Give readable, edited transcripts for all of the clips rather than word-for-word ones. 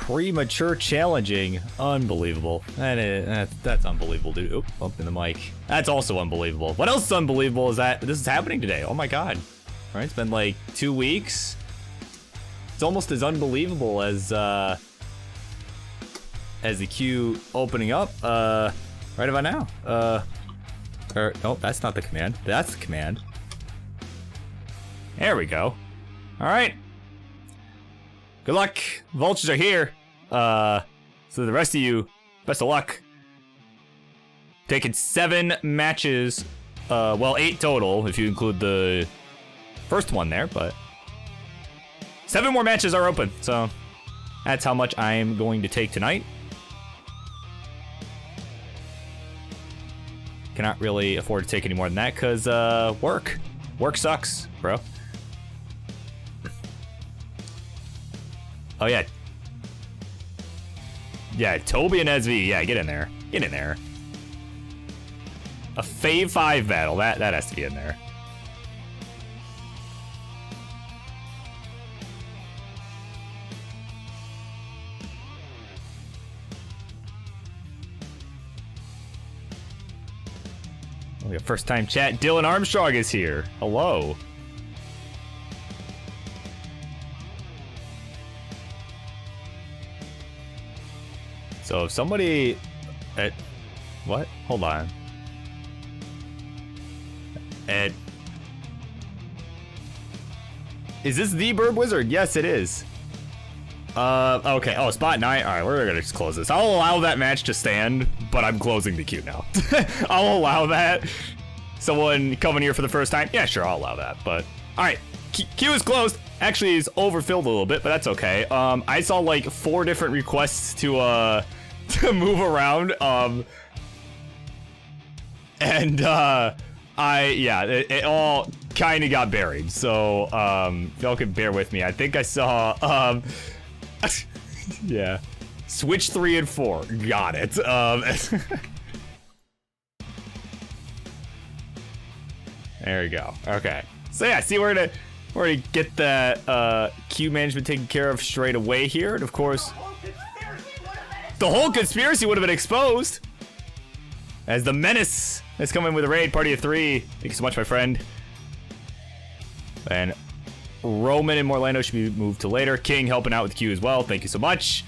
Premature challenging. Unbelievable. That's unbelievable, dude. Oop, bumping the mic. That's also unbelievable. What else is unbelievable is that this is happening today. Oh my god. All right, it's been like 2 weeks. It's almost as unbelievable as the queue opening up right about now. Nope, that's not the command. That's the command. There we go. All right. Good luck. Vultures are here. So the rest of you, best of luck. Taking 7 matches. Well, 8 total if you include the first one there, but 7 more matches are open. So that's how much I'm going to take tonight. Cannot really afford to take any more than that because work. Work sucks, bro. Oh, yeah. Yeah, Toby and SV. Yeah, get in there. Get in there. A Fave 5 battle. That has to be in there. Oh, yeah, first time chat. Dylan Armstrong is here. Hello. So if somebody what? Hold on. Is this the Burb Wizard? Yes, it is. Okay. Oh, spot 9. All right, we're gonna just close this. I'll allow that match to stand, but I'm closing the queue now. I'll allow that. Someone coming here for the first time? Yeah, sure, I'll allow that. But all right, queue is closed. Actually, is overfilled a little bit, but that's okay. I saw like 4 different requests to move around. It all kind of got buried. So if y'all could bear with me. I think I saw yeah, switch 3 and 4. Got it. There we go. Okay. So yeah, see, we're gonna get that queue management taken care of straight away here, and of course, the whole conspiracy would have been exposed as the menace has come in with a raid party of 3. Thank you so much, my friend. And Roman and Morlando should be moved to later. King helping out with the queue as well. Thank you so much.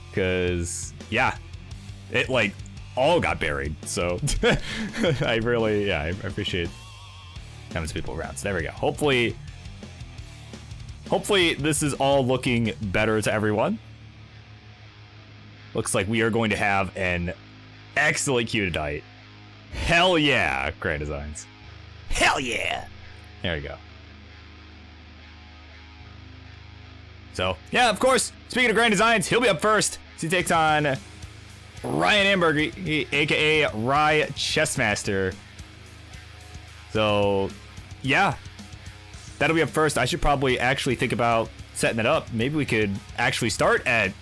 Because yeah, it like all got buried. So I really, I appreciate having some people around. So there we go. Hopefully this is all looking better to everyone. Looks like we are going to have an excellent queue tonight. Hell yeah, Grand Designs. Hell yeah. There we go. So, yeah, of course, speaking of Grand Designs, he'll be up first. He takes on Ryan Amberg, aka Rye Chessmaster. So, yeah, that'll be up first. I should probably actually think about setting that up. Maybe we could actually start at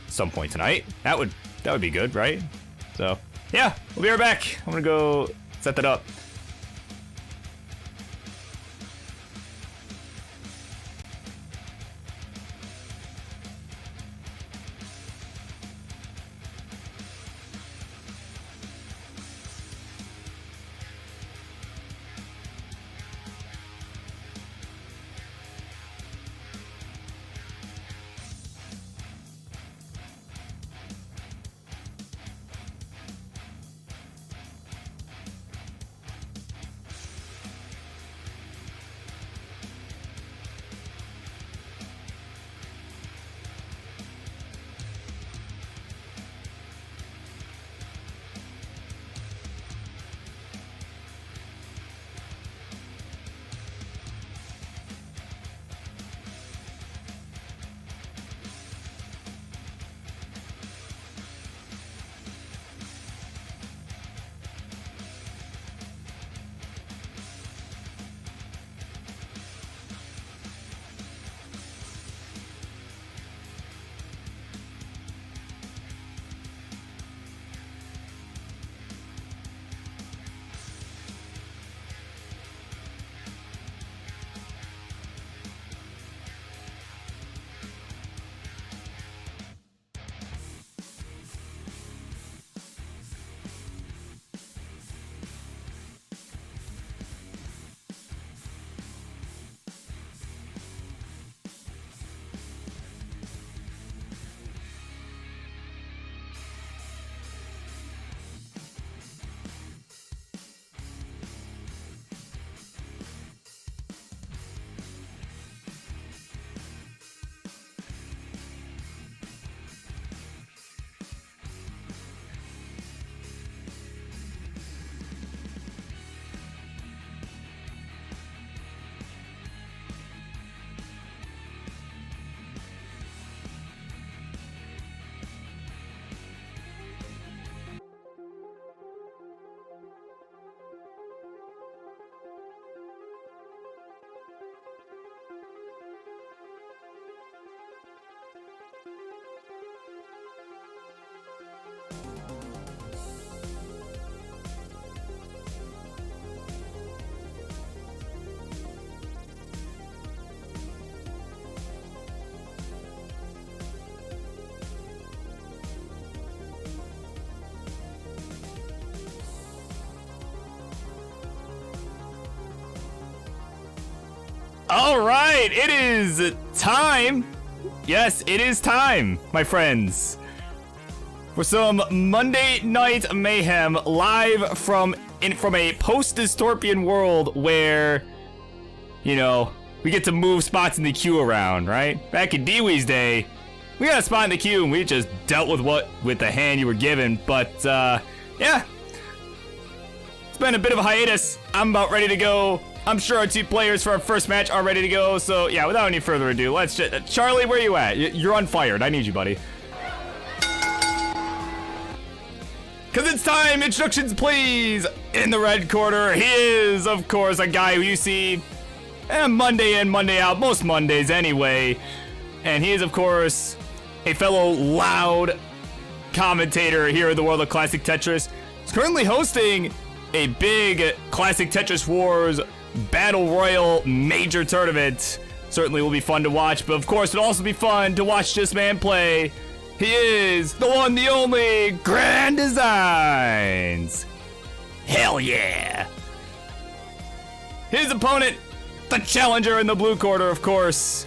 some point tonight. That would be good, right? So, yeah, we'll be right back. I'm gonna go set that up. All right, it is time. Yes, it is time, my friends, for some Monday Night Mayhem live from a post-dystopian world where, you know, we get to move spots in the queue around, right? Back in Dewey's day, we got a spot in the queue and we just dealt with the hand you were given. But yeah, it's been a bit of a hiatus. I'm about ready to go. I'm sure our two players for our first match are ready to go. So yeah, without any further ado, let's just... Charlie, where you at? You're unfired. I need you, buddy. Cause it's time. Introductions, please. In the red corner, he is, of course, a guy who you see Monday in, Monday out, most Mondays anyway. And he is, of course, a fellow loud commentator here in the world of Classic Tetris. He's currently hosting a big Classic Tetris Wars Battle Royal major tournament. Certainly will be fun to watch, but of course it'll also be fun to watch this man play. He is the one, the only, Grand Designs. Hell yeah. His opponent, the challenger in the blue corner, of course.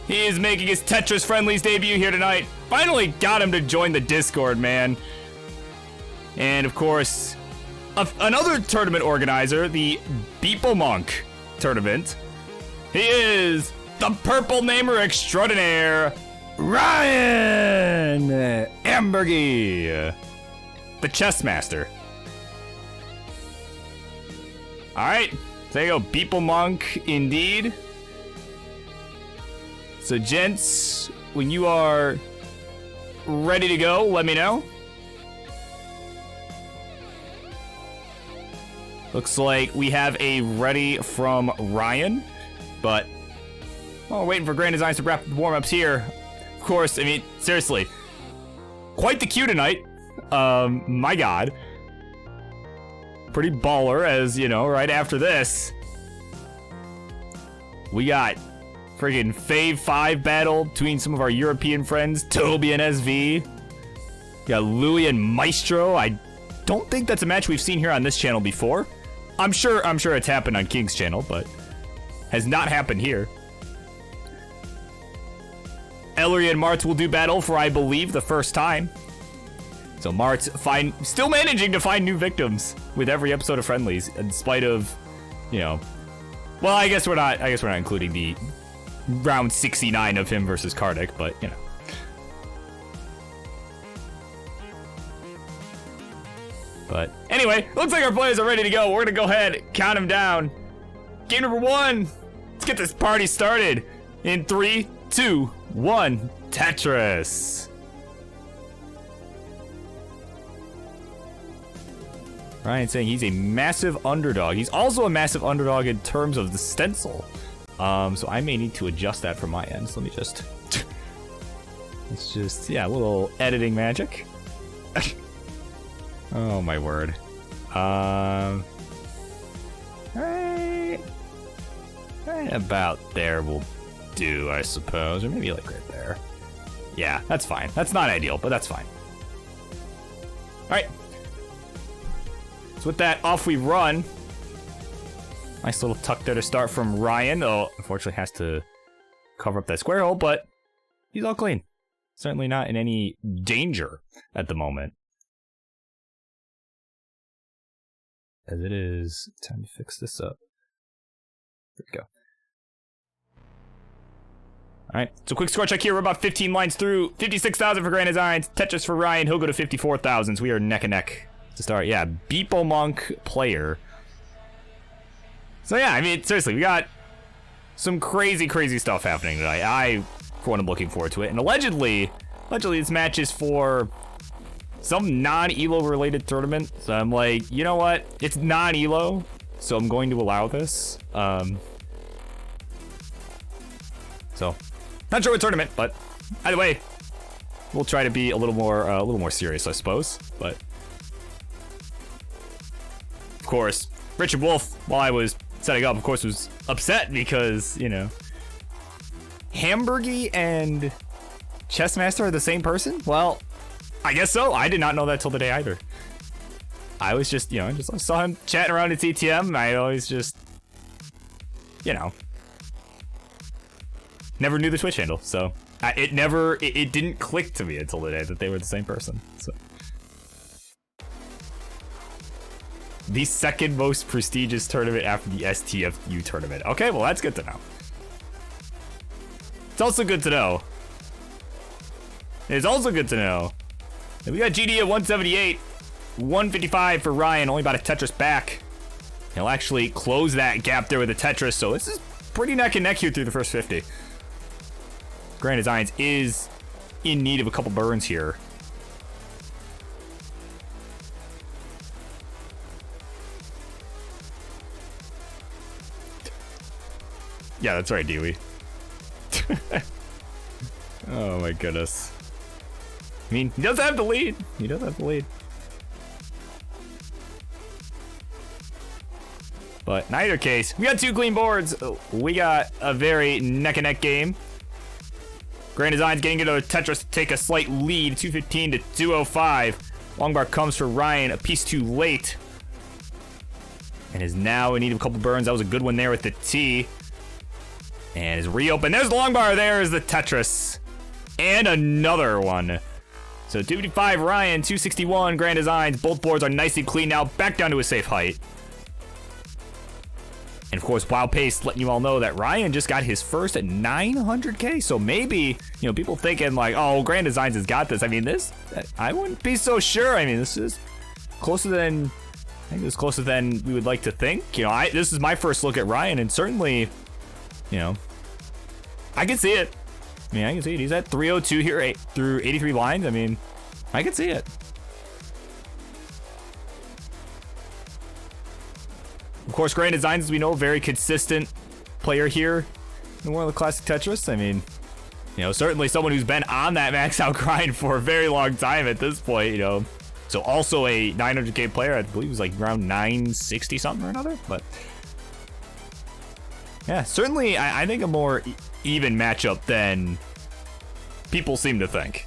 He is making his Tetris Friendlies debut here tonight. Finally got him to join the Discord, man. And of course, another tournament organizer, the Beeple Monk tournament. He is the purple namer extraordinaire, Ryan Ambergy, the chess master. All right, there you go, Beeple Monk indeed. So gents, when you are ready to go, let me know. Looks like we have a ready from Ryan, but we're waiting for Grand Designs to wrap the warm-ups here. Of course, I mean, seriously, quite the queue tonight. My God. Pretty baller, as, you know, right after this, we got friggin' Fave 5 battle between some of our European friends, Toby and SV. We got Louis and Maestro. I don't think that's a match we've seen here on this channel before. I'm sure it's happened on King's channel, but has not happened here. Ellery and Martz will do battle for, I believe, the first time. So Martz still managing to find new victims with every episode of Friendlies, in spite of, you know, well, I guess we're not including the round 69 of him versus Kardik, but you know. But anyway, looks like our players are ready to go. We're gonna go ahead, count them down. Game number 1. Let's get this party started. In 3, 2, 1, Tetris. Ryan saying he's a massive underdog. He's also a massive underdog in terms of the stencil. So I may need to adjust that from my end. So let me just... It's just, yeah, a little editing magic. Oh my word. Right about there will do, I suppose. Or maybe like right there. Yeah, that's fine. That's not ideal, but that's fine. Alright. So with that, off we run. Nice little tuck there to start from Ryan. Oh, unfortunately has to cover up that square hole, but he's all clean. Certainly not in any danger at the moment. As it is time to fix this up. There we go. Alright, so quick score check here. We're about 15 lines through. 56,000 for Grand Designs. Tetris for Ryan. He'll go to 54,000. So we are neck and neck to start. Yeah, Beeple Monk player. So yeah, I mean, seriously, we got some crazy stuff happening tonight. I, for one, am looking forward to it. And allegedly this match is for some non-ELO related tournament. So I'm like, you know what? It's non-ELO, so I'm going to allow this. So, not sure what tournament, but either way, we'll try to be a little more serious, I suppose. But of course, Richard Wolf, while I was setting up, of course, was upset because, you know, Hamburgy and Chessmaster are the same person? Well, I guess so. I did not know that till today either. I was just, you know, just saw him chatting around at TTM. I always just, you know, never knew the Twitch handle, so it didn't click to me until the day that they were the same person. So the second most prestigious tournament after the STFU tournament. Okay, well that's good to know. It's also good to know. It's also good to know that we got GD at 178, 155 for Ryan, only about a Tetris back. He'll actually close that gap there with a Tetris, so this is pretty neck and neck here through the first 50. Grand Designs is in need of a couple burns here. Yeah, that's right, Dewey. Oh my goodness. I mean, he does have the lead. He does have the lead. But in either case, we got two clean boards. We got a very neck-and-neck game. Grand Designs getting another Tetris to take a slight lead, 215 to 205. Longbar comes for Ryan, a piece too late. And is now in need of a couple burns. That was a good one there with the T. And is reopened. There's the Longbar. There's the Tetris. And another one. So 255 Ryan, 261 Grand Designs. Both boards are nicely clean now. Back down to a safe height. And of course, Wild Pace letting you all know that Ryan just got his first at 900K. So maybe, you know, people thinking like, oh, Grand Designs has got this. I mean, this, I wouldn't be so sure. I mean, this is closer than, I think it's closer than we would like to think. You know, this is my first look at Ryan, and certainly, you know, I can see it. I mean, I can see it. He's at 302 here through 83 lines. I mean, I can see it. Of course, Grand Designs, as we know, very consistent player here in World of Classic Tetris. I mean, you know, certainly someone who's been on that max out grind for a very long time at this point, you know. So also a 900K player, I believe it was like around 960 something or another. But yeah, certainly I think a more even matchup than people seem to think.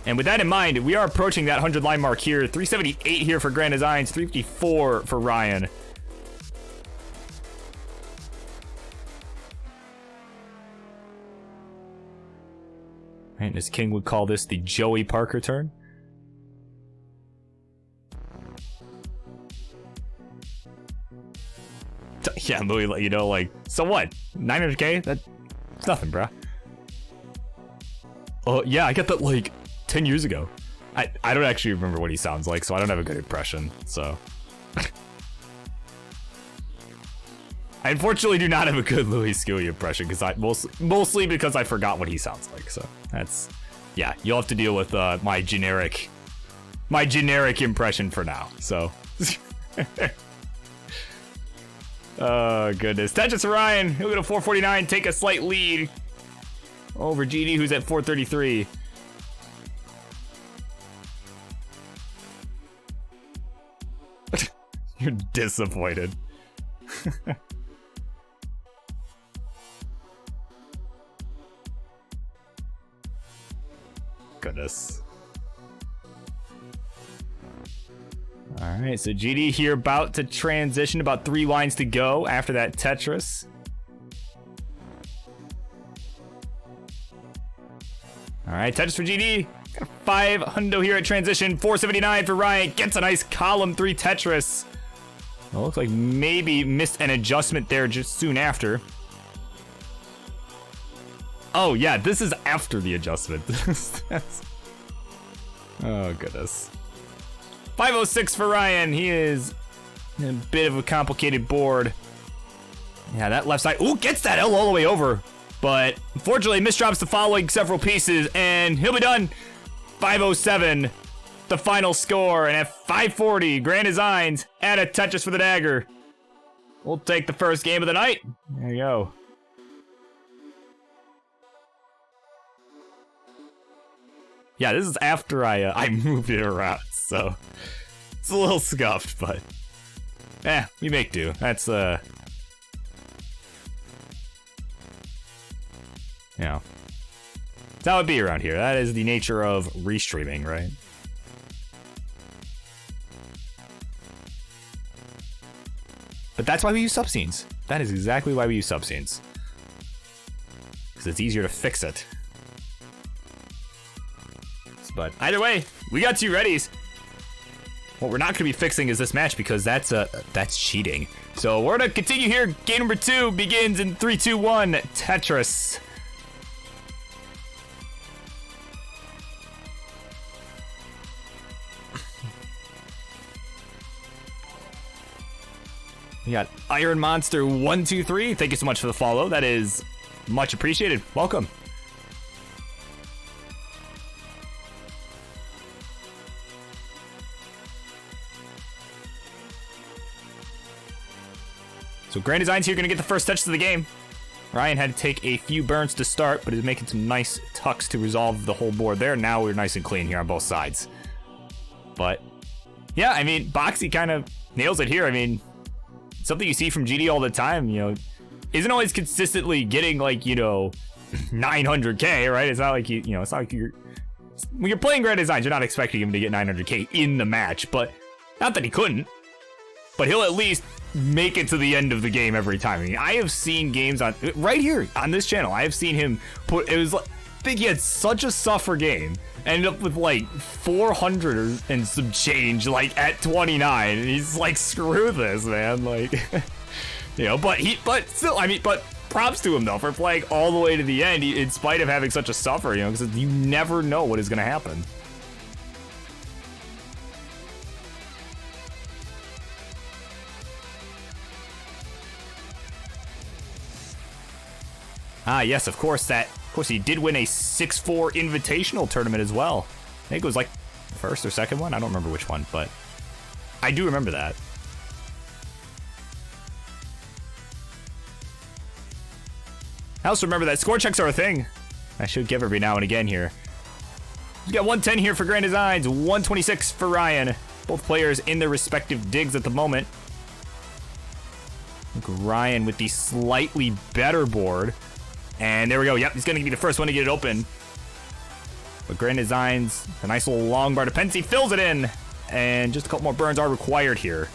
And with that in mind, we are approaching that 100 line mark here. 378 here for Grand Designs, 354 for Ryan. And as King would call this, the Joey Parker turn. Yeah, Louis, you know, like, so what? 900K? That's nothing, bruh. Oh, yeah, I got that, like, 10 years ago. I don't actually remember what he sounds like, so I don't have a good impression, so. I unfortunately do not have a good Louis Skilly impression, because mostly because I forgot what he sounds like, so that's, yeah, you'll have to deal with my generic impression for now, so. Oh, goodness. Tetris Ryan, he'll go to 449, take a slight lead over GD, who's at 433. You're disappointed. Goodness. Alright, so GD here about to transition, about 3 lines to go after that Tetris. Alright, Tetris for GD. Got a 5 hundo here at transition. 479 for Ryan. Gets a nice column 3 Tetris. Well, looks like maybe missed an adjustment there just soon after. Oh, yeah, this is after the adjustment. Oh, goodness. 506 for Ryan. He is in a bit of a complicated board. Yeah, that left side. Ooh, gets that L all the way over. But unfortunately, misdrops the following several pieces, and he'll be done. 507, the final score. And at 540, Grand Designs add a Tetris for the dagger. We'll take the first game of the night. There you go. Yeah, this is after I moved it around, so it's a little scuffed, but we make do. That's you know, that's how it be around here. That is the nature of restreaming, right? But that's why we use subscenes. That is exactly why we use subscenes. Because it's easier to fix it. But either way, we got 2 readies. What we're not going to be fixing is this match because that's cheating. So we're going to continue here. Game number 2 begins in 3, 2, 1. Tetris. We got Iron Monster 123. Thank you so much for the follow. That is much appreciated. Welcome. So Grand Design's here, gonna get the first touches of the game. Ryan had to take a few burns to start, but is making some nice tucks to resolve the whole board there. Now we're nice and clean here on both sides. But yeah, I mean, Boxy kind of nails it here. I mean, something you see from GD all the time, you know, isn't always consistently getting like, you know, 900k, right? It's not like you know, it's not like when you're playing Grand Designs, you're not expecting him to get 900k in the match, but not that he couldn't. But he'll at least make it to the end of the game every time. I mean, I have seen games on right here on this channel. I have seen him put. It was like, I think he had such a suffer game. Ended up with like 400 and some change, like at 29. And he's like, screw this, man. Like, you know. But still, I mean, but props to him though for playing all the way to the end, in spite of having such a suffer. You know, because you never know what is gonna happen. Ah, yes, of course, he did win a 6-4 invitational tournament as well. I think it was like the first or second one. I don't remember which one, but I do remember that. I also remember that score checks are a thing. I should give every now and again here. You got 110 here for Grand Designs, 126 for Ryan. Both players in their respective digs at the moment. Look, Ryan with the slightly better board. And there we go. Yep, he's going to be the first one to get it open. But Grand Designs, a nice little long bar to Pensy, fills it in. And just a couple more burns are required here.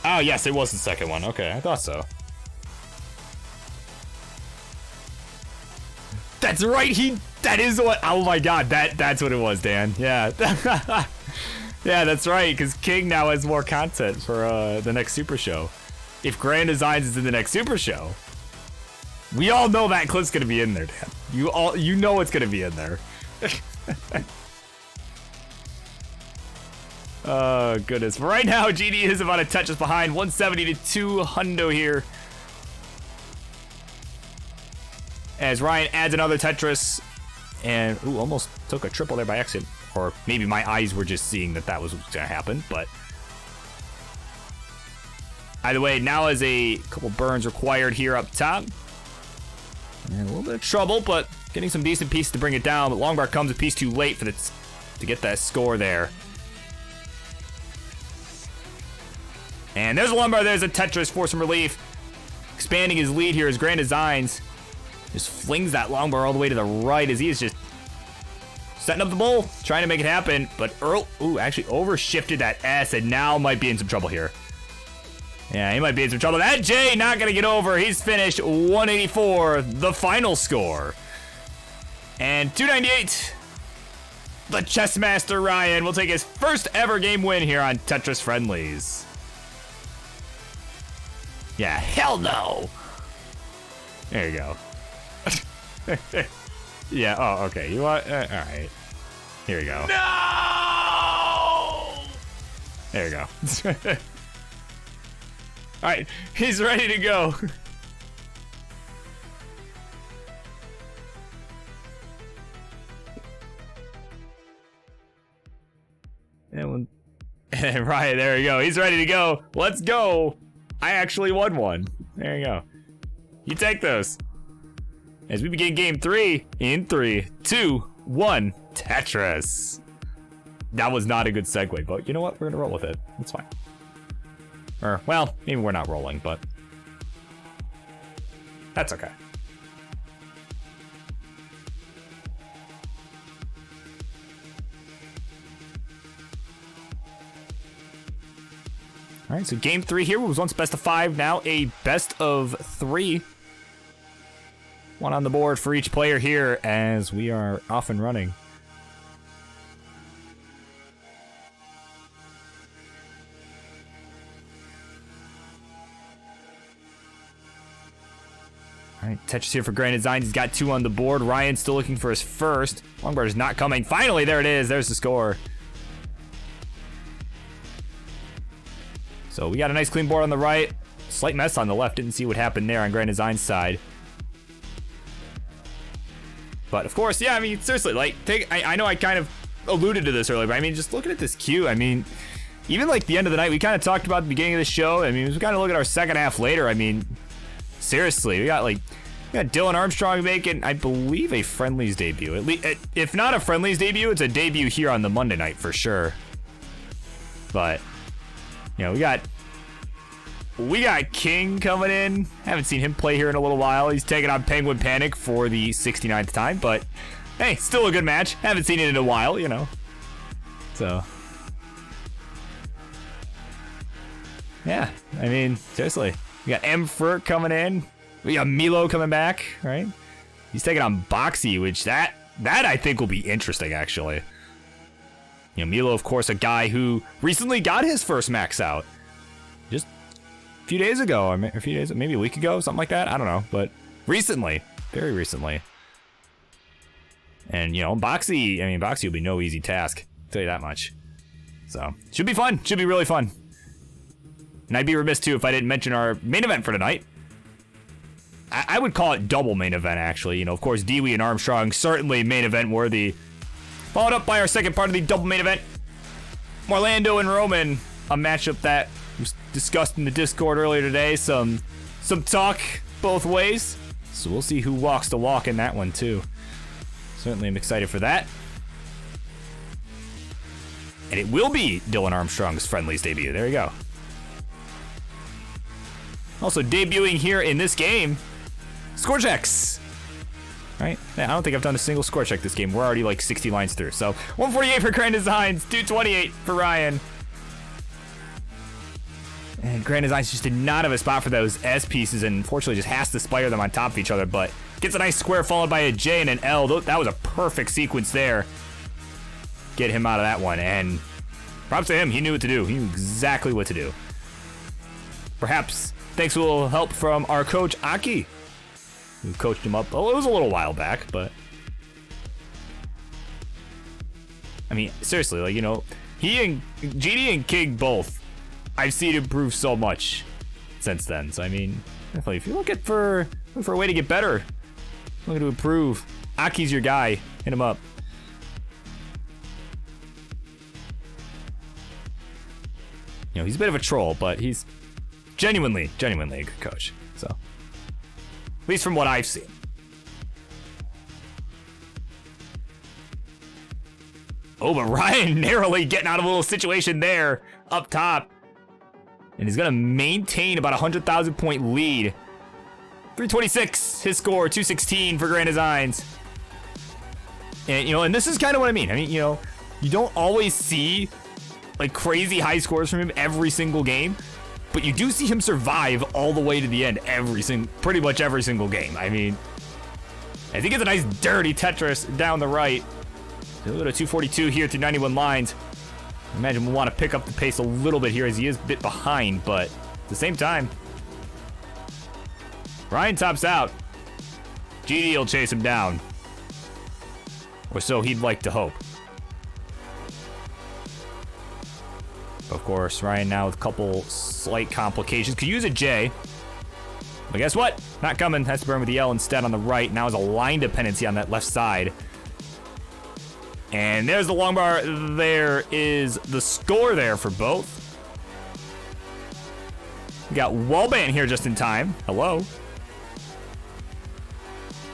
Oh, yes, it was the second one. Okay, I thought so. That's right, that is what, oh my god, that's what it was, Dan. Yeah. Yeah, that's right, because King now has more content for the next Super Show. If Grand Designs is in the next Super Show, we all know that clip's gonna be in there, Dan. You know it's gonna be in there. Oh goodness. But right now, GD is about a touch just behind, 170 to 200 here. As Ryan adds another Tetris, and ooh, almost took a triple there by accident. Or maybe my eyes were just seeing that was gonna happen, but either way, now is a couple burns required here up top. And a little bit of trouble, but getting some decent pieces to bring it down. But Longbar comes a piece too late to get that score there. And there's a Longbar, there's a Tetris for some relief. Expanding his lead here as Grand Designs just flings that Longbar all the way to the right as he is just setting up the bowl, trying to make it happen. But Earl, ooh, actually overshifted that S and now might be in some trouble here. Yeah, he might be in some trouble. That J not going to get over. He's finished 184, the final score. And 298, the chess master Ryan will take his first ever game win here on Tetris Friendlies. Yeah, hell no. There you go. Yeah, oh, okay. You want, all right. Here we go. No! There you go. All right, he's ready to go. And Ryan, there you go. He's ready to go. Let's go. I actually won one. There you go. You take those. As we begin game 3 in 3, 2, 1, Tetris. That was not a good segue, but you know what? We're gonna roll with it. It's fine. Or, well, maybe we're not rolling, but that's okay. All right, so game 3 here was once best of 5, now a best of 3. One on the board for each player here as we are off and running. All right, Tetris here for Grand Designs. He's got 2 on the board. Ryan still looking for his first. Longbar is not coming. Finally, there it is. There's the score. So we got a nice clean board on the right. Slight mess on the left. Didn't see what happened there on Grand Design's side. But of course, yeah, I mean, seriously, like, I know I kind of alluded to this earlier, but I mean, just looking at this queue, I mean, even like the end of the night, we kind of talked about the beginning of the show. I mean, we kind of look at our second half later. I mean, seriously, we got Dylan Armstrong making, I believe, a friendlies debut. At least, if not a friendlies debut, it's a debut here on the Monday night for sure. But you know, we got King coming in. Haven't seen him play here in a little while. He's taking on Penguin Panic for the 69th time, but hey, still a good match. Haven't seen it in a while, you know. So yeah, I mean, seriously. We got M. Furk coming in. We got Milo coming back, right? He's taking on Boxy, which that I think will be interesting, actually. You know, Milo, of course, a guy who recently got his first max out. Just a few days ago, maybe a week ago, something like that. I don't know, but recently, very recently. And, you know, Boxy will be no easy task. I'll tell you that much. So, should be fun. Should be really fun. And I'd be remiss, too, if I didn't mention our main event for tonight. I would call it double main event, actually. You know, of course, Dewey and Armstrong, certainly main event worthy. Followed up by our second part of the double main event. Orlando and Roman, a matchup that was discussed in the Discord earlier today. Some talk both ways. So we'll see who walks the walk in that one, too. Certainly am excited for that. And it will be Dylan Armstrong's friendlies debut. There you go. Also debuting here in this game, score checks. Right? Yeah, I don't think I've done a single score check this game. We're already like 60 lines through. So 148 for Grand Designs, 228 for Ryan. And Grand Designs just did not have a spot for those S pieces and unfortunately just has to spire them on top of each other. But gets a nice square followed by a J and an L. That was a perfect sequence there. Get him out of that one. And props to him. He knew what to do. He knew exactly what to do. Perhaps thanks to a little help from our coach, Aki, who coached him up. Oh, it was a little while back, but I mean, seriously, like, you know, he and GD and King both, I've seen improve so much since then. So I mean, definitely, if you're looking for a way to get better, looking to improve, Aki's your guy. Hit him up. You know, he's a bit of a troll, but he's genuinely a good coach. So, at least from what I've seen. Oh, but Ryan narrowly getting out of a little situation there up top. And he's going to maintain about a 100,000 point lead. 326, his score, 216 for Grand Designs. And, you know, and this is kind of what I mean. I mean, you know, you don't always see like crazy high scores from him every single game. But you do see him survive all the way to the end pretty much every single game. I mean, I think it's a nice dirty Tetris down the right. A little 242 here through 91 lines. I imagine we'll want to pick up the pace a little bit here as he is a bit behind, but at the same time, Ryan tops out. GD will chase him down. Or so he'd like to hope. Of course, Ryan now with a couple slight complications. Could use a J. But guess what? Not coming. Has to burn with the L instead on the right. Now is a line dependency on that left side. And there's the long bar. There is the score there for both. We got Wallband here just in time. Hello.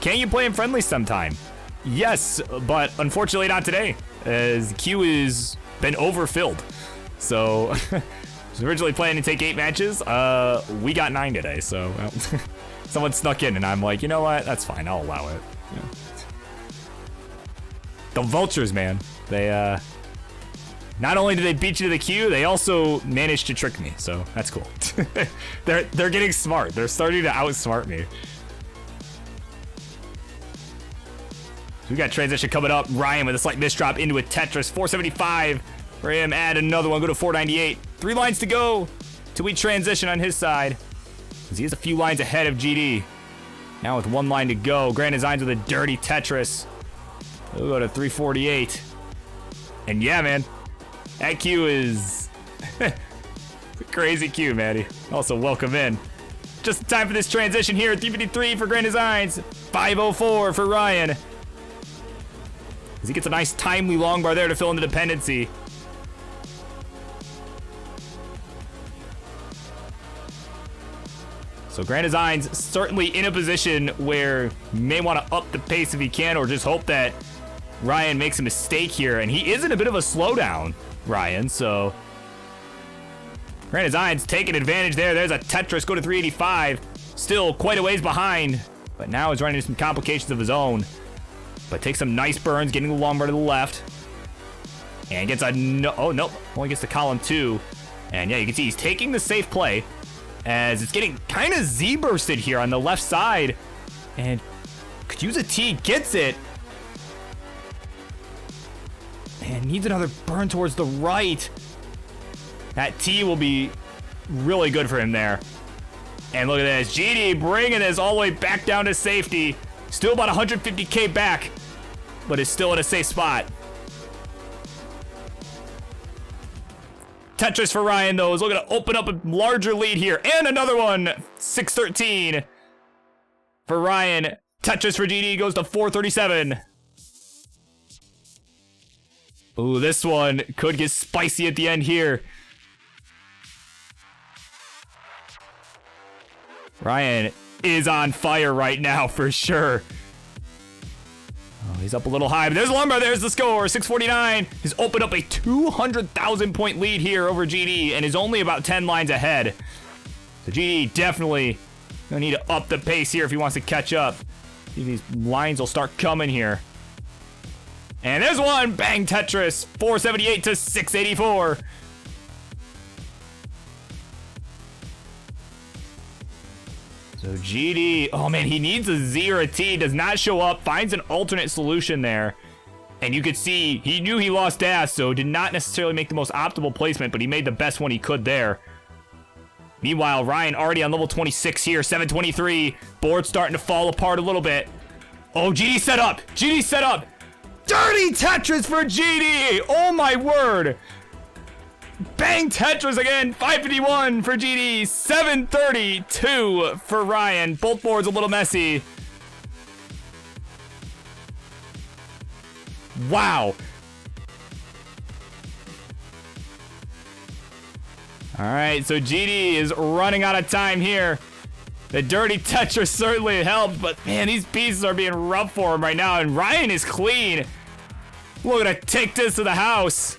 Can you play him friendly sometime? Yes, but unfortunately not today, as the queue has been overfilled. So, I was originally planning to take 8 matches. We got 9 today, so well, someone snuck in, and I'm like, you know what? That's fine. I'll allow it. Yeah. The Vultures, man. They Not only did they beat you to the queue, they also managed to trick me, so that's cool. They're getting smart. They're starting to outsmart me. So we got transition coming up. Ryan with a slight misdrop into a Tetris. 475 for him. Add another one. Go to 498. 3 lines to go till we transition on his side. He has a few lines ahead of GD. Now with 1 line to go. Grand Designs with a dirty Tetris. We'll go to 348. And yeah, man. That queue is a crazy queue, Maddie. Also, welcome in. Just in time for this transition here. 353 for Grand Designs. 504 for Ryan. As he gets a nice timely long bar there to fill in the dependency. So Grand Designs certainly in a position where he may want to up the pace if he can, or just hope that Ryan makes a mistake here. And he is in a bit of a slowdown, Ryan, so Grand Designs taking advantage there. There's a Tetris, go to 385. Still quite a ways behind, but now he's running into some complications of his own. But takes some nice burns, getting the long bar to the left. And gets a oh no, only gets to column 2. And yeah, you can see he's taking the safe play as it's getting kind of Z-bursted here on the left side. And could use a T, gets it. And needs another burn towards the right. That T will be really good for him there. And look at this, GD bringing this all the way back down to safety. Still about 150k back, but is still in a safe spot. Tetris for Ryan, though, is looking to open up a larger lead here. And another one, 613 for Ryan. Tetris for GD goes to 437. Ooh, this one could get spicy at the end here. Ryan is on fire right now for sure. Oh, he's up a little high, but there's Lumber. There's the score, 649. He's opened up a 200,000 point lead here over GD and is only about 10 lines ahead. So GD definitely gonna need to up the pace here if he wants to catch up. These lines will start coming here. And there's one, bang, Tetris, 478 to 684. So GD, oh man, he needs a Z or a T, does not show up, finds an alternate solution there. And you could see, he knew he lost dash, so did not necessarily make the most optimal placement, but he made the best one he could there. Meanwhile, Ryan already on level 26 here, 723. Board starting to fall apart a little bit. Oh, GD set up, GD set up. Dirty Tetris for GD, oh my word. Bang Tetris again, 551 for GD, 732 for Ryan. Both boards a little messy. Wow. All right, so GD is running out of time here. The dirty Tetris certainly helped, but man, these pieces are being rough for him right now, and Ryan is clean. We're gonna take this to the house.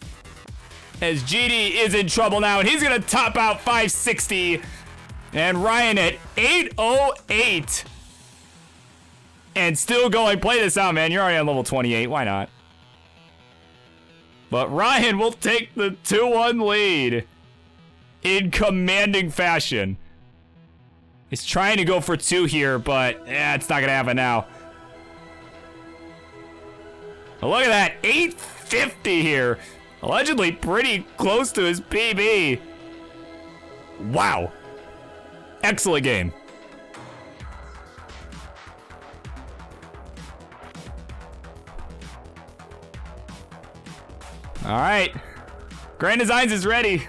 As GD is in trouble now, and he's gonna top out 560. And Ryan at 808. And still going, play this out, man. You're already on level 28, why not? But Ryan will take the 2-1 lead in commanding fashion. He's trying to go for 2 here, but it's not gonna happen now. But look at that, 850 here. Allegedly pretty close to his PB. Wow. Excellent game. All right. Grand Designs is ready.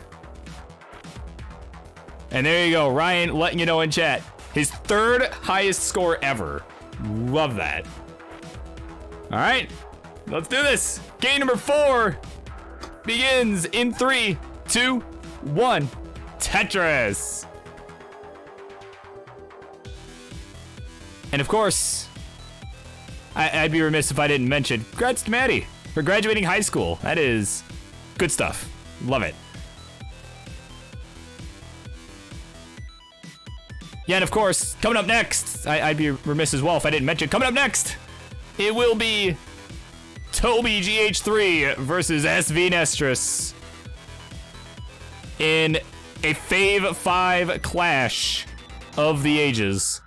And there you go. Ryan letting you know in chat. His 3rd highest score ever. Love that. All right. Let's do this. Game number 4. Begins in 3, 2, 1. Tetris. And of course, I'd be remiss if I didn't mention, congrats to Maddie for graduating high school. That is good stuff. Love it. Yeah, and of course, coming up next, I'd be remiss as well if I didn't mention, coming up next, it will be Toby GH3 versus SV Nestris. in a Fave 5 clash of the ages.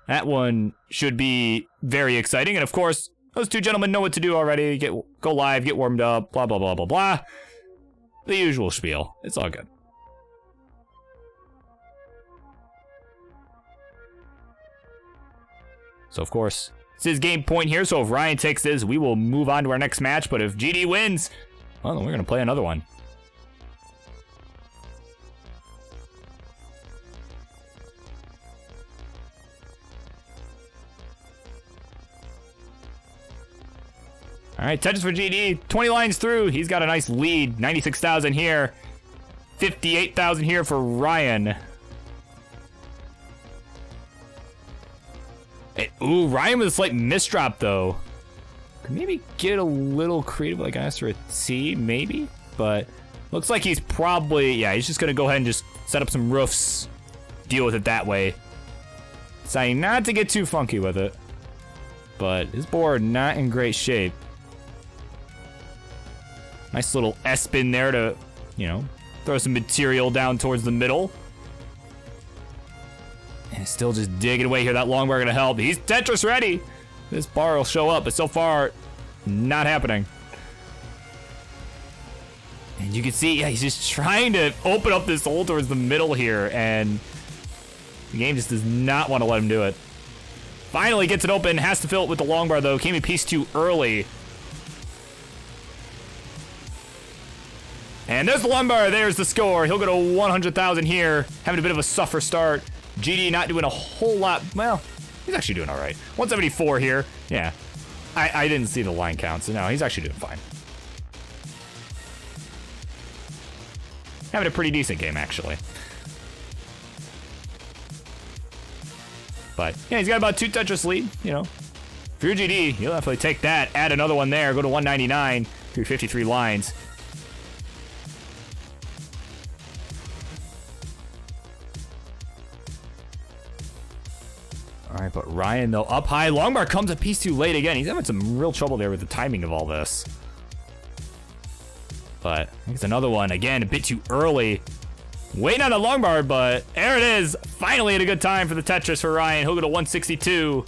That one should be very exciting. And of course, those two gentlemen know what to do already. Go live, get warmed up, blah, blah, blah, blah, blah. The usual spiel. It's all good. So, of course, it's his game point here. So if Ryan takes this, we will move on to our next match. But if GD wins, well, then we're going to play another one. All right, Tetris for GD, 20 lines through. He's got a nice lead, 96,000 here, 58,000 here for Ryan. Hey, ooh, Ryan with a slight misdrop though. Could maybe get a little creative, like ask for a T, maybe? But looks like he's probably, yeah, he's just gonna go ahead and just set up some roofs, deal with it that way. Deciding not to get too funky with it. But his board not in great shape. Nice little S-spin there to, you know, throw some material down towards the middle. And still just digging away here. That long bar gonna help. He's Tetris ready. This bar will show up, but so far, not happening. And you can see, yeah, he's just trying to open up this hole towards the middle here, and the game just does not want to let him do it. Finally gets it open, has to fill it with the long bar though. Came a piece too early. And there's the long bar, there's the score. He'll go to 100,000 here, having a bit of a suffer start. GD not doing a whole lot, well, he's actually doing all right. 174 here, yeah. I didn't see the line count, so no, he's actually doing fine. Having a pretty decent game, actually. But, yeah, he's got about 2 Tetris lead, you know. If you're GD, you'll definitely take that, add another one there, go to 199 through 53 lines. All right, but Ryan, though, up high. Longbar comes a piece too late again. He's having some real trouble there with the timing of all this. But I think it's another one. Again, a bit too early. Waiting on the longbar, but there it is. Finally at a good time for the Tetris for Ryan. He'll go to 162.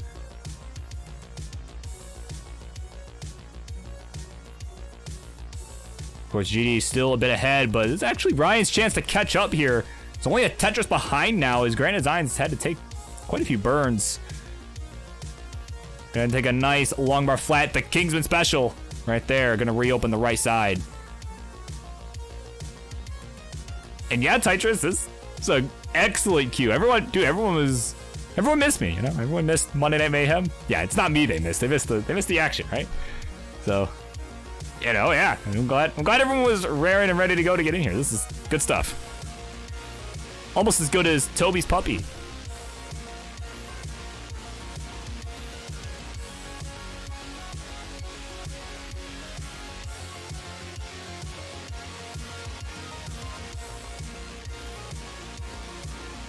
Of course, GD is still a bit ahead, but it's actually Ryan's chance to catch up here. It's only a Tetris behind now, as Grand Designs had to take quite a few burns. Gonna take a nice long bar flat, the Kingsman special right there. Gonna reopen the right side. And yeah, Tetris, this is an excellent cue. Everyone missed me, you know? Everyone missed Monday Night Mayhem. Yeah, it's not me they missed. They missed the action, right? So, you know, yeah. I'm glad everyone was raring and ready to go to get in here. This is good stuff. Almost as good as Toby's puppy.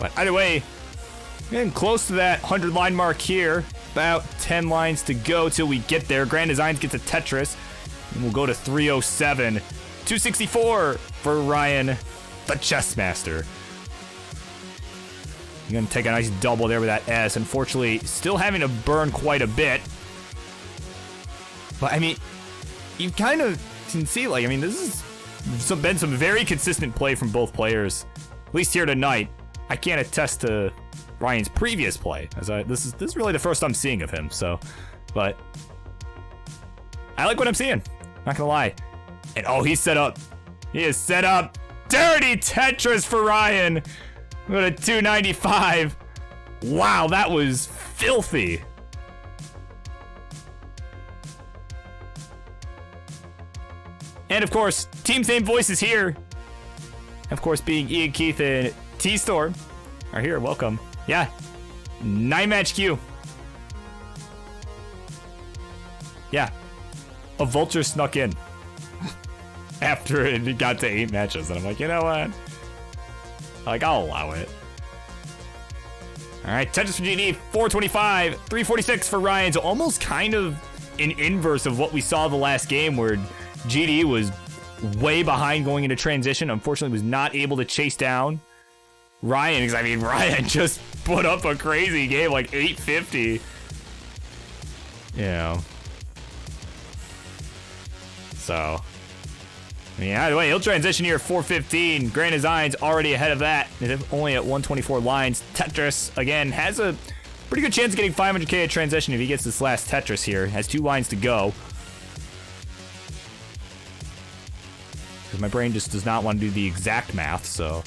But either way, getting close to that 100 line mark here. About 10 lines to go till we get there. Grand Designs gets a Tetris. And we'll go to 307. 264 for Ryan, the chess master. You're gonna take a nice double there with that S. Unfortunately, still having to burn quite a bit. But I mean, you kind of can see, like, I mean, this has been some very consistent play from both players. At least here tonight. I can't attest to Ryan's previous play, as this is really the first I'm seeing of him. So, but I like what I'm seeing. Not gonna lie. And oh, he's set up. He is set up. Dirty Tetris for Ryan. Go to 295. Wow, that was filthy. And of course, team same voices here. Of course, being Ian Keith and T-Storm are here. Welcome. Yeah. 9-match queue. Yeah. A vulture snuck in after it got to 8 matches. And I'm like, you know what? Like, I'll allow it. All right. Tetris for GD, 425. 346 for Ryan. So almost kind of an inverse of what we saw the last game where GD was way behind going into transition. Unfortunately, was not able to chase down Ryan, because I mean, Ryan just put up a crazy game, like 850. You know. So, I mean, either way, he'll transition here at 415. Grand Design's already ahead of that, only at 124 lines. Tetris, again, has a pretty good chance of getting 500k at transition if he gets this last Tetris here. Has 2 lines to go. Because my brain just does not want to do the exact math, so...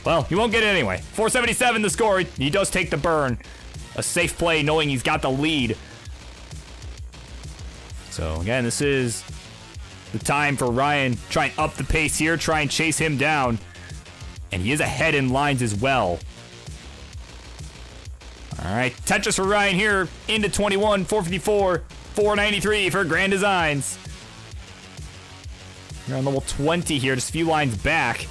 Well, he won't get it anyway. 477 the score. He does take the burn. A safe play knowing he's got the lead. So, again, this is the time for Ryan. Try and up the pace here. Try and chase him down. And he is ahead in lines as well. All right, Tetris for Ryan here. Into 21, 454, 493 for Grand Designs. You're on level 20 here, just a few lines back.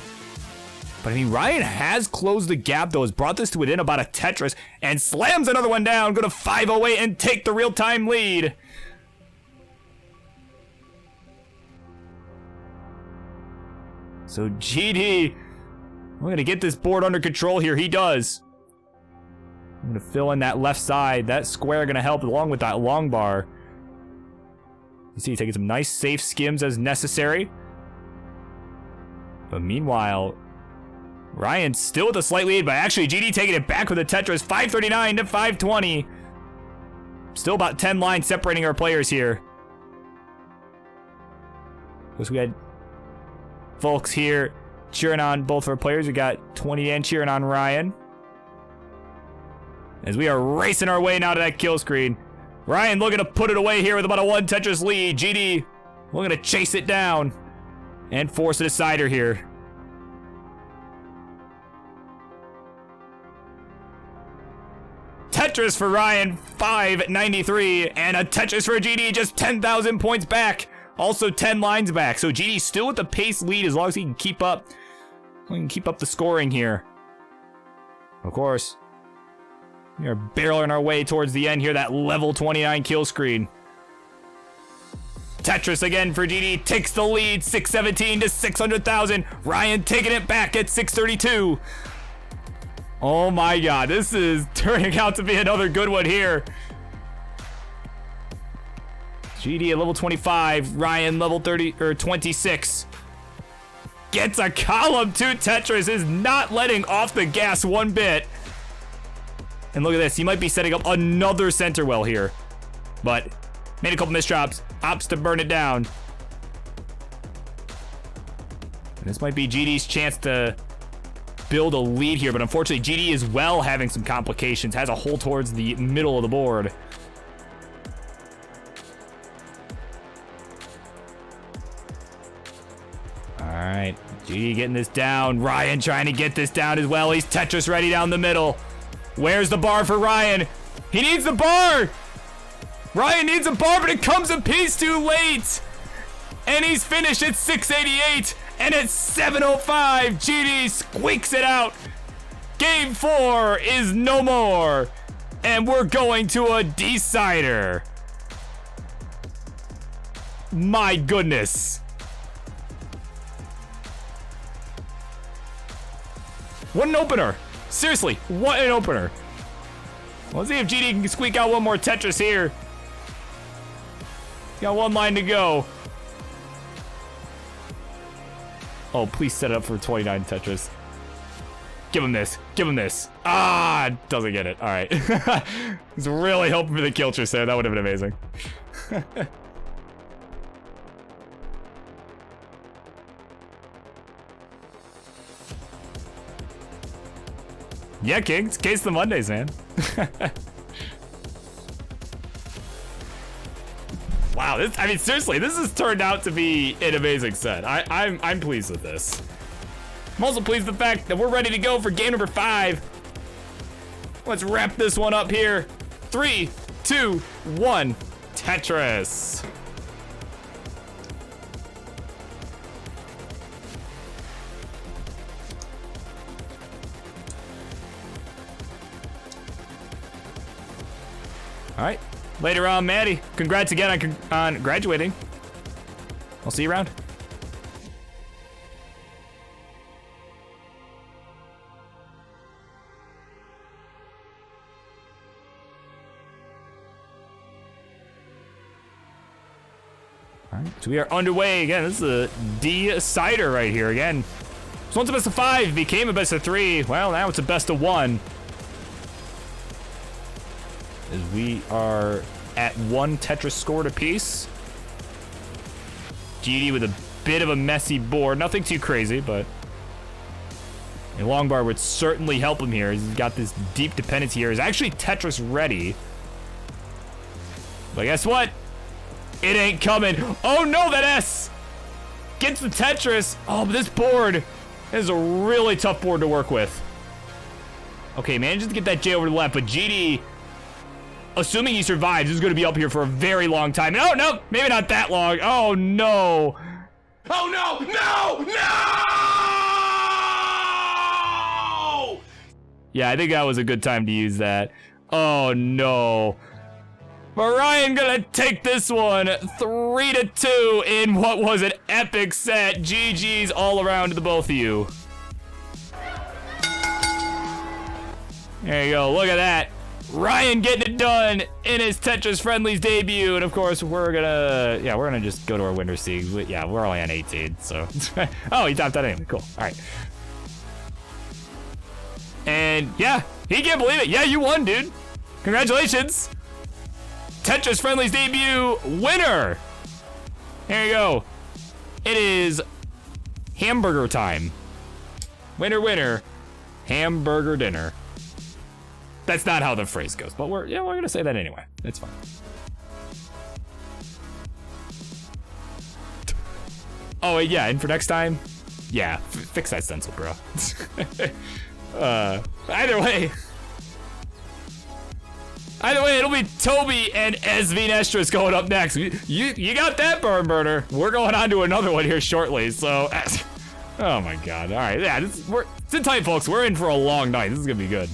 But I mean, Ryan has closed the gap, though, has brought this to within about a Tetris, and slams another one down, go to 508 and take the real-time lead. So GD, we're going to get this board under control here. He does. I'm going to fill in that left side. That square going to help along with that long bar. You see, taking some nice safe skims as necessary. But meanwhile, Ryan's still with a slight lead, but actually GD taking it back with a Tetris, 539 to 520. Still about 10 lines separating our players here. Of course, we had folks here cheering on both our players. We got 20 and cheering on Ryan. As we are racing our way now to that kill screen. Ryan looking to put it away here with about a 1 Tetris lead. GD looking to chase it down and force a decider here. Tetris for Ryan, 593, and a Tetris for GD, just 10,000 points back. Also 10 lines back. So GD still with the pace lead as long as he can keep up. We can keep up the scoring here. Of course, we are barreling our way towards the end here. That level 29 kill screen. Tetris again for GD, takes the lead, 617 to 600,000. Ryan taking it back at 632. Oh my god, this is turning out to be another good one here. GD at level 25, Ryan level 30 or 26. Gets a column 2 Tetris, is not letting off the gas one bit. And look at this, he might be setting up another center well here. But made a couple misdrops, opts to burn it down. And this might be GD's chance to build a lead here, but unfortunately GD is well having some complications, has a hole towards the middle of the board. Alright, GD getting this down. Ryan trying to get this down as well. He's Tetris ready down the middle. Where's the bar for Ryan? He needs the bar! Ryan needs a bar, but it comes a piece too late! And he's finished at 688, and at 705, GD squeaks it out. Game 4 is no more, and we're going to a decider. My goodness. What an opener. Seriously, what an opener. Let's see if GD can squeak out one more Tetris here. Got one line to go. Oh, please set it up for 29 Tetris. Give him this. Give him this. Ah, doesn't get it. All right. I was really hoping for the kill trick there. That would have been amazing. Yeah, King. It's Case the Mondays, man. Wow, this, I mean, seriously, this has turned out to be an amazing set. I'm pleased with this. I'm also pleased with the fact that we're ready to go for game number 5. Let's wrap this one up here. 3, 2, 1, Tetris. All right, later on, Maddie. Congrats again on graduating. I'll see you around. So we are underway again. This is a decider right here again. So once a best of 5 became a best of 3. Well, now it's a best of 1. As we are at 1 Tetris scored apiece. GD with a bit of a messy board. Nothing too crazy, but a long bar would certainly help him here. He's got this deep dependency here. He's actually Tetris ready. But guess what? It ain't coming. Oh no, that S gets the Tetris. Oh, but this board is a really tough board to work with. Okay, manages to get that J over to the left, but GD, assuming he survives, is going to be up here for a very long time. Oh, no, maybe not that long. Oh, no. Oh, no, no, no! Yeah, I think that was a good time to use that. Oh, no. But Ryan gonna take this one 3-2 in what was an epic set. GG's all around to the both of you. There you go, look at that. Ryan getting it done in his Tetris Friendlies debut. And of course, we're gonna just go to our winner seed. Yeah, we're only on 18, so. Oh, he topped that anyway, cool, all right. And yeah, he can't believe it. Yeah, you won, dude. Congratulations. Tetris Friendlies debut winner. There you go. It is hamburger time. Winner, winner, hamburger dinner. That's not how the phrase goes, but we're gonna say that anyway. It's fine. Oh yeah, and for next time, yeah, fix that stencil, bro. Either way, it'll be Toby and SV Nestris going up next. You got that, Burn Burner. We're going on to another one here shortly. So, oh my God. All right, yeah, sit tight, folks. We're in for a long night. This is gonna be good.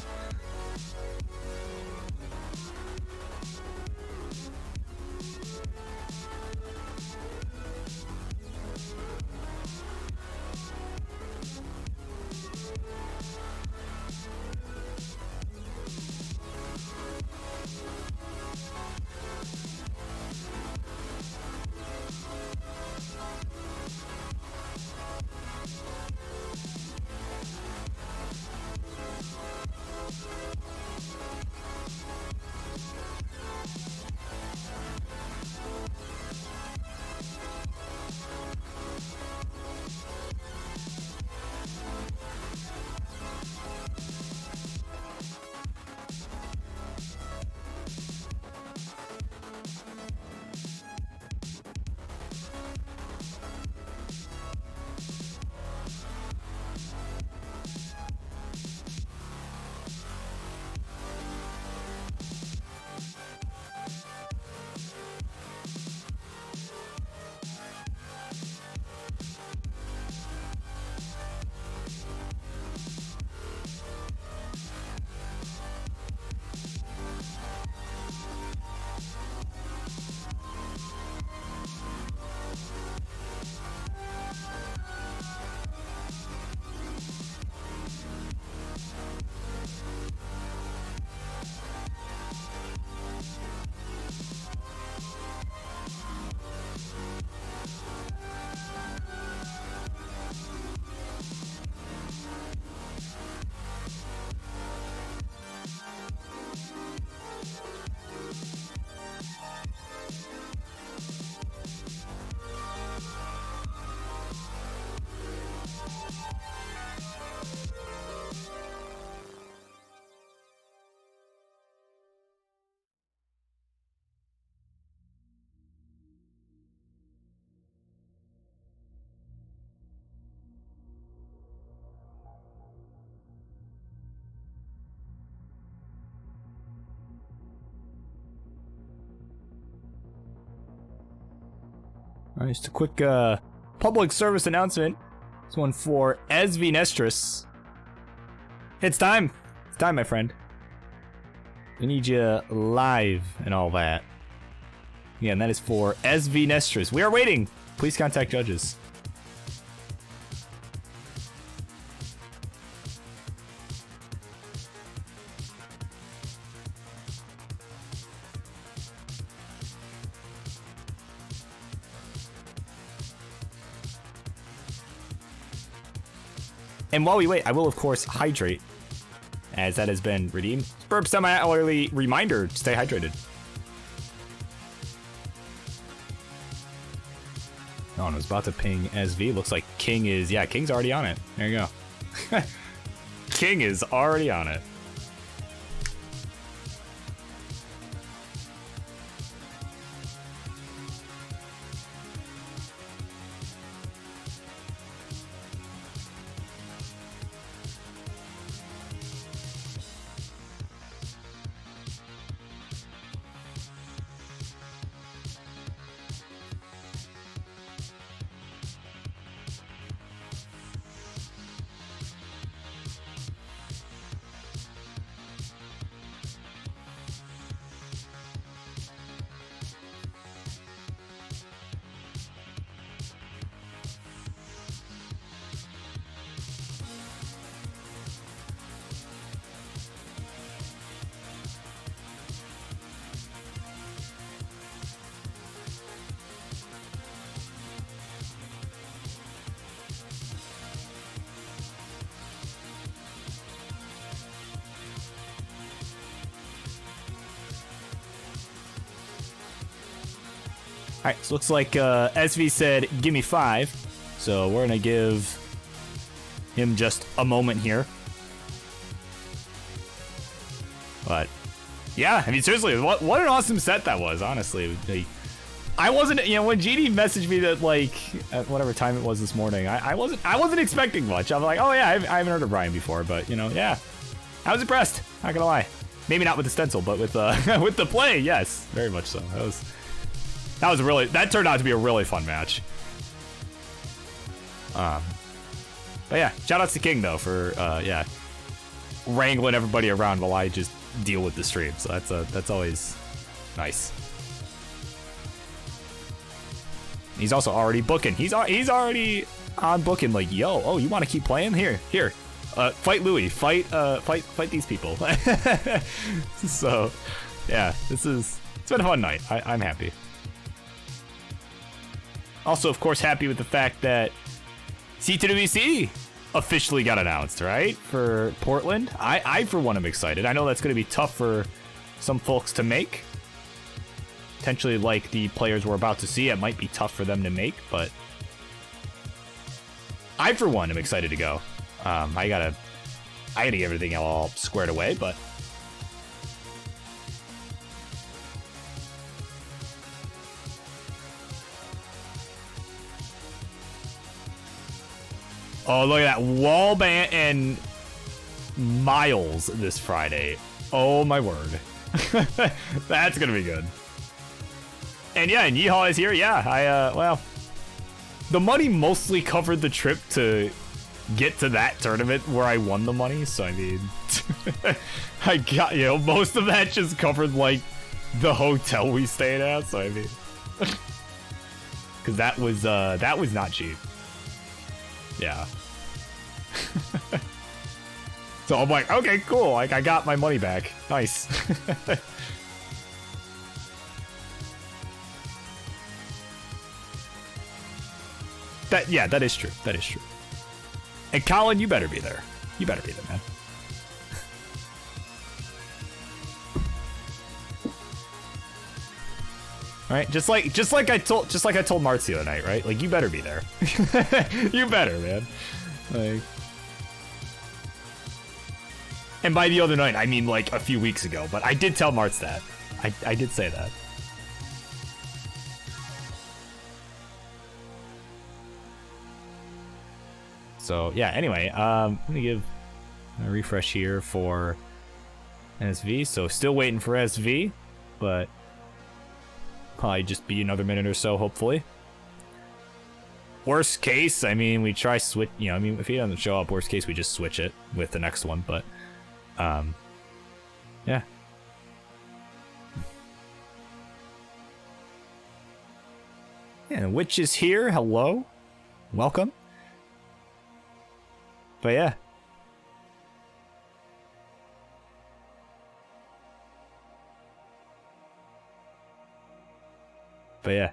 All right, just a quick public service announcement. This one for SV Nestris. It's time. It's time, my friend. We need you live and all that. Yeah, and that is for SV Nestris. We are waiting. Please contact judges. And while we wait, I will, of course, hydrate, as that has been redeemed. Burp semi-hourly reminder to stay hydrated. Oh, and I was about to ping SV. Looks like King is, yeah, King's already on it. There you go. King is already on it. All right, so looks like SV said, give me 5. So we're going to give him just a moment here. But, yeah, I mean, seriously, what an awesome set that was, honestly. I wasn't, you know, when GD messaged me that, like, at whatever time it was this morning, I wasn't expecting much. I'm like, oh, yeah, I haven't heard of Brian before, but, you know, yeah. I was impressed, not gonna lie. Maybe not with the stencil, but with with the play, yes, very much so. That turned out to be a really fun match. But yeah, shoutouts to King though for yeah, wrangling everybody around while I just deal with the stream. So that's always nice. He's also already booking. He's already on booking. Like, yo, oh, you want to keep playing? Here. Fight Louis. Fight these people. So, yeah, it's been a fun night. I'm happy. Also, of course, happy with the fact that C2WC officially got announced, right? For Portland. I for one, am excited. I know that's going to be tough for some folks to make. Potentially, like the players we're about to see, it might be tough for them to make, but I, for one, am excited to go. I gotta get everything all squared away, but oh, look at that. Wallbang and Miles this Friday. Oh, my word. That's going to be good. And yeah, and Yeehaw is here. Yeah, well, the money mostly covered the trip to get to that tournament where I won the money. So, I mean, I got, you know, most of that just covered, like, the hotel we stayed at. So, I mean, because that was not cheap. Yeah. So I'm like, okay, cool. Like, I got my money back. Nice. That is true. That is true. And Colin, you better be there. You better be there, man. All right, just like I told Martz the other night, right? Like, you better be there. You better, man. Like, and by the other night, I mean like a few weeks ago. But I did tell Martz that. I did say that. So yeah. Anyway, I'm gonna give a refresh here for SV. So still waiting for SV, but probably just be another minute or so, hopefully. Worst case, I mean, we try switch. You know, I mean, if he doesn't show up, worst case, we just switch it with the next one. But, yeah. Yeah, Witch is here. Hello, welcome. But yeah. But yeah.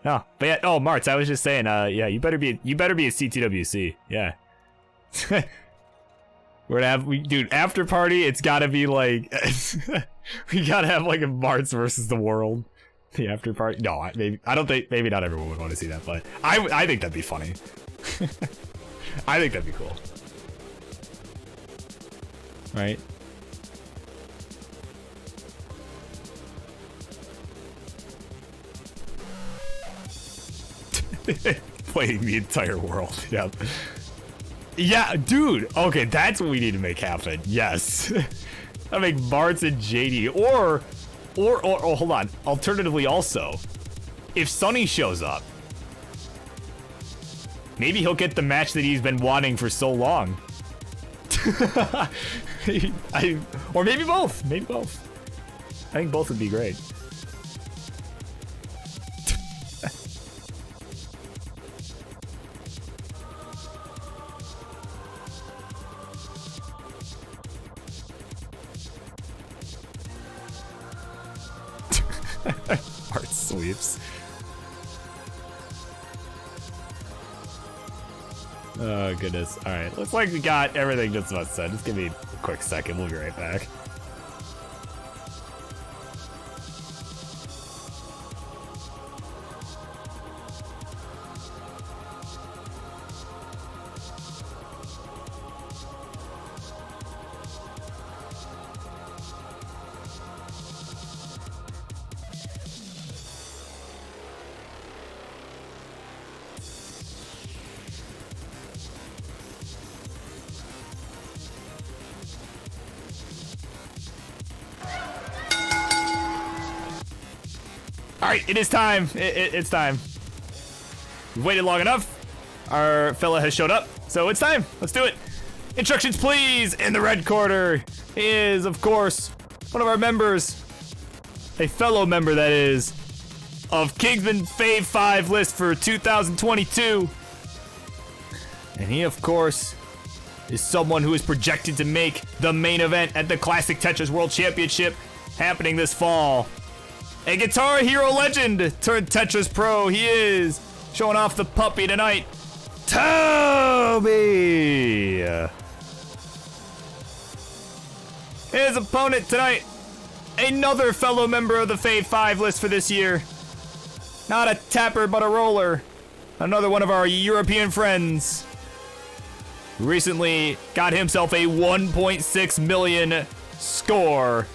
No, but yeah. Oh, Martz, I was just saying. Yeah, you better be a CTWC. Yeah. We're gonna have, dude, after party, it's gotta be like, we gotta have like a Marts versus the world. The after party. No, I don't think, maybe not everyone would want to see that, but I think that'd be funny. I think that'd be cool. Right? Playing the entire world. Yep. Yeah, dude. Okay, that's what we need to make happen. Yes. I make Marts and JD, or hold on. Alternatively, also, if Sonny shows up, maybe he'll get the match that he's been wanting for so long. Or maybe both. Maybe both. I think both would be great. Heart sweeps. Oh goodness. Alright, looks like we got everything just about said. Just give me a quick second, we'll be right back. Alright, it is time. It's time. We've waited long enough. Our fella has showed up, so it's time. Let's do it. Instructions, please. In the red corner is, of course, one of our members. A fellow member, that is, of Kingsman Fave 5 list for 2022. And he, of course, is someone who is projected to make the main event at the Classic Tetris World Championship happening this fall. A Guitar Hero legend turned Tetris pro. He is showing off the puppy tonight. Toby! His opponent tonight, another fellow member of the Fave 5 list for this year. Not a tapper, but a roller. Another one of our European friends. Recently got himself a 1.6 million score.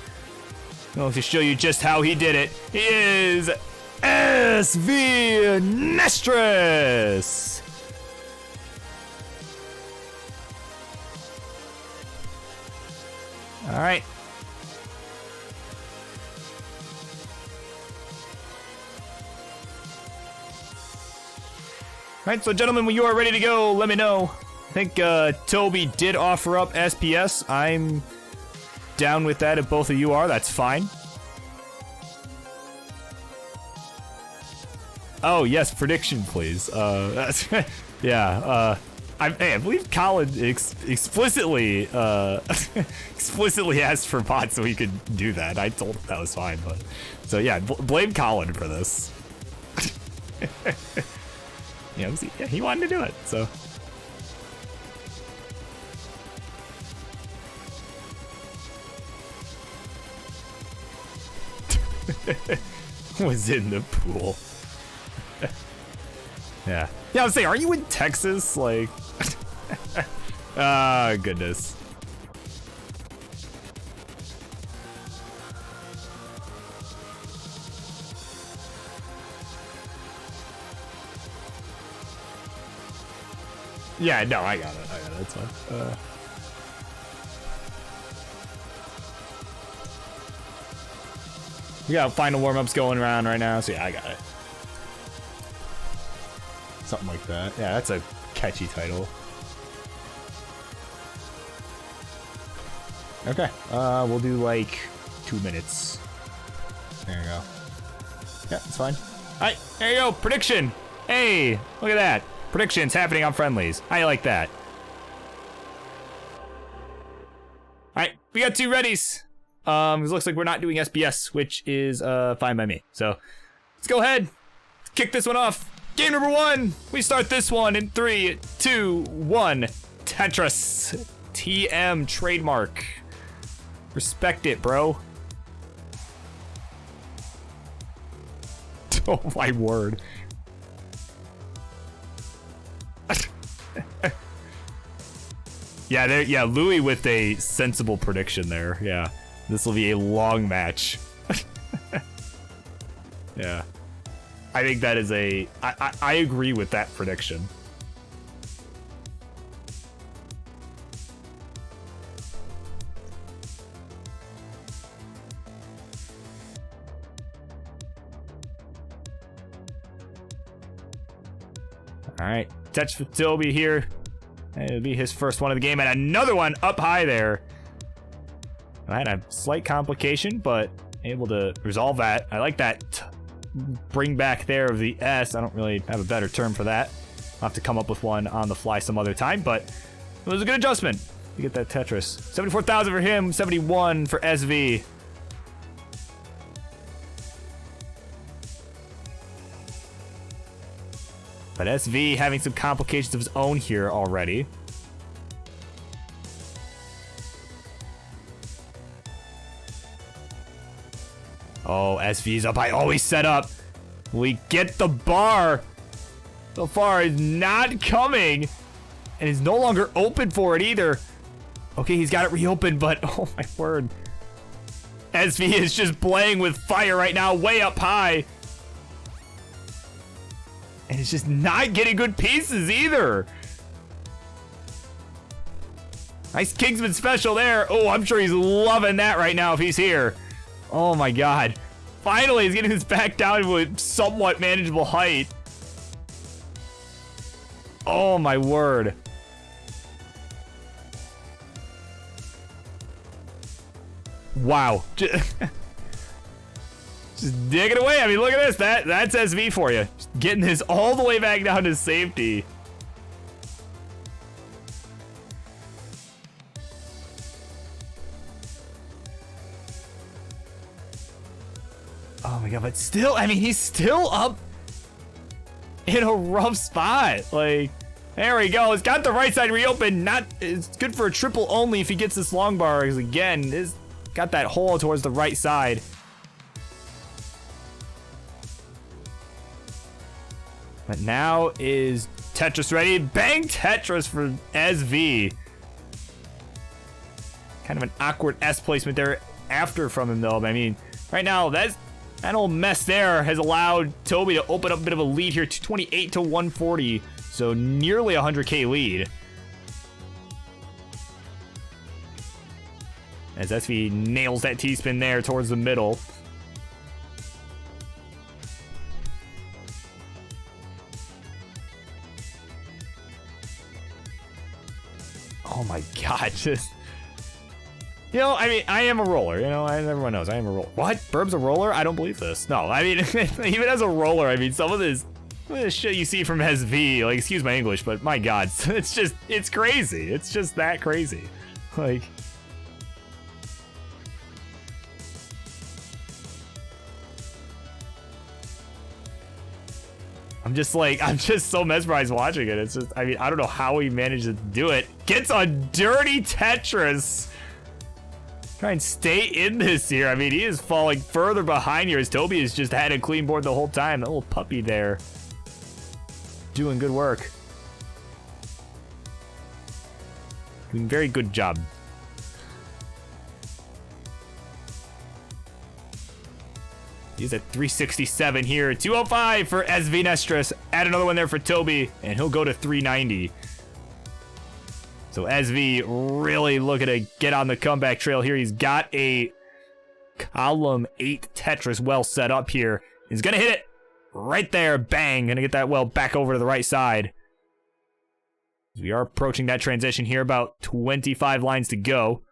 Well, to show you just how he did it, he is SV Nestris. All right. All right, so gentlemen, when you are ready to go, let me know. I think Toby did offer up SPS. I'm down with that if both of you are. That's fine. Oh yes, prediction please. That's yeah. I believe Colin explicitly explicitly asked for bots so he could do that. I told him that was fine, but so yeah, blame Colin for this. Yeah, he wanted to do it, so. Was in the pool. Yeah. Yeah, I was saying, are you in Texas? Like, ah, goodness. Yeah, no, I got it. That's fine. We got final warm-ups going around right now, so yeah, I got it. Something like that. Yeah, that's a catchy title. Okay, we'll do like 2 minutes. There you go. Yeah, it's fine. Alright, there you go, prediction! Hey, look at that. Predictions happening on friendlies. How you like that? Alright, we got 2 readies. It looks like we're not doing SBS, which is fine by me. So let's go ahead, kick this one off. Game number 1. We start this one in 3, 2, 1. Tetris. TM trademark. Respect it, bro. Oh my word. Yeah, Louis with a sensible prediction there. Yeah. This will be a long match. Yeah. I think that is a... I agree with that prediction. Alright, touch for Toby here. It'll be his first one of the game, and another one up high there. I had a slight complication, but able to resolve that. I like that bring back there of the S. I don't really have a better term for that. I'll have to come up with one on the fly some other time, but it was a good adjustment to get that Tetris. 74,000 for him, 71 for SV. But SV having some complications of his own here already. Oh, SV's up. I always set up. We get the bar. So far, is not coming. And is no longer open for it either. Okay, he's got it reopened, but oh my word. SV is just playing with fire right now, way up high. And it's just not getting good pieces either. Nice Kingsman special there. Oh, I'm sure he's loving that right now if he's here. Oh my god. Finally, he's getting this back down to a somewhat manageable height. Oh my word. Wow. Just digging away. I mean, look at this. That's SV for you. Just getting this all the way back down to safety. Oh my god, but still, I mean, he's still up in a rough spot. Like, there we go. It's got the right side reopened. It's good for a triple only if he gets this long bar. Because again, it's got that hole towards the right side. But now is Tetris ready? Bang Tetris for SV. Kind of an awkward S placement there after from him though. I mean, right now that old mess there has allowed Toby to open up a bit of a lead here, 228 to 140. So nearly 100k lead. As SV nails that T-spin there towards the middle. Oh my god, just... You know, I mean, I am a roller, you know, everyone knows I am a roller. What? Burb's a roller? I don't believe this. No, I mean, even as a roller, I mean, some of this shit you see from SV, like, excuse my English, but my god, it's just, it's crazy. It's just that crazy. Like... I'm just so mesmerized watching it. It's just, I mean, I don't know how he managed to do it. Gets a dirty Tetris. Try and stay in this here. I mean, he is falling further behind here as Toby has just had a clean board the whole time. That little puppy there. Doing good work. Doing very good job. He's at 367 here. 205 for SV Nestris. Add another one there for Toby, and he'll go to 390. So SV really looking to get on the comeback trail here. He's got a column 8 Tetris well set up here. He's gonna hit it right there. Bang. Gonna get that well back over to the right side. We are approaching that transition here. About 25 lines to go.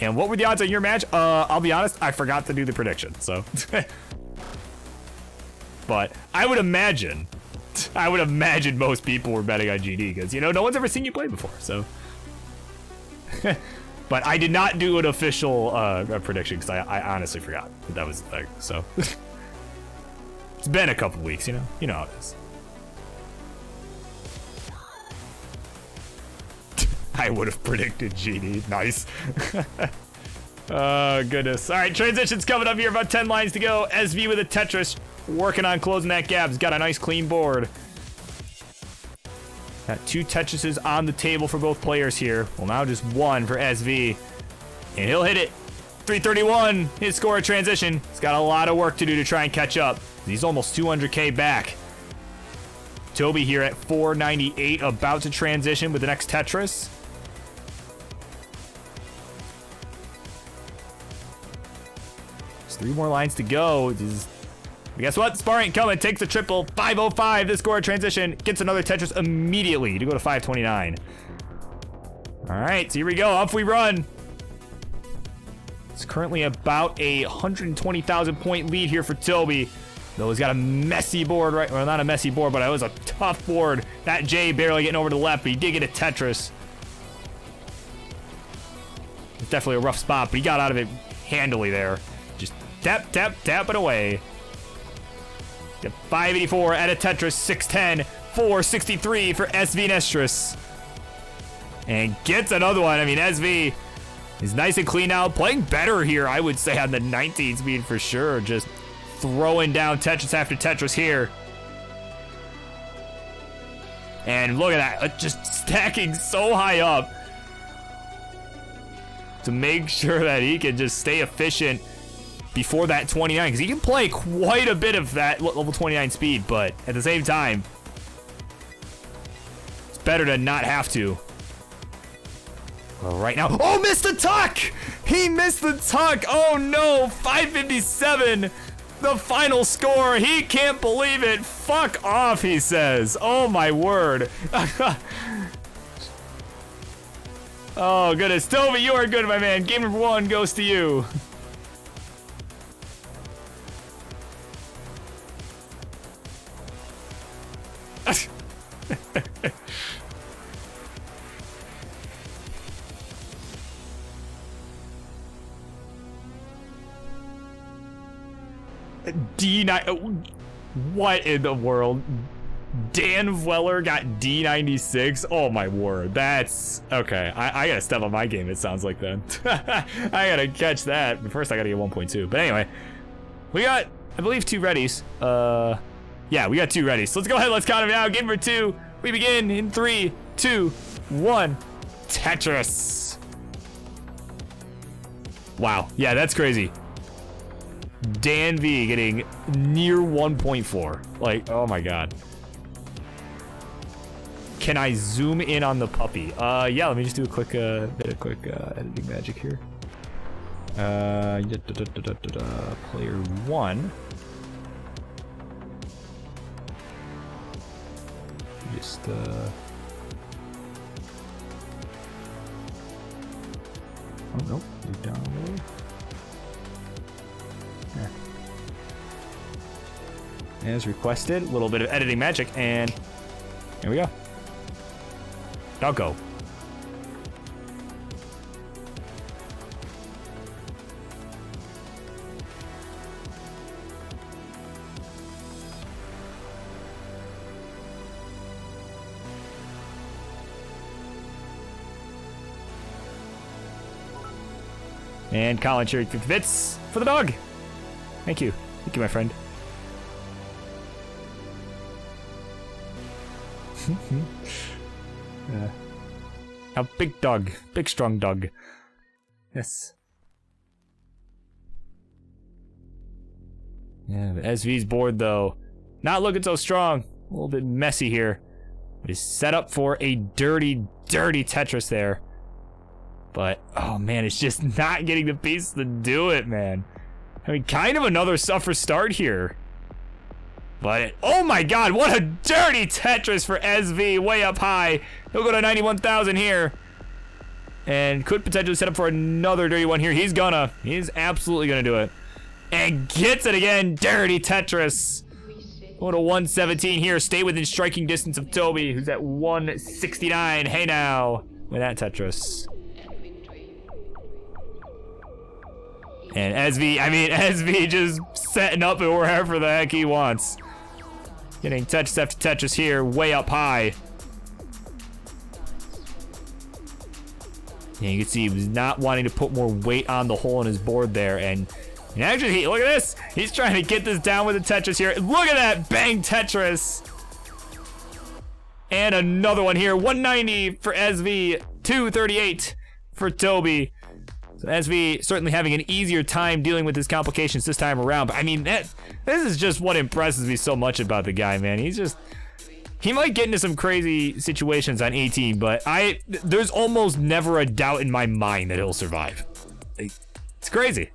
And what were the odds on your match? I'll be honest, I forgot to do the prediction, so. But I would imagine most people were betting on GD because, you know, no one's ever seen you play before, so. But I did not do an official prediction because I honestly forgot that was the thing, so. It's been a couple weeks, you know how it is. I would have predicted Genie. Nice. Oh, goodness. All right, transition's coming up here. About 10 lines to go. SV with a Tetris. Working on closing that gap. He's got a nice clean board. Got 2 Tetrises on the table for both players here. Well, now just 1 for SV. And he'll hit it. 331. His score at transition. He's got a lot of work to do to try and catch up. He's almost 200K back. Toby here at 498. About to transition with the next Tetris. There's 3 more lines to go. Guess what? Spar ain't coming. Takes the triple. 505. This score transition. Gets another Tetris immediately to go to 529. All right, so here we go. Off we run. It's currently about a 120,000 point lead here for Toby. Though he's got a messy board, right? Well, not a messy board, but it was a tough board. That J barely getting over to the left, but he did get a Tetris. It's definitely a rough spot, but he got out of it handily there. Just tap, tap, tap it away. 584 at a Tetris, 610, 463 for SV Nestris. And gets another one. I mean, SV is nice and clean out. Playing better here, I would say, on the 19 speed for sure. Just throwing down Tetris after Tetris here. And look at that, just stacking so high up to make sure that he can just stay efficient before that 29, because he can play quite a bit of that level 29 speed, but at the same time, it's better to not have to. Well, right now, oh, missed the tuck! He missed the tuck! Oh no, 557, the final score. He can't believe it. Fuck off, he says. Oh my word. Oh goodness, Toby, you are good, my man. Game number 1 goes to you. D9. What in the world? Dan Weller got D96. Oh my word. That's okay. I gotta step on my game, it sounds like then. I gotta catch that. But first I gotta get 1.2. But anyway, we got, I believe, 2 readies. Yeah, we got 2 readies. So let's go ahead, let's count them now. Game number 2. We begin in 3, 2, 1. Tetris. Wow. Yeah, that's crazy. Dan V getting near 1.4. Like, oh my god. Can I zoom in on the puppy? Yeah, let me just do a quick bit of quick editing magic here. Player 1. Just oh nope, move down a little. There. As requested, a little bit of editing magic, and here we go. Doggo. And Colin cheering 50 bits for the dog. Thank you. Thank you, my friend. A big dog. Big, strong dog. Yes. Yeah, but SV's board, though, not looking so strong. A little bit messy here. But he's set up for a dirty, dirty Tetris there. But, oh man, it's just not getting the piece to do it, man. I mean, kind of another suffer start here. But, oh my god, what a dirty Tetris for SV, way up high. He'll go to 91,000 here. And could potentially set up for another dirty one here. He's absolutely gonna do it. And gets it again, dirty Tetris. Go to 117 here, stay within striking distance of Toby, who's at 169. Hey now, with that Tetris. And SV just setting up it wherever the heck he wants. Getting Tetris after Tetris here, way up high. And you can see he was not wanting to put more weight on the hole in his board there. And actually, look at this. He's trying to get this down with the Tetris here. Look at that. Bang Tetris. And another one here. 190 for SV. 238 for Toby. So SV certainly having an easier time dealing with his complications this time around. But I mean, this is just what impresses me so much about the guy, man. He might get into some crazy situations on 18, but there's almost never a doubt in my mind that he'll survive. It's crazy.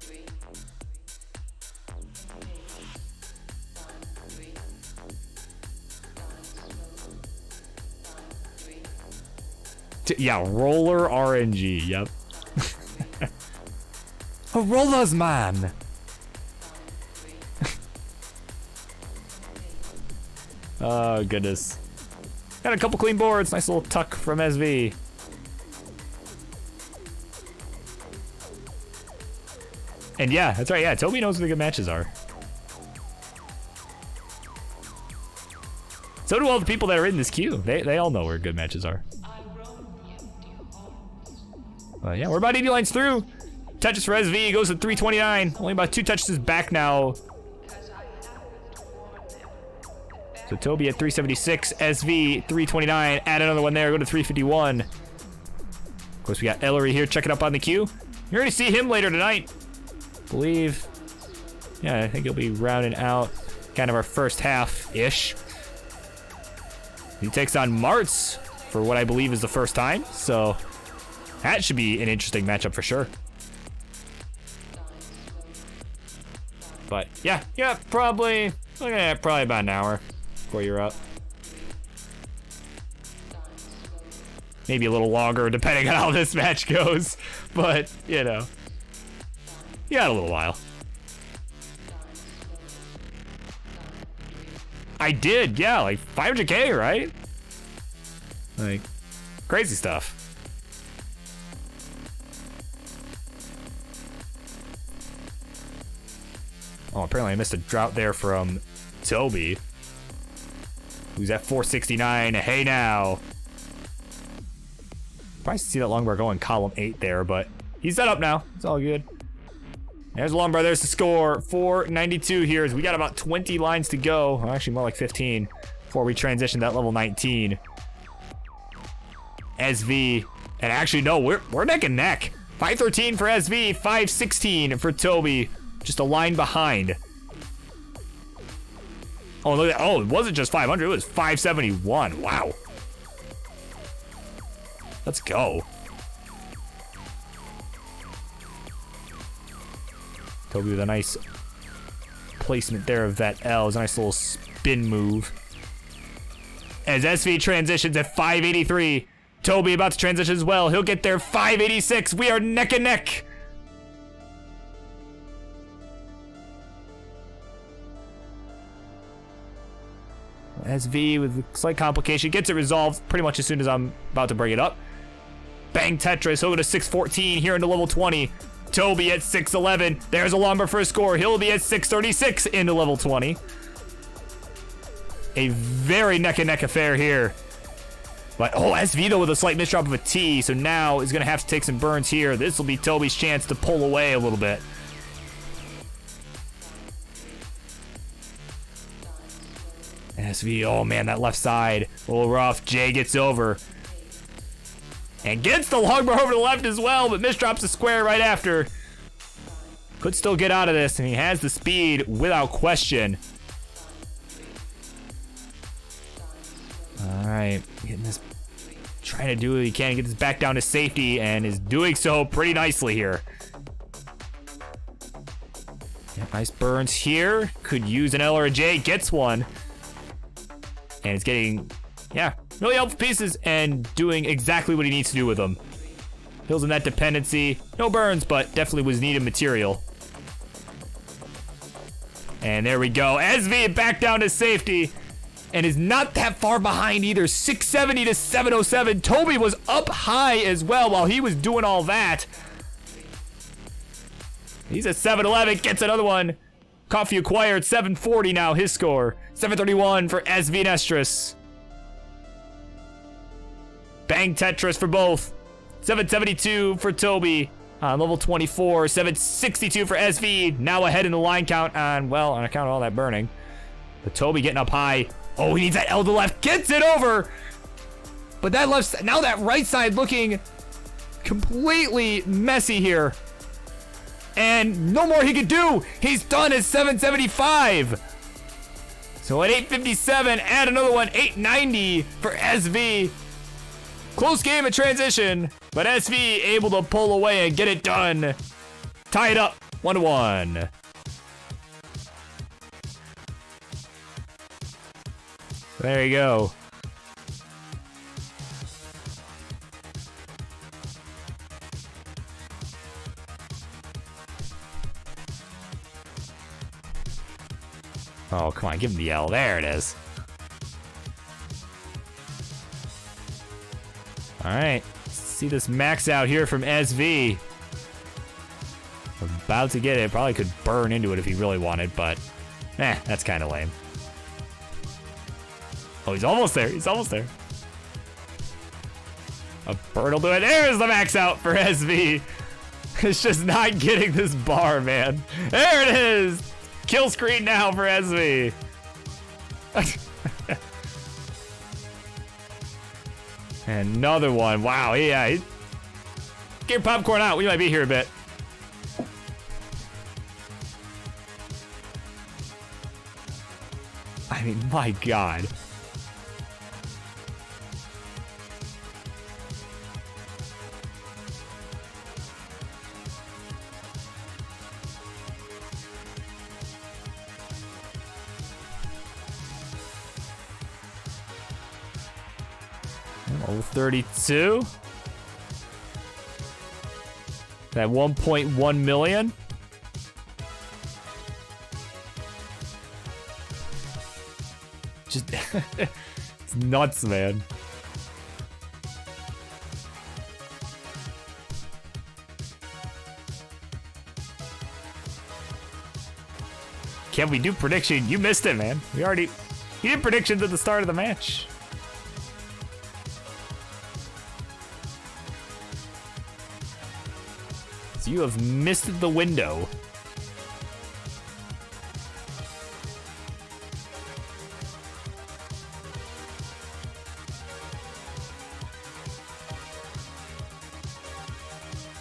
Yeah, roller RNG, yep. A rollers man. Oh, goodness. Got a couple clean boards. Nice little tuck from SV. And yeah, that's right. Yeah, Toby knows what the good matches are. So do all the people that are in this queue. They all know where good matches are. Yeah, we're about 80 lines through. Touches for SV, goes to 329. Only about 2 touches back now. So Toby at 376, SV 329. Add another one there, go to 351. Of course, we got Ellery here checking up on the queue. You're gonna see him later tonight. Believe. Yeah, I think he'll be rounding out kind of our first half-ish. He takes on Martz for what I believe is the first time. So that should be an interesting matchup for sure. But yeah, probably looking at probably about an hour before you're up. Maybe a little longer depending on how this match goes, but you know, you got a little while. I did, yeah, like 500K, right? Like crazy stuff. Oh, apparently I missed a drought there from Toby, who's at 469. Hey now. Probably see that longbar going column 8 there, but he's set up now. It's all good. There's a longbar. There's the score. 492 here as we got about 20 lines to go. Well, actually, more like 15 before we transition that level 19. SV, and actually no, we're neck and neck. 513 for SV, 516 for Toby. Just a line behind. Oh, look at that. Oh, it wasn't just 500. It was 571. Wow. Let's go. Toby with a nice placement there of that L. It was a nice little spin move. As SV transitions at 583. Toby about to transition as well. He'll get there 586. We are neck and neck. SV with a slight complication gets it resolved pretty much as soon as I'm about to bring it up. Bang Tetris, he'll go to 614 here into level 20. Toby at 611. There's a longbar for a score. He'll be at 636 into level 20. A very neck and neck affair here. But oh, SV though with a slight misdrop of a T, so now is gonna have to take some burns here. This will be Toby's chance to pull away a little bit. SV, oh man, that left side, a little rough. Jay gets over. And gets the longbar over to the left as well, but misdrops the square right after. Could still get out of this, and he has the speed without question. All right, getting this, trying to do what he can, get this back down to safety, and is doing so pretty nicely here. Yeah, nice burns here. Could use an L or a J, gets one. And it's getting, yeah, really helpful pieces and doing exactly what he needs to do with them. Heals in that dependency. No burns, but definitely was needed material. And there we go. SV back down to safety. And is not that far behind either. 670 to 707. Toby was up high as well while he was doing all that. He's at 711. Gets another one. Coffee acquired. 740 now. His score. 731 for SV Nestris. Bang Tetris for both. 772 for Toby on level 24. 762 for SV. Now ahead in the line count on, well, on account of all that burning. But Toby getting up high. Oh, he needs that L to left. Gets it over. But that left, now that right side looking completely messy here. And no more he could do. He's done at 775. So at 857, add another one, 890 for SV. Close game at transition, but SV able to pull away and get it done. Tie it up, 1-1. There you go. Oh, come on, give him the L. There it is. All right, see this max out here from SV. About to get it. Probably could burn into it if he really wanted, but that's kind of lame. Oh, he's almost there. He's almost there. A burn will do it. There's the max out for SV. It's just not getting this bar, man. There it is. Kill screen now for SV. Another one. Wow, yeah. Get your popcorn out. We might be here a bit. I mean, my God. Oh, 32. That 1.1 million. Just it's nuts, man. Can we do prediction? You missed it, man. You did predictions at the start of the match. So you have missed the window.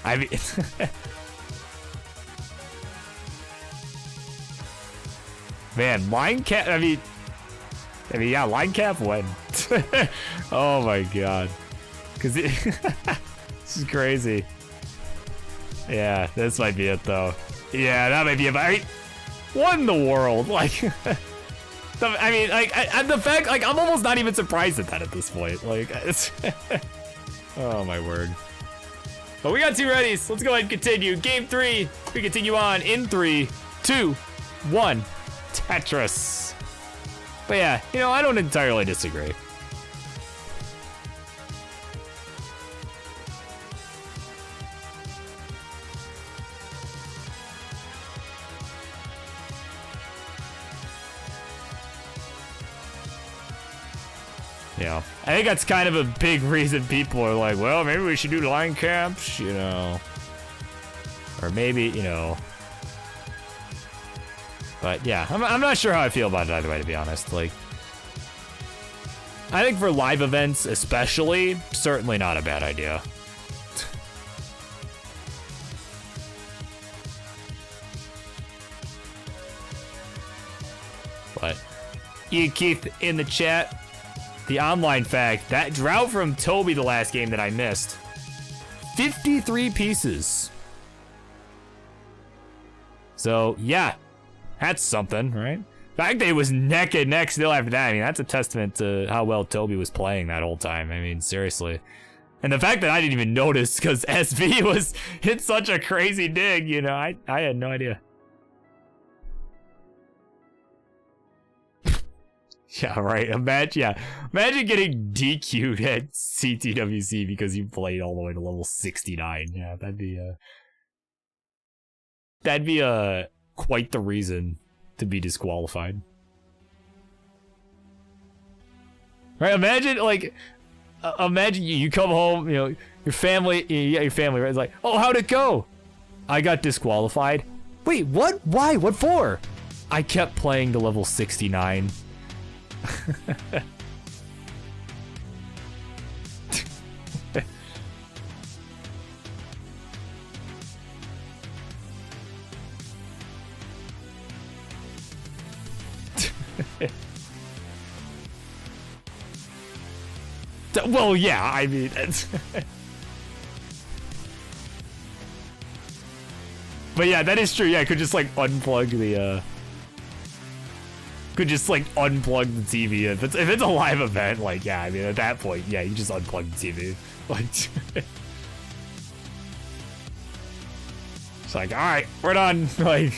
I mean, man, line cap. I mean, yeah, line cap win. Oh my God, because this is crazy. Yeah, this might be it though. Yeah, that might be it. But I mean, what in the world? Like, I mean, like, the fact, like, I'm almost not even surprised at that at this point. Like, it's, oh my word. But we got two readies. Let's go ahead and continue. Game 3. We continue on in 3, 2, 1. Tetris. But yeah, you know, I don't entirely disagree. Yeah, I think that's kind of a big reason people are like, well, maybe we should do line camps, you know. Or maybe, you know. But yeah, I'm not sure how I feel about it either way, to be honest. Like, I think for live events especially, certainly not a bad idea. But, you Keith in the chat. The online fact, that drought from Toby the last game that I missed. 53 pieces. So, yeah. That's something, right? The fact that it was neck and neck still after that, I mean, that's a testament to how well Toby was playing that whole time. I mean, seriously. And the fact that I didn't even notice because SV was hit such a crazy dig, you know, I had no idea. Yeah, right. Imagine getting DQ'd at CTWC because you played all the way to level 69. Yeah, that'd be quite the reason to be disqualified. Right? Imagine you come home, you know, Your family, yeah, your family, right? It's like, oh, how'd it go? I got disqualified. Wait, what? Why? What for? I kept playing to level 69. Well, yeah, I mean, but yeah, that is true. Yeah, I could just like unplug the could just like unplug the TV if it's a live event. Like, yeah, I mean, at that point, yeah, you just unplug the TV. Like, it's like, all right, we're done. Like.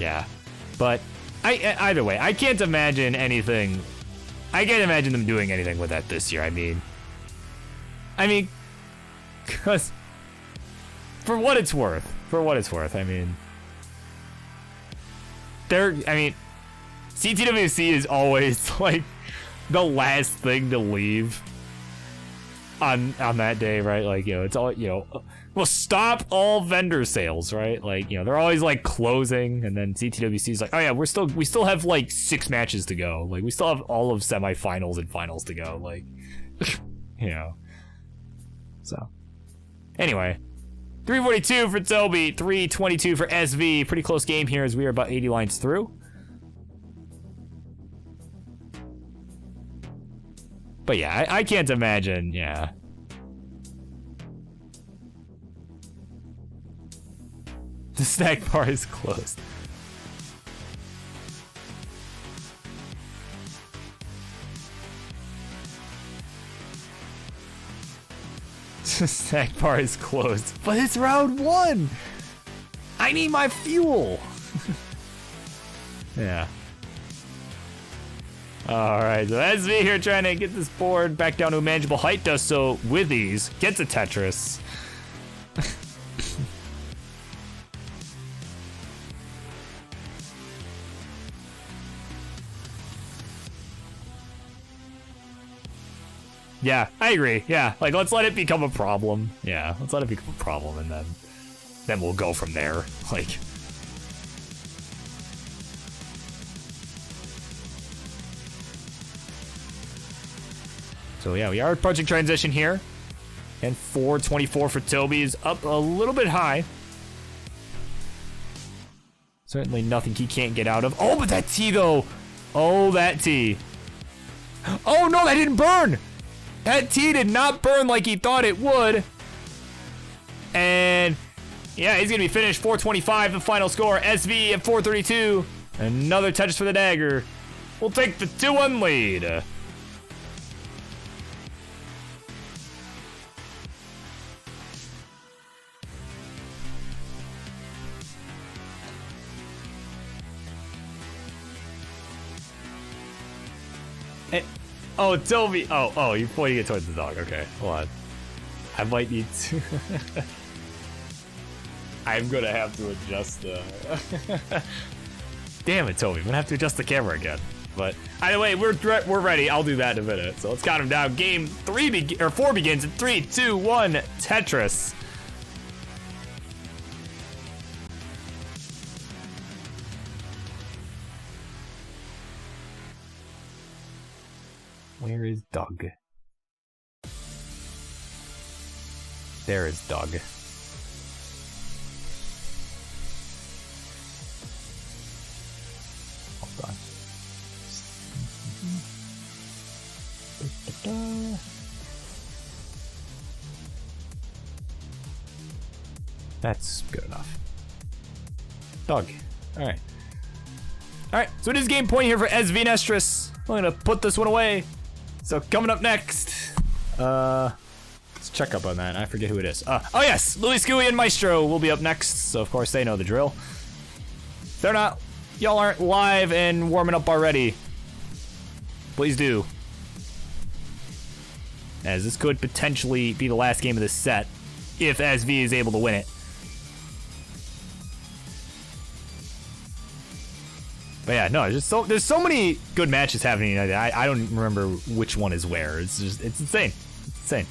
Yeah, but either way, I can't imagine anything. I can't imagine them doing anything with that this year. I mean, cause for what it's worth, I mean, CTWC is always like the last thing to leave on that day, right? Like, you know, it's all, you know, we'll stop all vendor sales, right? Like, you know, they're always like closing, and then CTWC is like, oh yeah, we still have like 6 matches to go. Like, we still have all of semifinals and finals to go. Like, you know. So, anyway, 342 for Toby, 322 for SV. Pretty close game here as we are about 80 lines through. But yeah, I can't imagine, yeah. The snack bar is closed. The snack bar is closed. But it's round 1! I need my fuel! Yeah. Alright, so that's me here trying to get this board back down to a manageable height. Does so with ease. Gets a Tetris. Yeah, I agree. Yeah, like, let's let it become a problem. Yeah, let's let it become a problem, and then we'll go from there. Like, so yeah, we are approaching transition here, and 424 for Toby is up a little bit high. Certainly nothing he can't get out of. Oh, but that T though. Oh, that T. Oh no, that didn't burn. That T did not burn like he thought it would. And yeah, he's gonna be finished 425, the final score. SV at 432. Another touch for the dagger. We'll take the 2-1 lead. Oh, Toby. Oh, you're pointing it towards the dog. Okay, hold on. I might need to. I'm gonna have to adjust the. Damn it, Toby. I'm gonna have to adjust the camera again. But either way, we're ready. I'll do that in a minute. So let's count them down. Game 4 begins in 3, 2, 1. Tetris. Where is Doug? There is Doug. Hold on. That's good enough. Doug. Alright. Alright, so it is game point here for SV Nestris. I'm gonna put this one away. So coming up next, let's check up on that. I forget who it is. Oh yes, Louis Scooey and Maestro will be up next. So of course they know the drill. If they're not, y'all aren't live and warming up already, please do. as this could potentially be the last game of this set if SV is able to win it. But yeah, no, there's so many good matches happening. I don't even remember which one is where. It's insane. It's insane.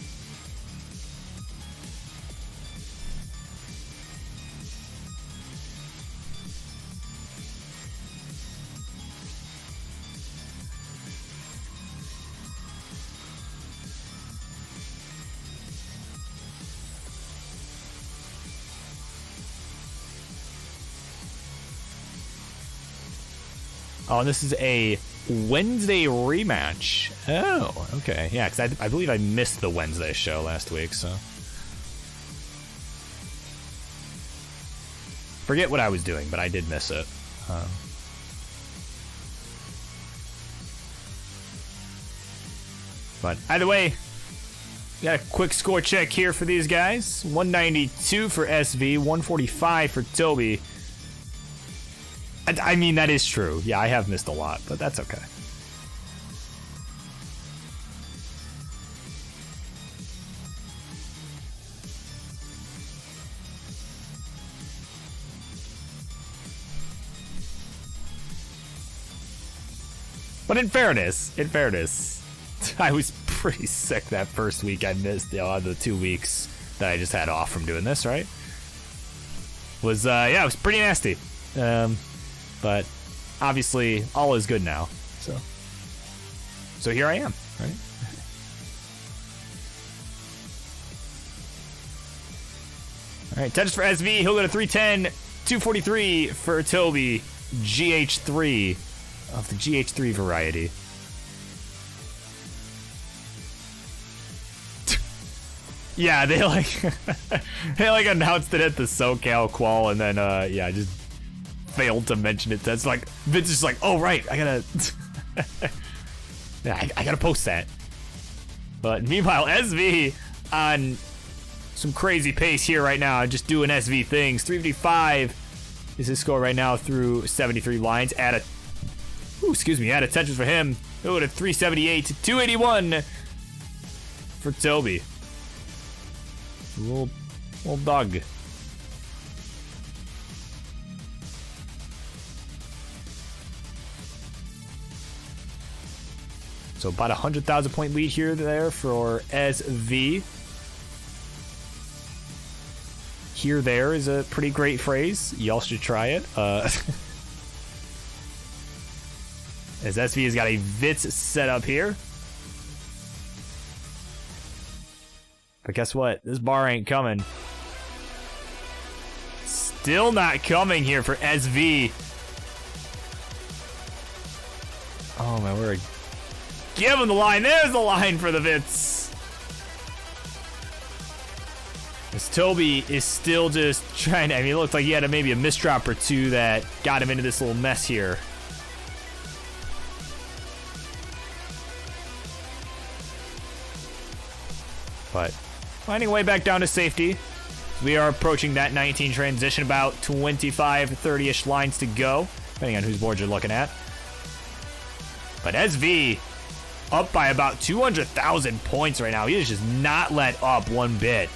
Oh, and this is a Wednesday rematch. Oh, okay. Yeah, because I believe I missed the Wednesday show last week, so. Forget what I was doing, but I did miss it. But either way, got a quick score check here for these guys. 192 for SV, 145 for Toby. I mean, that is true. Yeah, I have missed a lot, but that's okay. But in fairness, I was pretty sick that first week I missed, the 2 weeks that I just had off from doing this, right? Yeah, it was pretty nasty. But obviously, all is good now. So here I am, right? All right, touches for SV. He'll go to 310, 243 for Toby. GH3 of the GH3 variety. Yeah, they announced it at the SoCal Qual, and then yeah, just failed to mention it. That's like Vince is like, oh right, I gotta yeah, I gotta post that. But meanwhile, SV on some crazy pace here right now, just doing SV things. 355 is his score right now through 73 lines. Add attention for him. Go to 378 to 281 for Toby. Little dog. So about 100,000 point lead here there for SV. Here there is a pretty great phrase. Y'all should try it. As SV has got a Vitz set up here. But guess what? This bar ain't coming. Still not coming here for SV. Oh my word. Give him the line. There's the line for the Vitz. As Toby is still just trying to, I mean, it looked like he had maybe a misdrop or two that got him into this little mess here. But finding a way back down to safety. We are approaching that 19 transition, about 25, 30-ish lines to go, depending on whose board you're looking at. But SV up by about 200,000 points right now. He is just not let up one bit.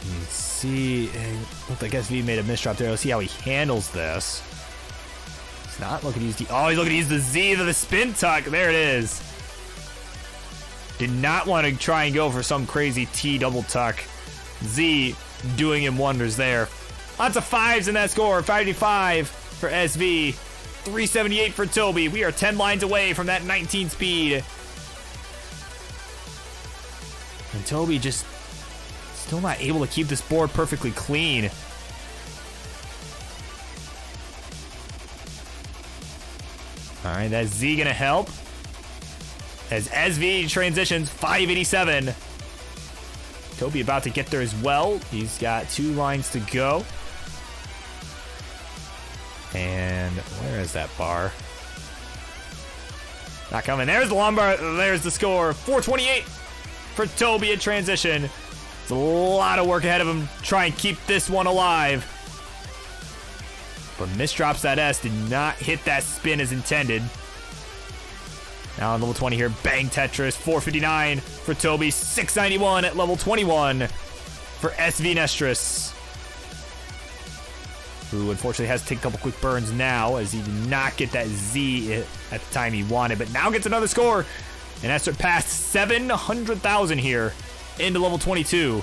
You see, looked like SV made a misdrop there. Let's see how he handles this. He's not looking to use the... Oh, he's looking to use the Z to the spin tuck. There it is. Did not want to try and go for some crazy T double tuck. Z doing him wonders there. Lots of fives in that score. 585 for SV. 378 for Toby. We are 10 lines away from that 19 speed. And Toby just still not able to keep this board perfectly clean. All right, that's Z gonna help. As SV transitions, 587. Toby about to get there as well. He's got 2 lines to go. And where is that bar? Not coming. There's the lumbar. There's the score. 428 for Toby at transition. It's a lot of work ahead of him. Try and keep this one alive. But misdrops that S, did not hit that spin as intended. Now on level 20 here, bang Tetris, 459 for Toby, 691 at level 21 for SV Nestris. Who unfortunately has to take a couple quick burns now as he did not get that Z at the time he wanted, but now gets another score. And has surpassed 700,000 here into level 22.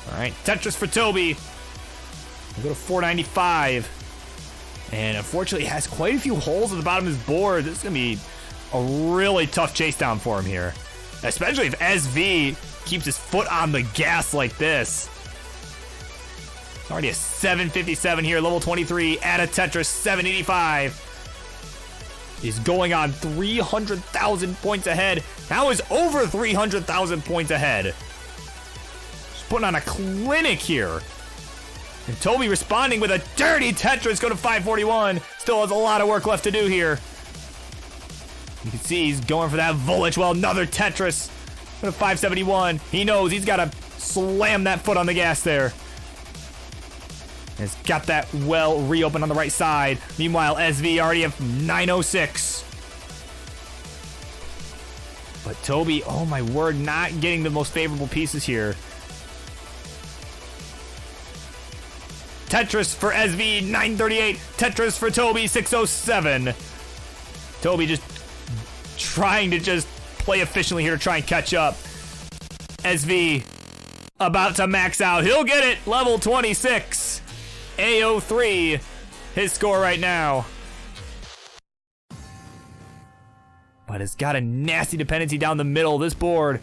All right, Tetris for Toby. We'll go to 495. And unfortunately has quite a few holes at the bottom of his board. This is going to be a really tough chase down for him here. Especially if SV keeps his foot on the gas like this. It's already a 757 here, level 23. Add a Tetris, 785. He's going on 300,000 points ahead. Now is over 300,000 points ahead. Just putting on a clinic here. And Toby responding with a dirty Tetris, go to 541. Still has a lot of work left to do here. You can see he's going for that voltage. Well, another Tetris. Go to 571. He knows he's got to slam that foot on the gas there. Has got that well reopened on the right side. Meanwhile, SV already have 906. But Toby, oh my word, not getting the most favorable pieces here. Tetris for SV, 938. Tetris for Toby, 607. Toby just trying to just play efficiently here to try and catch up. SV about to max out. He'll get it. Level 26. AO3. His score right now. But it's got a nasty dependency down the middle of this board.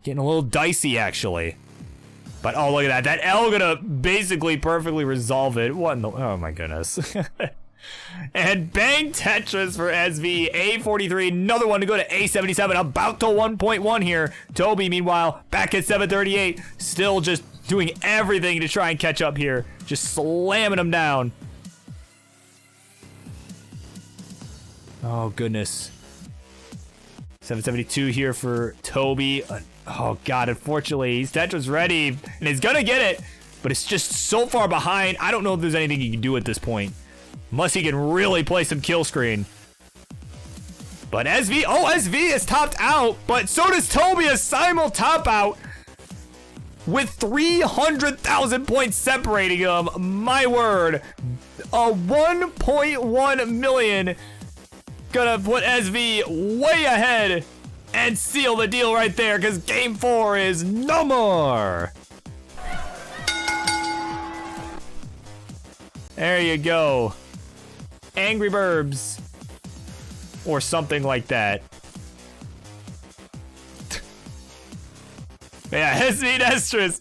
Getting a little dicey, actually. But, oh, look at that. That L gonna basically perfectly resolve it. What in the... Oh, my goodness. And bang Tetris for SV. A43. Another one to go to A77. About to 1.1 here. Toby, meanwhile, back at 738. Still just doing everything to try and catch up here. Just slamming him down. Oh, goodness. 772 here for Toby. Oh, God, unfortunately, he's Tetris ready, and he's gonna get it, but it's just so far behind. I don't know if there's anything he can do at this point, unless he can really play some kill screen. But SV, oh, SV is topped out, but so does Toby, a simul top out with 300,000 points separating them. My word, a 1.1 million gonna put SV way ahead and seal the deal right there, because game 4 is no more. There you go. Angry Burbs. Or something like that. Yeah, SV Nestris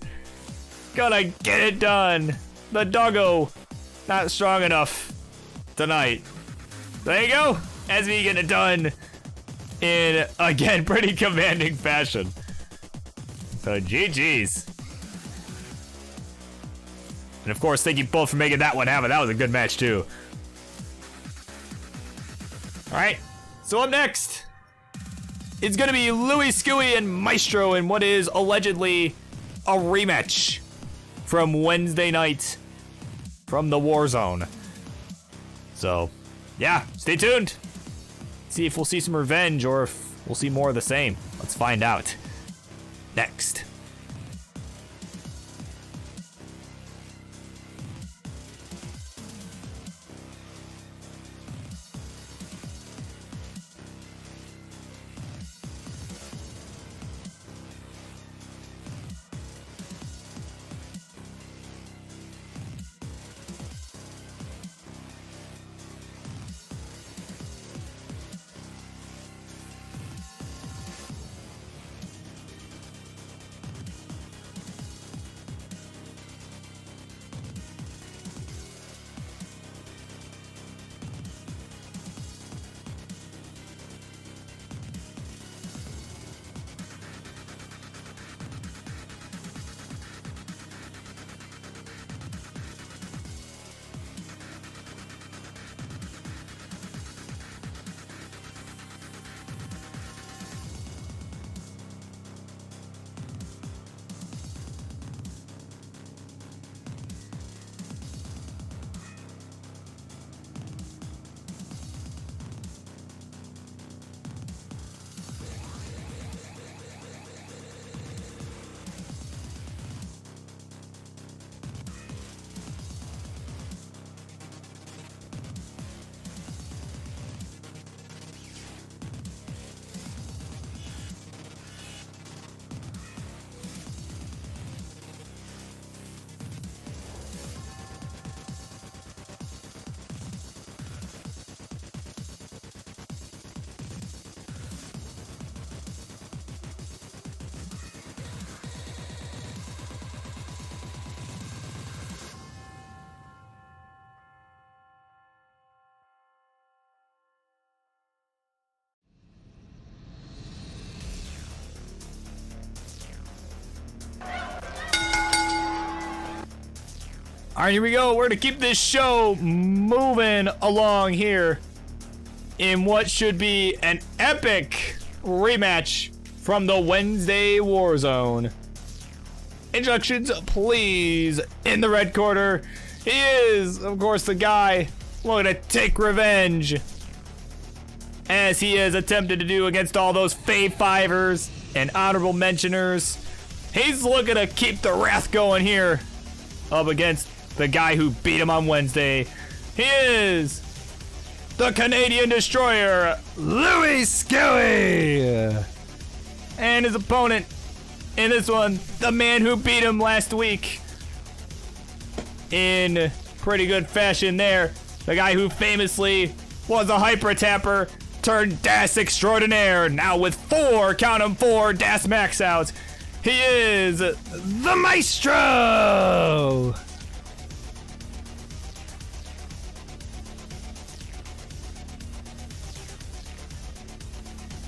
gonna get it done. The doggo not strong enough tonight. There you go. SV getting it done in, again, pretty commanding fashion. So, GG's. And of course, thank you both for making that one happen. That was a good match, too. Alright, so up next, it's gonna be Louis Scuey and Maestro in what is allegedly a rematch from Wednesday night from the Warzone. So, yeah, stay tuned. See if we'll see some revenge or if we'll see more of the same. Let's find out next. All right, here we go. We're gonna keep this show moving along here in what should be an epic rematch from the Wednesday Warzone. Introductions, please. In the red corner, he is, of course, the guy looking to take revenge, as he has attempted to do against all those Fave Fivers and honorable mentioners. He's looking to keep the wrath going here up against the guy who beat him on Wednesday. He is the Canadian Destroyer, Louis Skelly. And his opponent in this one, the man who beat him last week in pretty good fashion there. The guy who famously was a Hyper Tapper turned DAS extraordinaire, now with 4, count 'em 4, DAS max outs. He is the Maestro!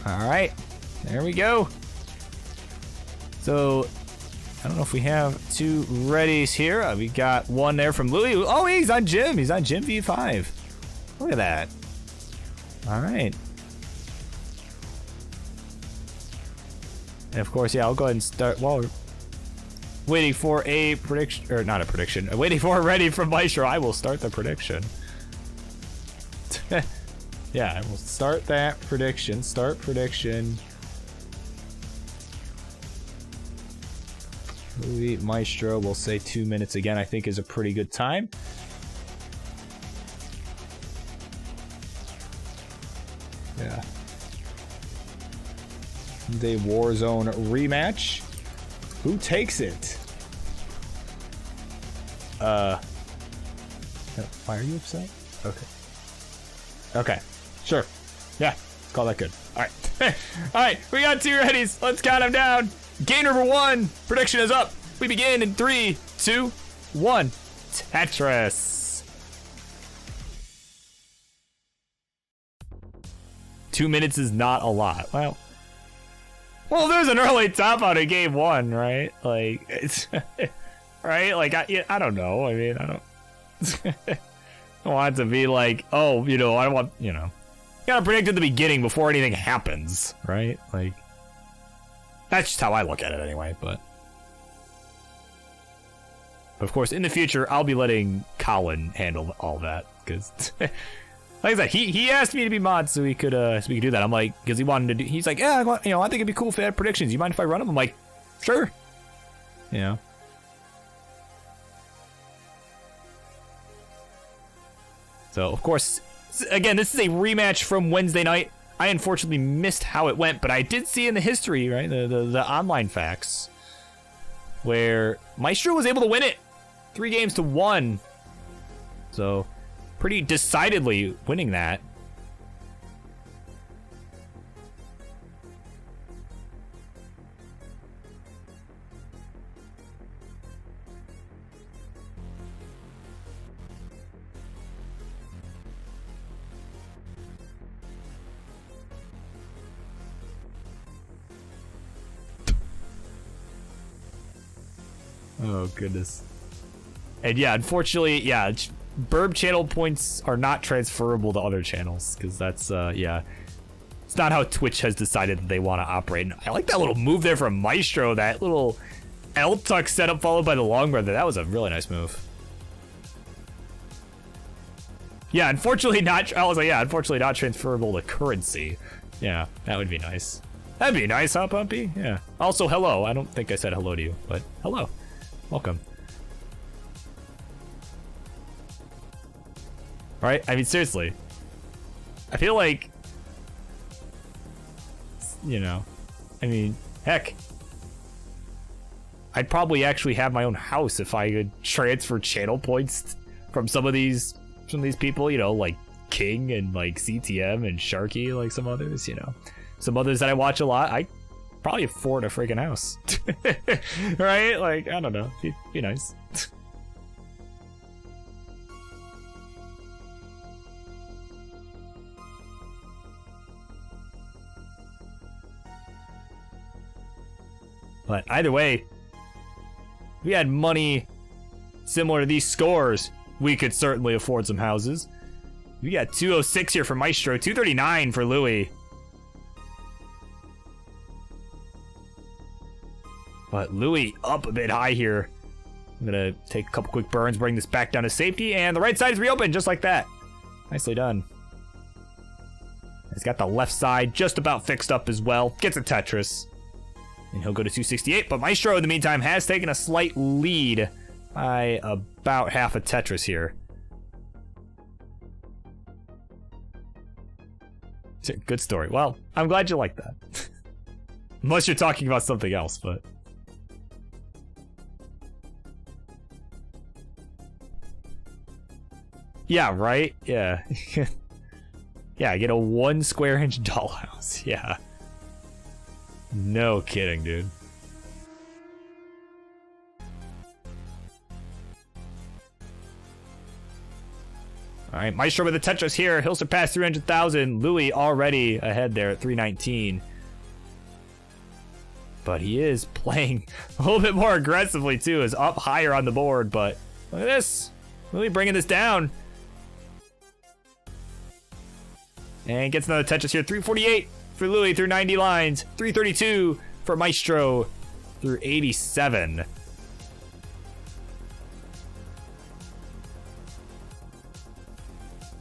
All right, there we go. So, I don't know if we have 2 readies here. We got one there from Louis. Oh, he's on Jim. He's on Jim V5. Look at that. All right. And of course, yeah, I'll go ahead and start while we're waiting for a prediction, or not a prediction, waiting for a ready from Maestro. I will start the prediction. Yeah, I will start that prediction. Start prediction. Louis Maestro will say 2 minutes again, I think is a pretty good time. Yeah. The Warzone rematch. Who takes it? Why are you upset? Okay. Okay. Sure. Yeah. Let's call that good. All right. All right. We got 2 readies. Let's count them down. Game number 1. Prediction is up. We begin in 3, 2, 1. Tetris. 2 minutes is not a lot. Well, there's an early top out of game 1, right? Like, it's right? Like, I don't know. I mean, I don't want it to be like, oh, you know, I don't want, you know, you gotta predict at the beginning before anything happens, right? Like, that's just how I look at it anyway, but of course, in the future, I'll be letting Colin handle all that, because like I said, he asked me to be mod so he could do that. I'm like, because he wanted to do, he's like, yeah, I think it'd be cool if I had predictions. You mind if I run them? I'm like, sure. You know. So of course, again, this is a rematch from Wednesday night. I unfortunately missed how it went, but I did see in the history, right, the online facts, where Maestro was able to win it 3 games to 1. So pretty decidedly winning that. Oh, goodness. And yeah, unfortunately, yeah, Burb channel points are not transferable to other channels, because that's, yeah. It's not how Twitch has decided that they want to operate. And I like that little move there from Maestro, that little L-tuck setup followed by the long brother. That was a really nice move. Yeah, unfortunately not, I was like, yeah, unfortunately not transferable to currency. Yeah, that would be nice. That'd be nice, huh, Pumpy? Yeah. Also, hello. I don't think I said hello to you, but hello. Welcome. Right? I mean, seriously. I feel like, you know, I mean, heck, I'd probably actually have my own house if I could transfer channel points from some of these people, you know, like King and like CTM and Sharky, like some others, you know. Some others that I watch a lot, I probably afford a freaking house. Right? Like, I don't know. Be nice. But either way, we had money similar to these scores, we could certainly afford some houses. We got 206 here for Maestro, 239 for Louis. But Louis up a bit high here. I'm gonna take a couple quick burns, bring this back down to safety, and the right side is reopened just like that. Nicely done. He's got the left side just about fixed up as well. Gets a Tetris. And he'll go to 268, but Maestro in the meantime has taken a slight lead by about half a Tetris here. Good story. Well, I'm glad you like that. Unless you're talking about something else, but... Yeah, right? Yeah. Yeah, I get a 1 square inch dollhouse. Yeah. No kidding, dude. All right, Maestro with the Tetris here. He'll surpass 300,000. Louis already ahead there at 319. But he is playing a little bit more aggressively too. Is up higher on the board, but look at this. Louis bringing this down. And gets another Tetris here. 348 for Louis through 90 lines. 332 for Maestro through 87.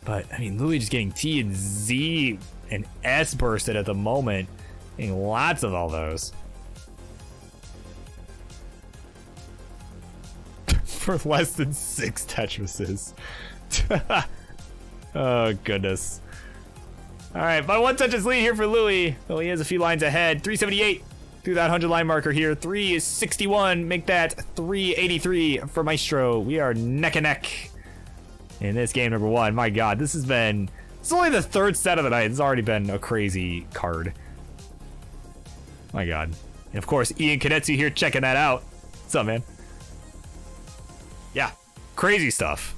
But, I mean, Louis just getting T and Z and S bursted at the moment. Getting lots of all those. For less than 6 Tetrises. Oh, goodness. All right, by 1 Tetris lead here for Louis. Well, he has a few lines ahead. 378 through that 100-line marker here. 361, make that 383 for Maestro. We are neck and neck in this game number 1. My God, this has been... It's only the 3rd set of the night. It's already been a crazy card. My God. And of course, Ian Kadetsu here checking that out. What's up, man? Yeah, crazy stuff.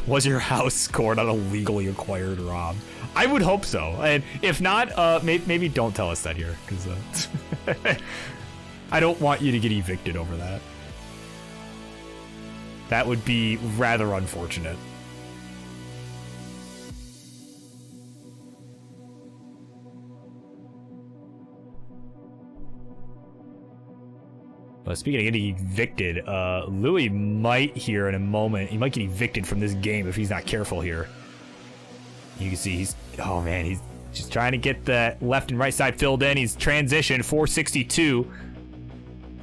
Was your house scored on a legally acquired ROM? I would hope so. And if not, maybe don't tell us that here, because I don't want you to get evicted over that. That would be rather unfortunate. Speaking of getting evicted, Louis might here in a moment. He might get evicted from this game if he's not careful here. You can see he's, oh man, he's just trying to get the left and right side filled in. He's transitioned 462.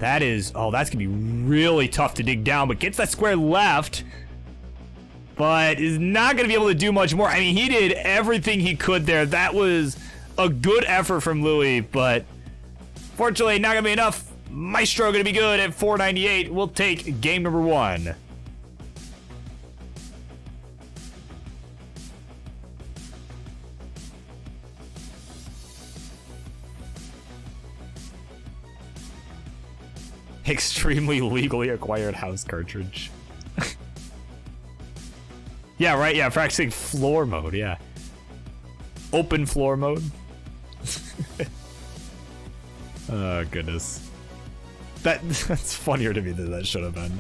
That is, oh, that's gonna be really tough to dig down, but gets that square left, but is not gonna be able to do much more. I mean, he did everything he could there. That was a good effort from Louis, but fortunately not gonna be enough. Maestro gonna be good at 498. We'll take game number 1. Extremely legally acquired house cartridge. Yeah, right, yeah, practicing floor mode, yeah. Open floor mode. Oh, goodness. That's funnier to me than that should have been.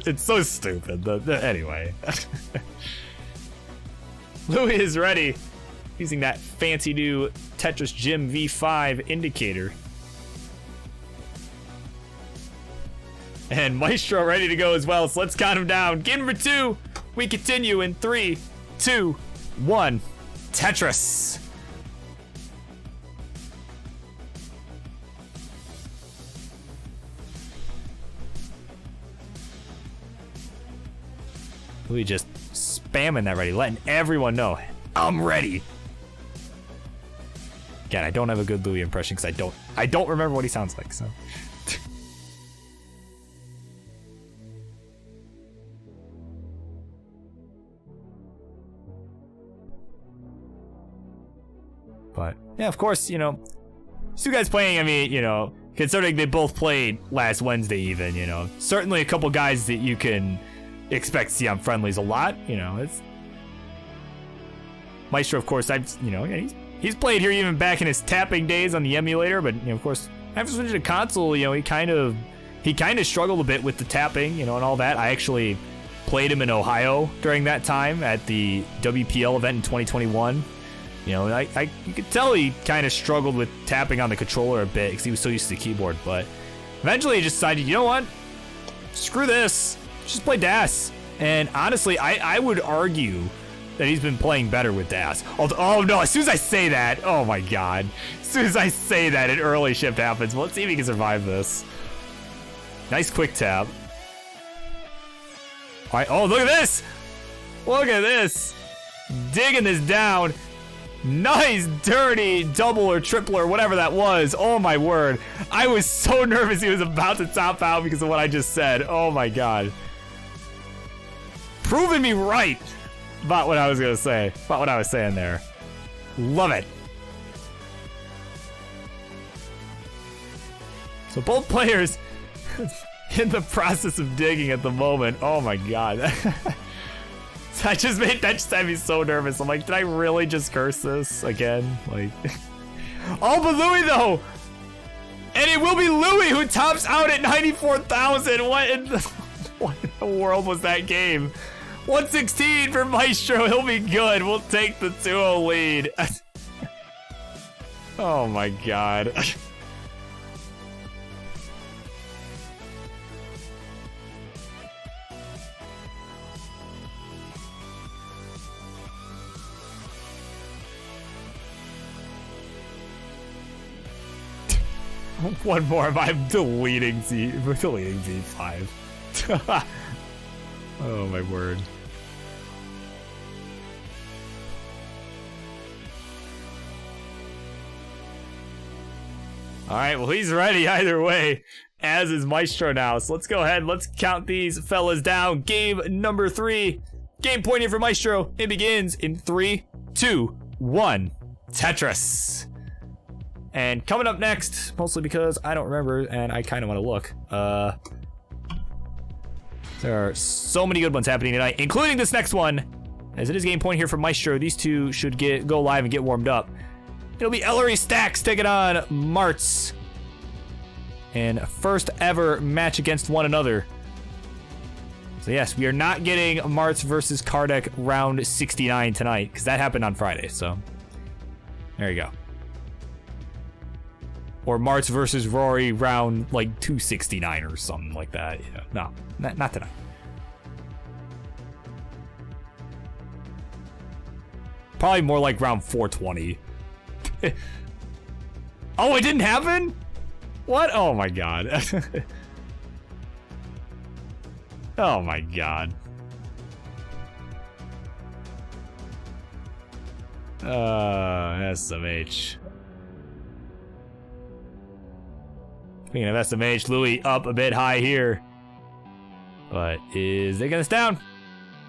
It's so stupid. Anyway. Louis is ready. Using that fancy new Tetris Gym V5 indicator. And Maestro ready to go as well, so let's count him down. Game number 2, we continue in 3, 2, 1. Tetris. Louis just spamming that ready, letting everyone know, I'm ready. Again, I don't have a good Louis impression because I don't remember what he sounds like, so. But yeah, of course, you know, these two guys playing, I mean, you know, considering they both played last Wednesday even, you know, certainly a couple guys that you can expect to see on friendlies a lot, you know, Maestro, of course, he's played here even back in his tapping days on the emulator, but of course, after switching to console, he kind of struggled a bit with the tapping, and all that. I actually played him in Ohio during that time at the WPL event in 2021. You could tell he kind of struggled with tapping on the controller a bit because he was so used to the keyboard, but eventually he just decided, you know what? Screw this. Just play DAS. And honestly, I would argue that he's been playing better with DAS. Oh no, as soon as I say that, oh my god. As soon as I say that, an early shift happens. Well, let's see if he can survive this. Nice quick tap. All right, oh, look at this. Look at this. Digging this down. Nice dirty double or triple or whatever that was. Oh my word. I was so nervous he was about to top out because of what I just said. Oh my god. Proving me right about what I was gonna say. About what I was saying there. Love it. So both players in the process of digging at the moment. Oh my god. That just had me so nervous. I'm like, did I really just curse this again? Like, oh, but Louis though, and it will be Louis who tops out at 94,000. What in the world was that game? 116 for Maestro. He'll be good. We'll take the 2-0 lead. Oh my god. One more. I'm deleting Z5. Oh my word. All right, well, he's ready either way, as is Maestro now. So let's go ahead. Let's count these fellas down. Game number 3. Game point here for Maestro. It begins in 3, 2, 1. Tetris. And coming up next, mostly because I don't remember and I kind of want to look. There are so many good ones happening tonight, including this next one. As it is game point here for Maestro, these two should go live and get warmed up. It'll be Ellery Stacks taking on Martz. And first ever match against one another. So yes, we are not getting Martz versus Kardec round 69 tonight, because that happened on Friday, so there you go. Or Martz versus Rory round like 269 or something like that. Yeah, no, not tonight. Probably more like round 420. Oh, it didn't happen? What? Oh my god. Oh my god. SMH. Speaking of SMH, Louis up a bit high here. But is they getting us down?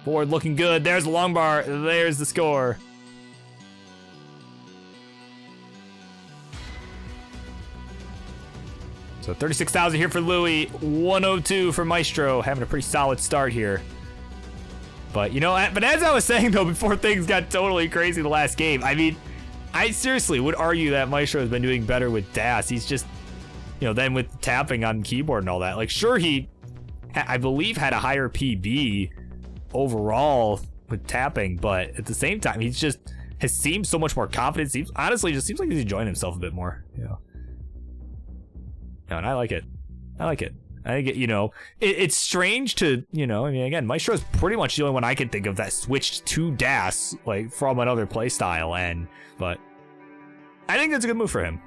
Board looking good. There's the long bar. There's the score. So 36,000 here for Louis. 102 for Maestro. Having a pretty solid start here. But, you know, but as I was saying, though, before things got totally crazy the last game, I mean, I seriously would argue that Maestro has been doing better with DAS. He's just, you know, then with tapping on keyboard and all that. Like, sure, he, I believe, had a higher PB overall with tapping, but at the same time, he's just has seemed so much more confident. Seems, honestly, just seems like he's enjoying himself a bit more. You know. No, and I like it. I like it. I think, you know, it's strange to, you know, I mean, again, Maestro is pretty much the only one I can think of that switched to DAS, like, from another playstyle, but I think that's a good move for him.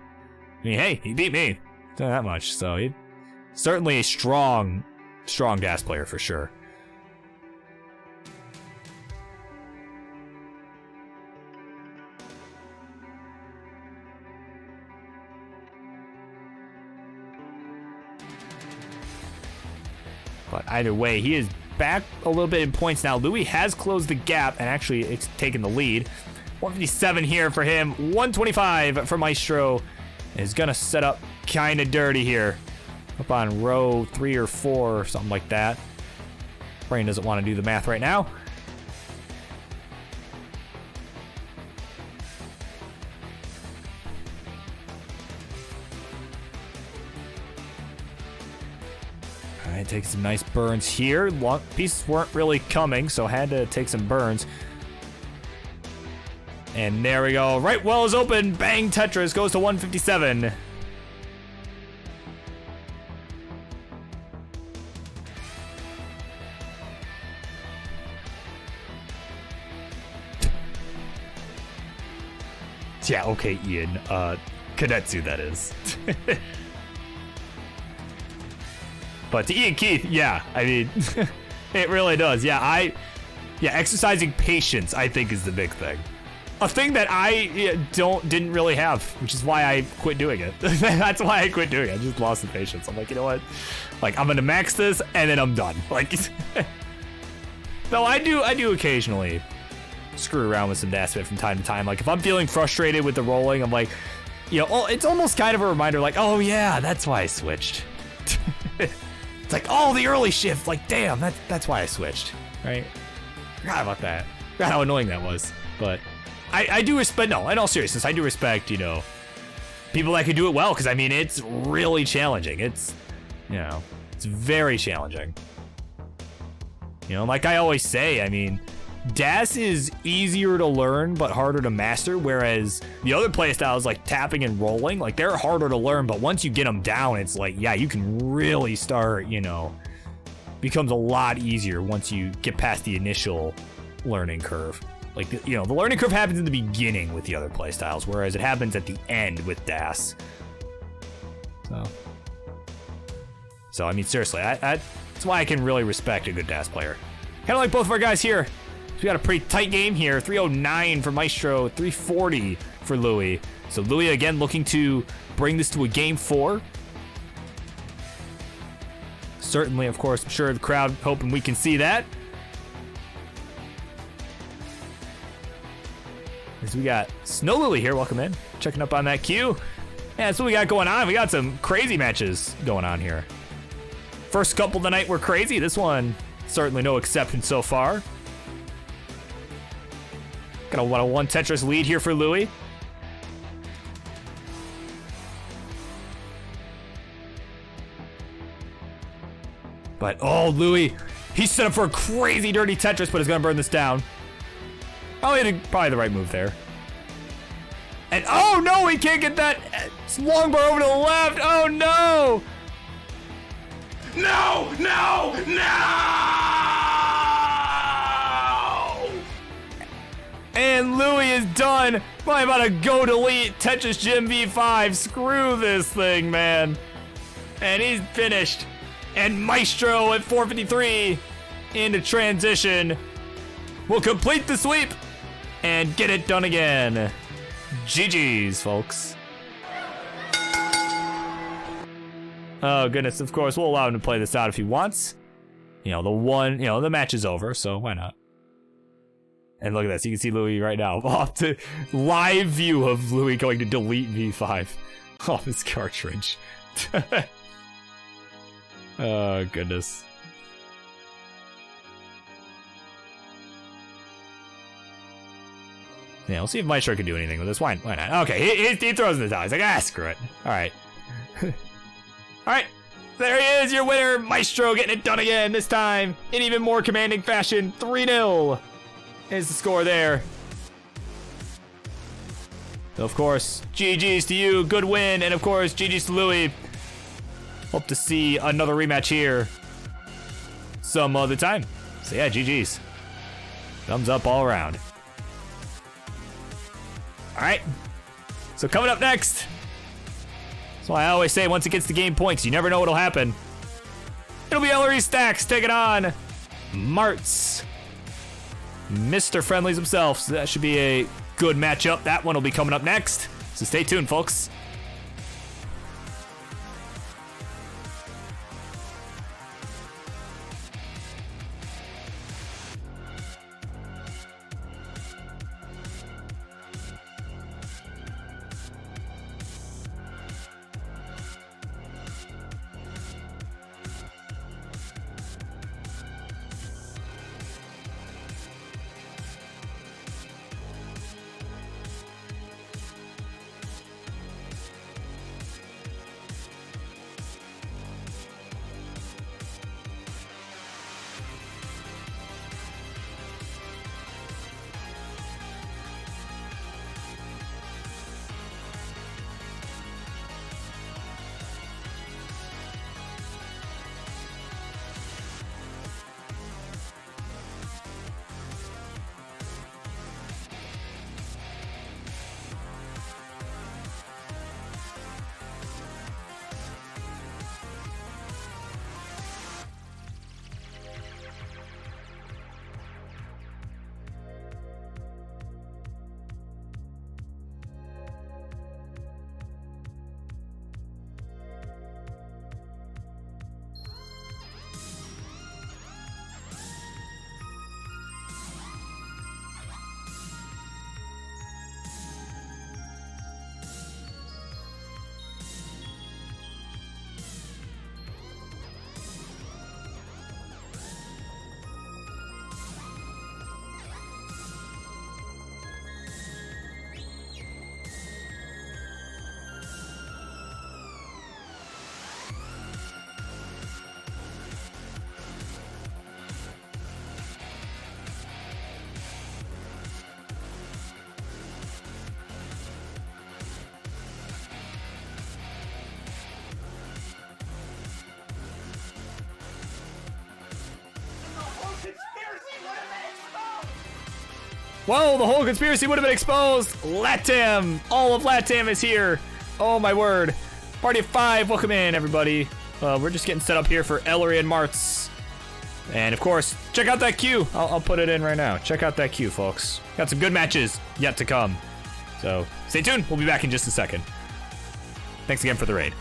I mean, hey, he beat me. Not that much, so he's certainly a strong DAS player for sure. But either way, he is back a little bit in points now. Louis has closed the gap and actually it's taken the lead. 157 here for him. 125 for Maestro. Is gonna set up kind of dirty here. Up on row 3 or 4 or something like that. Brain doesn't want to do the math right now. And take some nice burns here. Long pieces weren't really coming, so had to take some burns. And there we go. Right well is open. Bang, Tetris goes to 157. Yeah, okay, Ian. Kadetsu, that is. But to Ian Keith, yeah, I mean, it really does. Yeah, exercising patience, I think, is the big thing. A thing that I didn't really have, which is why I quit doing it. That's why I quit doing it. I just lost the patience. I'm like, you know what? Like, I'm gonna max this and then I'm done. Like, though I do occasionally screw around with some dash spit from time to time. Like, if I'm feeling frustrated with the rolling, I'm like, it's almost kind of a reminder. Like, oh yeah, that's why I switched. It's like, oh, the early shift. Like, damn, that's why I switched, right? Forgot about that. Forgot how annoying that was, but. I do respect, no, in all seriousness, I do respect, people that can do it well, because, I mean, it's really challenging. It's, it's very challenging. Like I always say, I mean, DAS is easier to learn, but harder to master, whereas the other playstyles, like tapping and rolling, like, they're harder to learn, but once you get them down, it's like, yeah, you can really start, becomes a lot easier once you get past the initial learning curve. Like, the learning curve happens in the beginning with the other playstyles, whereas it happens at the end with DAS. So I mean, seriously, that's why I can really respect a good DAS player. Kind of like both of our guys here. We got a pretty tight game here. 309 for Maestro, 340 for Louis. So Louis, again, looking to bring this to a game 4. Certainly, of course, I'm sure the crowd hoping we can see that. As we got Snow Lily here, welcome in, checking up on that queue. Yeah, that's what we got going on. We got some crazy matches going on here. First couple of the night were crazy. This one, certainly no exception so far. Got a 101 Tetris lead here for Louis. But, oh, Louis, he's set up for a crazy dirty Tetris, but he's gonna burn this down. Oh, he did probably the right move there. And oh no, he can't get that long bar over to the left. Oh no! No! No! No! And Louis is done. Probably about to go delete Tetris Gym V5. Screw this thing, man. And he's finished. And Maestro at 453 into transition will complete the sweep and get it done again. GG's, folks. Oh, goodness, of course, we'll allow him to play this out if he wants. The match is over, so why not? And look at this, you can see Louis right now. Off to live view of Louis going to delete V5. Oh, this cartridge. Oh, goodness. Yeah, we'll see if Maestro can do anything with this. Why not? Okay, he throws in the towel. He's like, screw it. All right. All right, there he is, your winner, Maestro, getting it done again, this time in even more commanding fashion. 3-0 is the score there. So, of course, GG's to you, good win, and of course, GG's to Louis. Hope to see another rematch here some other time. So yeah, GG's. Thumbs up all around. All right, so coming up next, that's why I always say once it gets to game points, you never know what'll happen. It'll be Ellery Stacks taking on Martz, Mr. Friendlies himself, so that should be a good matchup. That one will be coming up next, so stay tuned, folks. Whoa, the whole conspiracy would have been exposed. Latam. All of Latam is here. Oh, my word. Party of 5. Welcome in, everybody. We're just getting set up here for Ellery and Martz. And, of course, check out that queue. I'll put it in right now. Check out that queue, folks. Got some good matches yet to come. So stay tuned. We'll be back in just a second. Thanks again for the raid.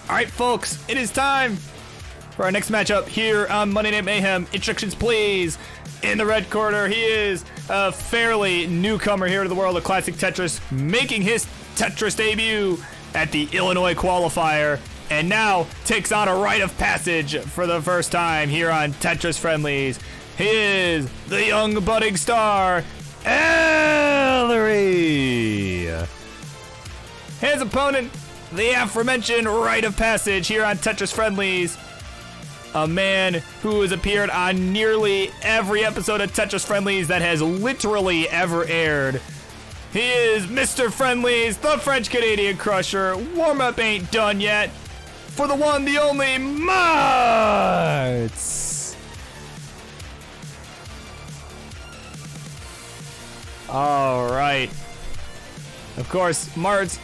All right, folks, it is time for our next matchup here on Monday Night Mayhem. Instructions, please. In the red corner, he is a fairly newcomer here to the world of Classic Tetris, making his Tetris debut at the Illinois qualifier, and now takes on a rite of passage for the first time here on Tetris Friendlies. He is the young budding star, Ellery. His opponent, the aforementioned rite of passage here on Tetris Friendlies. A man who has appeared on nearly every episode of Tetris Friendlies that has literally ever aired. He is Mr. Friendlies, the French-Canadian Crusher. Warm-up ain't done yet. For the one, the only, Martz. All right. Of course, Martz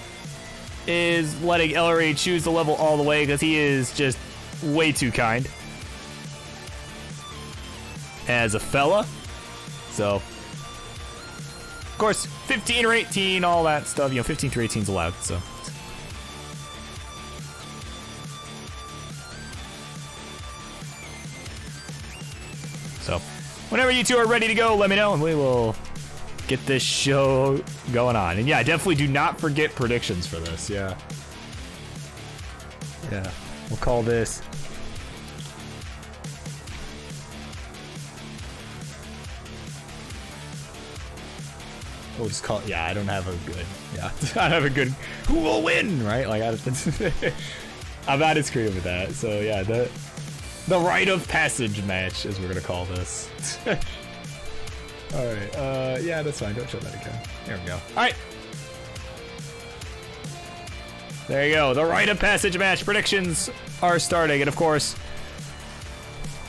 is letting Ellery choose the level all the way because he is just way too kind as a fella. So, of course, 15 or 18, all that stuff. 15 through 18 is allowed. So, whenever you two are ready to go, let me know and we will get this show going on. And yeah, definitely do not forget predictions for this. Yeah. We'll call this we'll just call it, yeah, I don't have a good, I don't have a good, who will win, right? Like, I'm not as creative with that. So yeah, the rite of passage match is we're gonna call this. All right, yeah, that's fine. Don't show that again. There we go. All right. There you go. The rite of passage match predictions are starting. And of course,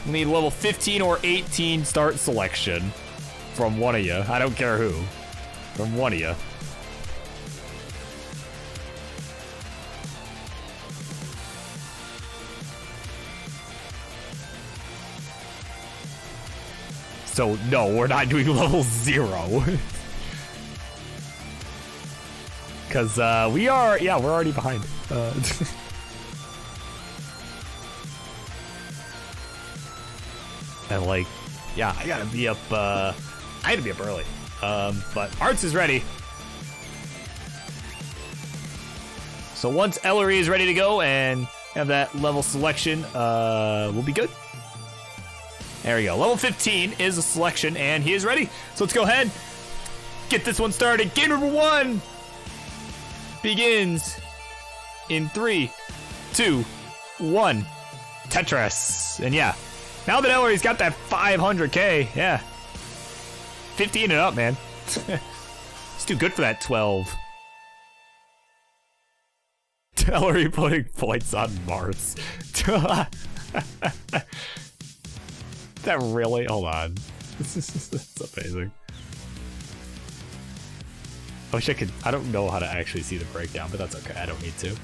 we need level 15 or 18 start selection from one of you. I don't care who. From one of you. So, no, we're not doing level 0. Because, we're already behind. And, like, yeah, I gotta be up, I had to be up early. But Arts is ready. So once Ellery is ready to go and have that level selection, we'll be good. There we go. Level 15 is a selection, and he is ready. So let's go ahead, get this one started. Game number 1 begins in 3, 2, 1. Tetris. And yeah, now that Ellery's got that 500k, yeah. 15 and up, man. It's too good for that 12. Ellery putting points on Martz. That really? Hold on. That's amazing. I wish I could. I don't know how to actually see the breakdown, but that's okay. I don't need to.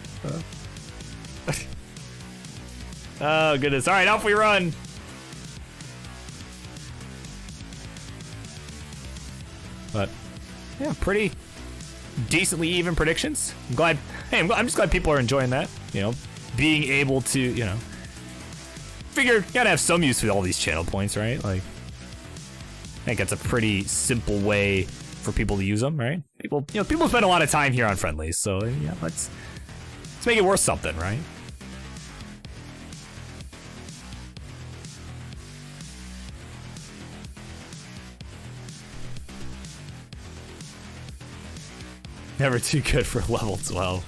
Oh, goodness. All right, off we run. But, yeah, pretty decently even predictions. I'm glad. Hey, I'm just glad people are enjoying that. You know, being able to, you know, figure you gotta have some use for all these channel points, right? Like, I think that's a pretty simple way for people to use them, right? People spend a lot of time here on friendlies, so yeah, let's make it worth something, right? Never too good for level 12.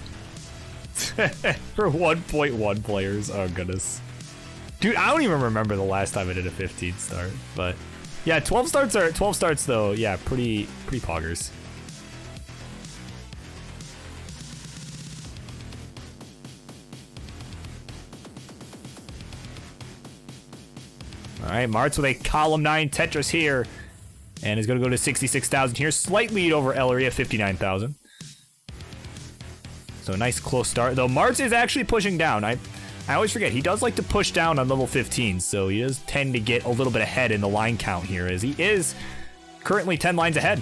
For 1.1 players, oh goodness. Dude, I don't even remember the last time I did a 15 start, but yeah, 12 starts though, yeah, pretty poggers. All right, Martz with a column 9 Tetris here, and is going to go to 66,000 here, slight lead over Ellery at 59,000. So a nice close start, though Martz is actually pushing down. I always forget, he does like to push down on level 15, so he does tend to get a little bit ahead in the line count here, as he is currently 10 lines ahead.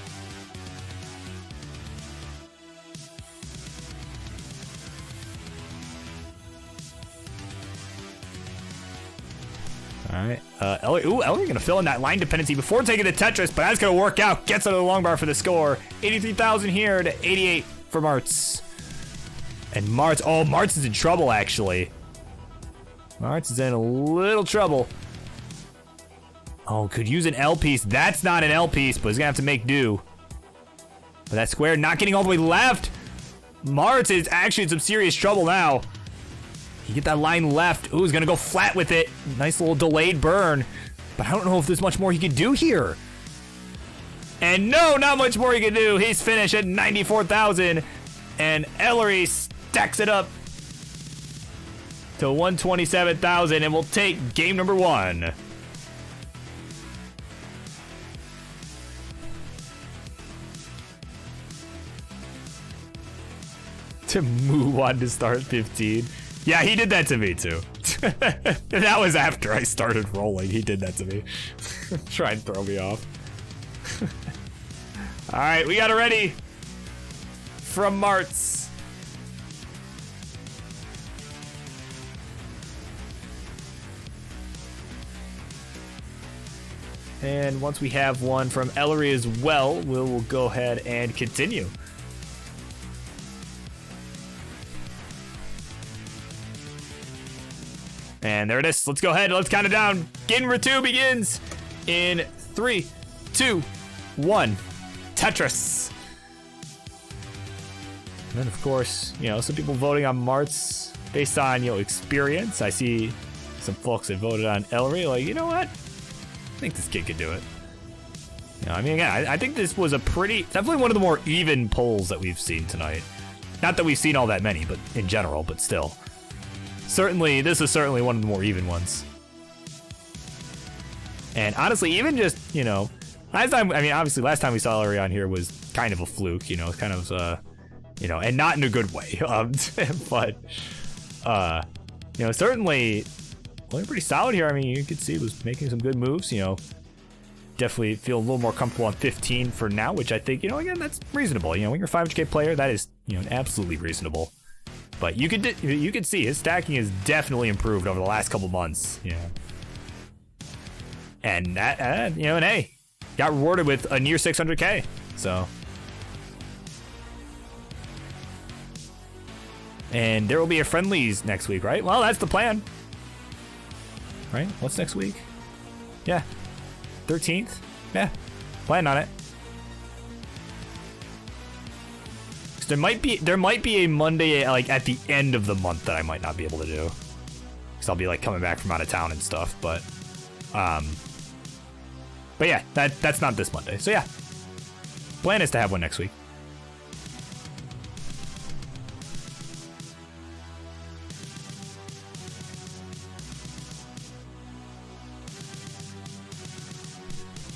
All right, Ellery gonna fill in that line dependency before taking the Tetris, but that's gonna work out. Gets under the long bar for the score. 83,000 here to 88 for Martz. And Martz is in trouble, actually. Martz is in a little trouble. Oh, could use an L piece. That's not an L piece, but he's gonna have to make do. But that square not getting all the way left. Martz is actually in some serious trouble now. You get that line left. Ooh, he's gonna go flat with it. Nice little delayed burn. But I don't know if there's much more he can do here. And no, not much more he can do. He's finished at 94,000. And Ellery stacks it up to 127,000 and we'll take game number 1. To move on to start 15. Yeah, he did that to me too. That was after I started rolling. He did that to me. Try and throw me off. All right, we got it ready from Martz. And once we have one from Ellery as well, we'll go ahead and continue. And there it is. Let's go ahead. Let's count it down. Ginra 2 begins in 3, 2, 1. Tetris. And then, of course, some people voting on Martz based on, experience. I see some folks that voted on Ellery. Like, you know what? I think this kid could do it. Again, I think this was definitely one of the more even polls that we've seen tonight. Not that we've seen all that many, but in general, but still. This is certainly one of the more even ones. And honestly, even just, last time, obviously last time we saw Ellery on here was kind of a fluke, kind of, and not in a good way. But, certainly looking pretty solid here. You could see he was making some good moves, definitely feel a little more comfortable on 15 for now, which I think, again, that's reasonable. When you're a 500k player, that is, absolutely reasonable. But you could see his stacking has definitely improved over the last couple months. And that, and hey, got rewarded with a near 600k. So, and there will be a friendlies next week, right? Well, that's the plan. Right? What's next week? Yeah, 13th. Yeah, plan on it. There might be a Monday like at the end of the month that I might not be able to do, because I'll be like coming back from out of town and stuff. But yeah, that's not this Monday. So yeah, plan is to have one next week.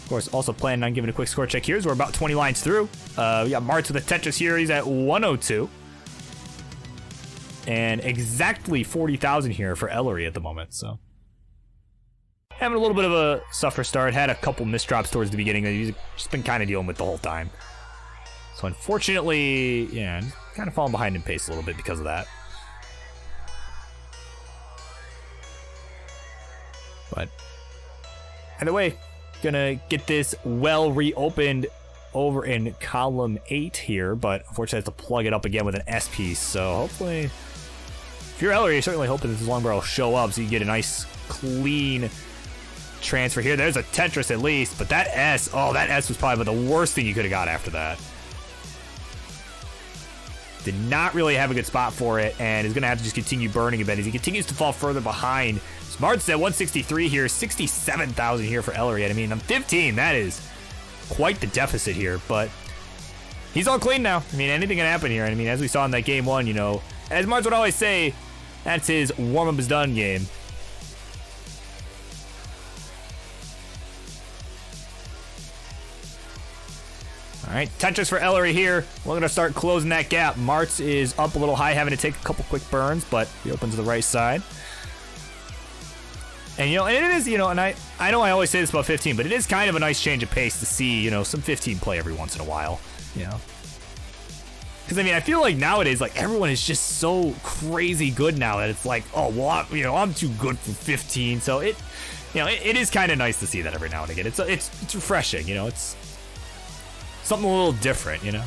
Of course, also planning on giving a quick score check here as we're about 20 lines through. We got Martz with a Tetris here. He's at 102. And exactly 40,000 here for Ellery at the moment. So having a little bit of a suffer start. Had a couple misdrops towards the beginning that he's just been kind of dealing with the whole time. So unfortunately, yeah, kind of falling behind in pace a little bit because of that. But either way, gonna get this well reopened over in column 8 here, but unfortunately I have to plug it up again with an S piece, so hopefully, if you're Ellery, you're certainly hoping that this long barrel will show up so you get a nice, clean transfer here. There's a Tetris at least, but that S, oh, that S was probably the worst thing you could have got after that. Did not really have a good spot for it, and is going to have to just continue burning a bit as he continues to fall further behind. Smart's at 163 here, 67,000 here for Ellery. I mean, I'm 15. That is quite the deficit here, but he's all clean now. I mean, anything can happen here. I mean, as we saw in that game 1, you know, as Martz would always say, that's his warm-up is done game. All right, Tetris for Ellery here. We're going to start closing that gap. Martz is up a little high, having to take a couple quick burns, but he opens to the right side. And, you know, and it is, you know, and I know I always say this about 15, but it is kind of a nice change of pace to see, you know, some 15 play every once in a while, you know. Because, I mean, I feel like nowadays, like, everyone is just so crazy good now that it's like, oh, well, I'm too good for 15. So it, you know, it is kind of nice to see that every now and again. It's refreshing, you know, it's something a little different, you know,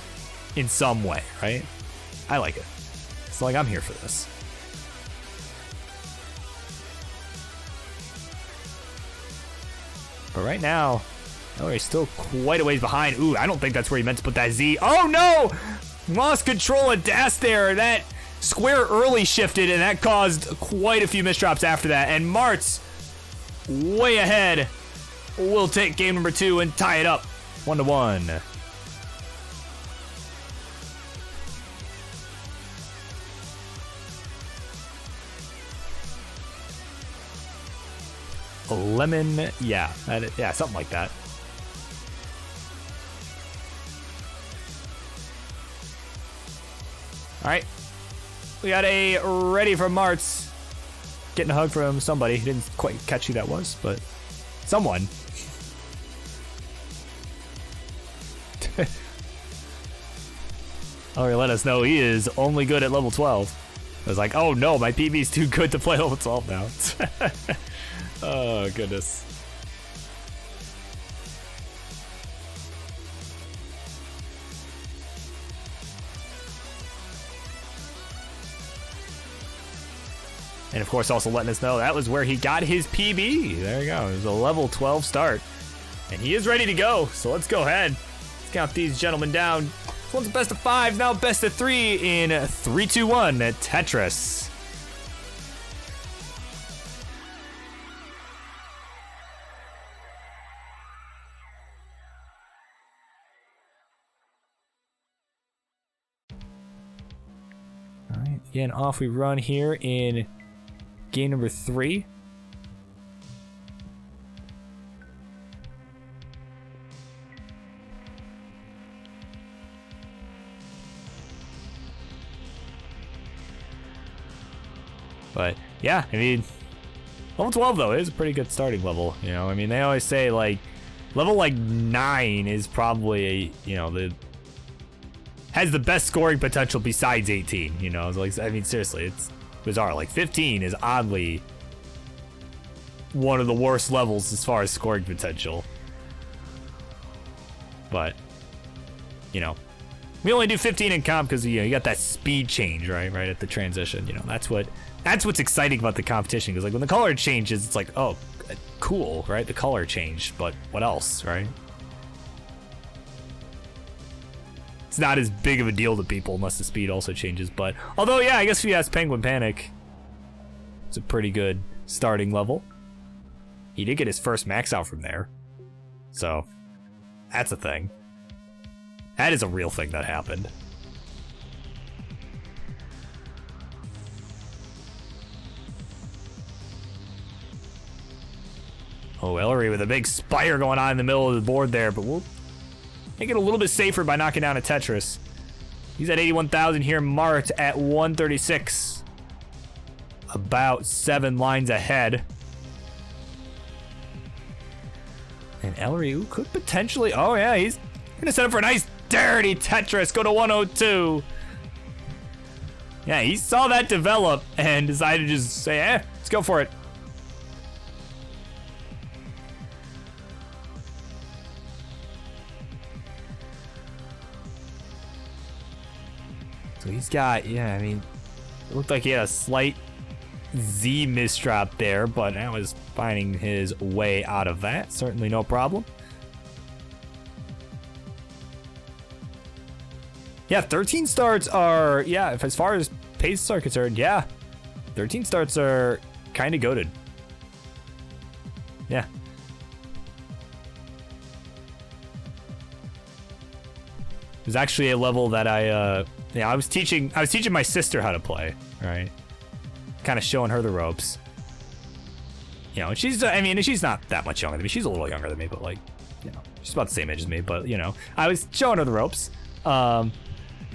in some way, right? I like it. It's like I'm here for this. But right now, Ellery's still quite a ways behind. Ooh, I don't think that's where he meant to put that Z. Oh no! Lost control of Das there. That square early shifted, and that caused quite a few misdrops after that. And Martz, way ahead, will take game number 2 and tie it up 1-1. Lemon, yeah, yeah, something like that. All right, we got a ready for Martz. Getting a hug from somebody. He didn't quite catch who that was, but someone. Ellery let us know he is only good at level 12. I was like, oh no, my PB is too good to play level 12 now. Oh, goodness. And of course, also letting us know that was where he got his PB. There you go. It was a level 12 start. And he is ready to go. So let's go ahead. Let's count these gentlemen down. This one's a best of 5, now best of 3 in 3-2-1 at Tetris. Again, off we run here in game number 3. But yeah, I mean, level 12 though is a pretty good starting level. You know, I mean, they always say like level like 9 is probably, you know, has the best scoring potential besides 18, you know. Like, I mean, seriously, it's bizarre. Like 15 is oddly one of the worst levels as far as scoring potential. But, you know, we only do 15 in comp because, you know, you got that speed change, right at the transition. You know, that's what's exciting about the competition, because like when the color changes, it's like, oh, cool, right? The color changed, but what else, right? It's not as big of a deal to people unless the speed also changes. But although, yeah, I guess if you ask Penguin Panic, it's a pretty good starting level. He did get his first max out from there, so that's a thing. That is a real thing that happened. Oh, Ellery with a big spire going on in the middle of the board there, but we'll make it a little bit safer by knocking down a Tetris. He's at 81,000 here. Mart at 136. About 7 lines ahead. And Ellery could potentially... Oh, yeah, he's going to set up for a nice dirty Tetris. Go to 102. Yeah, he saw that develop and decided to just say, let's go for it. So he's got, yeah, I mean, it looked like he had a slight Z misdrop there, but now is finding his way out of that. Certainly no problem. Yeah, 13 starts are, yeah, if as far as paces are concerned, yeah, 13 starts are kind of goated. Yeah. There's actually a level that I was teaching my sister how to play, right? Kind of showing her the ropes. You know, and she's not that much younger than me. She's a little younger than me, but like, you know, she's about the same age as me, but you know, I was showing her the ropes.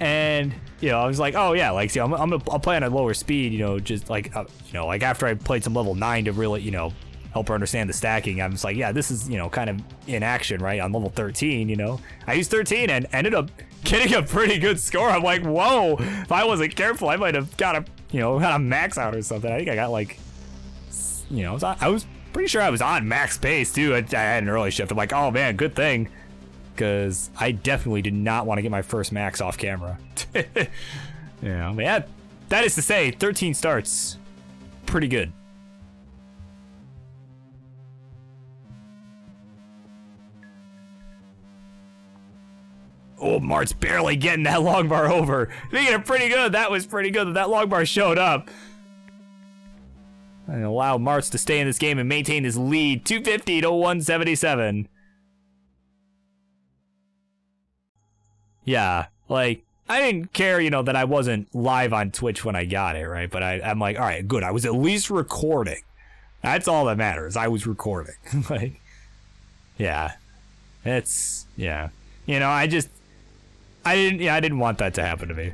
And you know, I was like, oh yeah, like, see, I'll play on a lower speed, you know, just like, you know, like after I played some level 9 to really, you know, help her understand the stacking. I'm just like, yeah, this is, you know, kind of in action, right? On level 13, you know, I used 13 and ended up getting a pretty good score. I'm like, whoa, if I wasn't careful, I might have got a max out or something. I think I got like, you know, I was pretty sure I was on max pace too. I had an early shift. I'm like, oh man, good thing. Because I definitely did not want to get my first max off camera. Yeah, but yeah, that is to say, 13 starts, pretty good. Oh, Mart's barely getting that long bar over. Speaking of pretty good, that was pretty good that long bar showed up. And allow Martz to stay in this game and maintain his lead, 250 to 177. Yeah, like, I didn't care, you know, that I wasn't live on Twitch when I got it, right? But I'm like, all right, good. I was at least recording. That's all that matters. I was recording. Like, yeah. It's, yeah. You know, I didn't want that to happen to me.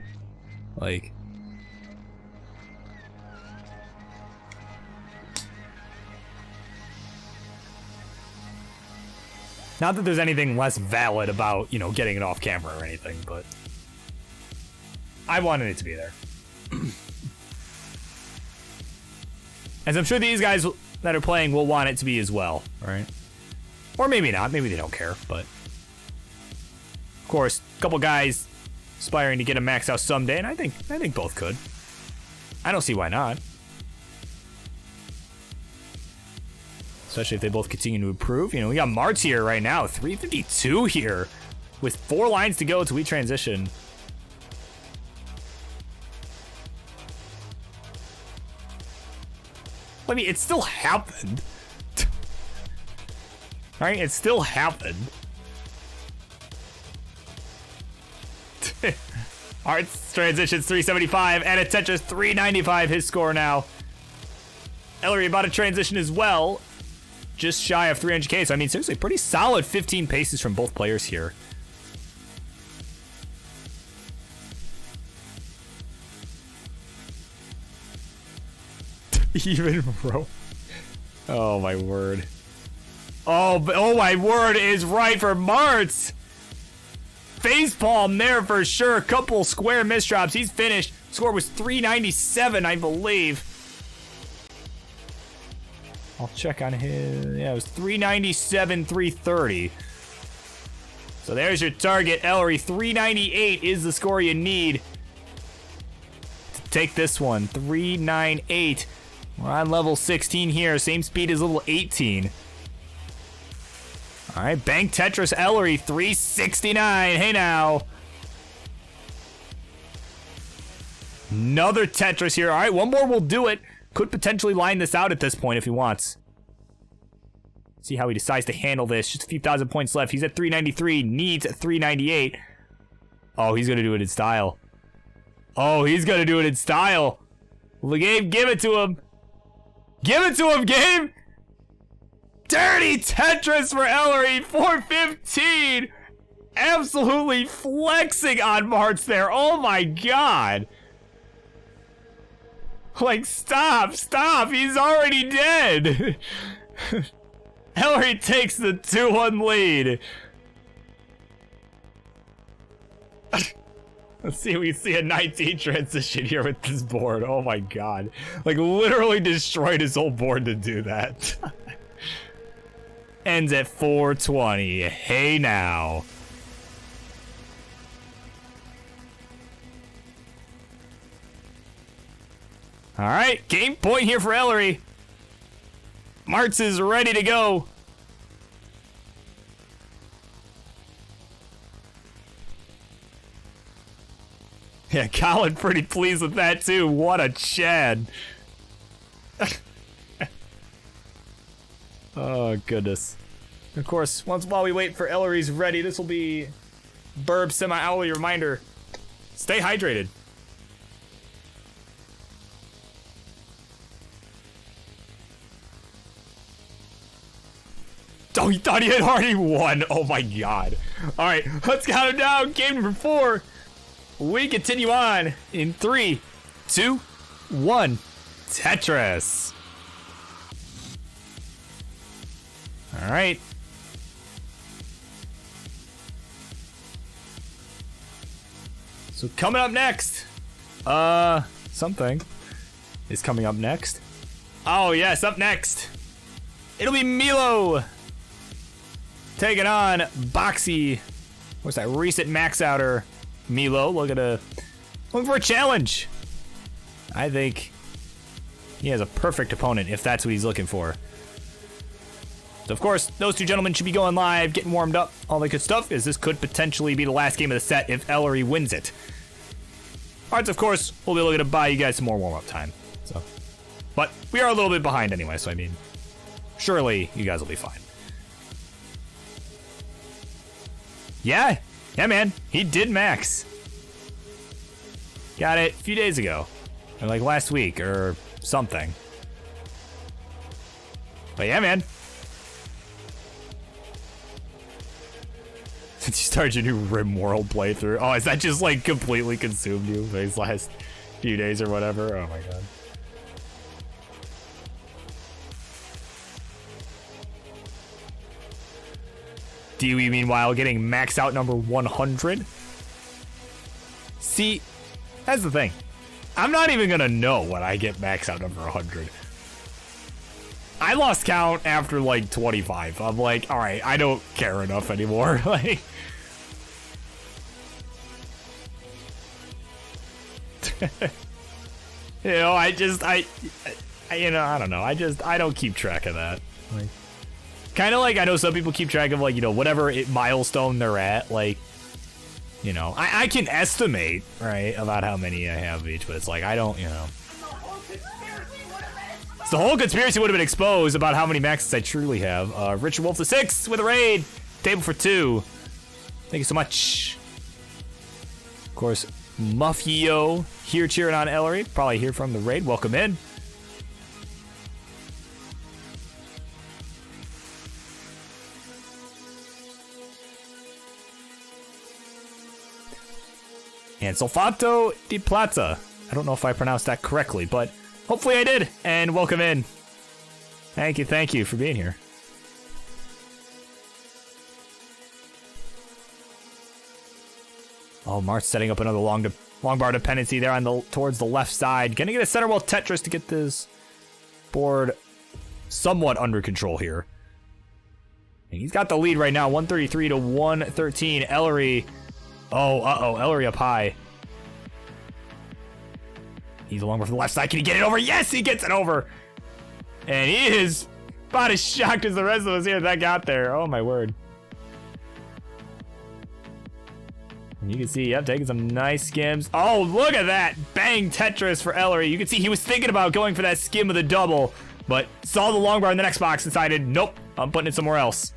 Like, not that there's anything less valid about, you know, getting it off camera or anything, but I wanted it to be there. As I'm sure these guys that are playing will want it to be as well, right? Or maybe not. Maybe they don't care, but of course, a couple guys aspiring to get a max out someday, and I think both could. I don't see why not. Especially if they both continue to improve. You know, we got Martz here right now, 352 here, with 4 lines to go till we transition. I mean, it still happened. Right? It still happened. Arts transitions 375, and a Tetris 395, his score now. Ellery about to transition as well. Just shy of 300k, so I mean, seriously, pretty solid 15 paces from both players here. Even row. Oh my word. Oh my word is right for Martz. Facepalm there for sure. Couple square misdrops. He's finished. Score was 397, I believe. I'll check on his. Yeah, it was 397, 330. So there's your target, Ellery. 398 is the score you need to take this one. 398. We're on level 16 here. Same speed as level 18. All right, Bank Tetris Ellery, 369. Hey now. Another Tetris here. All right, one more will do it. Could potentially line this out at this point if he wants. See how he decides to handle this. Just a few thousand points left. He's at 393. Needs 398. Oh, he's going to do it in style. Oh, he's going to do it in style. Well, Gabe, give it to him. Give it to him, Gabe. Dirty Tetris for Ellery. 415. Absolutely flexing on Martz there. Oh, my God. Like, stop. He's already dead. Ellery takes the 2-1 lead. Let's see, we see a 19 transition here with this board. Oh my God. Like, literally destroyed his whole board to do that. Ends at 420. Hey now. All right, game point here for Ellery. Martz is ready to go. Yeah, Colin pretty pleased with that too. What a Chad. Oh, goodness. Of course, while we wait for Ellery's ready, this will be Burb semi-hourly reminder. Stay hydrated. Oh, he thought he had already won. Oh my god. All right, let's count him down. Game number 4. We continue on in 3, 2, 1. Tetris. All right. So coming up next, something is coming up next. Oh yes, up next, it'll be Milo taking on Boxy. What's that recent max outer? Milo looking for a challenge. I think he has a perfect opponent if that's what he's looking for. So of course, those two gentlemen should be going live, getting warmed up, all that good stuff, as this could potentially be the last game of the set if Ellery wins it. Hearts, of course, will be looking to buy you guys some more warm-up time. So, but we are a little bit behind anyway, so I mean, surely you guys will be fine. Yeah, man, he did max. Got it a few days ago, or like last week or something. But yeah, man. Since you started your new RimWorld playthrough. Oh, is that just like completely consumed you these last few days or whatever? Oh my god. Dewey, meanwhile, getting maxed out number 100. See, that's the thing. I'm not even gonna know when I get maxed out number 100. I lost count after like 25. I'm like, all right, I don't care enough anymore. Like, you know, I you know, I don't know. I don't keep track of that. Like, kind of like I know some people keep track of like, you know, whatever milestone they're at. Like, you know, I can estimate, right, about how many I have each, but it's like, I don't, you know. So the whole conspiracy would have been exposed about how many maxes I truly have. Richard Wolf the 6th with a raid. Table for 2. Thank you so much. Of course, Muffio here cheering on Ellery. Probably here from the raid. Welcome in. And Solfato di Plata. I don't know if I pronounced that correctly, but hopefully I did. And welcome in. Thank you for being here. Oh, Mart's setting up another long bar dependency there on towards the left side. Gonna get a center wall Tetris to get this board somewhat under control here. And he's got the lead right now, 133 to 113. Ellery. Oh, Ellery up high. He's a long bar for the left side. Can he get it over? Yes, he gets it over. And he is about as shocked as the rest of us here that got there. Oh my word. And you can see, yep, taking some nice skims. Oh, look at that. Bang Tetris for Ellery. You can see he was thinking about going for that skim of the double, but saw the long bar in the next box, decided, nope, I'm putting it somewhere else.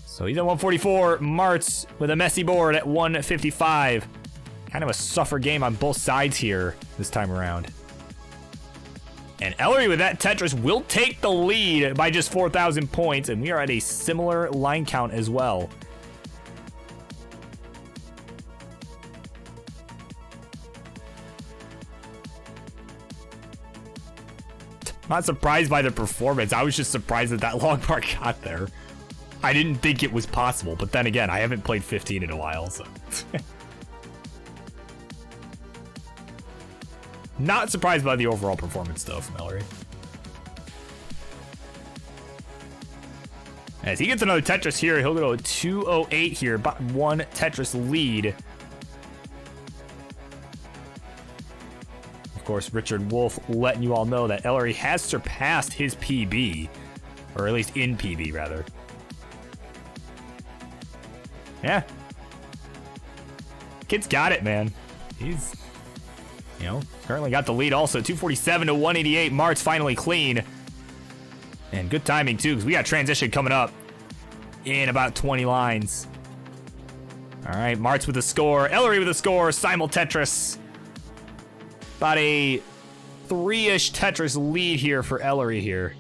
So he's at 144. Martz with a messy board at 155. Kind of a suffer game on both sides here this time around. And Ellery with that Tetris will take the lead by just 4,000 points, and we are at a similar line count as well. Not surprised by the performance. I was just surprised that that long bar got there. I didn't think it was possible, but then again, I haven't played 15 in a while, so. Not surprised by the overall performance, though, from Ellery. As he gets another Tetris here, he'll go to 208 here, about 1 Tetris lead. Of course, Richard Wolf letting you all know that Ellery has surpassed his PB, or at least in PB, rather. Yeah. Kid's got it, man. He's, you know, currently got the lead also. 247 to 188. Mart's finally clean. And good timing, too, because we got transition coming up in about 20 lines. All right, Mart's with the score. Ellery with the score. Simul Tetris. About a 3-ish Tetris lead here for Ellery here.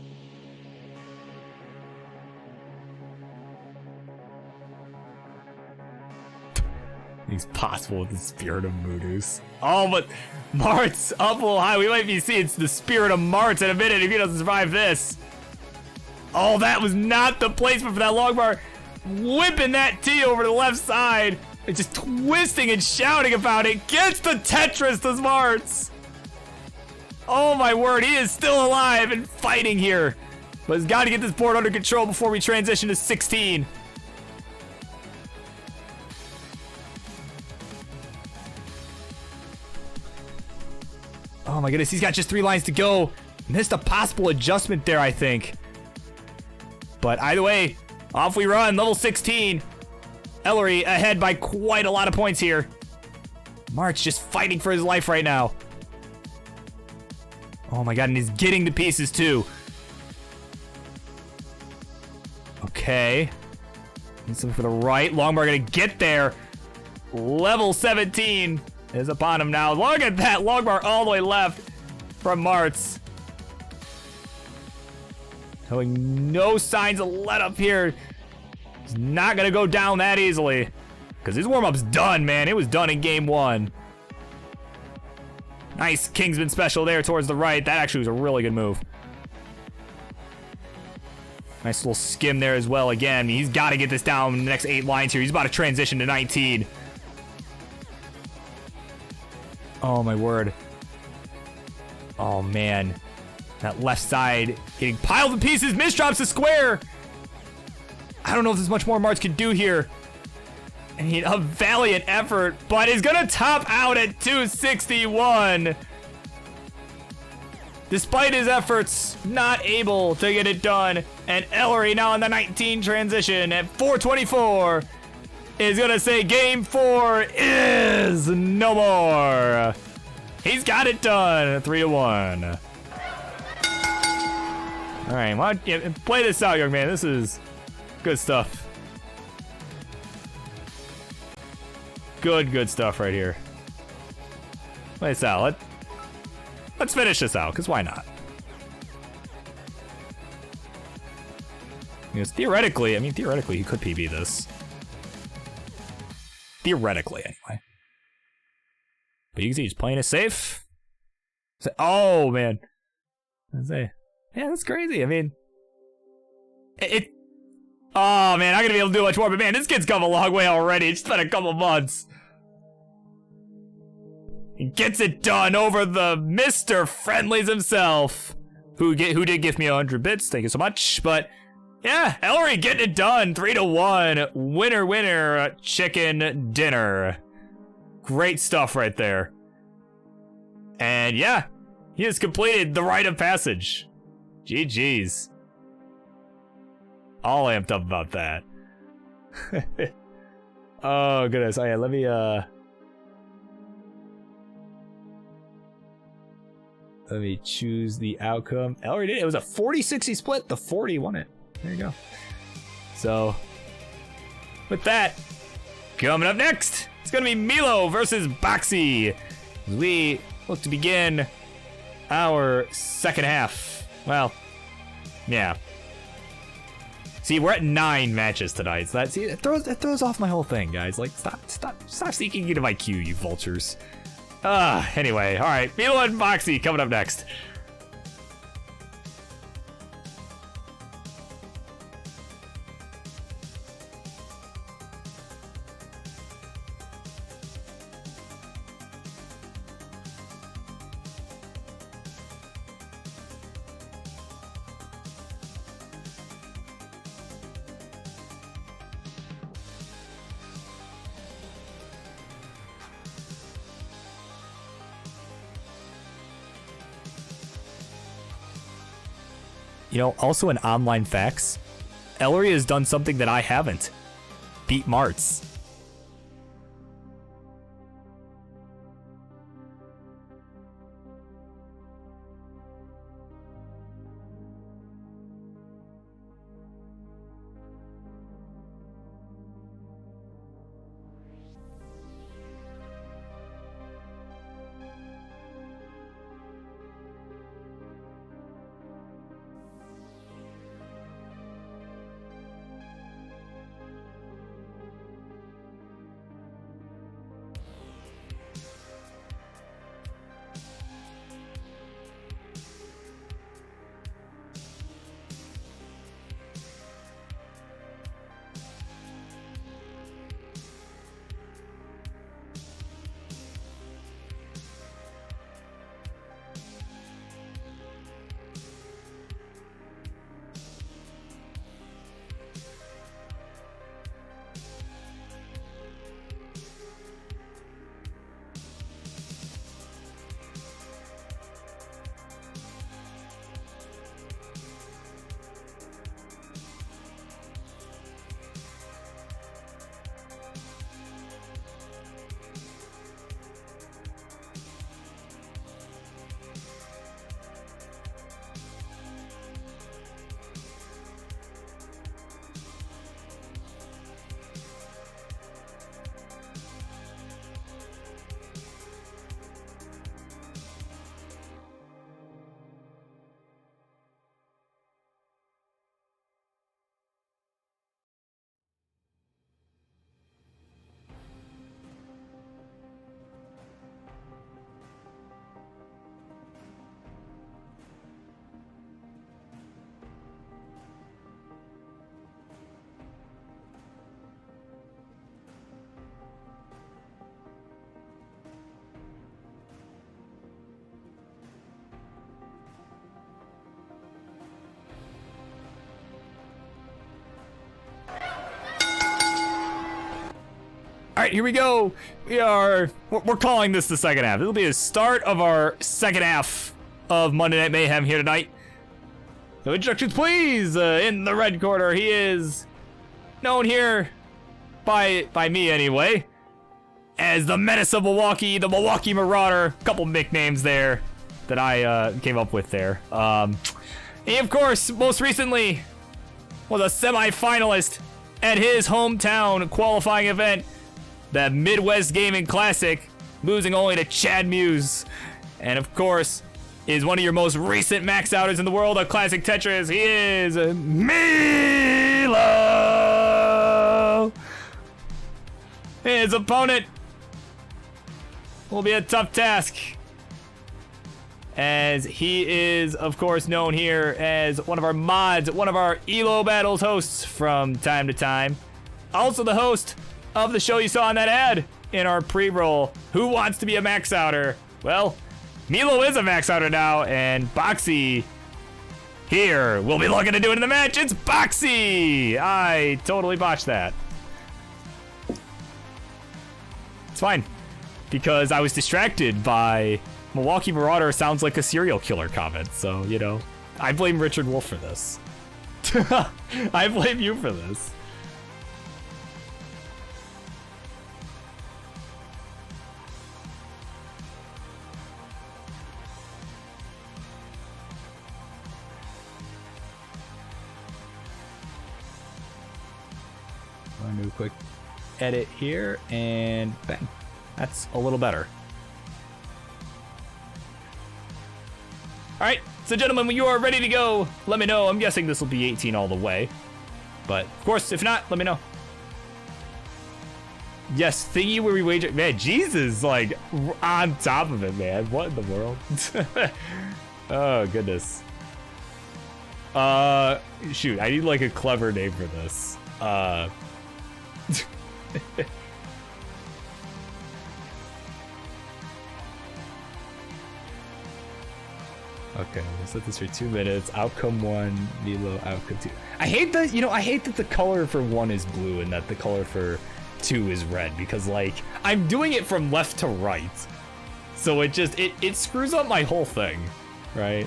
It's possible with the Spirit of Moodus. Oh, but Mart's up a little high. We might be seeing the Spirit of Mart's in a minute if he doesn't survive this. Oh, that was not the placement for that long bar. Whipping that T over to the left side. And just twisting and shouting about it. Gets the Tetris to Mart's. Oh my word, he is still alive and fighting here. But he's got to get this board under control before we transition to 16. Oh my goodness, he's got just 3 lines to go. Missed a possible adjustment there, I think. But either way, off we run, level 16. Ellery ahead by quite a lot of points here. Mart's just fighting for his life right now. Oh my god, and he's getting the pieces too. Okay. Need something for the right. Longbar gonna get there. Level 17 is upon him now. Look at that. Longbar all the way left from Mart's. Showing no signs of let up here. He's not gonna go down that easily. Because his warm-up's done, man. It was done in game 1. Nice Kingsman special there towards the right. That actually was a really good move. Nice little skim there as well again. He's got to get this down in the next 8 lines here. He's about to transition to 19. Oh, my word. Oh, man. That left side getting piled in pieces. Misdrops the square. I don't know if there's much more Mart's can do here. I mean, a valiant effort, but is going to top out at 261. Despite his efforts, not able to get it done. And Ellery now on the 19 transition at 424 is going to say game 4 is no more. He's got it done, 3-1. All right, why don't you play this out, young man. This is good stuff. Good stuff right here. Play this out. Let's finish this out, because why not? Because theoretically, he could PB this. Theoretically, anyway. But you can see he's playing it safe. Oh, man. Yeah, that's crazy. I mean, oh, man, I'm going to be able to do much more. But, man, this kid's come a long way already. It's been a couple months. He gets it done over the Mr. Friendlies himself, who did give me 100 bits. Thank you so much. But, yeah, Ellery getting it done. 3-1. Winner, chicken dinner. Great stuff right there. And, yeah, he has completed the rite of passage. GG's. All amped up about that. Oh, goodness. Oh, yeah, let me choose the outcome. Ellery did it. It was a 40-60 split. The 40 won it. There you go. So, with that, coming up next, it's going to be Milo versus Boxy. We look to begin our second half. Well, yeah. See, we're at 9 matches tonight. So it throws off my whole thing, guys. Like, stop seeking into my queue, you vultures. Anyway, all right. Milo and Boxy coming up next. You know, also in online facts, Ellery has done something that I haven't. Beat Martz. All right, here we go. We're calling this the second half. It'll be the start of our second half of Monday Night Mayhem here tonight. So introductions, please. In the red corner, he is known here by me anyway as the Menace of Milwaukee, the Milwaukee Marauder. A couple nicknames there that I came up with there. He, of course, most recently was a semi-finalist at his hometown qualifying event, the Midwest Gaming Classic, losing only to Chad Muse. And of course, is one of your most recent max outers in the world of Classic Tetris. He is Milo! His opponent will be a tough task, as he is, of course, known here as one of our mods, one of our ELO Battles hosts from time to time. Also the host of the show you saw in that ad in our pre-roll, Who Wants to Be a Max Outer? Well, Milo is a max outer now, and Boxy here will be looking to do it in the match. It's Boxy! I totally botched that. It's fine, because I was distracted by Milwaukee Marauder sounds like a serial killer comment, so, you know, I blame Richard Wolf for this. I blame you for this. I'm gonna do a quick edit here, and bang. That's a little better. All right, so gentlemen, when you are ready to go, let me know. I'm guessing this will be 18 all the way, but of course, if not, let me know. Yes, thingy where we wager. Man, Jesus, like on top of it, man. What in the world? Oh goodness. Shoot, I need like a clever name for this. Okay, we'll set this for 2 minutes. Outcome 1, Milo, outcome 2. I hate that, you know, I hate that the color for 1 is blue and that the color for 2 is red, because like I'm doing it from left to right. So it just it screws up my whole thing, right?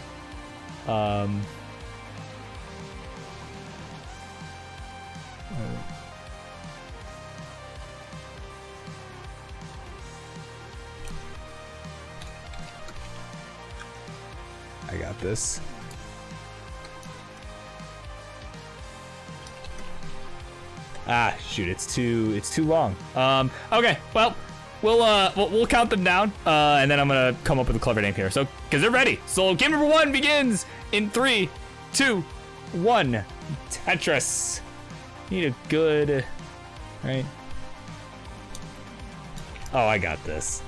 I got this. Ah, shoot, it's too long. Okay, well, we'll count them down, and then I'm gonna come up with a clever name here. So, because they're ready. So, game number 1 begins in 3, 2, 1. Tetris. Need a good, right? Oh, I got this.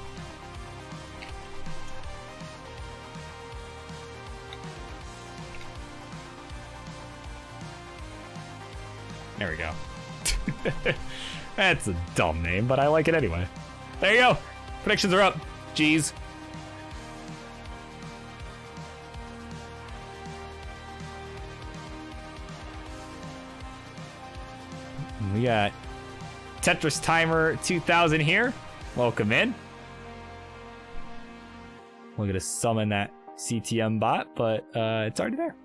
There we go. That's a dumb name, but I like it anyway. There you go. Predictions are up. Jeez. We got Tetris Timer 2000 here. Welcome in. We're gonna summon that CTM bot, but it's already there.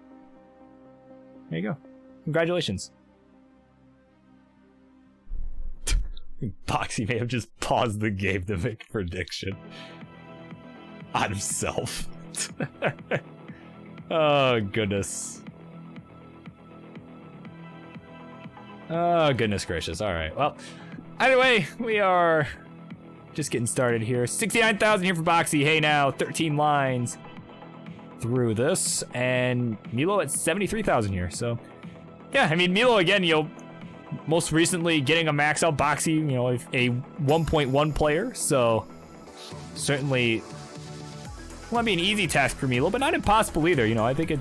There you go. Congratulations. Boxy may have just paused the game to make a prediction on himself. Oh, goodness. Oh, goodness gracious. All right. Well, anyway, we are just getting started here. 69,000 here for Boxy. Hey, now 13 lines through this. And Milo at 73,000 here. So, yeah, I mean, Milo, again, most recently getting a max out Boxy, a 1.1 player, so certainly won't be an easy task for Milo, but not impossible either. I think it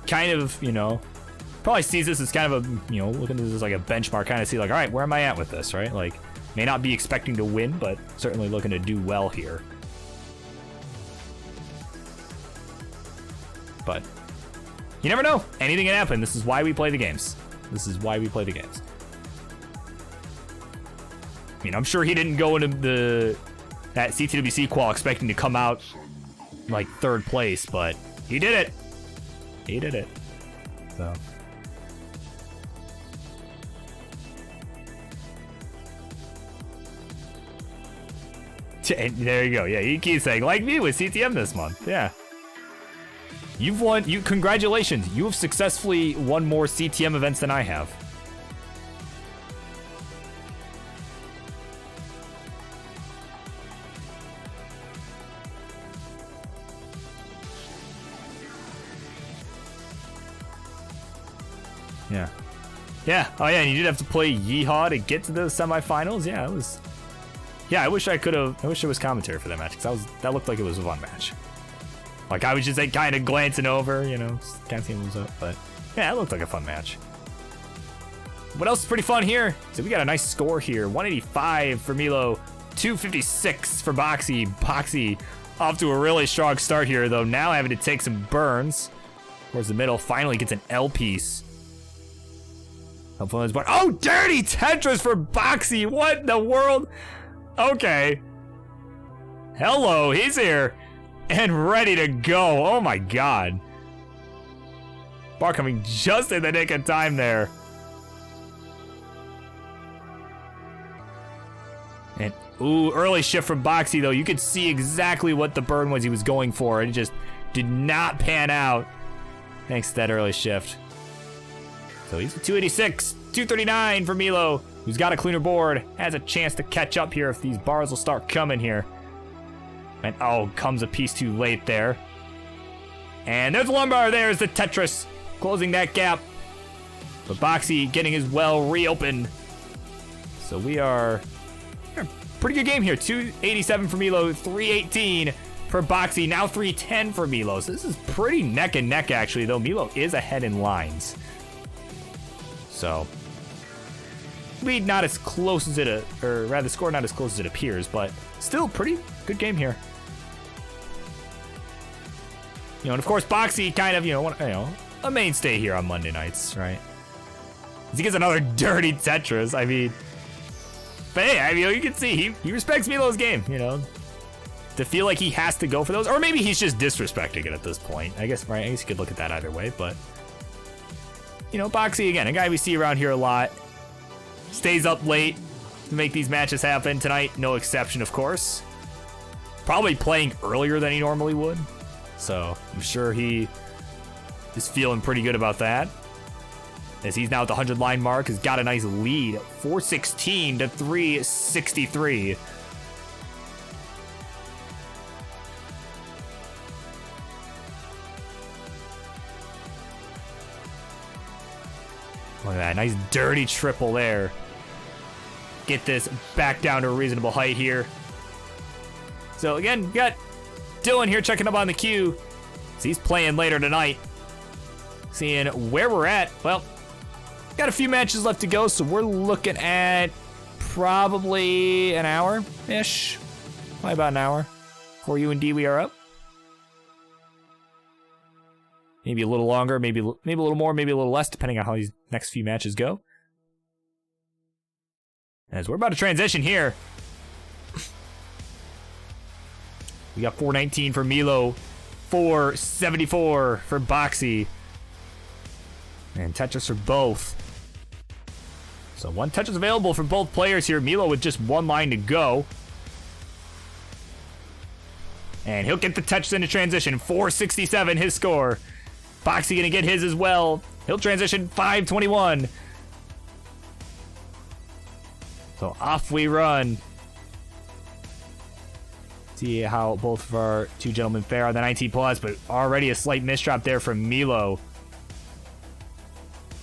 kind of, probably sees this as kind of a, looking at this as like a benchmark, kind of see like, all right, where am I at with this, right? Like, may not be expecting to win, but certainly looking to do well here. But you never know. Anything can happen. This is why we play the games. This is why we play the games. I mean, I'm sure he didn't go into that CTWC qual expecting to come out like 3rd place, but he did it. He did it. So. And there you go. Yeah, he keeps saying, like me with CTM this month. Yeah. You've won. Congratulations. You have successfully won more CTM events than I have. Yeah. Yeah. Oh yeah. And you did have to play Yeehaw to get to the semifinals. Yeah, it was. Yeah, I wish I could have. I wish there was commentary for that match because that looked like it was a fun match. Like, I was just like kind of glancing over, can't see who's up, but yeah, it looked like a fun match. What else is pretty fun here? So we got a nice score here. 185 for Milo, 256 for Boxy. Boxy off to a really strong start here, though now having to take some burns towards the middle. Finally gets an L piece. Oh, dirty Tetris for Boxy. What in the world? Okay. Hello, he's here. And ready to go. Oh my god. Bar coming just in the nick of time there. And ooh, early shift from Boxy though. You could see exactly what the burn was he was going for. And it just did not pan out. Thanks to that early shift. So he's at 286, 239 for Milo, who's got a cleaner board. Has a chance to catch up here if these bars will start coming here. And oh, comes a piece too late there. And there's Lumbar. There's the Tetris closing that gap. But Boxy getting his well reopened. So we are pretty good game here. 287 for Milo, 318 for Boxy. Now 310 for Milo. So this is pretty neck and neck actually, though Milo is ahead in lines. So lead not as close as or rather score not as close as it appears, but still pretty good game here. And of course, Boxy kind of, a mainstay here on Monday nights, right? He gets another dirty Tetris. I mean, but hey, you can see he respects Milo's game, to feel like he has to go for those, or maybe he's just disrespecting it at this point. I guess, right? I guess you could look at that either way, but Boxy again, a guy we see around here a lot. Stays up late to make these matches happen tonight. No exception, of course. Probably playing earlier than he normally would. So I'm sure he is feeling pretty good about that. As he's now at the 100 line mark, has got a nice lead. 416 to 363. Look at that, nice dirty triple there. Get this back down to a reasonable height here. So again, we got Dylan here checking up on the queue. So he's playing later tonight. Seeing where we're at. Well, got a few matches left to go, so we're looking at probably an hour-ish. Probably about an hour before you and D we are up. Maybe a little longer, maybe a little more, maybe a little less, depending on how these next few matches go. As we're about to transition here. We got 419 for Milo, 474 for Boxy. And Tetris for both. So one Tetris available for both players here. Milo with just one line to go. And he'll get the Tetris into transition. 467 his score. Boxy gonna get his as well. He'll transition 521. So off we run. See how both of our two gentlemen fare on the 19 plus, but already a slight misdrop there from Milo.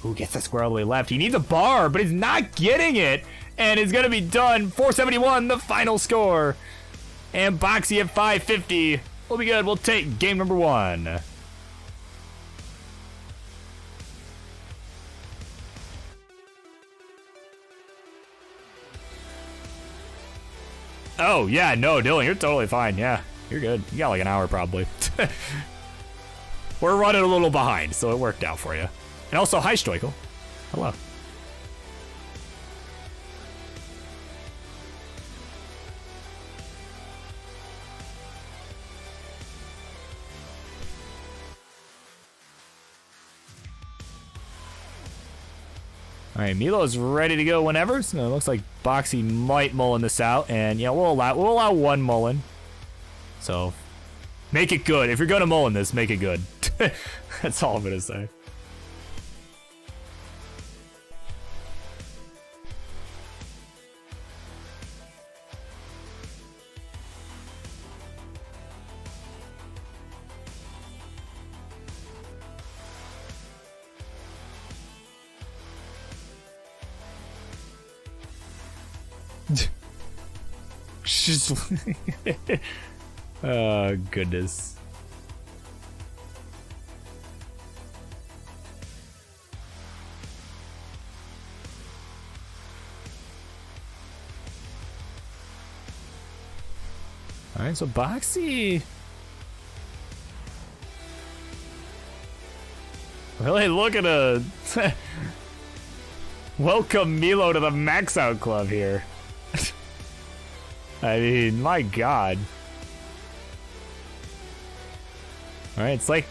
Who gets the square all the way left? He needs a bar, but he's not getting it. And it's gonna be done. 471, the final score. And Boxy at 550. We'll be good. We'll take game number one. Oh, yeah, no, Dylan, you're totally fine. Yeah, you're good. You got like an hour probably. We're running a little behind, so it worked out for you. And also, hi, Stoichel. Hello. All right, Milo's ready to go whenever. So it looks like Boxy might mullen this out, and yeah, we'll allow one mullen. So make it good. If you're gonna mullen this, make it good. That's all I'm gonna say. Just oh goodness. All right, so Boxy really looking to welcome Milo to the Max Out Club here. I mean, my God. All right, it's like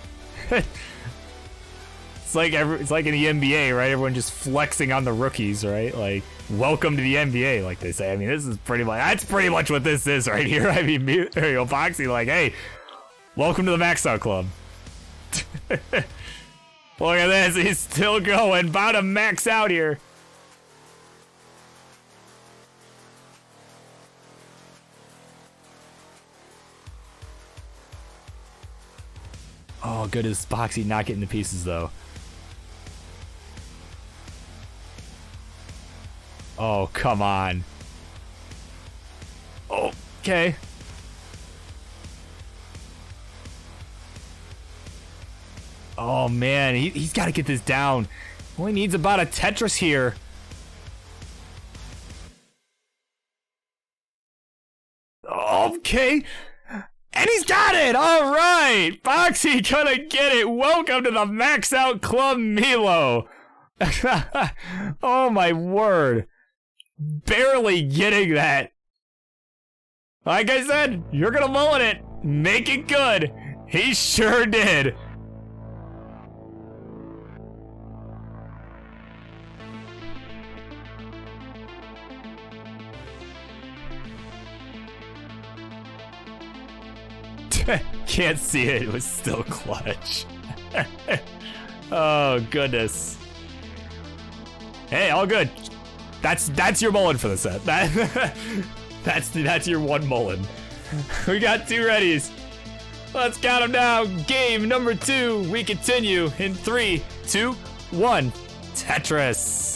it's like in the NBA, right? Everyone just flexing on the rookies, right? Like, welcome to the NBA, like they say. I mean, this is that's pretty much what this is right here. I mean, Boxy, like, hey, welcome to the Max Out Club. Look at this, he's still going, about to max out here. Oh, good as Boxy not getting the pieces, though. Oh, come on. Okay. Oh, man. He's got to get this down. Only needs about a Tetris here. Okay. And he's got it! All right! Boxy gonna get it. Welcome to the Max Out Club, Milo. Oh, my word. Barely getting that. Like I said, you're gonna mullen it. Make it good. He sure did. Can't see it. It was still clutch. Oh, goodness. Hey, all good. That's your mullen for the set. That's your one mullen. We got 2 readies. Let's count them down. Game number 2. We continue in 3, 2, 1. Tetris.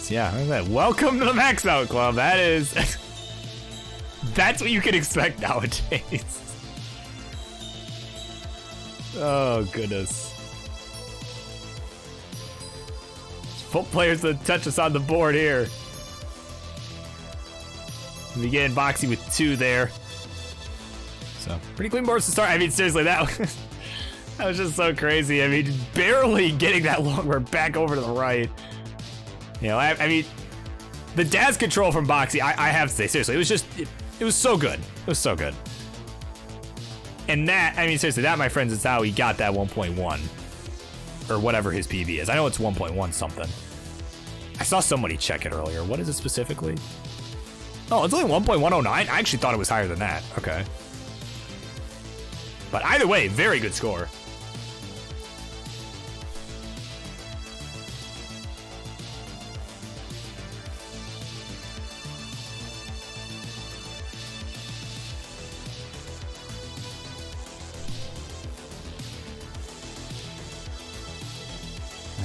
Yeah, welcome to the Max Out Club. That is, that's what you can expect nowadays. Oh, goodness. Put players to touch us on the board here. We get Boxy with 2 there. So, pretty clean boards to start. I mean, seriously, that was just so crazy. I mean, barely getting that longer back over to the right. You know, I mean, the Daz control from Boxy, I have to say, seriously, it was just, it was so good. It was so good. And that, I mean, seriously, that, my friends, is how he got that 1.1. Or whatever his PB is. I know it's 1.1 something. I saw somebody check it earlier. What is it specifically? Oh, it's only 1.109? I actually thought it was higher than that. Okay. But either way, very good score.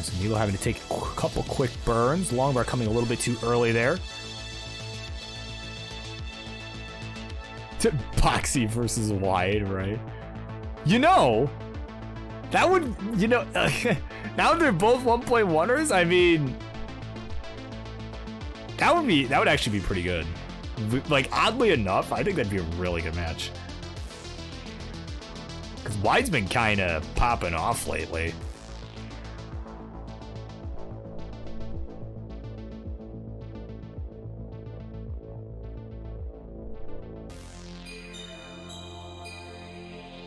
So Milo having to take a couple quick burns. Longbar coming a little bit too early there. Boxy versus Wide, right? You know, that would, you know, now they're both 1.1ers. I mean, that would actually be pretty good. Like, oddly enough, I think that'd be a really good match. Because Wide's been kind of popping off lately.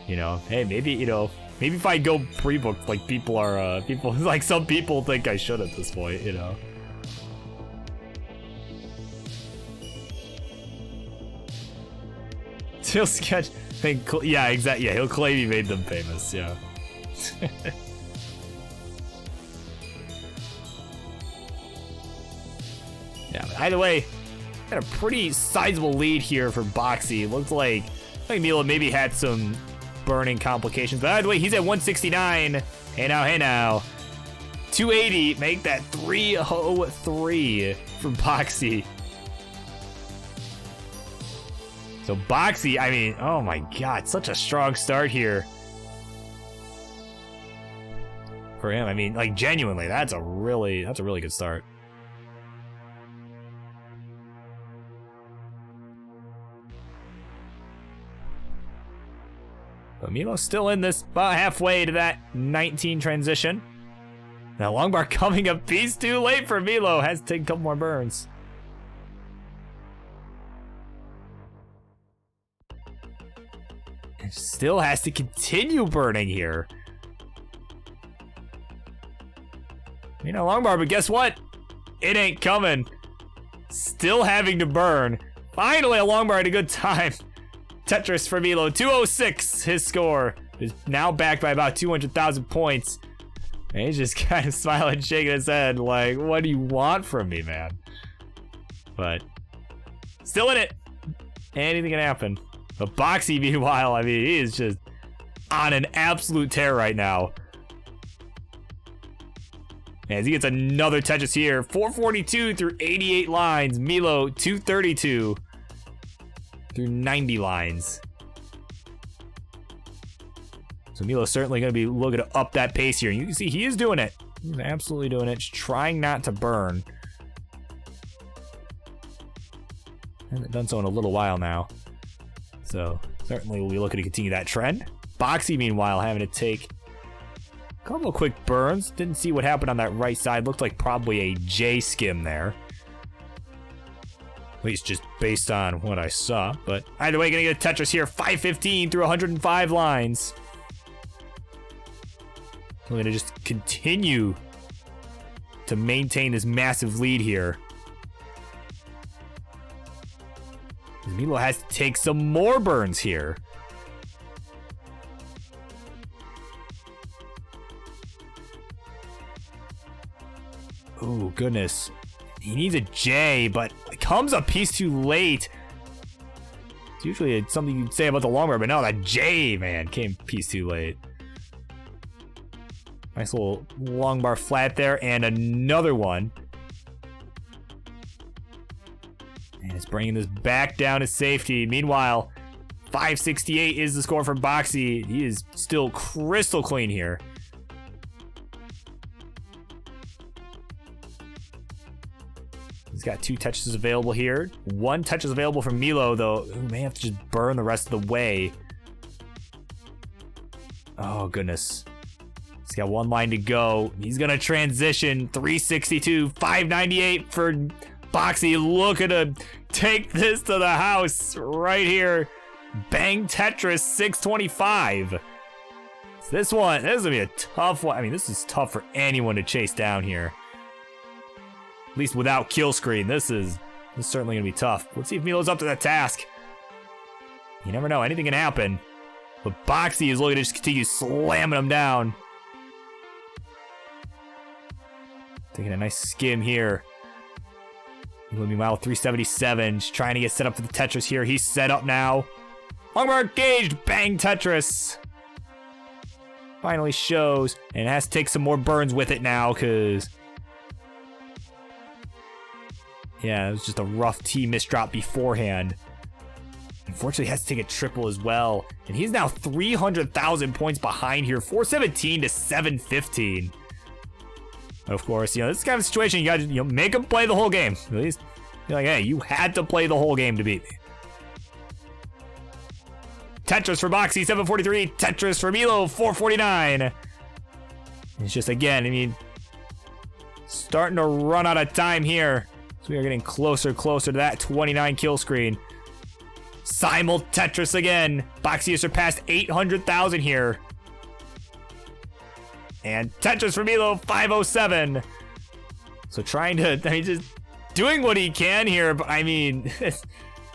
You know, hey, maybe, you know, maybe if I go pre-booked, like people are, like some people think I should at this point, you know. He'll sketch, yeah, exactly, yeah, he'll claim he made them famous, yeah. Yeah, but either way, got a pretty sizable lead here for Boxy. Looks like Milo maybe had some burning complications, but either way, he's at 169. Hey now, 280, make that 303 for Boxy. So Boxy, I mean, oh my god, such a strong start here for him. I mean, like, genuinely, that's a really good start. But Milo's still in this, about halfway to that 19 transition. Now Longbar coming a piece too late for Milo. Has to take a couple more burns. And still has to continue burning here. You know, Longbar, but guess what? It ain't coming. Still having to burn. Finally, a Longbar had a good time. Tetris for Milo, 206, his score is now backed by about 200,000 points. And he's just kind of smiling, shaking his head like, what do you want from me, man? But still in it. Anything can happen. But Boxy, meanwhile, I mean, he is just on an absolute tear right now. As he gets another Tetris here, 442 through 88 lines. Milo, 232. Through 90 lines. So Milo's certainly going to be looking to up that pace here. And you can see he is doing it. He's absolutely doing it. Just trying not to burn. Hasn't done so in a little while now. So certainly we'll be looking to continue that trend. Boxy, meanwhile, having to take a couple of quick burns. Didn't see what happened on that right side. Looked like probably a J skim there. At least just based on what I saw. But either way, gonna get a Tetris here. 515 through 105 lines. We're gonna just continue to maintain this massive lead here. Milo has to take some more burns here. Oh, goodness. He needs a J, but it comes a piece too late. It's usually something you'd say about the long bar, but no, that J, man, came a piece too late. Nice little long bar flat there, and another one. And it's bringing this back down to safety. Meanwhile, 568 is the score for Boxy. He is still crystal clean here. He's got 2 touches available here. 1 touch is available from Milo, though, who may have to just burn the rest of the way. Oh, goodness. He's got 1 line to go. He's going to transition. 362, 598 for Boxy. Looking to take this to the house right here. Bang Tetris, 625. This is going to be a tough one. I mean, this is tough for anyone to chase down here. At least without kill screen. This is certainly going to be tough. Let's see if Milo's up to the task. You never know. Anything can happen. But Boxy is looking to just continue slamming him down. Taking a nice skim here. Meanwhile, 377. Just trying to get set up for the Tetris here. He's set up now. Longbar engaged. Bang Tetris. Finally shows. And has to take some more burns with it now because... yeah, it was just a rough T misdrop beforehand. Unfortunately, he has to take a triple as well. And he's now 300,000 points behind here. 417 to 715. Of course, this kind of situation, you gotta make him play the whole game. At least, you're like, hey, you had to play the whole game to beat me. Tetris for Boxy, 743. Tetris for Milo, 449. It's just, again, I mean, starting to run out of time here. So we are getting closer to that 29 kill screen. Simul Tetris again. Boxy has surpassed 800,000 here. And Tetris for Milo, 507. So trying to, just doing what he can here, but I mean,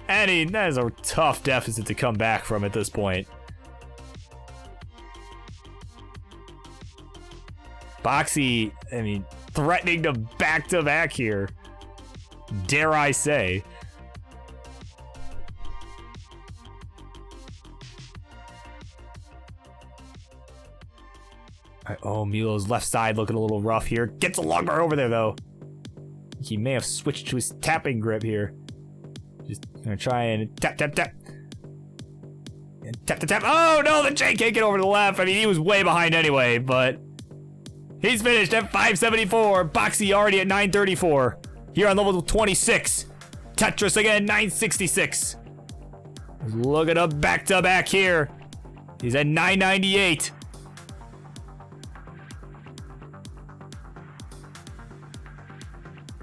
that is a tough deficit to come back from at this point. Boxy, I mean, threatening to back here. Dare I say. Oh, Milo's left side looking a little rough here. Gets a long bar over there, though. He may have switched to his tapping grip here. Just gonna try and tap. And tap. Oh, no, the J can't get over to the left. I mean, he was way behind anyway, but he's finished at 574. Boxy already at 934. Here on level 26. Tetris again, 966. Looking up back-to-back here. He's at 998.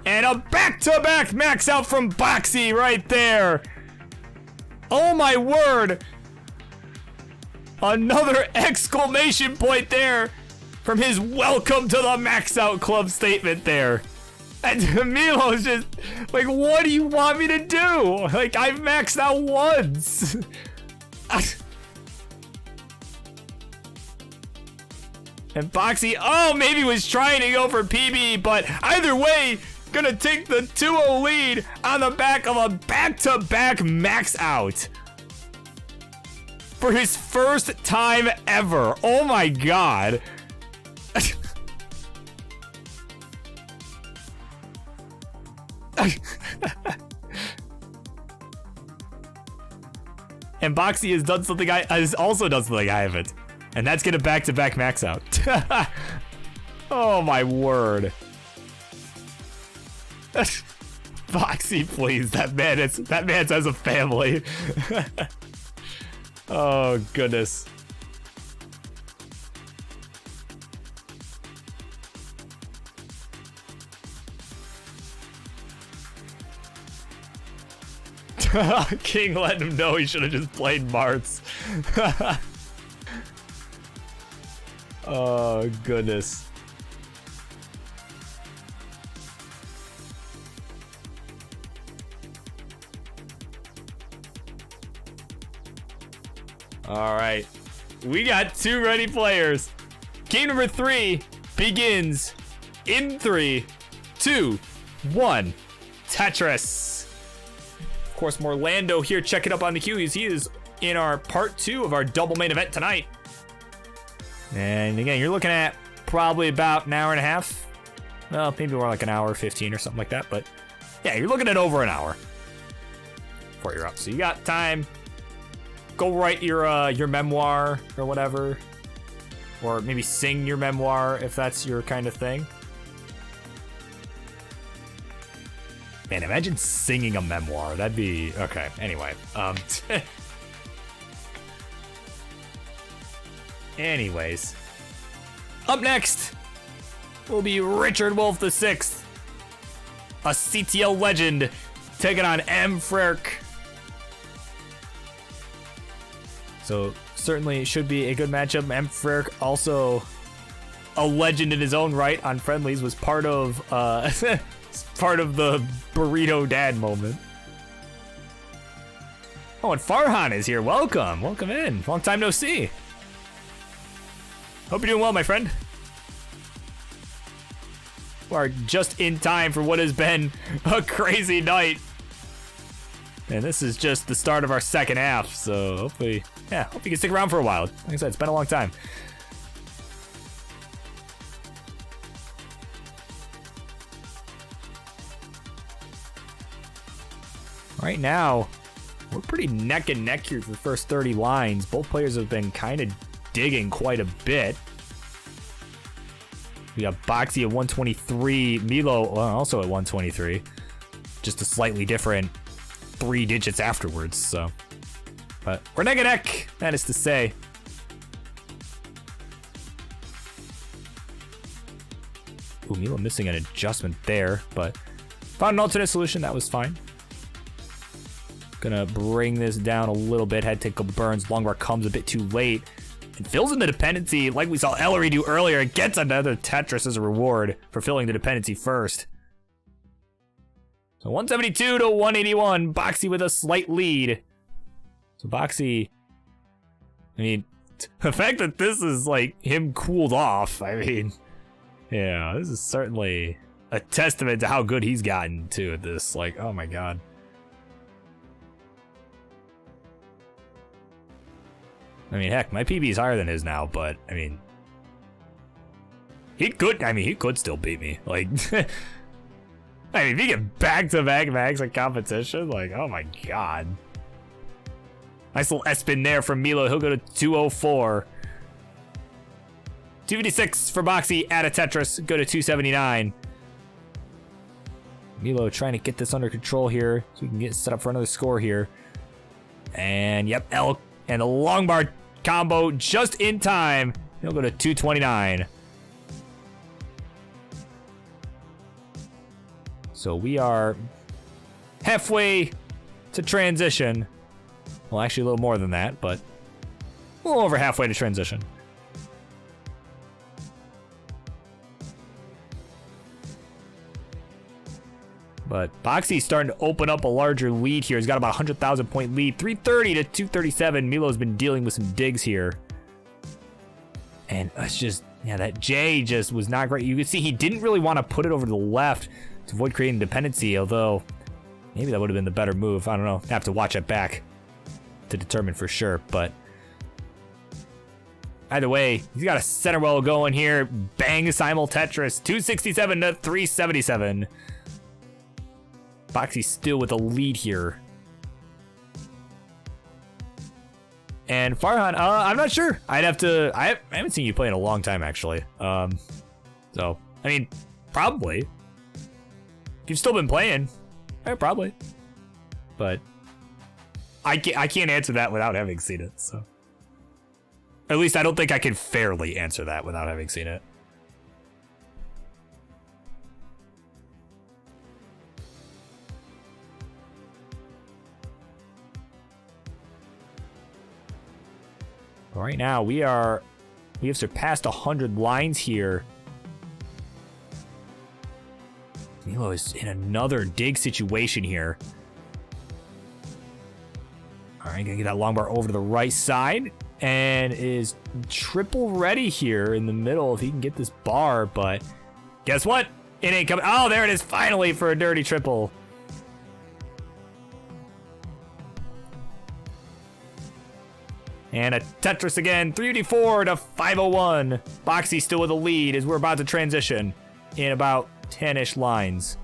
And a back-to-back max out from Boxy right there. Oh my word. Another exclamation point there from his welcome to the max out club statement there. And Milo's just like, what do you want me to do? Like, I've maxed out once. And Boxy, maybe was trying to go for PB, but either way, gonna take the 2-0 lead on the back of a back-to-back max out. For his first time ever. Oh my god. And Boxy has done something has also done something I haven't. And that's gonna back-to-back max out. Oh my word. Boxy, please. That man has a family. Oh goodness. King let him know he should have just played Martz. Oh, goodness. All right. We got 2 ready players. Game number 3 begins in 3, 2, 1. Tetris. Of course, Morlando here checking up on the queue. He is in our part 2 of our double main event tonight. And again, you're looking at probably about an hour and a half. Well, maybe more like an hour 15 or something like that. But yeah, you're looking at over an hour before you're up. So you got time. Go write your memoir or whatever. Or maybe sing your memoir if that's your kind of thing. Man, imagine singing a memoir. That'd be... Okay, anyway. Anyways. Up next will be Richard Wolf VI. A CTL legend taking on M. Frerk. So, certainly should be a good matchup. M. Frerk, also a legend in his own right on friendlies, was part of part of the burrito dad moment. Oh, and Farhan is here. Welcome. Welcome in. Long time no see. Hope you're doing well, my friend. We are just in time for what has been a crazy night. And this is just the start of our second half, so hopefully, yeah, hope you can stick around for a while. Like I said, it's been a long time. Right now, we're pretty neck and neck here for the first 30 lines. Both players have been kind of digging quite a bit. We got Boxy at 123, Milo also at 123. Just a slightly different 3 digits afterwards, so. But we're neck and neck, that is to say. Ooh, Milo missing an adjustment there, but found an alternate solution, that was fine. Gonna bring this down a little bit. Head take a burns. Longbar comes a bit too late. And fills in the dependency like we saw Ellery do earlier. It gets another Tetris as a reward for filling the dependency first. So 172 to 181. Boxy with a slight lead. So Boxy, I mean, the fact that this is like him cooled off, I mean, yeah, this is certainly a testament to how good he's gotten to at this. Like, oh my god. I mean, heck, my PB is higher than his now, but I mean, he could still beat me. Like, I mean, if you get back-to-back max in competition, like, oh my god. Nice little S-spin there from Milo. He'll go to 204. 256 for Boxy. Add a Tetris. Go to 279. Milo trying to get this under control here so we can get set up for another score here. And, yep, L and the long bar combo just in time. He'll go to 229. So we are halfway to transition. Well, actually a little more than that, but a little over halfway to transition. But Boxy's starting to open up a larger lead here. He's got about a 100,000 point lead. 330 to 237. Milo's been dealing with some digs here. And it's just, yeah, that J just was not great. You could see he didn't really want to put it over to the left to avoid creating dependency, although maybe that would have been the better move. I don't know. I have to watch it back to determine for sure, but either way, he's got a center well going here. Bang, simul Tetris. 267 to 377. Boxy still with a lead here. And Farhan, I'm not sure. I'd have to. I haven't seen you play in a long time, actually. So I mean, probably. If you've still been playing, probably. But I can't answer that without having seen it. So at least I don't think I can fairly answer that without having seen it. But right now, we have surpassed 100 lines here. Milo is in another dig situation here. All right, gonna get that long bar over to the right side. And is triple ready here in the middle if he can get this bar, but guess what? It ain't coming. Oh, there it is finally for a dirty triple. And a Tetris again, 3D4 to 501. Boxy still with a lead as we're about to transition in about 10-ish lines.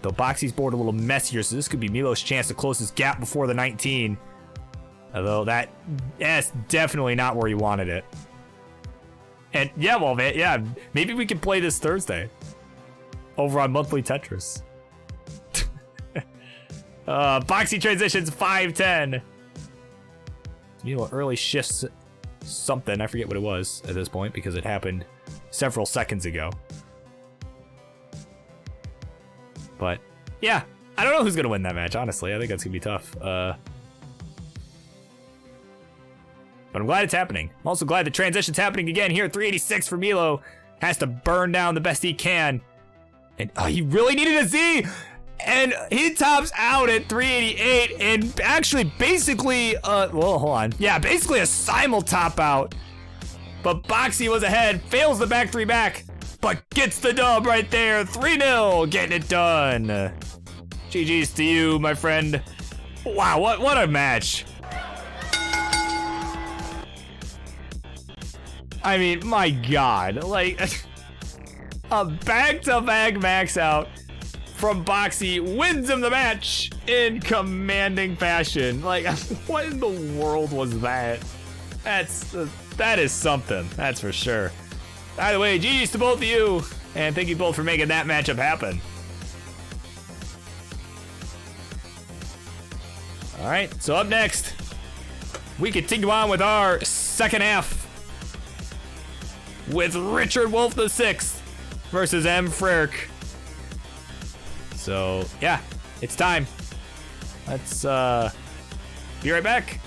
Though Boxy's board a little messier, so this could be Milo's chance to close his gap before the 19. Although that's definitely not where he wanted it. And yeah, well, man, yeah, maybe we can play this Thursday over on Monthly Tetris. Boxy transitions 5-10. Milo early shifts something. I forget what it was at this point because it happened several seconds ago. But yeah, I don't know who's gonna win that match. Honestly, I think that's gonna be tough. But I'm glad it's happening. I'm also glad the transition's happening again here. 386 for Milo. Has to burn down the best he can. And he really needed a Z. And he tops out at 388. And actually, basically, well, hold on. Yeah, basically a simul top out. But Boxy was ahead. Fails the back three back. But gets the dub right there. 3-0. Getting it done. GG's to you, my friend. Wow, what a match. I mean, my God, like a back-to-back max out from Boxy wins him the match in commanding fashion. Like, what in the world was that? That is something, that's for sure. By the way, GG's to both of you, and thank you both for making that matchup happen. All right, so up next, we continue on with our second half. With Richard Wolf the Sixth versus M. Frerk. So, yeah, it's time. Let's be right back.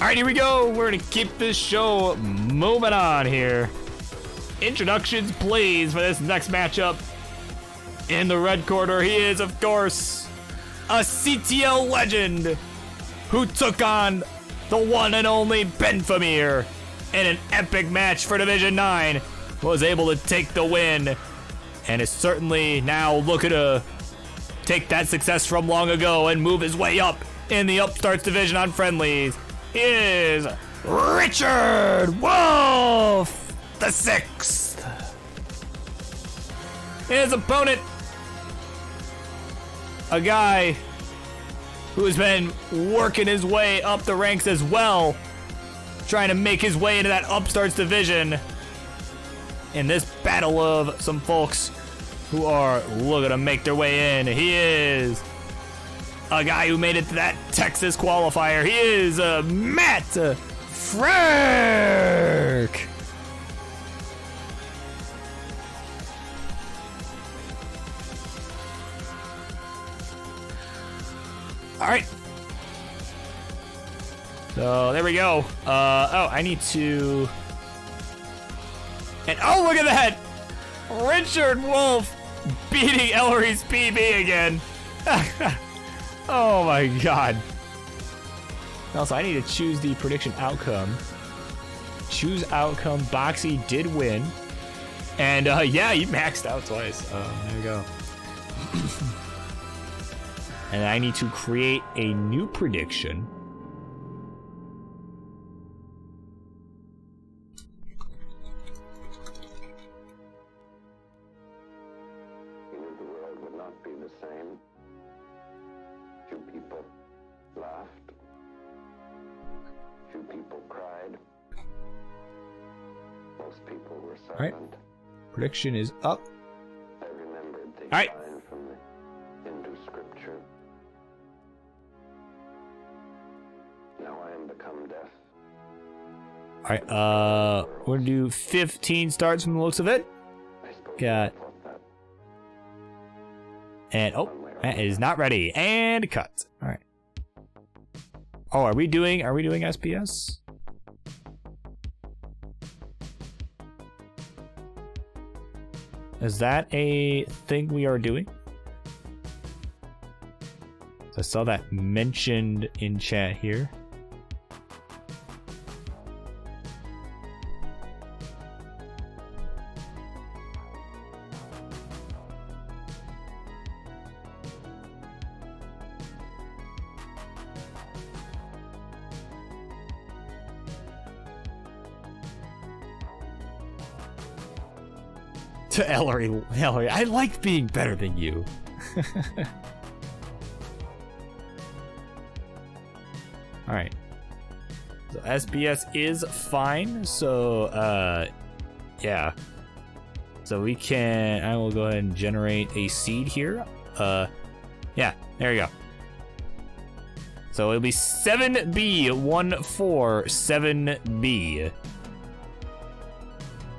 All right, here we go. We're gonna keep this show moving on here. Introductions, please, for this next matchup. In the red corner, he is, of course, a CTL legend who took on the one and only Ben Famir in an epic match for Division 9. Was able to take the win and is certainly now looking to take that success from long ago and move his way up in the Upstarts division on friendlies is Richard Wolf the Sixth. His opponent, a guy who has been working his way up the ranks as well, trying to make his way into that Upstarts division in this battle of some folks who are looking to make their way in. He is a guy who made it to that Texas qualifier. He is Matt Frank. All right. So there we go. Oh, I need to. And oh, look at that! Richard Wolf beating Ellery's PB again. Oh my god. Also, I need to choose the prediction outcome. Choose outcome. Boxy did win. And yeah, he maxed out twice. There we go. And I need to create a new prediction. All right, prediction is up. All right. From the Hindu scripture. Now I am become deaf. All right, we're gonna do 15 starts from the looks of it. Got. And oh, that is not ready. And cut. All right. Oh, are we doing SPS? Is that a thing we are doing? I saw that mentioned in chat here. To Ellery, I like being better than you. All right. So SBS is fine. So, yeah. So we can, I will go ahead and generate a seed here. Yeah, there you go. So it'll be 7B147B.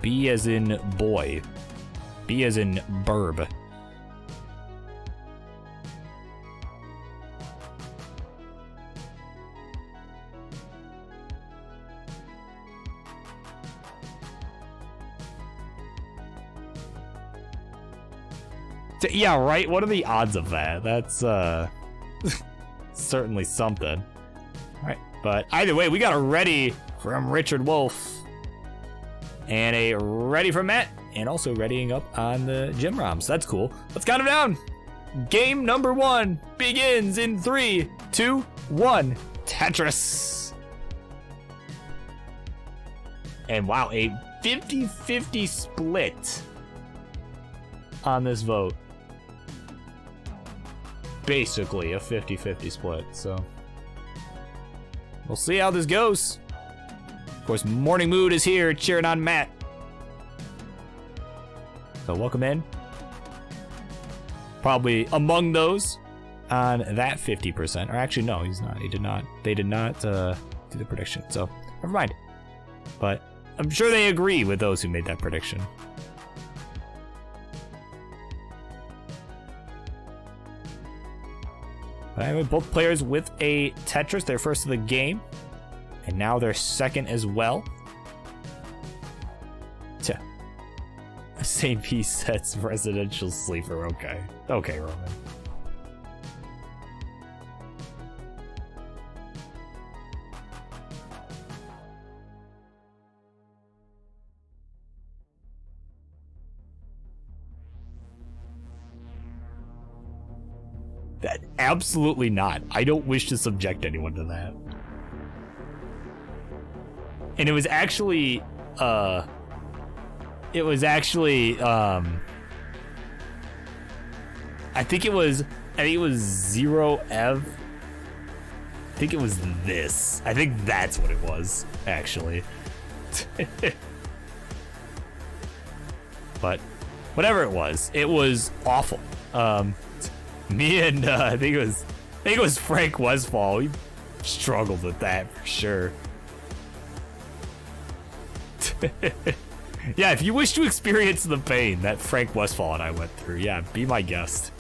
B as in boy. B as in burb. Yeah, right? What are the odds of that? That's, certainly something. Alright, but either way, we got a ready from Richard Wolf. And a ready from Matt. And also readying up on the gym ROMs. That's cool. Let's count them down. Game number 1 begins in 3, 2, 1. Tetris. And wow, a 50-50 split on this vote. Basically a 50-50 split, so we'll see how this goes. Of course, Morning Mood is here cheering on Matt. So welcome in. Probably among those on that 50%. Or actually, no, he's not. He did not. They did not do the prediction. So never mind. But I'm sure they agree with those who made that prediction. But anyway, both players with a Tetris. They're first of the game. And now they're second as well. Tja. St. P sets residential sleeper. Okay. Okay, Roman. Absolutely not. I don't wish to subject anyone to that. And it was actually, I think it was 0Ev. I think it was this. I think that's what it was, actually. But whatever it was awful. Me and I think it was Frank Westfall. We struggled with that for sure. Yeah, if you wish to experience the pain that Frank Westfall and I went through, yeah, be my guest.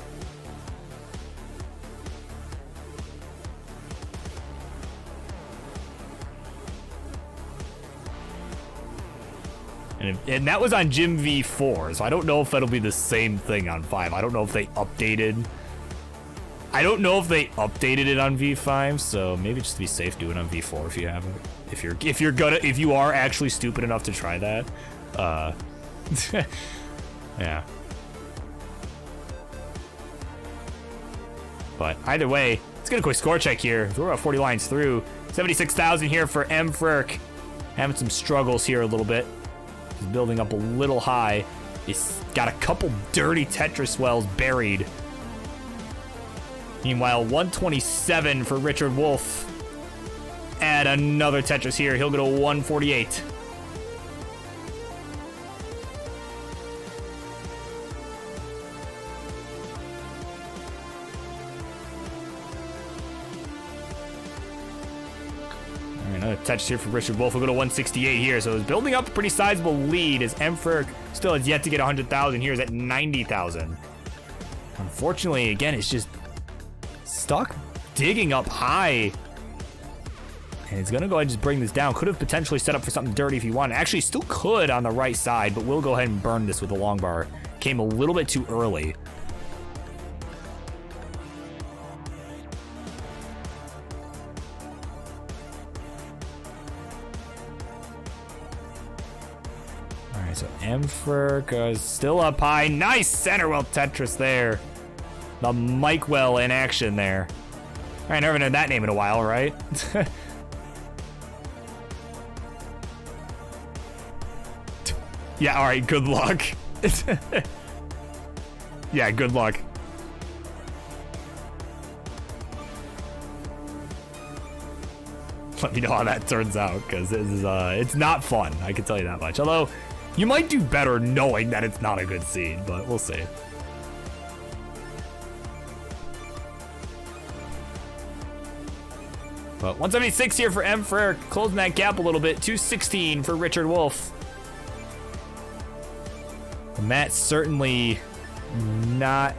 And that was on Gym V4, so I don't know if that'll be the same thing on 5. I don't know if they updated. I don't know if they updated it on V5, so maybe just to be safe, do it on V4 if you haven't. If you are actually stupid enough to try that. Yeah. But either way, let's get a quick score check here. We're about 40 lines through. 76,000 here for MFerk. Having some struggles here a little bit. He's building up a little high. He's got a couple dirty Tetris wells buried. Meanwhile, 127 for Richard Wolf. Add another Tetris here. He'll go to 148. Another Tetris here for Richard Wolf. We'll go to 168 here. So it's building up a pretty sizable lead as MFerk still has yet to get 100,000. Here is at 90,000. Unfortunately, again, it's just stuck digging up high. And he's going to go ahead and just bring this down. Could have potentially set up for something dirty if he wanted. Actually, still could on the right side, but we'll go ahead and burn this with the long bar. Came a little bit too early. Alright, so MFerk is still up high. Nice center well Tetris there. The Mike well in action there. I never heard that name in a while, right? Yeah, alright, good luck. Yeah, good luck. Let me know how that turns out, because it's not fun, I can tell you that much. Although, you might do better knowing that it's not a good scene, but we'll see. But 176 here for MFerk, closing that gap a little bit. 216 for Richard Wolf. Matt's certainly not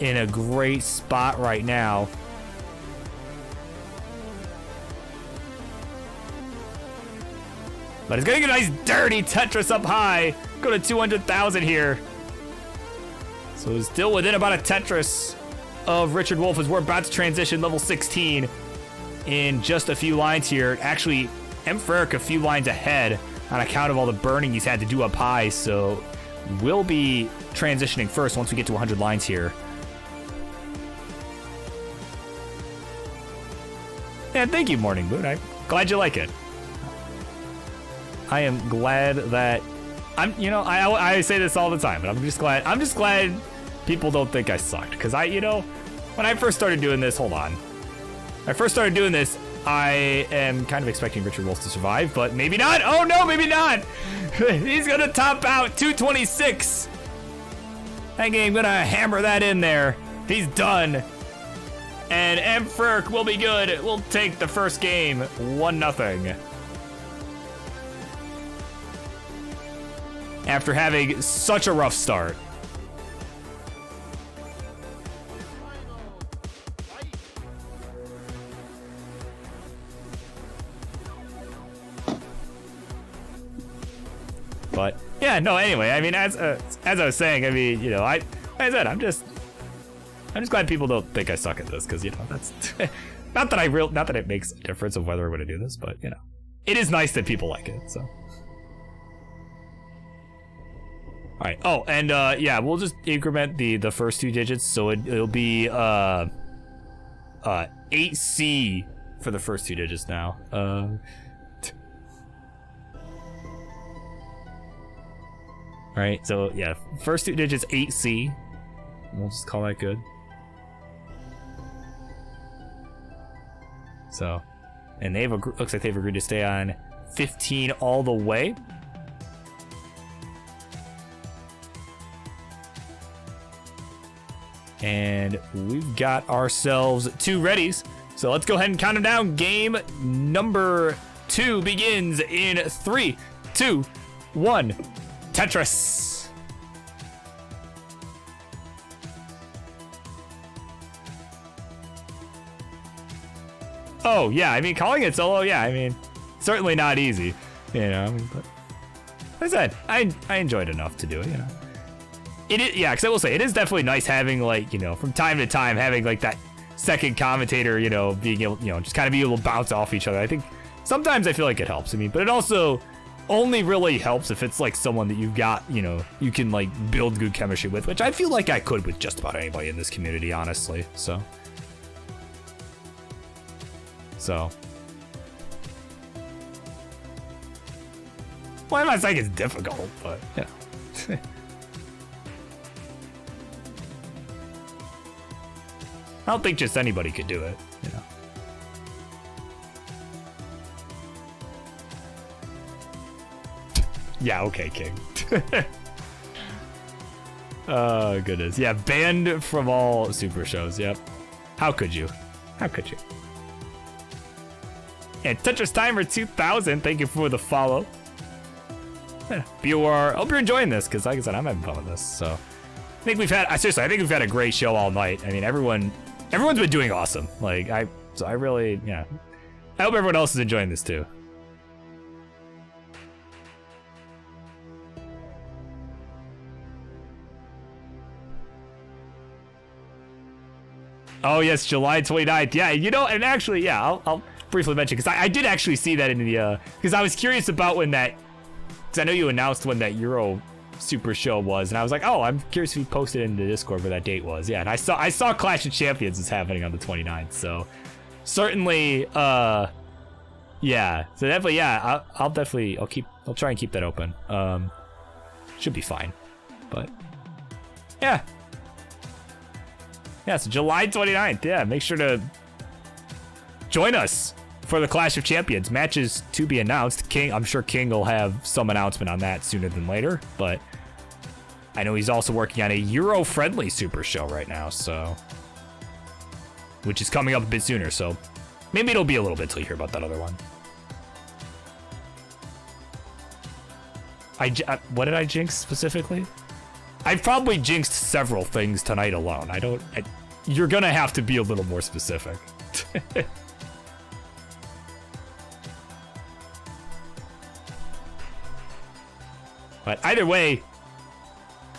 in a great spot right now. But he's gonna get a nice dirty Tetris up high. Go to 200,000 here. So he's still within about a Tetris of Richard Wolf as we're about to transition level 16 in just a few lines here. Actually, MFerk a few lines ahead on account of all the burning he's had to do up high, so we'll be transitioning first once we get to 100 lines here. And thank you, Morning Moon. I'm glad you like it. I am glad that I say this all the time, but I'm just glad people don't think I sucked. Because when I first started doing this, I am kind of expecting Richard Wolf to survive, but maybe not. Oh no, maybe not. He's gonna top out 226. That game gonna hammer that in there. He's done. And MFerk will be good. We'll take the first game 1-0. After having such a rough start. But yeah, no. Anyway, I mean, as I was saying, I mean, like I said, I'm just glad people don't think I suck at this, because that's not that it makes a difference of whether we're going to do this, but it is nice that people like it. So All right. Oh, and yeah, we'll just increment the first 2 digits, so it'll be 8C for the first 2 digits now. Right. So yeah, first 2 digits 8C. We'll just call that good. So, and they've looks like they've agreed to stay on 15 all the way. And we've got ourselves 2 readies. So let's go ahead and count them down. Game number 2 begins in 3, 2, 1. Tetris. Oh, yeah, I mean, calling it solo, yeah, I mean, certainly not easy, you know, but like I said, I enjoyed enough to do it, you know. It is, yeah, because I will say, it is definitely nice having, like, you know, from time to time, having, like, that second commentator, you know, being able, you know, just kind of be able to bounce off each other. I think sometimes I feel like it helps, I mean, but it also only really helps if it's, like, someone that you've got, you know, you can, like, build good chemistry with, which I feel like I could with just about anybody in this community, honestly, so. Well, I'm not saying it's difficult, but yeah. I don't think just anybody could do it, you know. Yeah, okay, King. Oh, goodness. Yeah, banned from all super shows, yep. How could you? How could you? And Tetris Timer 2000, thank you for the follow. Yeah, BOR, I hope you're enjoying this, because like I said, I'm having fun with this, so. I think we've had, seriously, I think we've had a great show all night. I mean, everyone's been doing awesome. Like, so I really, yeah. I hope everyone else is enjoying this too. Oh yes, July 29th. Yeah, you know, and actually, yeah, I'll briefly mention, because I did actually see that in the, because I was curious about when that, because I know you announced when that Euro Super Show was, and I was like, oh, I'm curious if you posted in the Discord where that date was. Yeah, and I saw Clash of Champions is happening on the 29th, so certainly, yeah, so definitely, yeah, I'll try and keep that open. Should be fine, but yeah. Yeah, so July 29th, yeah, make sure to join us for the Clash of Champions. Matches to be announced. King, I'm sure King will have some announcement on that sooner than later, but I know he's also working on a Euro-friendly Super Show right now, so, which is coming up a bit sooner, so maybe it'll be a little bit till you hear about that other one. What did I jinx specifically? I've probably jinxed several things tonight alone. You're gonna have to be a little more specific. But either way,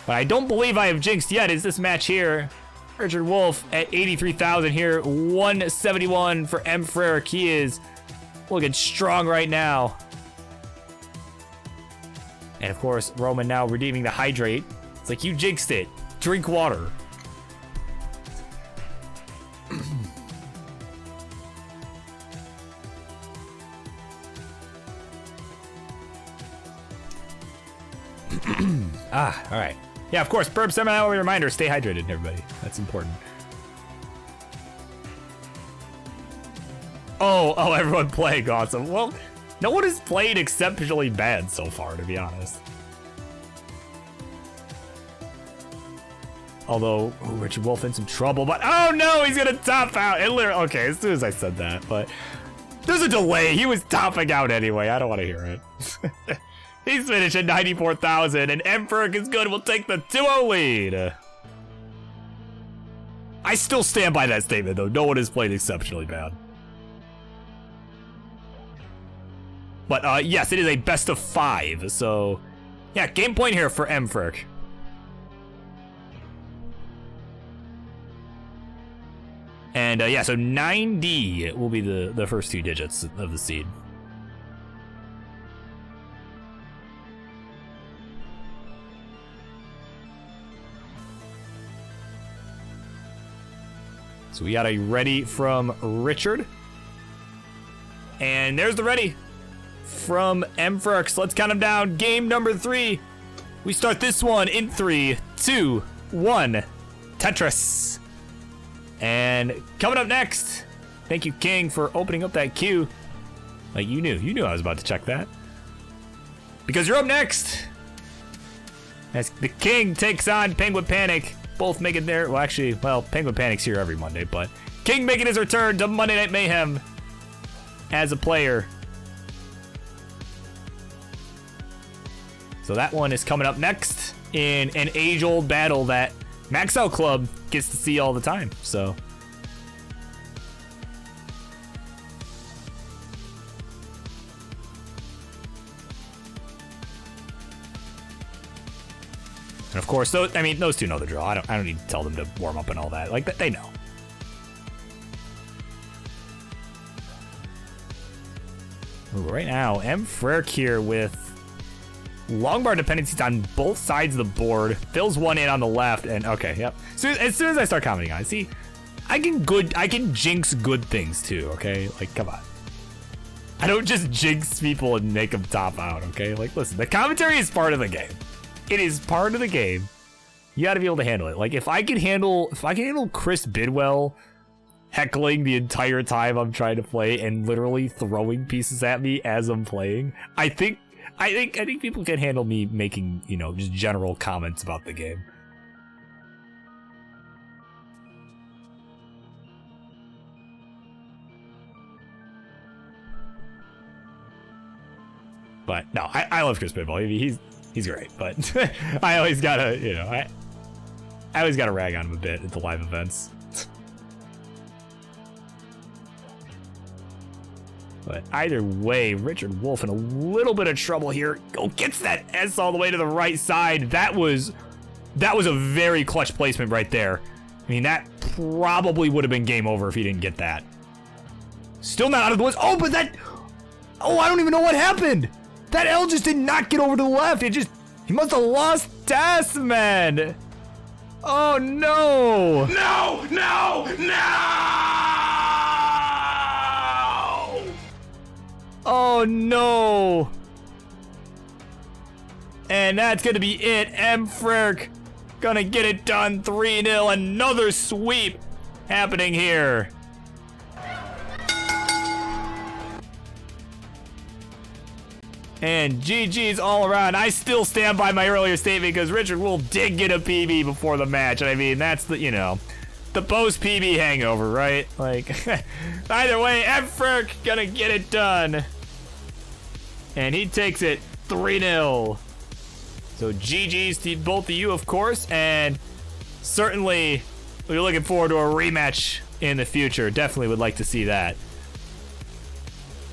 what I don't believe I have jinxed yet is this match here. Richard Wolf at 83,000 here, 171 for M. Frerick. He is looking strong right now. And of course, Roman now redeeming the hydrate. It's like, you jinxed it. Drink water. All right. Yeah, of course, burp semi-hourly reminder, stay hydrated, everybody. That's important. Oh, everyone playing, awesome. Well, no one has played exceptionally bad so far, to be honest. Although, Richard Wolf in some trouble, but oh no, he's gonna top out. It literally, okay, as soon as I said that, but there's a delay. He was topping out anyway. I don't want to hear it. He's finished at 94,000, and Emperor is good. We'll take the 2-0 lead. I still stand by that statement, though. No one has played exceptionally bad. But yes, it is a best of 5. So, yeah, game point here for Emperor. And yeah, so 9D will be the first 2 digits of the seed. So we got a ready from Richard. And there's the ready from Mferx. Let's count them down. Game number 3. We start this one in 3, 2, 1. Tetris. And coming up next, thank you, King, for opening up that queue. Like you knew I was about to check that. Because you're up next. As the King takes on Penguin Panic. Both making their, Penguin Panic's here every Monday, but King making his return to Monday Night Mayhem as a player. So that one is coming up next in an age-old battle that Max Out Club gets to see all the time, so. And of course, those two know the drill. I don't need to tell them to warm up and all that. Like, they know. Ooh, right now, Mferk here with Longbar dependencies on both sides of the board. Fills one in on the left, and okay, yep. So as soon as I start commenting on it, see, I can jinx good things too, okay? Like, come on. I don't just jinx people and make them top out, okay? Like, listen, the commentary is part of the game. It is part of the game. You got to be able to handle it. Like, if I can handle Chris Bidwell heckling the entire time I'm trying to play and literally throwing pieces at me as I'm playing, I think people can handle me making, just general comments about the game. But no, I love Chris Bidwell. He's great, but I always gotta, I always gotta rag on him a bit at the live events. But either way, Richard Wolf in a little bit of trouble here. Oh, gets that S all the way to the right side. That was a very clutch placement right there. I mean, that probably would have been game over if he didn't get that. Still not out of the woods. Oh, but I don't even know what happened. That L just did not get over to the left. He must have lost Tasman. Oh, no. No! Oh, no. And that's going to be it. Mferk gonna get it done. 3-0. Another sweep happening here. And GG's all around. I still stand by my earlier statement because Richard Wolf did get a PB before the match. And I mean, that's the post-PB hangover, right? Like, either way, Mferk gonna get it done. And he takes it 3-0. So GG's to both of you, of course. And certainly, we're looking forward to a rematch in the future. Definitely would like to see that.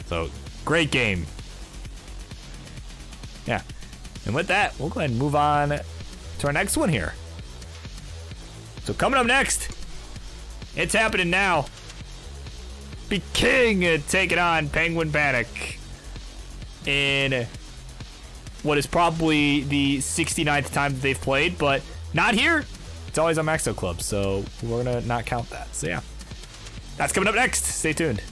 So, great game. Yeah. And with that, we'll go ahead and move on to our next one here. So coming up next, it's happening now. Be King taking on Penguin Panic in what is probably the 69th time that they've played, but not here. It's always on Maxo Club, so we're gonna not count that. So yeah, that's coming up next. Stay tuned.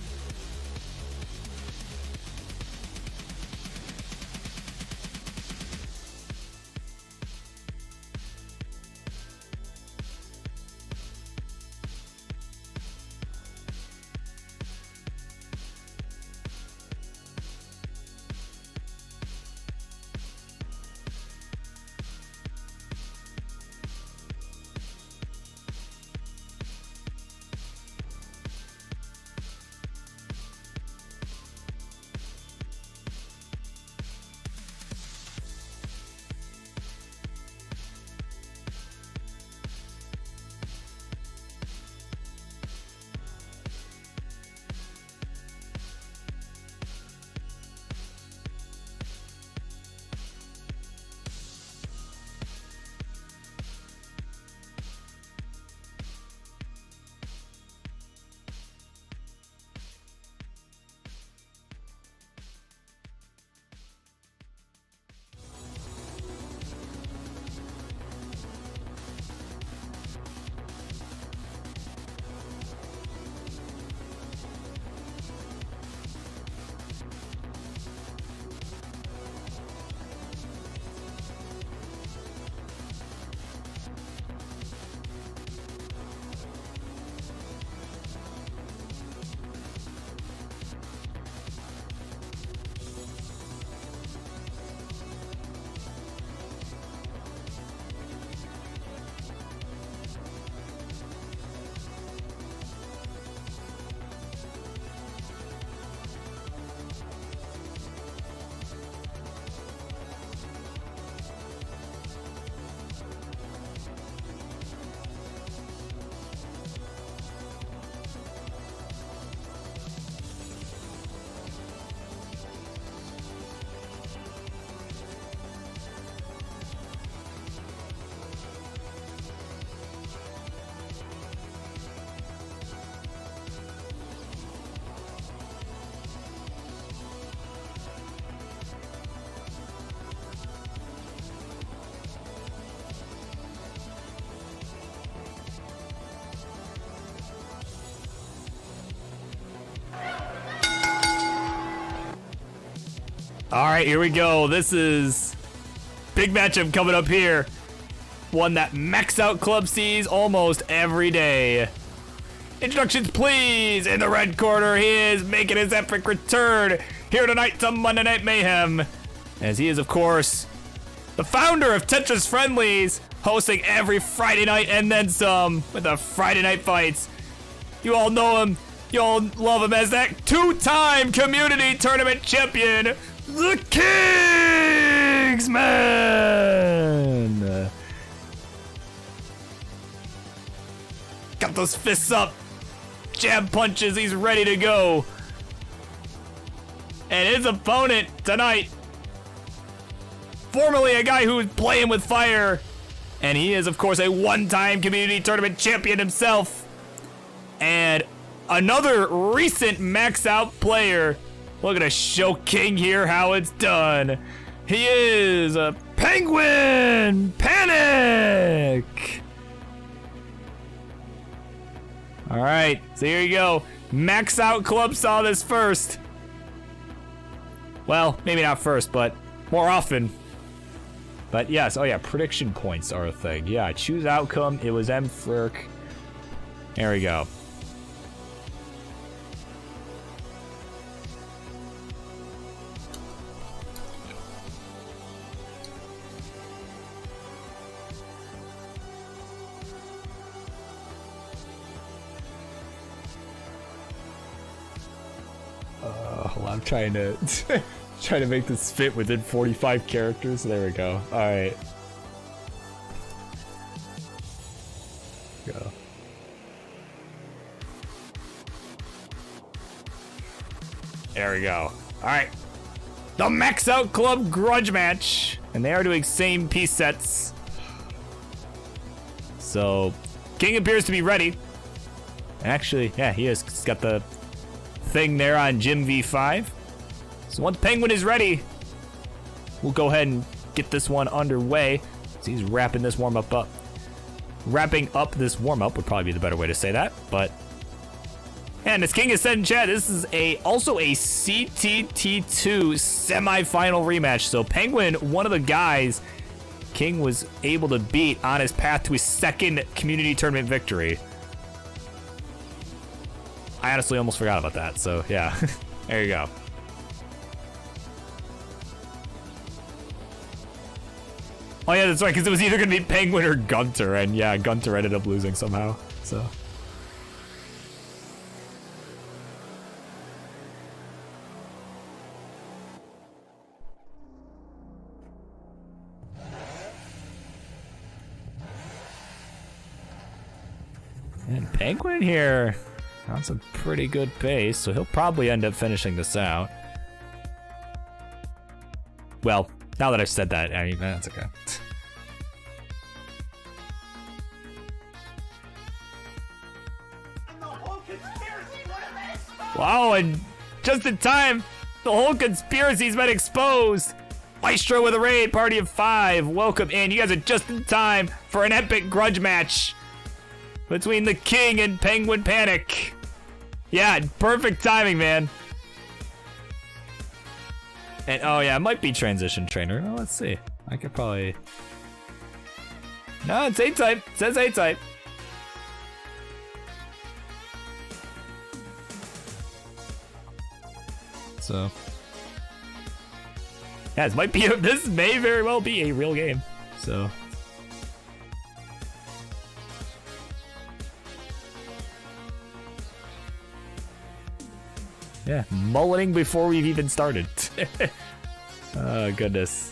All right, here we go. This is big matchup coming up here. One that Max Out Club sees almost every day. Introductions, please. In the red corner, he is making his epic return here tonight to Monday Night Mayhem, as he is, of course, the founder of Tetris Friendlies, hosting every Friday night and then some with the Friday Night Fights. You all know him. You all love him as that two-time community tournament champion, the Kingsman. Got those fists up, jab punches, he's ready to go. And his opponent tonight, formerly a guy who was playing with fire, and he is, of course, a one-time community tournament champion himself, and another recent max out player. We're gonna show King here how it's done. He is a Penguin Panic. All right, so here you go. Max Out Club saw this first. Well, maybe not first, but more often. But yes, oh yeah, prediction points are a thing. Yeah, choose outcome. It was M. Flirk. There we go. Hold on, I'm trying to trying to make this fit within 45 characters. There we go. All right. Go. There we go. All right. The Max Out Club grudge match, and they are doing same piece sets. So, King appears to be ready. Actually, yeah, he is. He's got the thing there on Jim V5. So once Penguin is ready, we'll go ahead and get this one underway. So he's wrapping this warm-up up. Wrapping up this warm-up would probably be the better way to say that, but... And as King has said in chat, this is also a CTT2 semi-final rematch. So Penguin, one of the guys King was able to beat on his path to his second community tournament victory. I honestly almost forgot about that, so yeah. There you go. Oh yeah, that's right, because it was either going to be Penguin or Gunter, and yeah, Gunter ended up losing somehow, so. And Penguin here on some pretty good pace, so he'll probably end up finishing this out. Well, now that I've said that, I mean, that's okay. Wow, and just in time, the whole conspiracy's been exposed. Maestro with a raid, party of 5. Welcome in. You guys are just in time for an epic grudge match between the King and Penguin Panic. Yeah, perfect timing, man. And oh yeah, it might be transition trainer. Oh, let's see. I could probably... No, it's A-type. It says A-type. So... Yeah, this may very well be a real game. So... Yeah, mulleting before we've even started. Oh, goodness.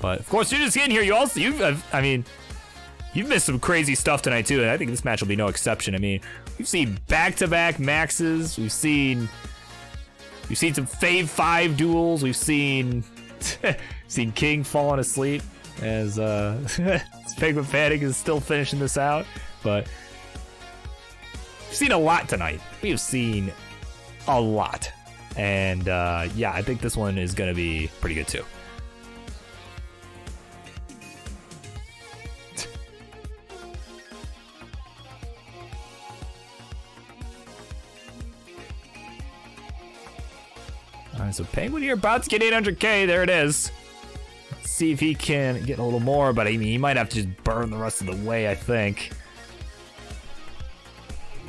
But, of course, you're just getting here. You've missed some crazy stuff tonight, too, and I think this match will be no exception. I mean, we've seen back-to-back maxes. We've seen some Fave 5 duels. We've seen... seen King falling asleep as Penguin Panic is still finishing this out, but we've seen a lot tonight. We have seen a lot, and yeah, I think this one is gonna be pretty good too. Alright, so Penguin here about to get 800k. There it is. Let's see if he can get a little more, but I mean, he might have to just burn the rest of the way, I think.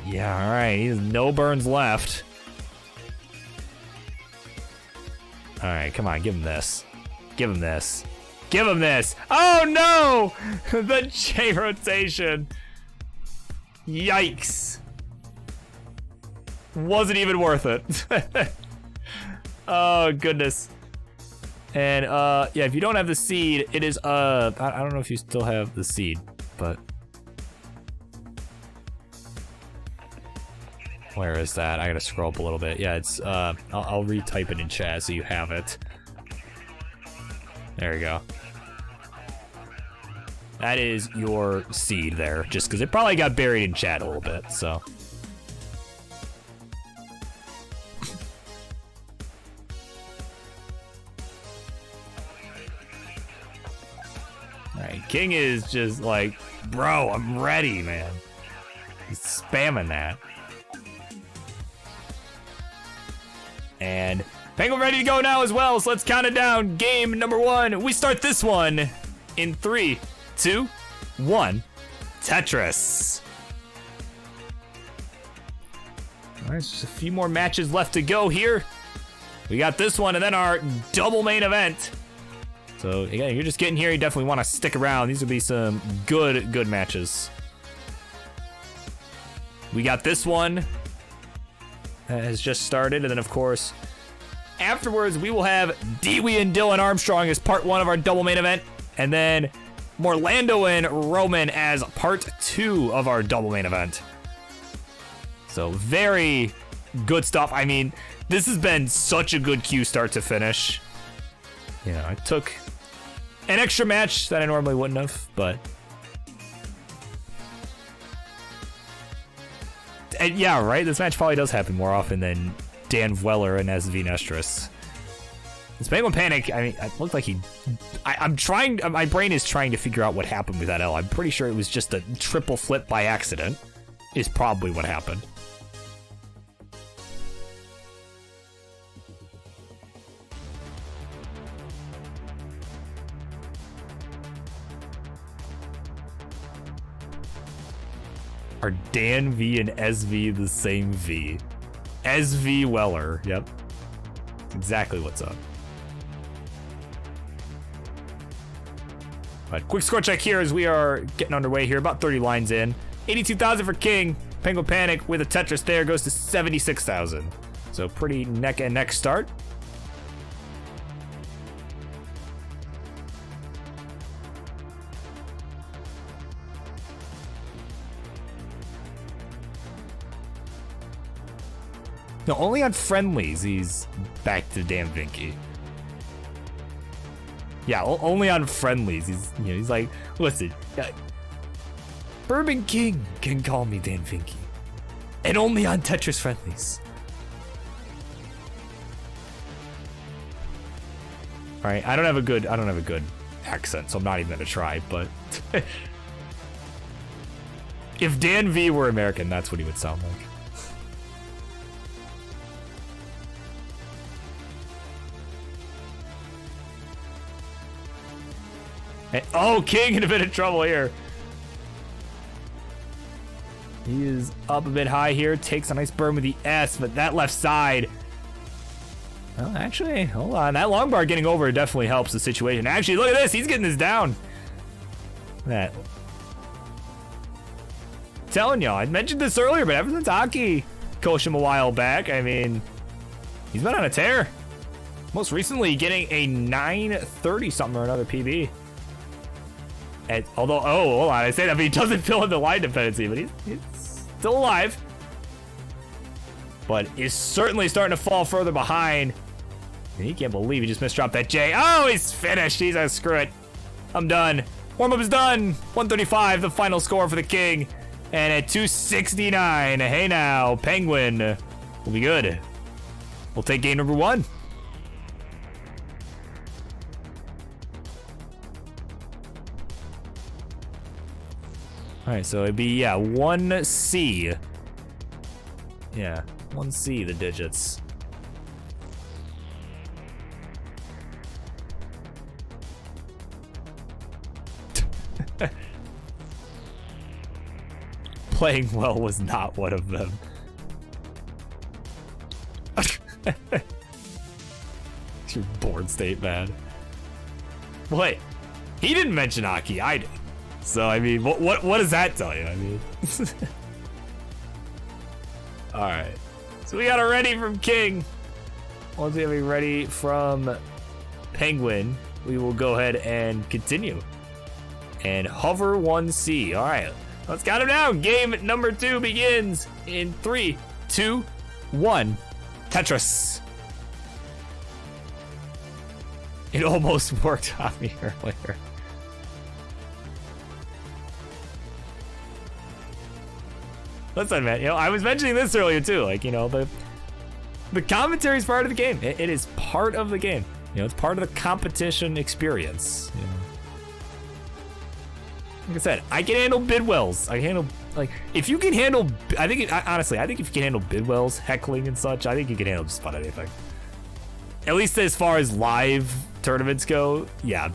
Yeah, alright. He has no burns left. Alright, come on, give him this. Give him this. Give him this! Oh no! The J rotation. Yikes. Wasn't even worth it. Oh goodness. And yeah, if you don't have the seed, it is I don't know if you still have the seed, but where is that? I gotta scroll up a little bit. Yeah, it's I'll retype it in chat so you have it. There you go. That is your seed there, just because it probably got buried in chat a little bit, so. Alright, King is just like, bro, I'm ready, man. He's spamming that. And Penguin ready to go now as well, so let's count it down. Game number 1. We start this one in 3, 2, 1. Tetris. All right, just a few more matches left to go here. We got this one and then our double main event. So again, you're just getting here. You definitely want to stick around. These will be some good matches. We got this one that has just started, and then of course, afterwards we will have Dewey and Dylan Armstrong as part 1 of our double main event, and then Morlando and Roman as part 2 of our double main event. So very good stuff. I mean, this has been such a good queue start to finish. You know, I took an extra match that I normally wouldn't have, but and yeah, right? This match probably does happen more often than Dan Weller and SV Nestris. This Penguin Panic, I mean, it looked like I'm trying, my brain is trying to figure out what happened with that L. I'm pretty sure it was just a triple flip by accident, is probably what happened. Are Dan V and SV the same V? SV Weller, yep. Exactly what's up. But quick score check here as we are getting underway here, about 30 lines in. 82,000 for King. Penguin Panic with a Tetris there goes to 76,000. So pretty neck and neck start. No, only on friendlies he's back to Dan Vinky. Yeah, only on friendlies. He's like, listen, Bourbon King can call me Dan Vinky, and only on Tetris friendlies. All right, I don't have a good accent, so I'm not even gonna try. But if Dan V were American, that's what he would sound like. Oh, King in a bit of trouble here. He is up a bit high here. Takes a nice burn with the S, but that left side. Well, actually, hold on. That long bar getting over definitely helps the situation. Actually, look at this. He's getting this down. Look at that. Telling y'all, I mentioned this earlier, but ever since Aki coached him a while back, I mean, he's been on a tear. Most recently, getting a 930 something or another PB. And although, oh, hold on, I say that, but he doesn't fill in the line dependency, but he's still alive. But is certainly starting to fall further behind. And he can't believe he just misdropped that J. Oh, he's finished. He's like, screw it. I'm done. Warm-up is done. 135, the final score for the King. And at 269, hey now, Penguin will be good. We'll take game number 1. All right, so it'd be, yeah, 1C. Yeah, 1C, the digits. playing well was not one of them. Your board state, man. Wait, he didn't mention Aki, I did. So I mean, what does that tell you? I mean, all right. So we got a ready from King. Once we have a ready from Penguin, we will go ahead and continue. And hover 1C. All right, let's count him down. Game number 2 begins in 3, 2, 1. Tetris. It almost worked on me earlier. Listen, man, you know, I was mentioning this earlier too. Like, you know, the commentary is part of the game. It is part of the game. You know, it's part of the competition experience. You know? Like I said, I can handle Bidwells. I can handle, like, if you can handle, honestly, I think if you can handle Bidwells, heckling and such, I think you can handle just about anything. At least as far as live tournaments go, yeah.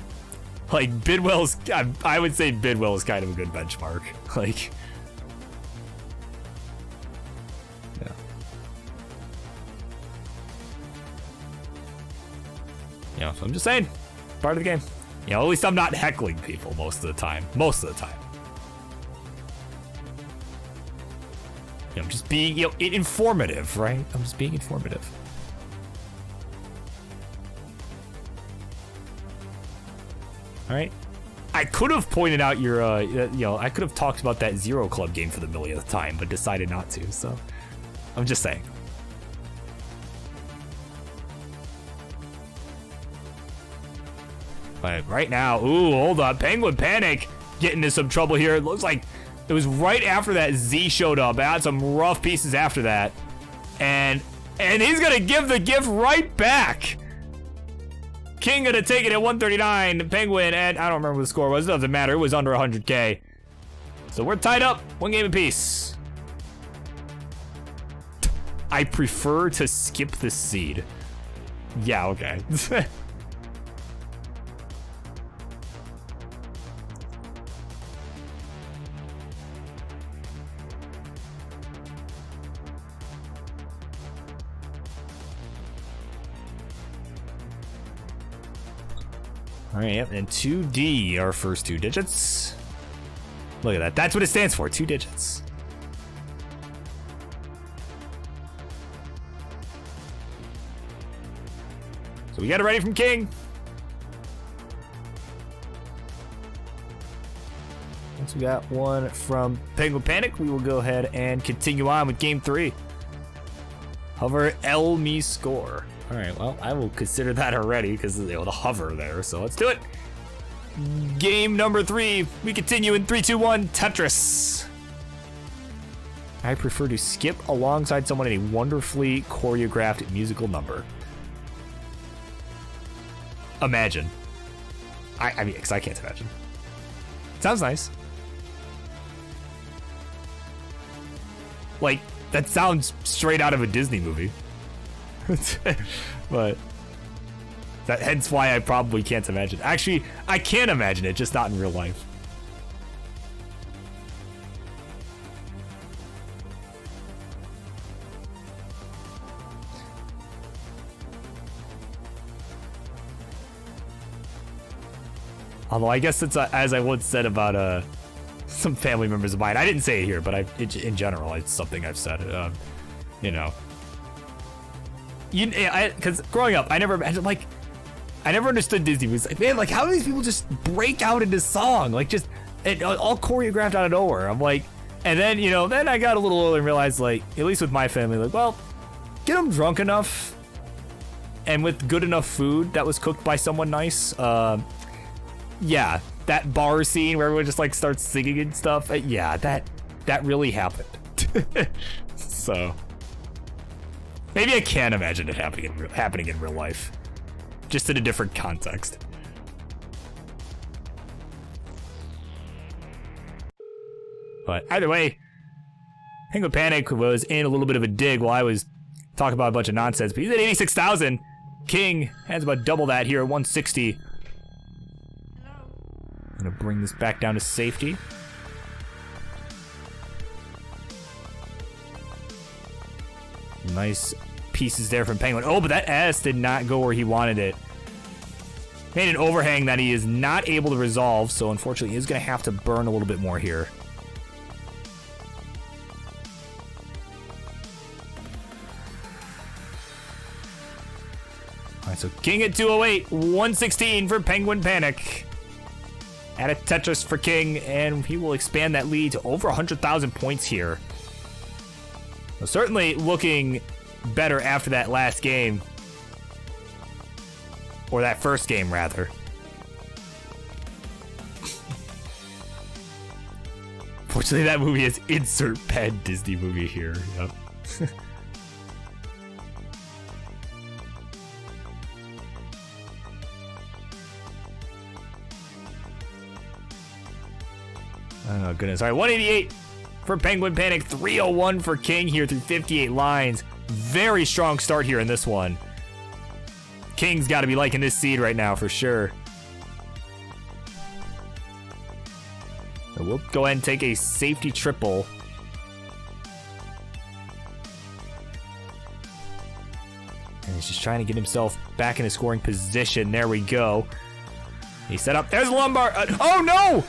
Like, Bidwell's, I would say Bidwell is kind of a good benchmark. Like, yeah. Yeah, so I'm just saying, part of the game. You know, at least I'm not heckling people most of the time. Most of the time. You know, I'm just being, you know, informative, right? I'm just being informative. All right. I could have pointed out your, you know, I could have talked about that Zero Club game for the millionth time, but decided not to, so I'm just saying. But right now, ooh, hold up. Penguin Panic getting into some trouble here. It looks like it was right after that Z showed up. I had some rough pieces after that. And he's going to give the gift right back. King gonna take it at 139. Penguin at, I don't remember what the score was. It doesn't matter. It was under 100K. So we're tied up. 1 game apiece. I prefer to skip the seed. Yeah, okay. All right, yep, and 2D, our first 2 digits. Look at that. That's what it stands for, 2 digits. So we got it ready from King. Once we got one from Penguin Panic, we will go ahead and continue on with game 3. Hover L me score. All right, well, I will consider that already because of the hover there, so let's do it. Game number 3, we continue in 3, 2, 1, Tetris. I prefer to skip alongside someone in a wonderfully choreographed musical number. Imagine. I mean, because I can't imagine. Sounds nice. Like, that sounds straight out of a Disney movie. But hence why I probably can't imagine. Actually, I can imagine it, just not in real life. Although I guess it's as I once said about some family members of mine. I didn't say it here, but in general, it's something I've said. You know. Because growing up, I never imagined, like, I never understood Disney movies. Like, man, like, how do these people just break out into song? Like, just all choreographed out of nowhere. I'm like, and then, you know, then I got a little older and realized, like, at least with my family, like, well, get them drunk enough and with good enough food that was cooked by someone nice. Yeah, that bar scene where everyone just, like, starts singing and stuff. Yeah, that really happened. So maybe I can imagine it happening in real life, just in a different context. But either way, Penguin Panic was in a little bit of a dig while I was talking about a bunch of nonsense, but he's at 86,000. King has about double that here at 160. I'm gonna bring this back down to safety. nice pieces there from Penguin. Oh, but that S did not go where he wanted it. Made an overhang that he is not able to resolve, so unfortunately he is going to have to burn a little bit more here. All right, so King at 208, 116 for Penguin Panic. Add a Tetris for King, and he will expand that lead to over 100,000 points here. So certainly looking better after that last game. Or that first game, rather. Fortunately, that movie is insert bad Disney movie here. Yep. Oh, goodness. All right, 188 for Penguin Panic. 301 for King here through 58 lines. Very strong start here in this one. King's got to be liking this seed right now for sure. So we'll go ahead and take a safety triple. And he's just trying to get himself back in a scoring position. There we go. He set up. There's Lombard. Oh, no!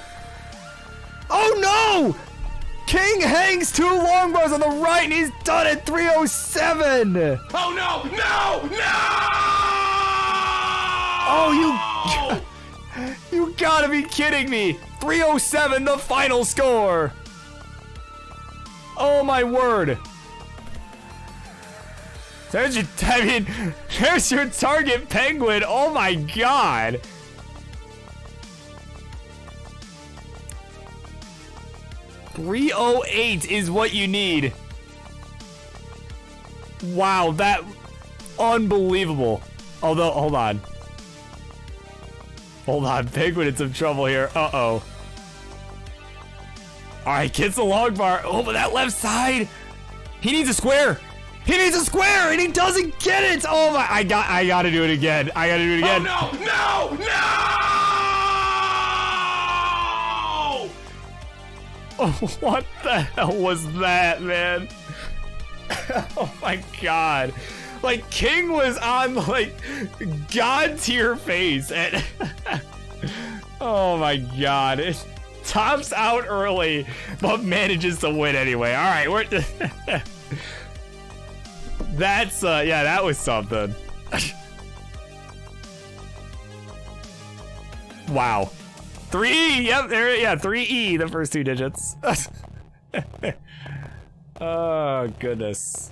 Oh, no! King hangs 2 long bars on the right, and he's done at 307. Oh, no! No! No! Oh, you gotta be kidding me. 307, the final score. Oh, my word. There's your target Penguin. Oh, my God. .308 is what you need. Wow, that unbelievable. Although, hold on. Hold on, Penguin in some trouble here. Uh-oh. All right, gets the long bar. Oh, but that left side. He needs a square. He needs a square, and he doesn't get it. Oh my! I gotta do it again. I gotta do it again. Oh no! No! No! Oh, what the hell was that, man? Oh my God! Like King was on like God tier face, and oh my God! It tops out early, but manages to win anyway. All right, we're. That's yeah, that was something. Wow. 3E, yep, there, yeah, 3E, the first 2 digits. Oh, goodness.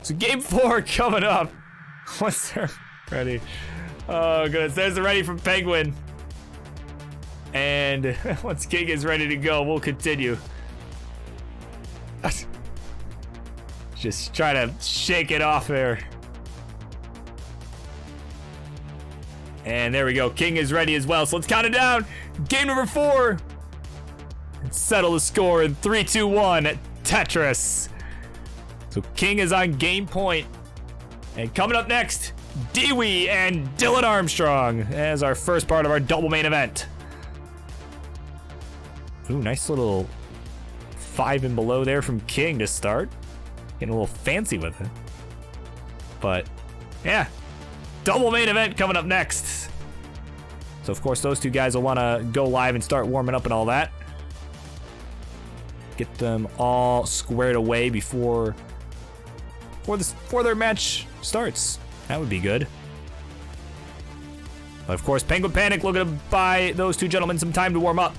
So game 4 coming up. What's there? Ready? Oh, goodness, there's the ready from Penguin. And once King is ready to go, we'll continue. Just try to shake it off there. And there we go. King is ready as well. So let's count it down. Game number 4. And settle the score in 3, 2, 1 at Tetris. So King is on game point. And coming up next, Dewey and Dylan Armstrong as our first part of our double main event. Ooh, nice little 5 and below there from King to start. Getting a little fancy with it. But, yeah. Double main event coming up next. So, of course, those 2 guys will want to go live and start warming up and all that. Get them all squared away before their match starts. That would be good. But, of course, Penguin Panic looking to buy those 2 gentlemen some time to warm up.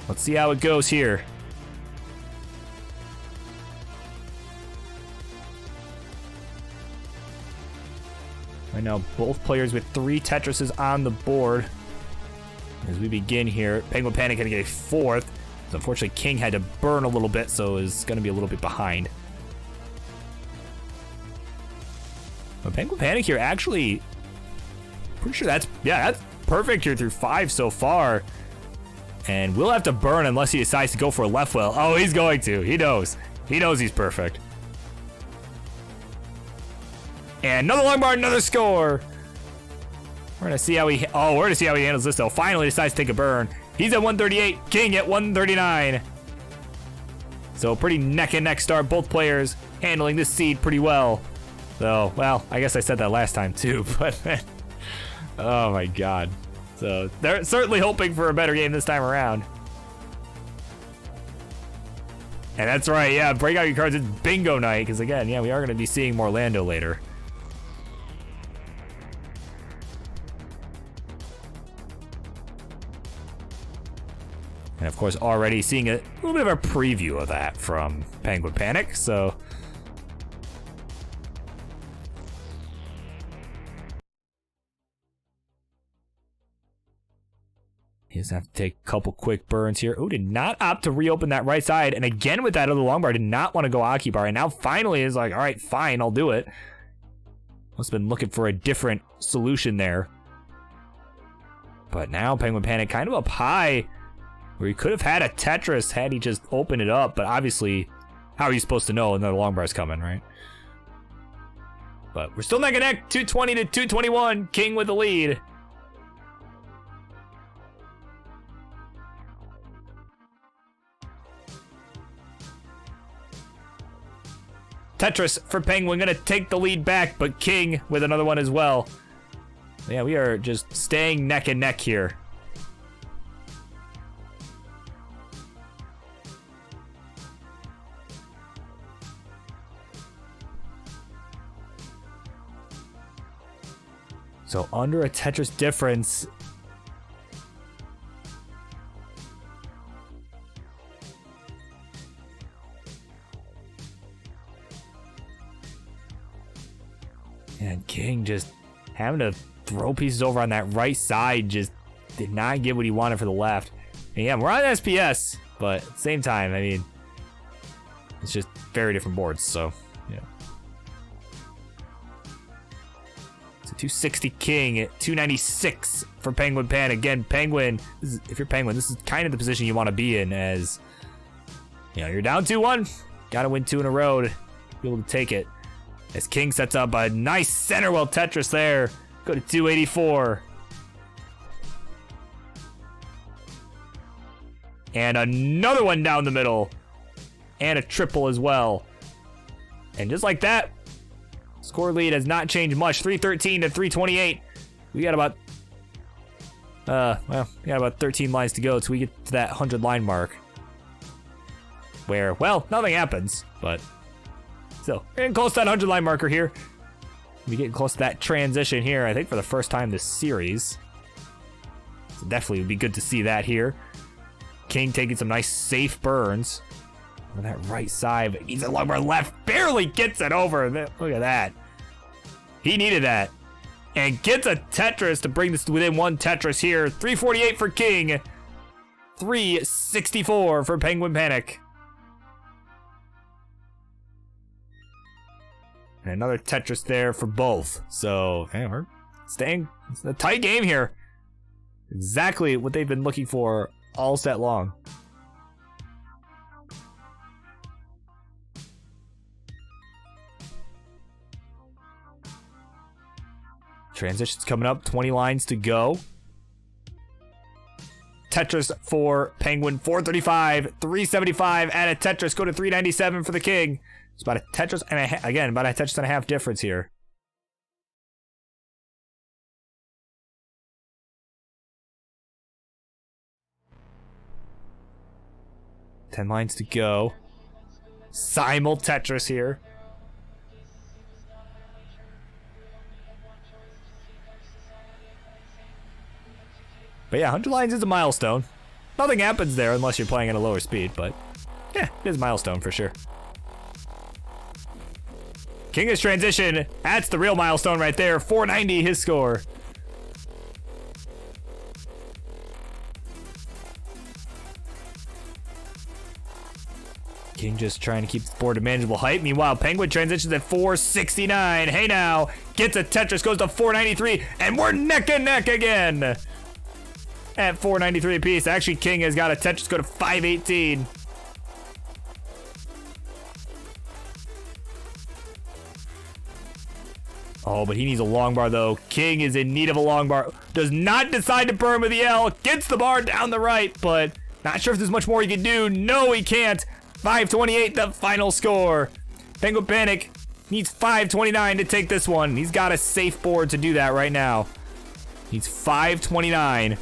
Let's see how it goes here. Right now, both players with 3 Tetrises on the board. As we begin here, Penguin Panic gonna get a 4th. So unfortunately, King had to burn a little bit, so is gonna be a little bit behind. But Penguin Panic here, actually, pretty sure that's perfect here through 5 so far. And we'll have to burn unless he decides to go for a left wheel. Oh, he's going to. He knows. He knows he's perfect. And another long bar, another score. We're gonna see how he handles this though. Finally decides to take a burn. He's at 138, King at 139. So pretty neck and neck start. Both players handling this seed pretty well. So, well, I guess I said that last time too, but oh my god. So they're certainly hoping for a better game this time around. And that's right, yeah, break out your cards. It's bingo night, because again, yeah, we are going to be seeing more Lando later. And of course, already seeing a little bit of a preview of that from Penguin Panic, so. He doesn't have to take a couple quick burns here. Oh, did not opt to reopen that right side. And again with that other long bar, did not want to go Aki bar. And now finally is like, all right, fine, I'll do it. Must have been looking for a different solution there. But now Penguin Panic kind of up high, where he could have had a Tetris had he just opened it up. But obviously, how are you supposed to know another long bar's coming, right? But we're still neck and neck, 220 to 221. King with the lead. Tetris for Penguin, gonna take the lead back, but King with another one as well. Yeah, we are just staying neck and neck here. So under a Tetris difference. And King just having to throw pieces over on that right side, just did not get what he wanted for the left. And yeah, we're on SPS, but at the same time, I mean, it's just very different boards, so, yeah. So 260 King at 296 for Penguin Pan. Again, Penguin, if you're Penguin, this is kind of the position you want to be in, as, you know, you're down 2-1, got to win 2 in a row to be able to take it. As King sets up a nice center well Tetris there. Go to 284. And another one down the middle. And a triple as well. And just like that, score lead has not changed much. 313 to 328. We got about we got about 13 lines to go till we get to that 100 line mark. Where, well, nothing happens, but still, we're getting close to that 100 line marker here. We're getting close to that transition here, I think, for the first time this series. So definitely would be good to see that here. King taking some nice safe burns on that right side, but he's a long bar left, barely gets it over. Look at that. He needed that. And gets a Tetris to bring this within one Tetris here. 348 for King. 364 for Penguin Panic. And another Tetris there for both. So, hey, we're staying. It's a tight game here. Exactly what they've been looking for all set long. Transition's coming up. 20 lines to go. Tetris for Penguin. 435. 375. Add a Tetris. Go to 397 for the King. It's about a Tetris and again, about a Tetris and a half difference here. Ten lines to go. Simul Tetris here. But yeah, 100 lines is a milestone. Nothing happens there unless you're playing at a lower speed, but yeah, it is a milestone for sure. King is transition. That's the real milestone right there. 490 his score. King just trying to keep the board at manageable height. Meanwhile, Penguin transitions at 469. Hey now, gets a Tetris, goes to 493, and we're neck and neck again at 493 apiece. Actually, King has got a Tetris, go to 518. Oh, but he needs a long bar, though. King is in need of a long bar. Does not decide to burn with the L. Gets the bar down the right, but not sure if there's much more he can do. No, he can't. 528, the final score. Penguin Panic needs 529 to take this one. He's got a safe board to do that right now. He's 529.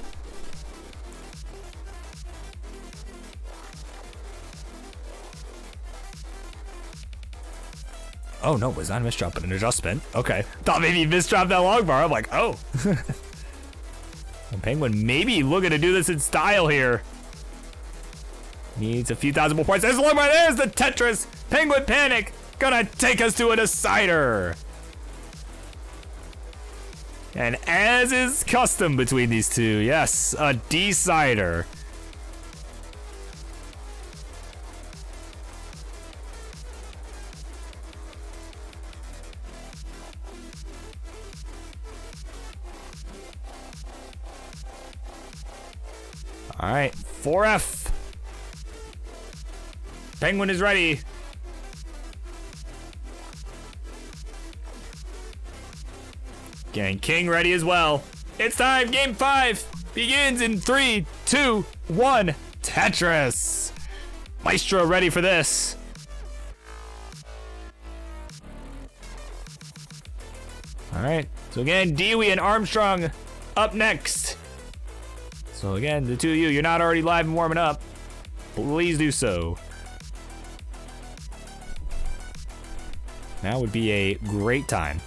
Oh no, was not a misdrop, but an adjustment. Okay. Thought maybe he misdropped that long bar. I'm like, oh. Penguin maybe looking to do this in style here. Needs a few thousand more points. There's the long bar. There's the Tetris. Penguin Panic gonna take us to a decider. And as is custom between these two, yes, a decider. All right, 4F. Penguin is ready. Getting King ready as well. It's time. Game 5 begins in 3, 2, 1. Tetris. Maestro ready for this. All right. So again, Dewey and Armstrong up next. So again, the two of you, you're not already live and warming up. Please do so. Now would be a great time.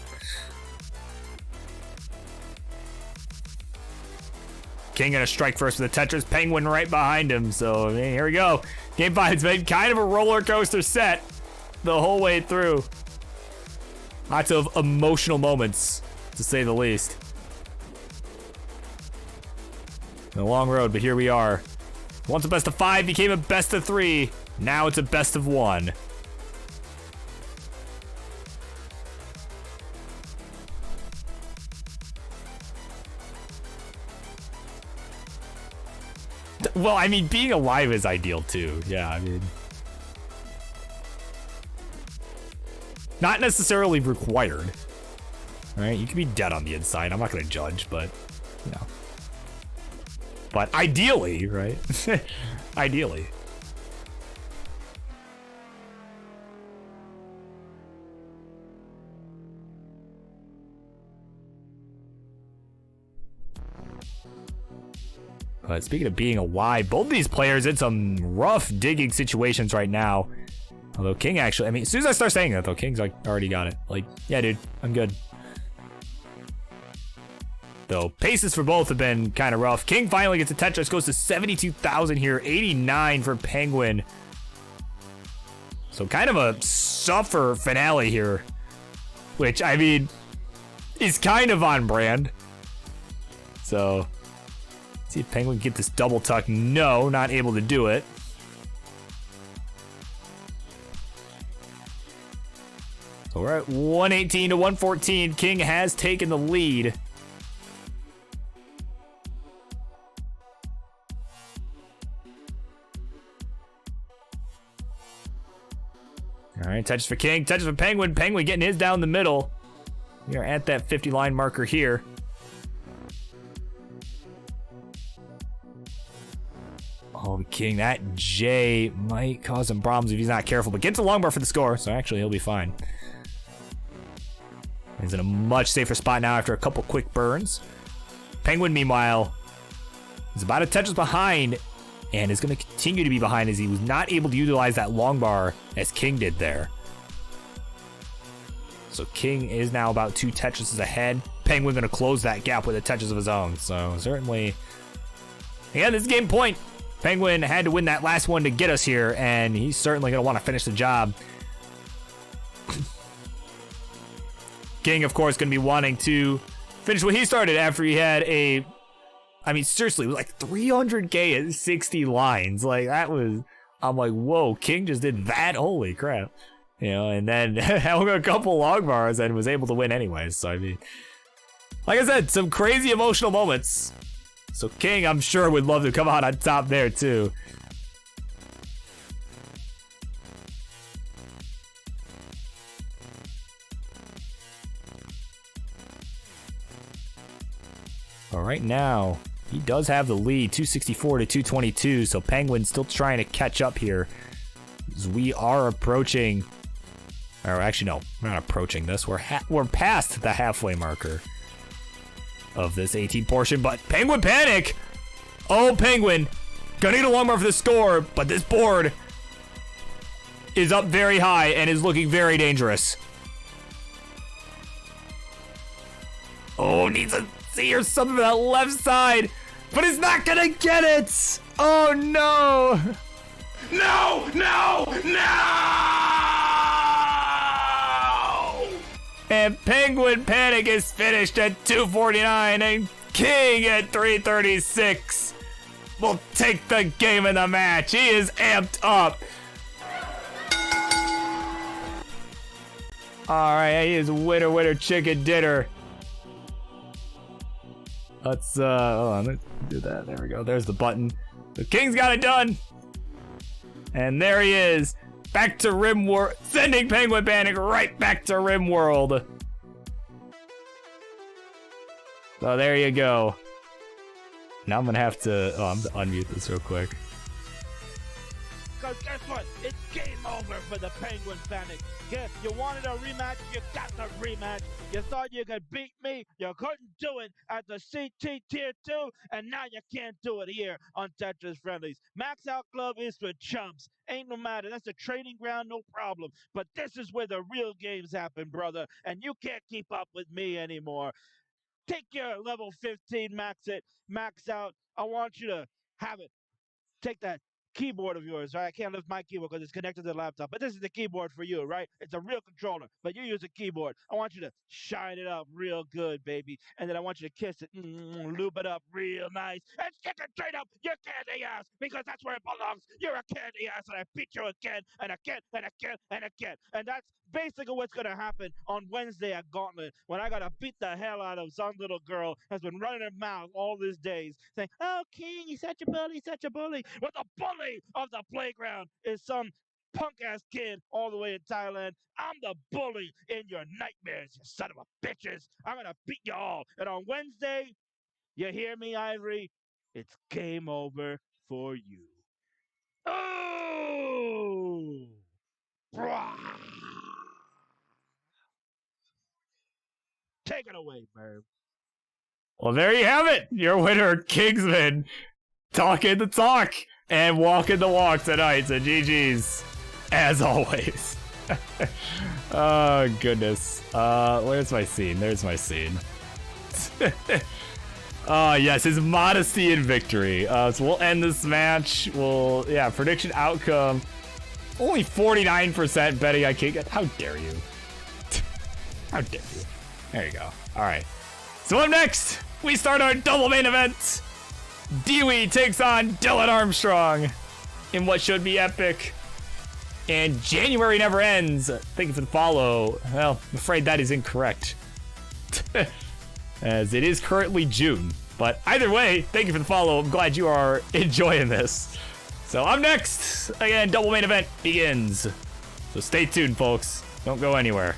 King gonna strike first with the Tetris. Penguin right behind him. So here we go. Game 5. It's been kind of a roller coaster set the whole way through. Lots of emotional moments, to say the least. A long road, but here we are. Once a best of 5 became a best of 3. Now it's a best of 1. Well, I mean, being alive is ideal too. Yeah, I mean, not necessarily required. All right, you can be dead on the inside. I'm not gonna judge, but you know. But ideally, right? Ideally. But speaking of being alive, both these players in some rough digging situations right now. Although King actually, I mean, as soon as I start saying that though, King's like already got it. Like, yeah, dude, I'm good. Though paces for both have been kind of rough. King finally gets a Tetris, goes to 72,000 here, 89 for Penguin. So kind of a suffer finale here, which I mean is kind of on brand. So see if Penguin can get this double tuck. No, not able to do it. So we're at 118 to 114. King has taken the lead. All right, touches for King, touches for Penguin. Penguin getting his down the middle. We are at that 50 line marker here. Oh, King, that J might cause him problems if he's not careful, but gets a long bar for the score, so actually he'll be fine. He's in a much safer spot now after a couple quick burns. Penguin, meanwhile, is about a Tetris behind and is going to continue to be behind as he was not able to utilize that long bar as King did there. So King is now about 2 Tetrises ahead. Penguin going to close that gap with a Tetris of his own, so certainly, yeah, this is game point. Penguin had to win that last one to get us here, and he's certainly going to want to finish the job. King, of course, going to be wanting to finish what he started after he had a, I mean, seriously, it was like 300K at 60 lines. Like, that was, I'm like, whoa, King just did that? Holy crap. You know, and then held a couple long bars and was able to win anyways. So, I mean, like I said, some crazy emotional moments. So King, I'm sure, would love to come out on top there, too. All right, now, he does have the lead, 264 to 222, so Penguin still trying to catch up here. as we are approaching. Or actually, no, we're not approaching this. We're past the halfway marker of this 18 portion. But Penguin Panic! Oh, Penguin! Gonna need a long mark for the score, but this board is up very high and is looking very dangerous. Oh, needs a C or something to that left side, but he's not gonna get it! Oh no! No! No! No! And Penguin Panic is finished at 249 and King at 336 will take the game in the match. He is amped up. Alright, he is winner, chicken dinner. Let's, hold on, let's do that. There we go. There's the button. The King's got it done. And there he is. Back to RimWorld. Sending Penguin Panic right back to RimWorld. So there you go. Now I'm gonna have to, I'm gonna unmute this real quick. Because guess what? It's game over for the Penguin Panic. Yes, you wanted a rematch, you got the rematch. You thought you could beat me, you couldn't do it at the CT Tier 2, and now you can't do it here on Tetris Friendlies. Max Out Club is for chumps. Ain't no matter, that's a training ground, no problem. But this is where the real games happen, brother, and you can't keep up with me anymore. Take your level 15, max out. I want you to have it. Take that keyboard of yours, right? I can't lift my keyboard because it's connected to the laptop, but this is the keyboard for you, right? It's a real controller, but you use a keyboard. I want you to shine it up real good, baby, and then I want you to kiss it, lube it up real nice, and stick it straight up your candy ass, because that's where it belongs. You're a candy ass, and I beat you again, and again, and again, and again, and that's basically what's gonna happen on Wednesday at Gauntlet, when I gotta beat the hell out of some little girl that's been running her mouth all these days, saying, "Oh, King, he's such a bully, such a bully." Well, the bully of the playground is some punk-ass kid all the way in Thailand. I'm the bully in your nightmares, you son of a bitches. I'm gonna beat you all. And on Wednesday, you hear me, Ivory? It's game over for you. Oh! Take it away, Merv. Well, there you have it. Your winner, Kingsman, talking the talk and walking the walk tonight. So GG's, as always. Oh, goodness. Where's my scene? There's my scene. Oh, yes, his modesty and victory. So we'll end this match. Prediction outcome. Only 49% betting I can't get. How dare you? How dare you? There you go. All right. So up next, we start our double main event. Dewey takes on Dylan Armstrong in what should be epic. And January never ends. Thank you for the follow. Well, I'm afraid that is incorrect. As it is currently June. But either way, thank you for the follow. I'm glad you are enjoying this. So up next, again, double main event begins. So stay tuned, folks. Don't go anywhere.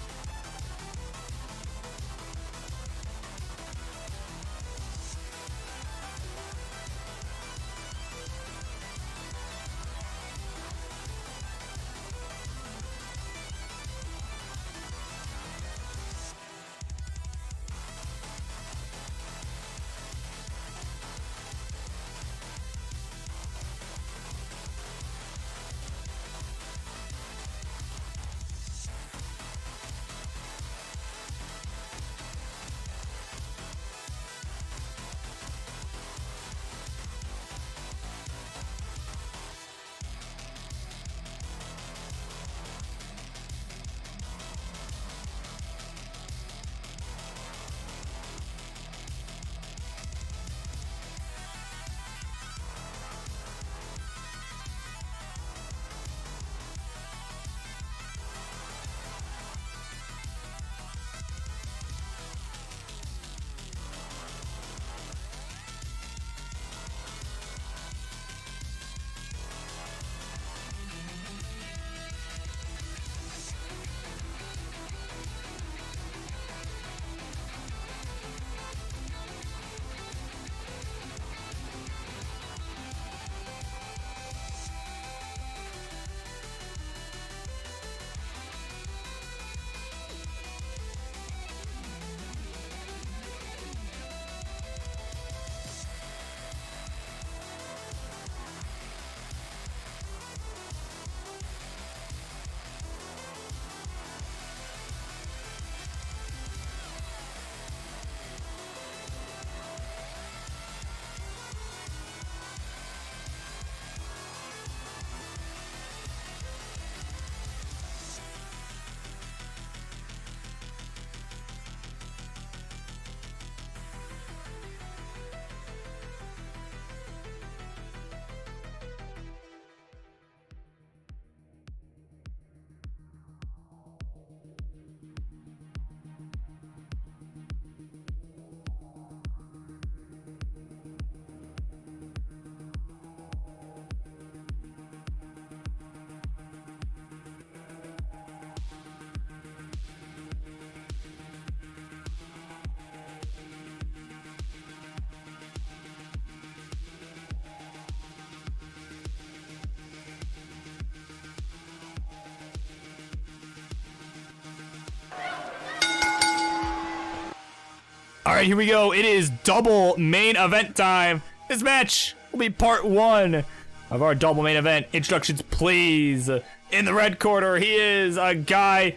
right, here we go. It is double main event time. This match will be part 1 of our double main event. Introductions, please. In the red corner, he is a guy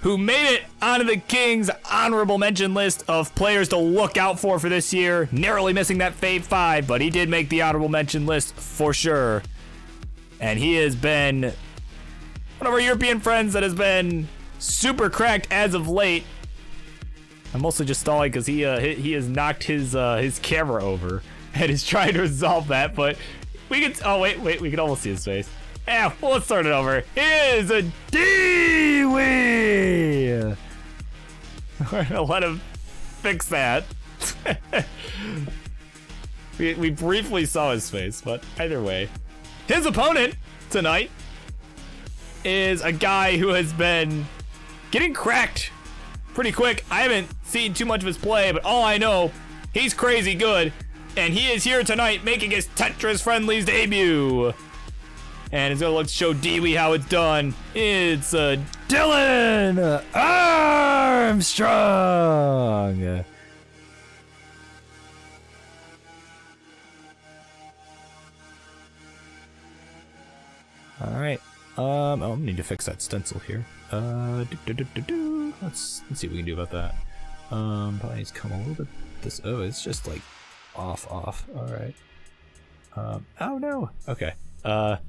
who made it onto the King's honorable mention list of players to look out for this year. Narrowly missing that Fave 5, but he did make the honorable mention list for sure. And he has been one of our European friends that has been super cracked as of late. I'm mostly just stalling because he has knocked his camera over and is trying to resolve that, but we can, oh wait, we can almost see his face. Yeah, well, let's start it over. Here's a Dewey! We're gonna let him fix that. we briefly saw his face, but either way. His opponent tonight is a guy who has been getting cracked pretty quick. I haven't seen too much of his play, but all I know, he's crazy good. And he is here tonight making his Tetris Friendlies debut. And he's gonna show Dewey how it's done. It's Dylan Armstrong. All right. Oh, I need to fix that stencil here. Let's see what we can do about that. Probably needs to come a little bit. This. Oh, it's just like off. All right. Oh no. Okay. I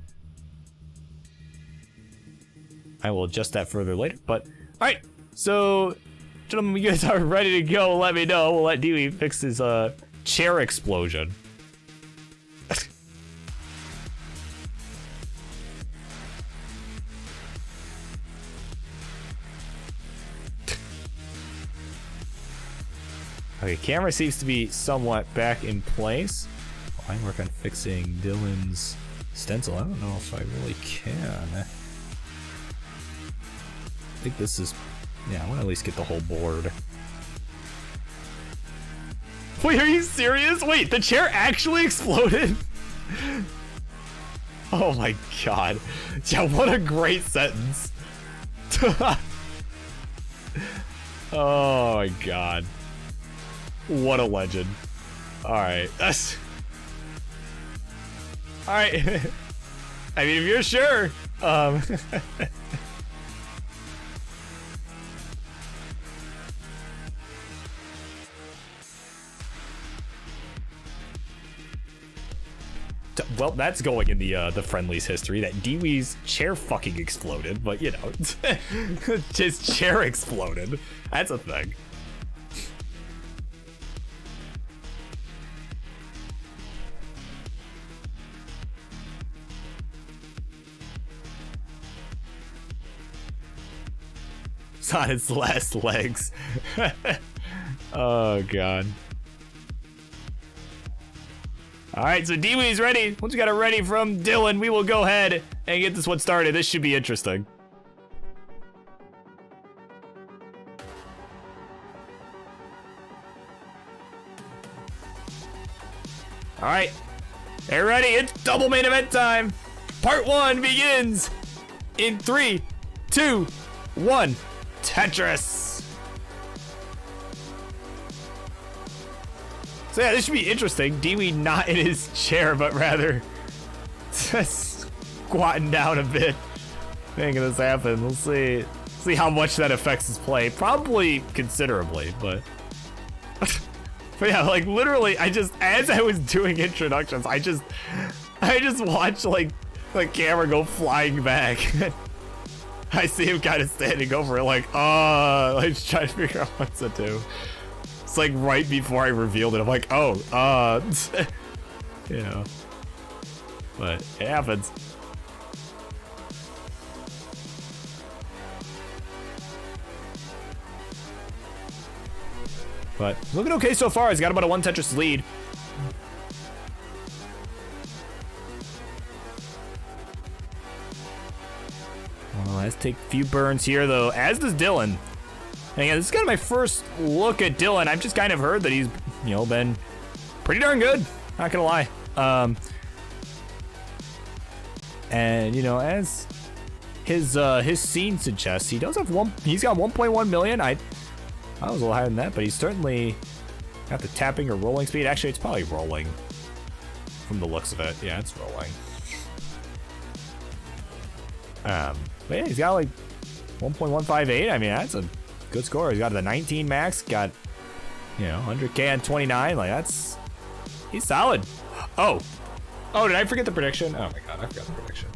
will adjust that further later. But all right. So, gentlemen, you guys are ready to go. Let me know. We'll let Dewey fix his chair explosion. Okay, camera seems to be somewhat back in place. I work on fixing Dylan's stencil. I don't know if I really can. I think this is, yeah, I want to at least get the whole board. Wait, are you serious? Wait, the chair actually exploded? Oh my god. Yeah, what a great sentence. Oh my god. What a legend. Alright. That's... Alright. I mean, if you're sure. Well, that's going in the friendlies history, that Dewey's chair fucking exploded, but you know, his chair exploded. That's a thing. It's on its last legs. Oh god. Alright, so Dewey's ready. Once we got it ready from Dylan, we will go ahead and get this one started. This should be interesting. Alright. They're ready. It's double main event time. Part 1 begins in 3, 2, 1. Tetris. So yeah, this should be interesting. Dewey not in his chair, but rather just squatting down a bit, making this happen. We'll see how much that affects his play. Probably considerably, but but yeah, like literally, as I was doing introductions, I just watched like the camera go flying back. I see him kind of standing over it like, like just trying to figure out what to do. It's like right before I revealed it, I'm like, oh, you know, but it happens. But looking okay so far. He's got about a 1 Tetris lead. Well, let's take a few burns here, though, as does Dylan. And yeah, this is kind of my first look at Dylan. I've just kind of heard that he's, you know, been pretty darn good. Not gonna lie. And you know, as his scene suggests, he does have he's got 1.1 million. I was a little higher than that, but he's certainly Got the tapping or rolling speed. Actually, it's probably rolling from the looks of it. Yeah, it's rolling. But yeah, he's got like 1.158. I mean, that's a good score. He's got the 19 max, got, you know, 100K on 29. Like, that's, he's solid. Oh, did I forget the prediction? Oh my god, I forgot the prediction.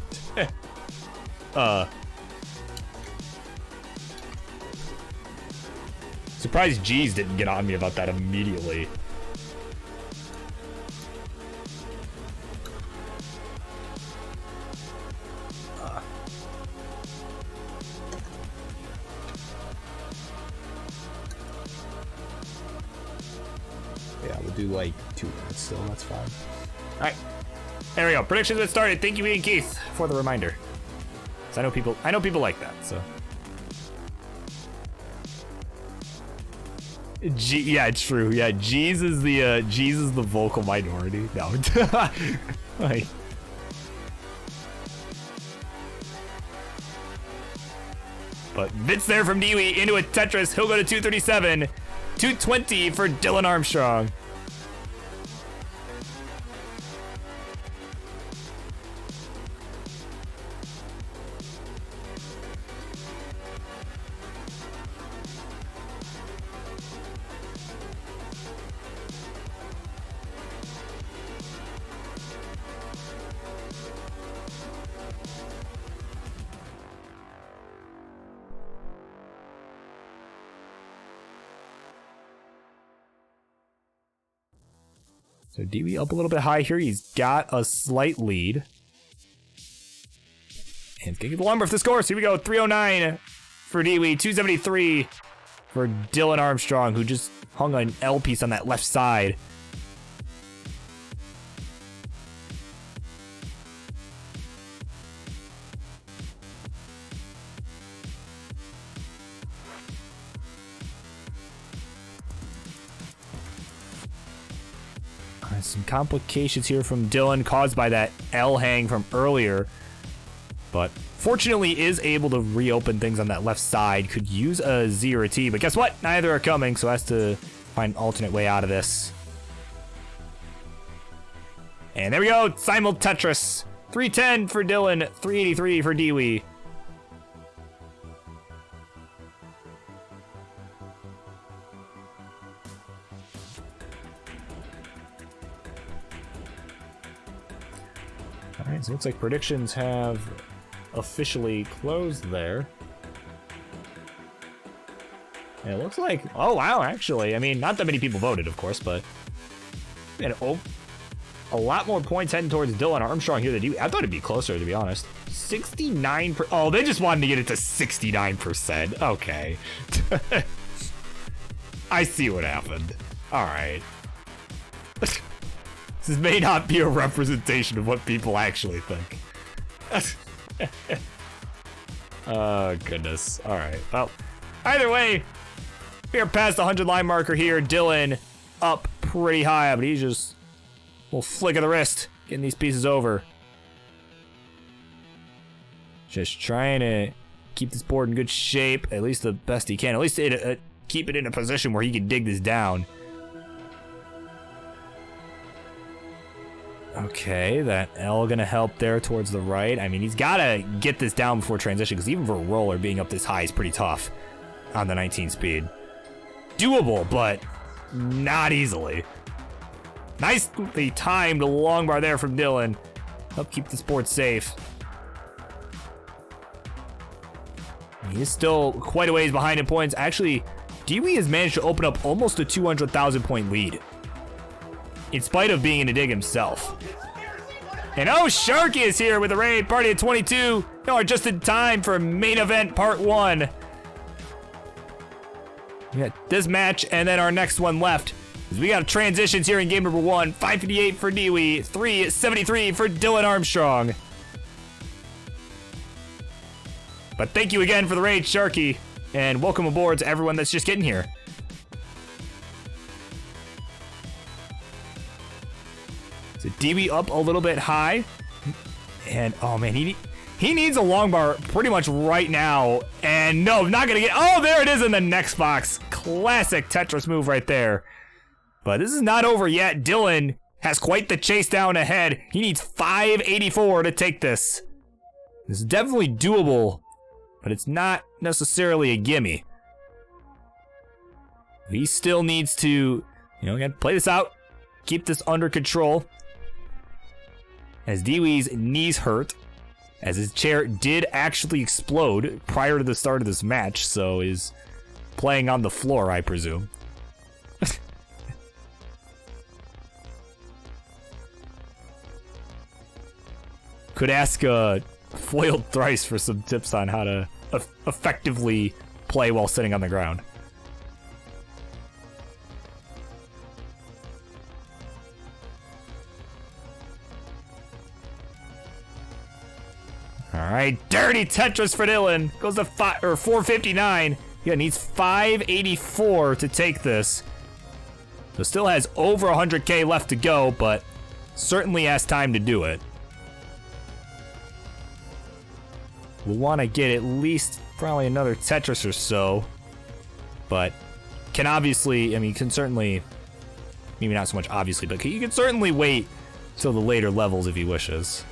Surprised G's didn't get on me about that immediately. Yeah, we'll do like 2 minutes still, that's fine. All right, there we go. Predictions have started. Thank you, Ian Keith, for the reminder. 'Cause I know people like that, so. Yeah, it's true. Yeah, G's is the vocal minority. No. Like, but Vince there from Dewey into a Tetris. He'll go to 237. 220 for Dylan Armstrong. So Dewey up a little bit high here. He's got a slight lead. And he's gonna get the lumber for the score. So here we go. 309 for Dewey. 273 for Dylan Armstrong, who just hung an L piece on that left side. Some complications here from Dylan caused by that L hang from earlier, but fortunately is able to reopen things on that left side. Could use a Z or a T, but guess what? Neither are coming, so has to find an alternate way out of this. And there we go, Simul Tetris. 310 for Dylan, 383 for Dewey. Alright, so it looks like predictions have officially closed there. And it looks like, oh wow, actually, I mean, not that many people voted, of course, but man, a lot more points heading towards Dylan Armstrong here than you. I thought it'd be closer, to be honest. 69%. Oh, they just wanted to get it to 69%. Okay. I see what happened. Alright. This may not be a representation of what people actually think. Oh, goodness. All right. Well, either way, we are past the 100 line marker here. Dylan up pretty high, but he's just a little flick of the wrist getting these pieces over. Just trying to keep this board in good shape, at least the best he can. At least keep it in a position where he can dig this down. Okay, that L gonna help there towards the right. I mean, he's gotta get this down before transition, because even for a roller, being up this high is pretty tough on the 19 speed. Doable, but not easily. Nicely timed long bar there from Dylan. Help keep this board safe. He is still quite a ways behind in points. Actually, Dewey has managed to open up almost a 200,000 point lead, in spite of being in a dig himself. And oh, Sharky is here with a raid party at 22. No, just in time for main event part 1. We got this match and then our next one left. We got transitions here in game number 1. 558 for Dewey, 373 for Dylan Armstrong. But thank you again for the raid, Sharky, and welcome aboard to everyone that's just getting here. So Dewey up a little bit high, and oh man, he needs a long bar pretty much right now, and no, not gonna get, oh, there it is in the next box. Classic Tetris move right there. But this is not over yet. Dylan has quite the chase down ahead. He needs 584 to take this. This is definitely doable, but it's not necessarily a gimme. He still needs to, again, play this out, keep this under control. As Dewey's knees hurt, as his chair did actually explode prior to the start of this match, so is playing on the floor, I presume. Could ask Foiled Thrice for some tips on how to effectively play while sitting on the ground. Alright, dirty Tetris for Dylan. Goes to 459. Yeah, needs 584 to take this. So still has over 100k left to go, but certainly has time to do it. We'll want to get at least probably another Tetris or so. But can obviously, can certainly, maybe not so much obviously, but you can certainly wait till the later levels if he wishes.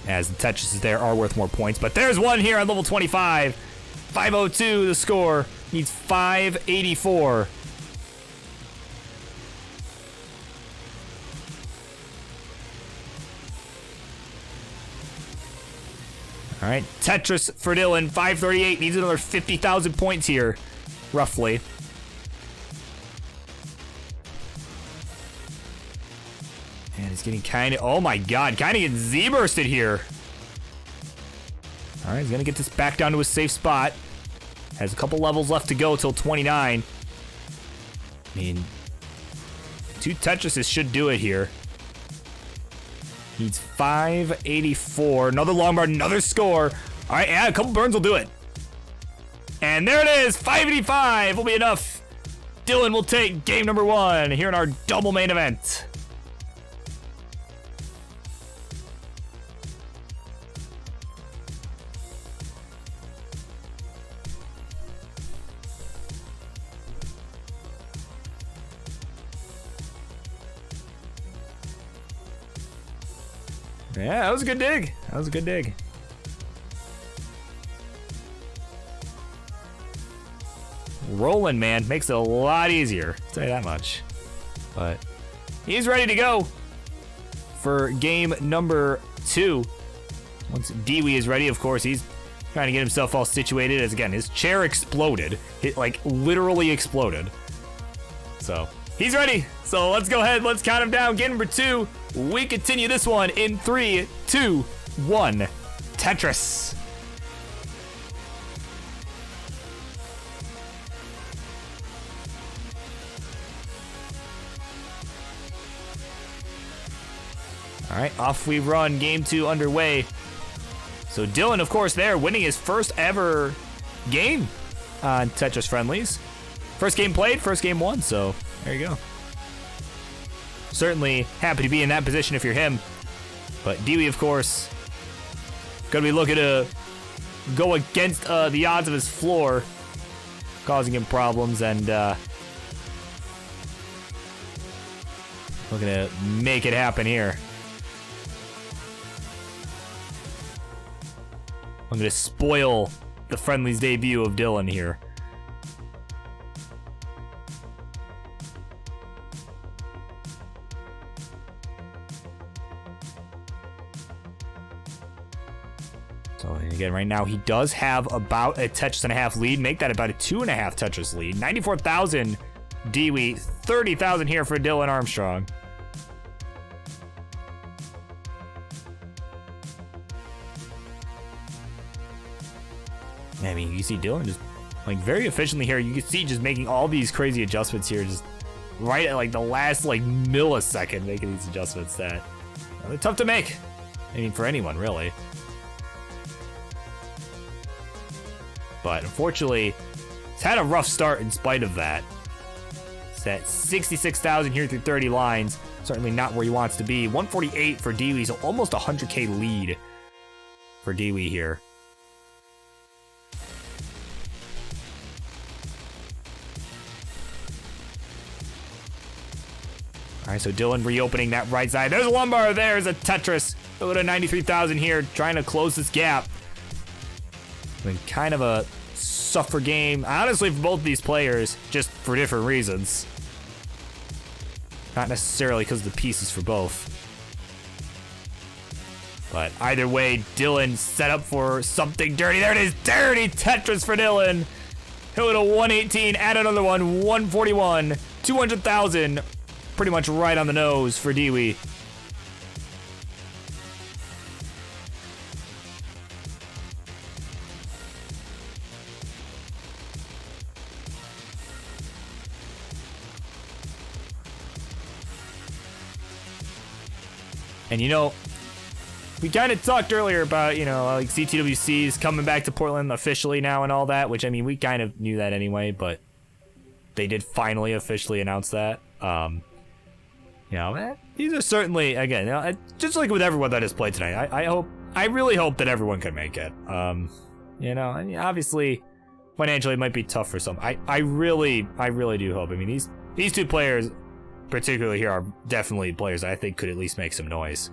As the Tetris there are worth more points. But there's one here on level 25. 502 the score. Needs 584. All right, Tetris for Dylan, 538. Needs another 50,000 points here, roughly. And he's getting kind of, oh my god, kind of getting Z-bursted here. All right, he's going to get this back down to a safe spot. Has a couple levels left to go till 29. Two Tetrises should do it here. Needs 584. Another long bar, another score. All right, yeah, a couple burns will do it. And there it is, 585 will be enough. Dylan will take game number 1 here in our double main event. Yeah, that was a good dig. That was a good dig. Rolling, man, makes it a lot easier. I'll tell you that much. But he's ready to go for game number 2. Once Dewey is ready, of course, he's trying to get himself all situated. As again, his chair exploded. It literally exploded. So he's ready. So let's go ahead. Let's count him down. Game number 2. We continue this one in 3, 2, 1. Tetris. All right, off we run. Game 2 underway. So Dylan, of course, there winning his first ever game on Tetris Friendlies. First game played, first game won. So there you go. Certainly happy to be in that position if you're him. But Dewey, of course, gonna be looking to go against the odds of his floor, causing him problems, and looking to make it happen here. I'm gonna spoil the Friendlies debut of Dylan here. So again, right now he does have about a Tetris and a half lead. Make that about a 2.5 Tetris lead. 94,000 Dewey, 30,000 here for Dylan Armstrong. I mean, you see Dylan just very efficiently here. You can see just making all these crazy adjustments here, just right at the last millisecond, making these adjustments that they're tough to make. I mean, for anyone really. But unfortunately, it's had a rough start in spite of that. It's at 66,000 here through 30 lines. Certainly not where he wants to be. 148 for Dewey, so almost 100k lead for Dewey here. right, so Dylan reopening that right side. There's a lumbar. There's a Tetris. Go to 93,000 here, trying to close this gap. Been kind of a suffer game, honestly, for both of these players, just for different reasons. Not necessarily because of the pieces for both. But either way, Dylan set up for something dirty. There it is, dirty Tetris for Dylan. He'll go to 118, add another one, 141, 200,000. Pretty much right on the nose for Dewey. And you know, we kind of talked earlier about, you know, like CTWC's coming back to Portland officially now and all that, which, I mean, we kind of knew that anyway, but they did finally officially announce that. You know, these are certainly, again, you know, just like with everyone that has played tonight, I really hope that everyone can make it. You know, I mean, obviously, financially it might be tough for some. I really do hope. I mean, these two players, particularly here, are definitely players that I think could at least make some noise.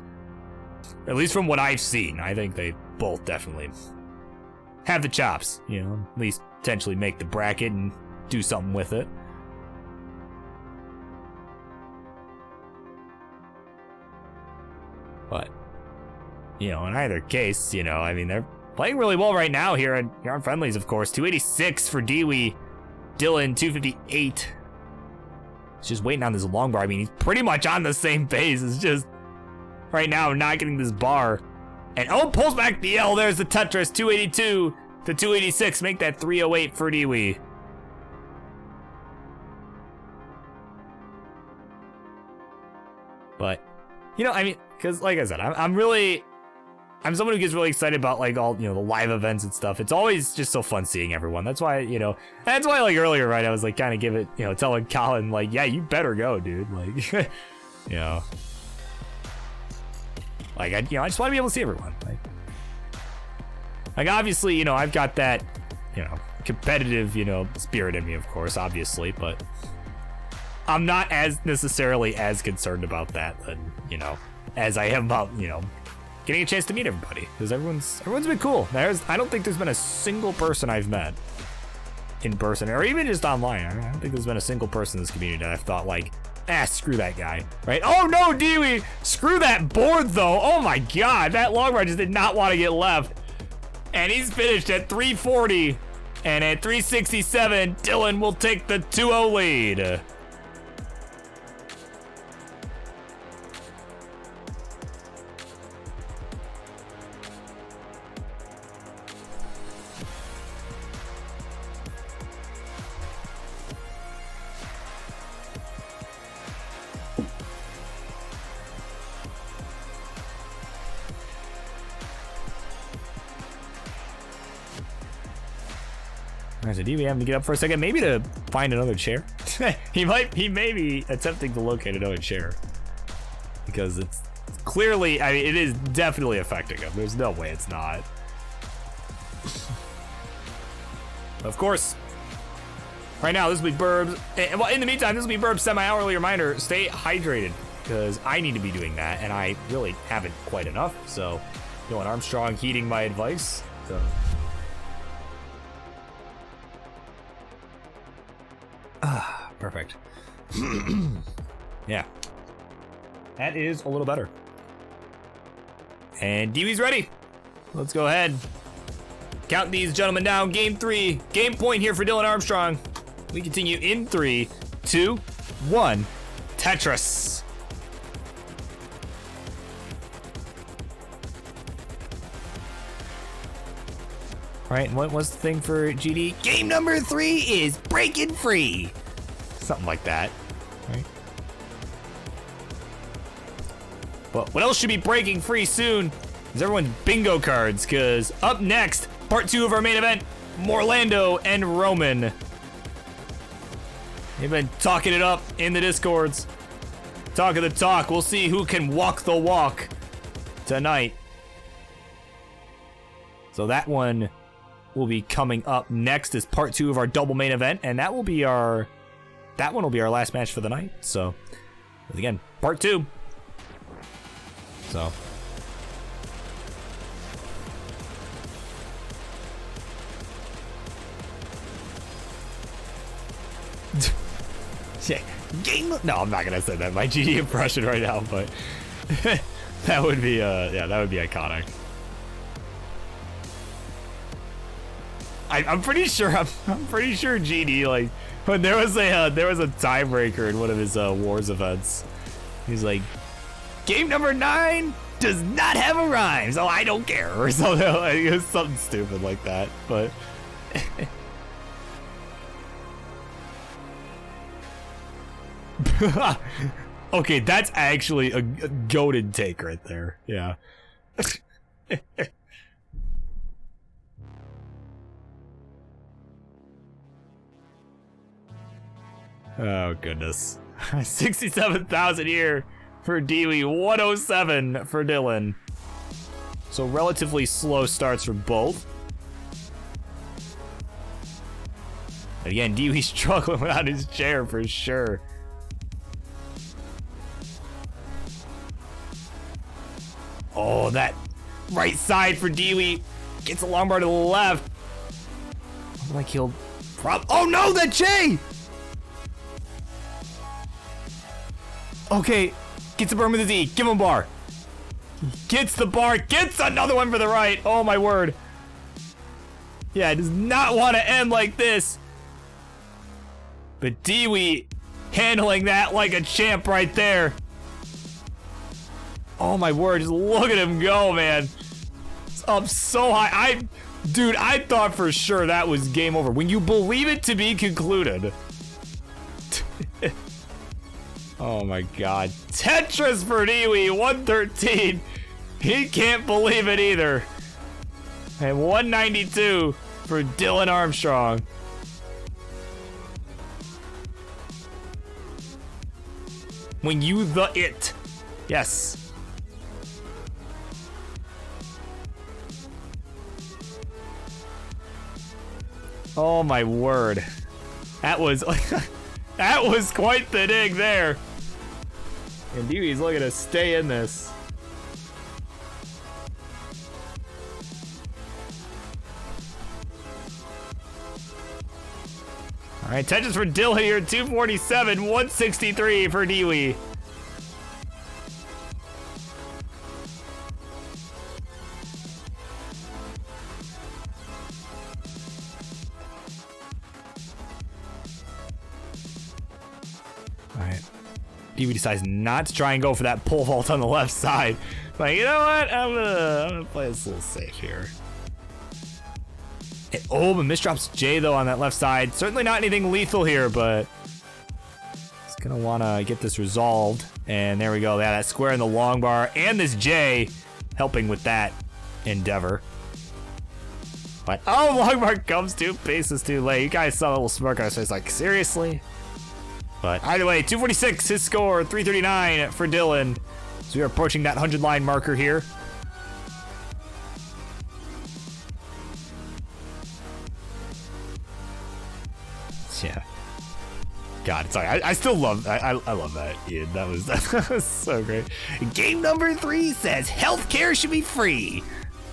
At least from what I've seen, I think they both definitely have the chops, you know, at least potentially make the bracket and do something with it. But, you know, in either case, you know, I mean, they're playing really well right now here at Yarn Friendlies, of course. 286 for Dewey, Dylan, 258. He's just waiting on this long bar. I mean, he's pretty much on the same pace. It's just right now not getting this bar. And oh, pulls back the L. There's the Tetris, 282 to 286. Make that 308 for Dewey. But, you know, I mean, because like I said, I'm someone who gets really excited about like all, you know, the live events and stuff. It's always just so fun seeing everyone. That's why, you know, that's why like earlier, right, I was like kind of give it, you know, telling Colin like, yeah, you better go, dude. Like, you know, like I just want to be able to see everyone. Like obviously, you know, I've got that, you know, competitive, you know, spirit in me, of course, obviously, but I'm not as necessarily as concerned about that than, you know, as I am about, you know, getting a chance to meet everybody, because everyone's been cool. I don't think there's been a single person I've met in person or even just online. I don't think there's been a single person in this community that I've thought like, screw that guy, right? Oh no, Dewey, screw that board though. Oh my God, that long run just did not want to get left. And he's finished at 340, and at 367, Dylan will take the 2-0 lead. Alright, so Dewey having to get up for a second, maybe to find another chair. He may be attempting to locate another chair. Because it's clearly, I mean, it is definitely affecting him. There's no way it's not. Of course, right now, this will be Burbs. Well, in the meantime, this will be Burbs' semi-hourly reminder. Stay hydrated, because I need to be doing that, and I really haven't quite enough. So, Dylan Armstrong heeding my advice. So. Perfect. Yeah. That is a little better. And Dewey's ready. Let's go ahead. Count these gentlemen down. Game 3. Game point here for Dylan Armstrong. We continue in 3, 2, 1. Tetris. All right, and what was the thing for GD? Game number 3 is breaking free. Something like that, right? But what else should be breaking free soon is everyone's bingo cards, because up next, part 2 of our main event, Morlando and Roman. They've been talking it up in the Discords. Talk of the talk. We'll see who can walk the walk tonight. So that one will be coming up next as part 2 of our double main event, and that one will be our last match for the night. So Again, part 2. So. Yeah, no, I'm not gonna say that. My GD impression right now, but that would be, yeah, that would be iconic. I'm pretty sure, I'm pretty sure GD, like, when there was a tiebreaker in one of his Wars events, he's like, game number 9 does not have a rhyme, so I don't care, or something. Like, it was something stupid like that, but. Okay, that's actually a goated take right there. Yeah. Oh, goodness. 67,000 here for Dewey, 107 for Dylan. So relatively slow starts for both. Again, Dewey's struggling without his chair for sure. Oh, that right side for Dewey. Gets a long bar to the left. Like he'll oh no, that J! Okay, gets a burn with his E. Give him a bar. Gets the bar. Gets another one for the right. Oh my word. Yeah, it does not want to end like this. But Dewey handling that like a champ right there. Oh my word, just look at him go, man. It's up so high. Dude, I thought for sure that was game over. When you believe it to be concluded. Oh my god. Tetris for Dewey, 113. He can't believe it either. And 192 for Dylan Armstrong. When you the it. Yes. Oh my word. That was that was quite the dig there. And Dewey's looking to stay in this. All right, touches for Dill here, 247, 163 for Dewey. Dewey decides not to try and go for that pole vault on the left side. Like, you know what? I'm gonna play this a little safe here. And, oh, but misdrops J though on that left side. Certainly not anything lethal here, but he's gonna wanna get this resolved. And there we go. Yeah, that square in the long bar and this J helping with that endeavor. But oh, long bar comes 2 paces too late. You guys saw a little smirk on his face, like seriously. But either way, 246 his score, 339 for Dylan. So we are approaching that 100-line marker here. Yeah. God, sorry. I still love I love that, Ian. That was so great. Game number 3 says healthcare should be free.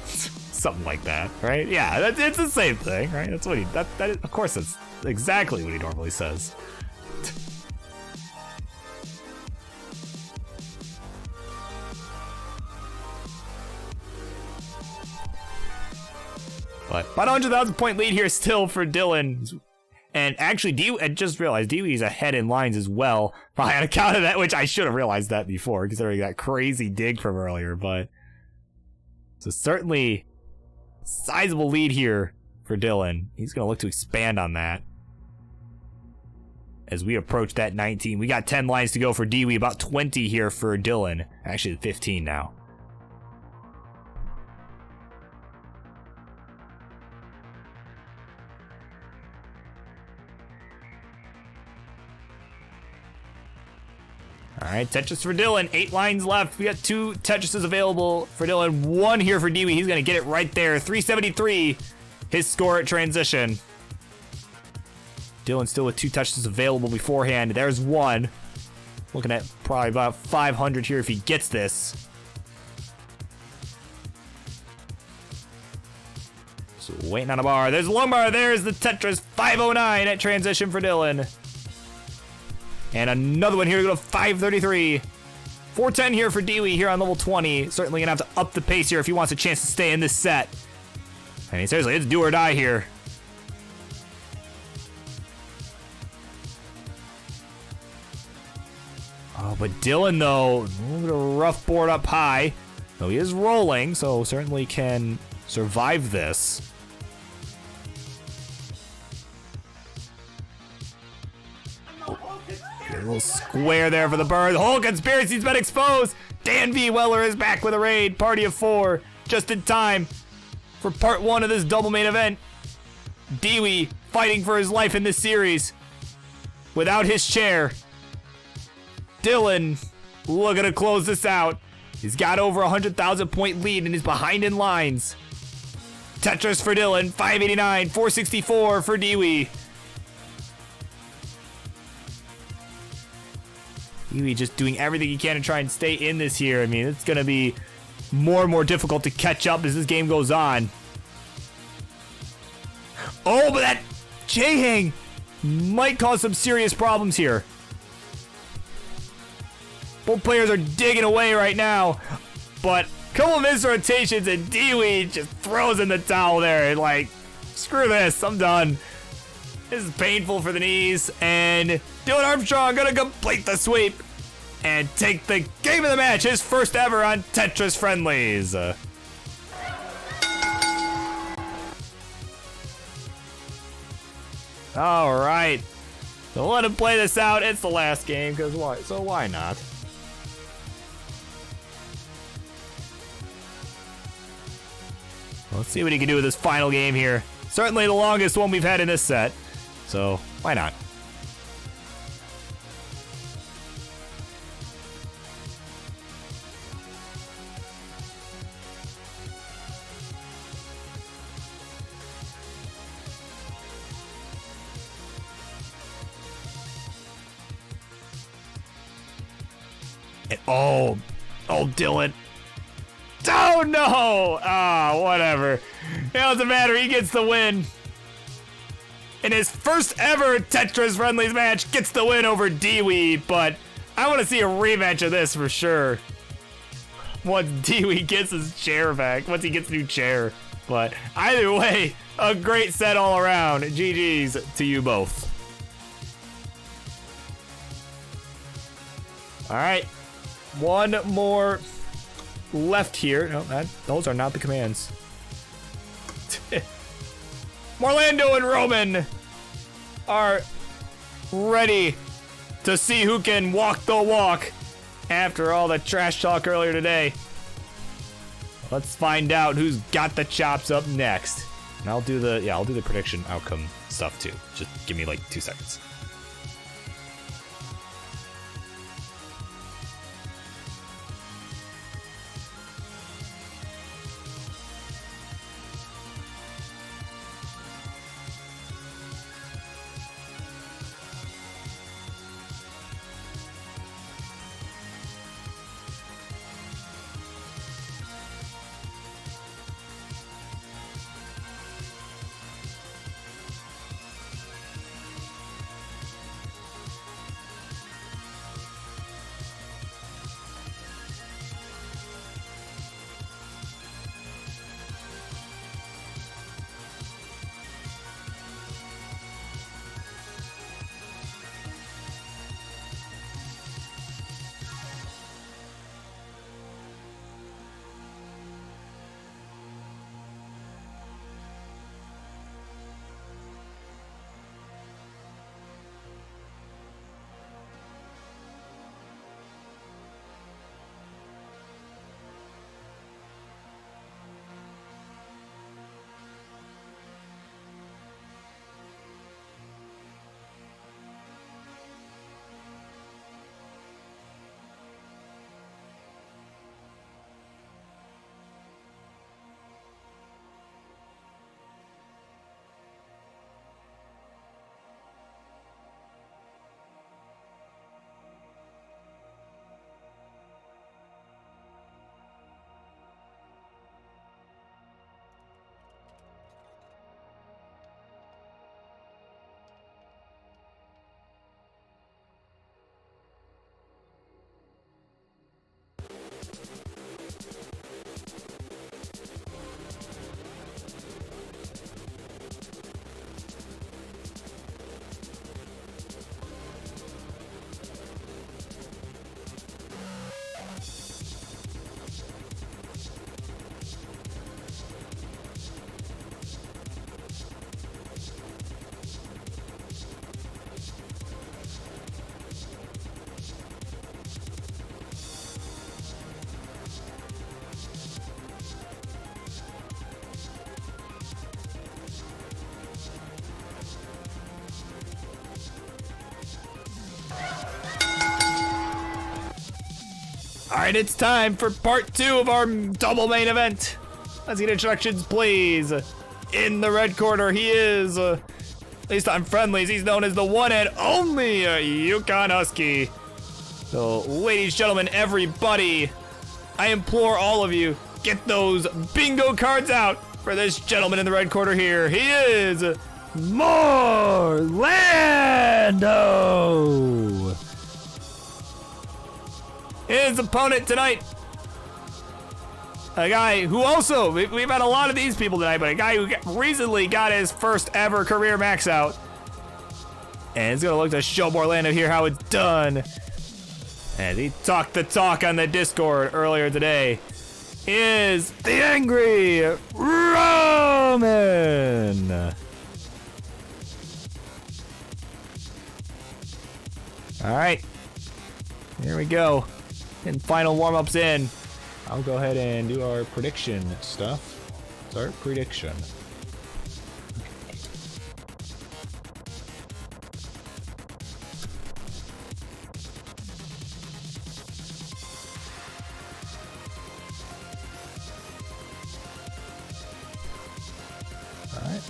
Something like that, right? Yeah, it's the same thing, right? That's what he that of course that's exactly what he normally says. But about 100,000 point lead here still for Dylan. And actually, Dewey, I just realized Dewey's ahead in lines as well. Probably on account of that, which I should have realized that before, considering that crazy dig from earlier. But so certainly sizable lead here for Dylan. He's going to look to expand on that as we approach that 19. We got 10 lines to go for Dewey, about 20 here for Dylan. Actually, 15 now. All right, Tetris for Dylan. 8 lines left. We got 2 Tetrises available for Dylan. 1 here for Dewey. He's going to get it right there. 373, his score at transition. Dylan still with 2 Tetrises available beforehand. There's 1. Looking at probably about 500 here if he gets this. So waiting on a bar. There's a long bar. There's the Tetris 509 at transition for Dylan. And another one here to go to 533. 410 here for Dewey here on level 20. Certainly gonna have to up the pace here if he wants a chance to stay in this set. I mean, seriously, it's do or die here. Oh, but Dylan, though, a little bit of a rough board up high. Though he is rolling, so certainly can survive this. A little square there for the bird. The whole conspiracy's been exposed. Dan V. Weller is back with a raid. Party of 4, just in time for part 1 of this double main event. Dewey fighting for his life in this series without his chair. Dylan looking to close this out. He's got over 100,000 point lead and is behind in lines. Tetris for Dylan, 589, 464 for Dewey. Dewey just doing everything he can to try and stay in this here. I mean, it's going to be more and more difficult to catch up as this game goes on. Oh, but that J-hang might cause some serious problems here. Both players are digging away right now, but a couple of missed rotations and Dewey just throws in the towel there and like, screw this, I'm done. This is painful for the knees, and Dylan Armstrong gonna complete the sweep and take the game of the match, his first ever on Tetris Friendlies. All right, so let him play this out. It's the last game, because why? So why not? Let's see what he can do with this final game here. Certainly the longest one we've had in this set, so why not? And, oh, Dylan. Oh no! Ah, whatever. It doesn't matter. He gets the win. In his first ever Tetris Friendlies match, gets the win over Dewey. But I want to see a rematch of this for sure. Once Dewey gets his chair back, once he gets a new chair. But either way, a great set all around. GG's to you both. All right, one more left here. No, those are not the commands. Morlando and Roman are ready to see who can walk the walk after all the trash talk earlier today. Let's find out who's got the chops up next. And I'll do the prediction outcome stuff too. Just give me like 2 seconds. right, it's time for part 2 of our double main event. Let's get introductions, please. In the red corner, he is, at least on friendlies, he's known as the one and only Yukon Husky. So, ladies, gentlemen, everybody, I implore all of you, get those bingo cards out for this gentleman in the red corner here. He is Morlando. His opponent tonight, a guy who also, we've had a lot of these people tonight, but a guy who recently got his first ever career max out. And he's gonna look to show Morlando here how it's done. And he talked the talk on the Discord earlier today. Is the angry Roman. All right, here we go. And final warm-ups in. I'll go ahead and do our prediction stuff. Start prediction. All right,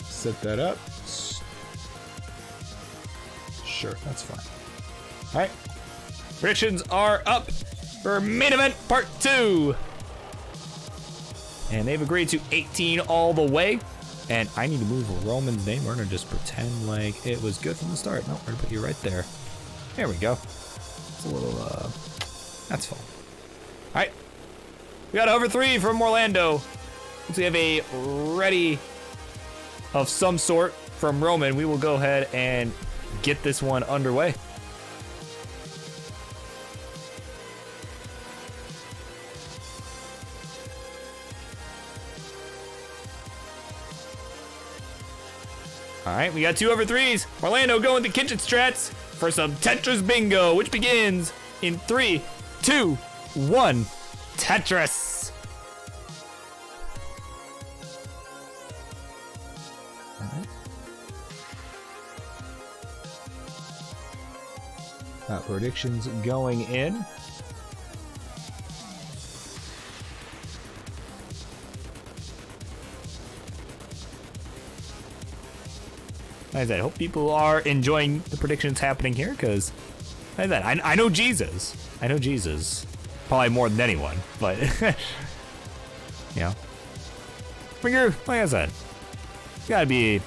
set that up. Sure, that's fine. All right, predictions are up for main event part 2. And they've agreed to 18 all the way. And I need to move Roman's name. We're gonna just pretend like it was good from the start. No, we're gonna put you right there. There we go. It's a little, that's fine. All right, we got over 3 from Orlando. Since we have a ready of some sort from Roman, we will go ahead and get this one underway. All right, we got 2 over 3s. Orlando going to kitchen strats for some Tetris bingo, which begins in 3, 2, 1. Tetris. All right. Predictions going in. Like I said, I hope people are enjoying the predictions happening here, because like I said, I know Jesus. I know Jesus. Probably more than anyone, but you know. Figure, like I said, gotta be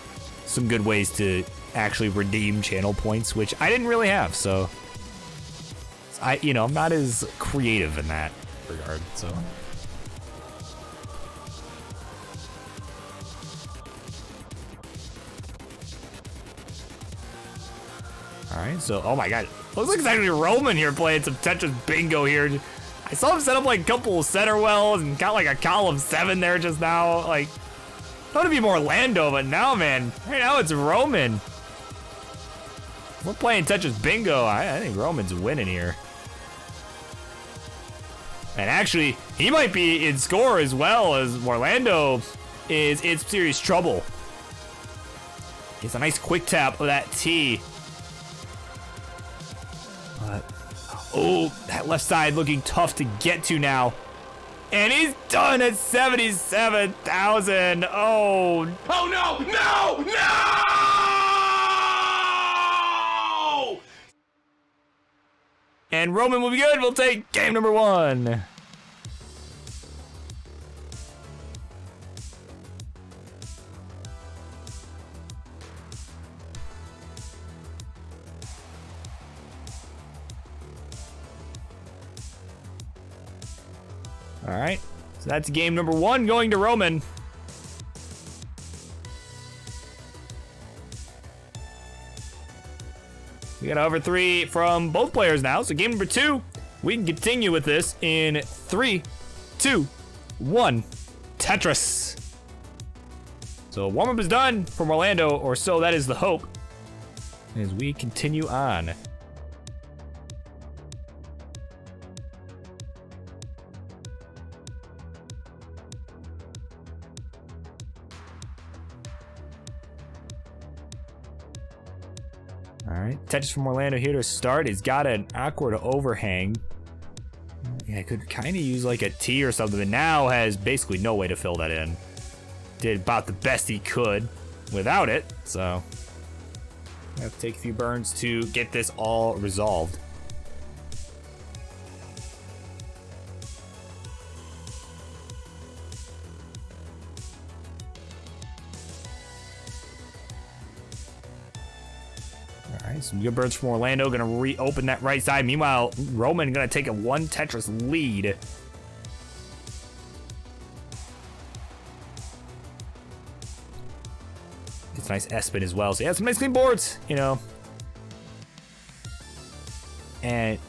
some good ways to actually redeem channel points, which I didn't really have, so I'm not as creative in that regard, so. All right, so, oh my God. Looks like it's actually Roman here playing some Tetris bingo here. I saw him set up like a couple of center wells and got like a column 7 there just now. Like, I thought it'd be more Orlando, but now, man, right now it's Roman. We're playing Tetris bingo. I think Roman's winning here. And actually, he might be in score as well, as Orlando is in serious trouble. It's a nice quick tap of that T. Oh, that left side looking tough to get to now. And he's done at 77,000. Oh. Oh no! No! No! And Roman will be good. We'll take game number 1. All right, so that's game number 1 going to Roman. We got over 3 from both players now, so game number 2, we can continue with this in 3, 2, 1, Tetris. So warm-up is done from Orlando, or so that is the hope, as we continue on. All right, Tetris from Orlando here to start. He's got an awkward overhang. Yeah, I could kind of use like a T or something, but now has basically no way to fill that in. Did about the best he could without it, so I have to take a few burns to get this all resolved. Alright, some good burns from Orlando. Gonna reopen that right side. Meanwhile, Roman gonna take a 1 Tetris lead. It's a nice S-spin as well. So yeah, some nice clean boards, you know. And,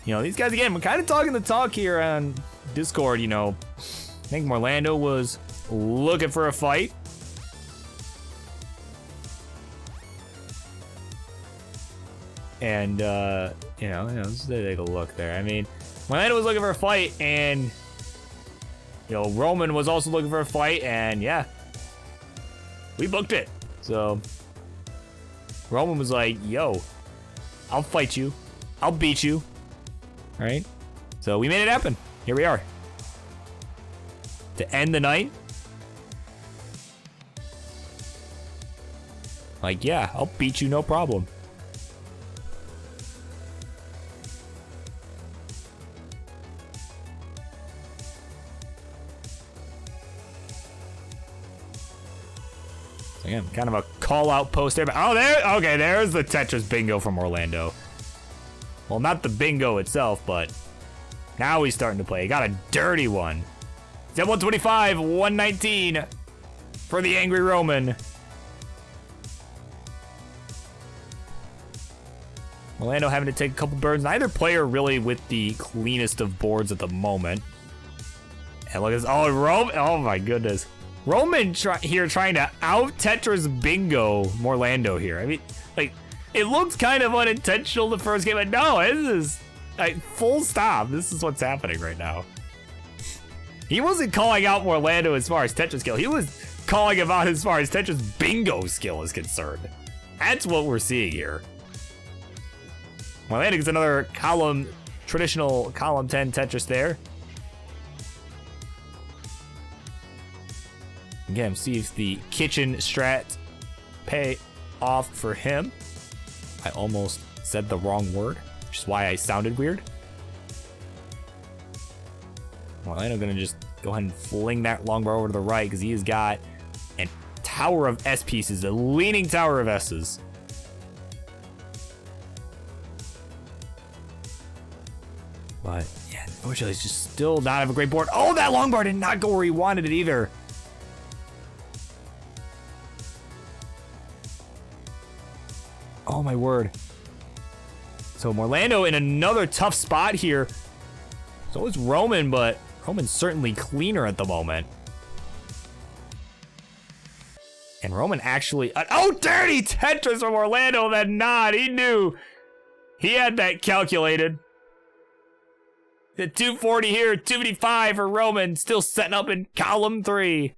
you know, these guys, again, we're kind of talking the talk here on Discord, you know. I think Orlando was looking for a fight. And, you know, let's take a look there. I mean, Orlando was looking for a fight, and, you know, Roman was also looking for a fight, and yeah, we booked it. So, Roman was like, yo, I'll fight you. I'll beat you. All right? So, we made it happen. Here we are. To end the night. Like, yeah, I'll beat you, no problem. Again, kind of a call-out post there. But oh, okay, there's the Tetris bingo from Orlando. Well, not the bingo itself, but now he's starting to play. He got a dirty one. He's at 125, 119 for the Angry Roman. Orlando having to take a couple burns. Neither player really with the cleanest of boards at the moment. And look at this. Oh, Roman. Oh, my goodness. Roman here trying to out Tetris bingo Orlando here. I mean, like, it looked kind of unintentional the first game, but no, this is like full stop. This is what's happening right now. He wasn't calling out Orlando as far as Tetris skill. He was calling him out as far as Tetris bingo skill is concerned. That's what we're seeing here. Orlando gets another traditional column 10 Tetris there. Again, see if the kitchen strat pay off for him. I almost said the wrong word, which is why I sounded weird. Orlando gonna just go ahead and fling that long bar over to the right because he has got a tower of S pieces, a leaning tower of S's. But yeah, unfortunately, he's just still not have a great board. Oh, that long bar did not go where he wanted it either. Oh my word. So Orlando in another tough spot here. So is Roman, but Roman's certainly cleaner at the moment. And Roman actually, oh, dirty Tetris from Orlando, that nod, he knew. He had that calculated. The 240 here, 255 for Roman, still setting up in column 3.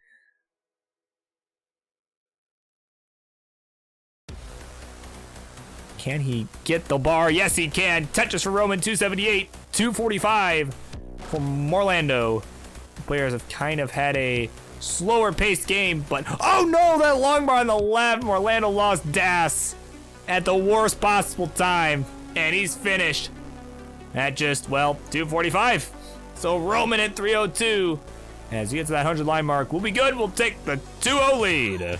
Can he get the bar? Yes, he can. Tetris for Roman, 278, 245 from Orlando. Players have kind of had a slower paced game, but oh no, that long bar on the left. Orlando lost Das at the worst possible time, and he's finished at just, well, 245. So Roman at 302. As he gets to that 100 line mark, we'll be good. We'll take the 2-0 lead.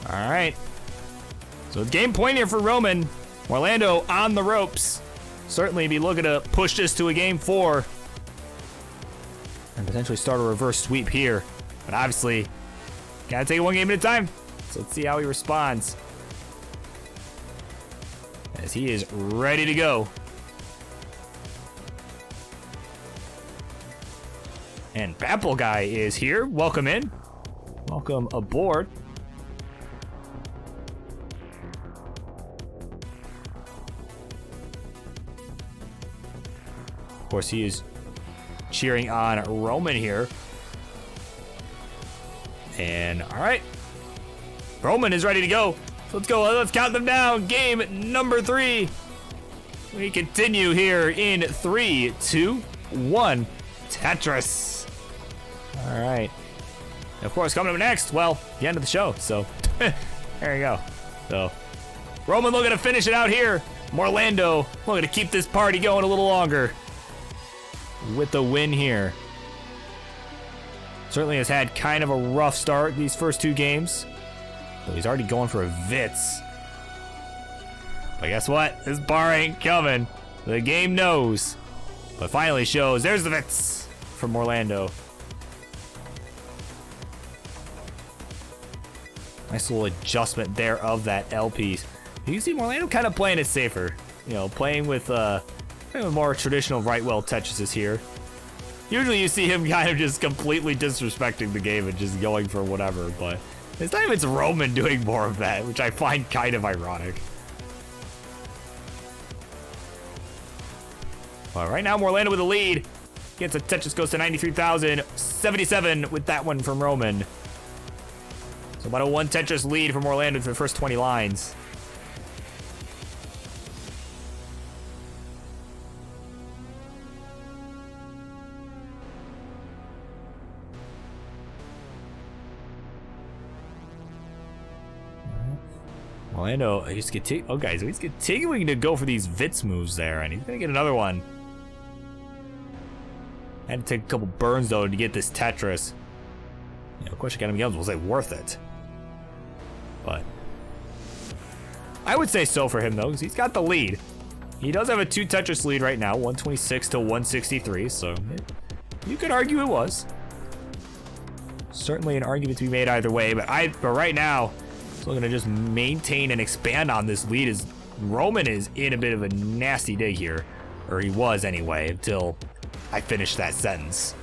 All right. So it's game point here for Roman. Orlando on the ropes. Certainly be looking to push this to a game 4. And potentially start a reverse sweep here. But obviously, gotta take it one game at a time. So let's see how he responds. As he is ready to go. And Apple Guy is here. Welcome in. Welcome aboard. Of course, he is cheering on Roman here. And all right, Roman is ready to go. So let's go. Let's count them down. Game number 3. We continue here in 3, 2, 1. Tetris. All right. And of course, coming up next, well, the end of the show. So there you go. So Roman looking to finish it out here. Morlando looking to keep this party going a little longer with the win here. Certainly has had kind of a rough start these first 2 games. But he's already going for a Vitz. But guess what? This bar ain't coming. The game knows. But finally shows. There's the Vitz from Orlando. Nice little adjustment there of that L piece. You can see Orlando kind of playing it safer. You know, playing with more traditional right well Tetrises here. Usually you see him kind of just completely disrespecting the game and just going for whatever, but this time it's Roman doing more of that, which I find kind of ironic. Well, right now Orlando with the lead. Gets a Tetris, goes to 93,000. 77 with that one from Roman. So about a 1 Tetris lead from Orlando for the first 20 lines. Orlando, he's continuing to go for these Vitz moves there, and he's gonna get another one. Had to take a couple burns though to get this Tetris. Yeah, of course, Academy Games was worth it, but I would say so for him though, because he's got the lead. He does have a 2 Tetris lead right now, 126 to 163. So you could argue it was certainly an argument to be made either way, but right now. Still gonna just maintain and expand on this lead as Roman is in a bit of a nasty dig here. Or he was anyway, until I finished that sentence.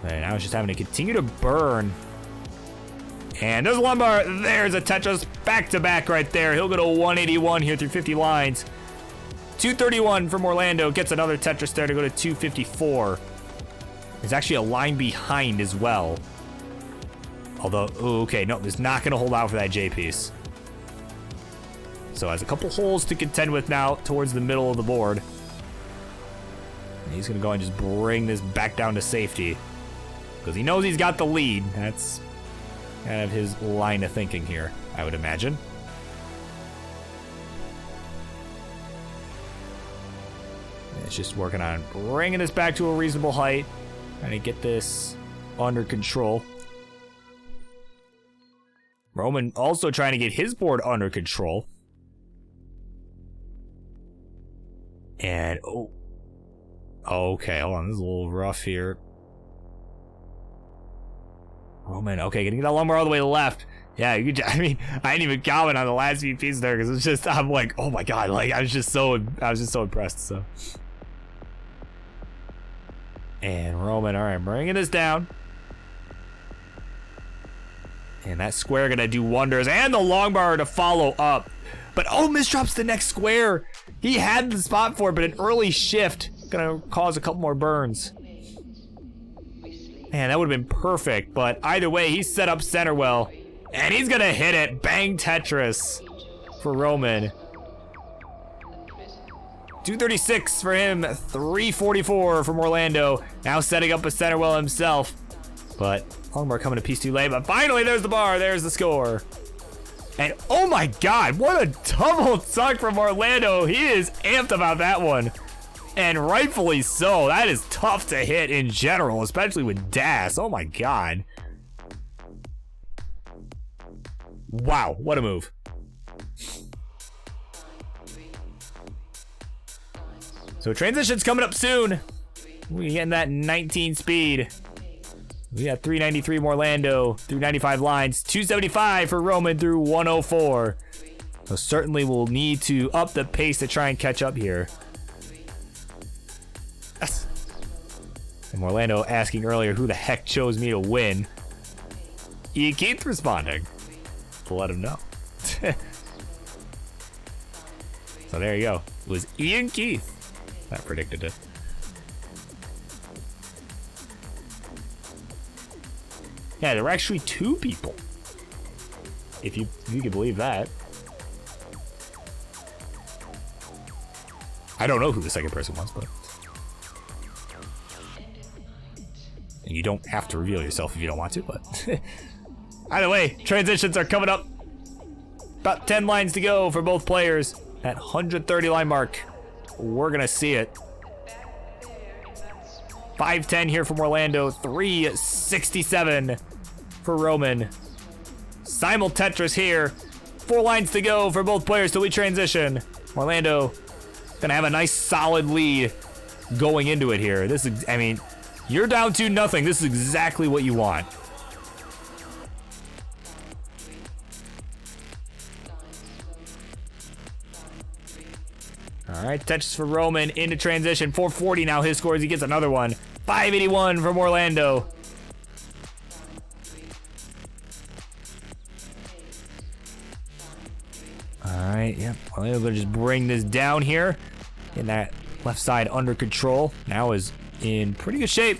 And now it's just having to continue to burn. And there's one bar. There's a Tetris back to back right there. He'll go to 181 here through 50 lines. 231 from Orlando. Gets another Tetris there to go to 254. There's actually a line behind as well. Although, okay, no, there's not going to hold out for that J piece. So has a couple holes to contend with now towards the middle of the board. And he's going to go and just bring this back down to safety. Because he knows he's got the lead. That's kind of his line of thinking here, I would imagine. And it's just working on bringing this back to a reasonable height. Trying to get this under control. Roman also trying to get his board under control. And, oh. Okay, hold on. This is a little rough here. Roman, okay, gonna get that lumber all the way to the left. Yeah, you could, I mean, I didn't even comment on the last few pieces there because it's just, I'm like, oh my god, like, I was just so impressed, so. And Roman, all right, bringing this down. And that square gonna do wonders. And the long bar to follow up. But, oh, misdrops the next square. He had the spot for it, but an early shift gonna cause a couple more burns. Man, that would have been perfect. But either way, he's set up center well. And he's gonna hit it. Bang Tetris for Roman. 236 for him, 344 from Orlando. Now setting up a center well himself. But Longbar coming a piece too late. But finally, there's the bar. There's the score. And oh my god, what a double suck from Orlando. He is amped about that one. And rightfully so. That is tough to hit in general, especially with Das. Oh my god. Wow, what a move. So transition's coming up soon. We getting that 19 speed. We got 393 from Orlando through 95 lines, 275 for Roman through 104. So certainly we'll need to up the pace to try and catch up here. Yes. And Orlando asking earlier who the heck chose me to win. He keeps responding to let him know. So there you go. It was Ian Keith that predicted it. Yeah, there were actually 2 people. If you can believe that. I don't know who the second person was, but. And you don't have to reveal yourself if you don't want to, but. Either way, transitions are coming up. About 10 lines to go for both players. At 130 line mark, we're gonna see it. 5:10 here from Orlando, 3:67 for Roman. Simul Tetris here. 4 lines to go for both players till we transition. Orlando gonna have a nice solid lead going into it here. This is, I mean, you're down 2-0. This is exactly what you want. All right, Tetris for Roman into transition. 440 now his score as he gets another one. 581 from Orlando. All right, yep. Orlando gonna just bring this down here. Get that left side under control. Now is in pretty good shape.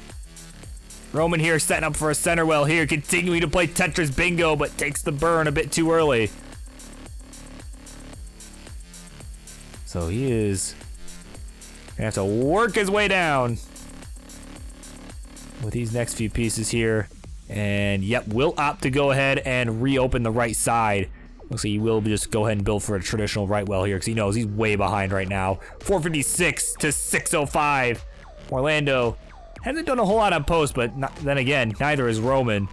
Roman here setting up for a center well here, continuing to play Tetris bingo, but takes the burn a bit too early. So he is gonna have to work his way down with these next few pieces here. And yep, will opt to go ahead and reopen the right side. Looks like he will just go ahead and build for a traditional right well here because he knows he's way behind right now. 456 to 605. Orlando hasn't done a whole lot on post, but then again, neither is Roman.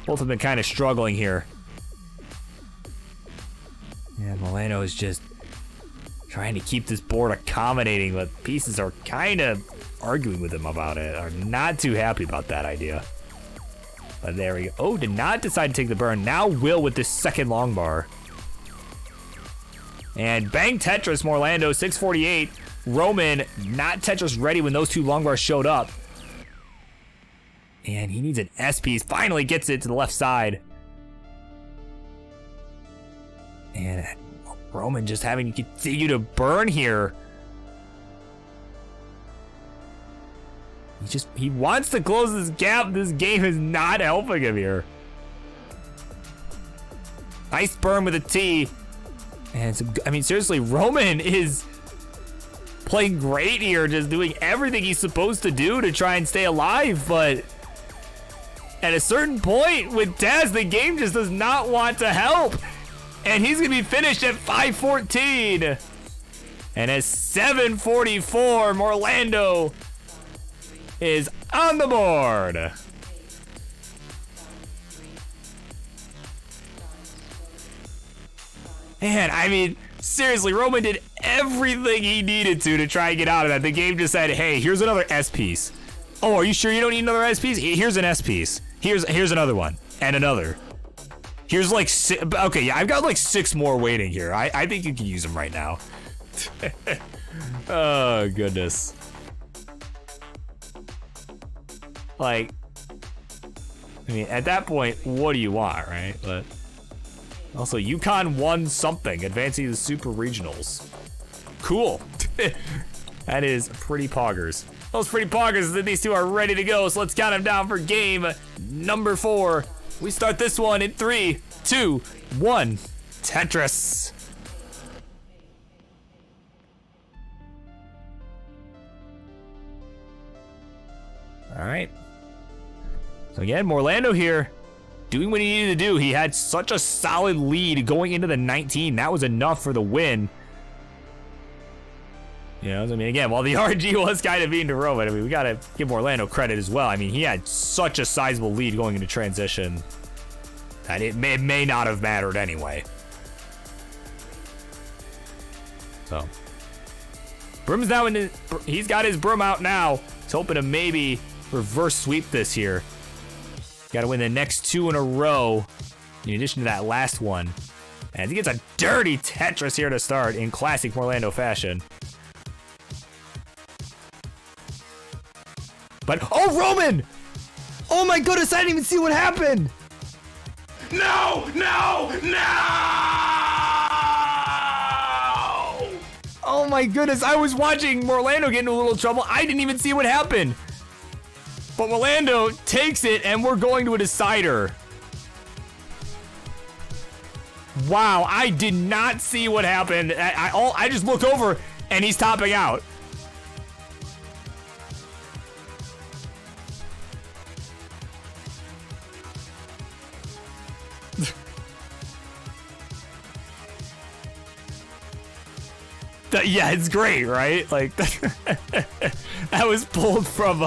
Both have been kind of struggling here. And Orlando is just trying to keep this board accommodating, but pieces are kind of arguing with him about it, are not too happy about that idea. But there we go. Oh, did not decide to take the burn. Now will with this second long bar. And bang Tetris from Orlando, 648. Roman not Tetris ready when those 2 long bars showed up. And he needs an S piece. Finally gets it to the left side. And Roman just having to continue to burn here. He wants to close this gap. This game is not helping him here. Nice burn with a T. And I mean, seriously, Roman is playing great here, just doing everything he's supposed to do to try and stay alive, but at a certain point with Taz, the game just does not want to help. And he's gonna be finished at 5:14. And at 7:44, Orlando is on the board. Man, I mean, seriously, Roman did everything he needed to try and get out of that. The game just said, hey, here's another S piece. Oh, are you sure you don't need another S piece? Here's an S piece. Here's another one. And another. Here's like okay, yeah, I've got like 6 more waiting here. I think you can use them right now. Oh, goodness. Like, I mean, at that point, what do you want, right? But also, UConn won something, advancing to the Super Regionals. Cool. That is pretty poggers. Those pretty poggers, these 2 are ready to go, so let's count them down for game number 4. We start this one in 3, 2, 1. Tetris. All right. So again, Orlando here doing what he needed to do. He had such a solid lead going into the 19. That was enough for the win. You know, I mean, again, while the RG was kind of being to Roman, I mean, we got to give Orlando credit as well. I mean, he had such a sizable lead going into transition that it may not have mattered anyway. So, Broom's now in he's got his Broom out now. He's hoping to maybe reverse sweep this here. Got to win the next 2 in a row, in addition to that last one. And he gets a dirty Tetris here to start in classic Orlando fashion. But, oh, Roman! Oh my goodness, I didn't even see what happened! No! No! No! Oh my goodness, I was watching Orlando get into a little trouble. I didn't even see what happened. But Orlando takes it, and we're going to a decider. Wow, I did not see what happened. I just looked over, and he's topping out. Yeah, it's great, right? Like that was pulled from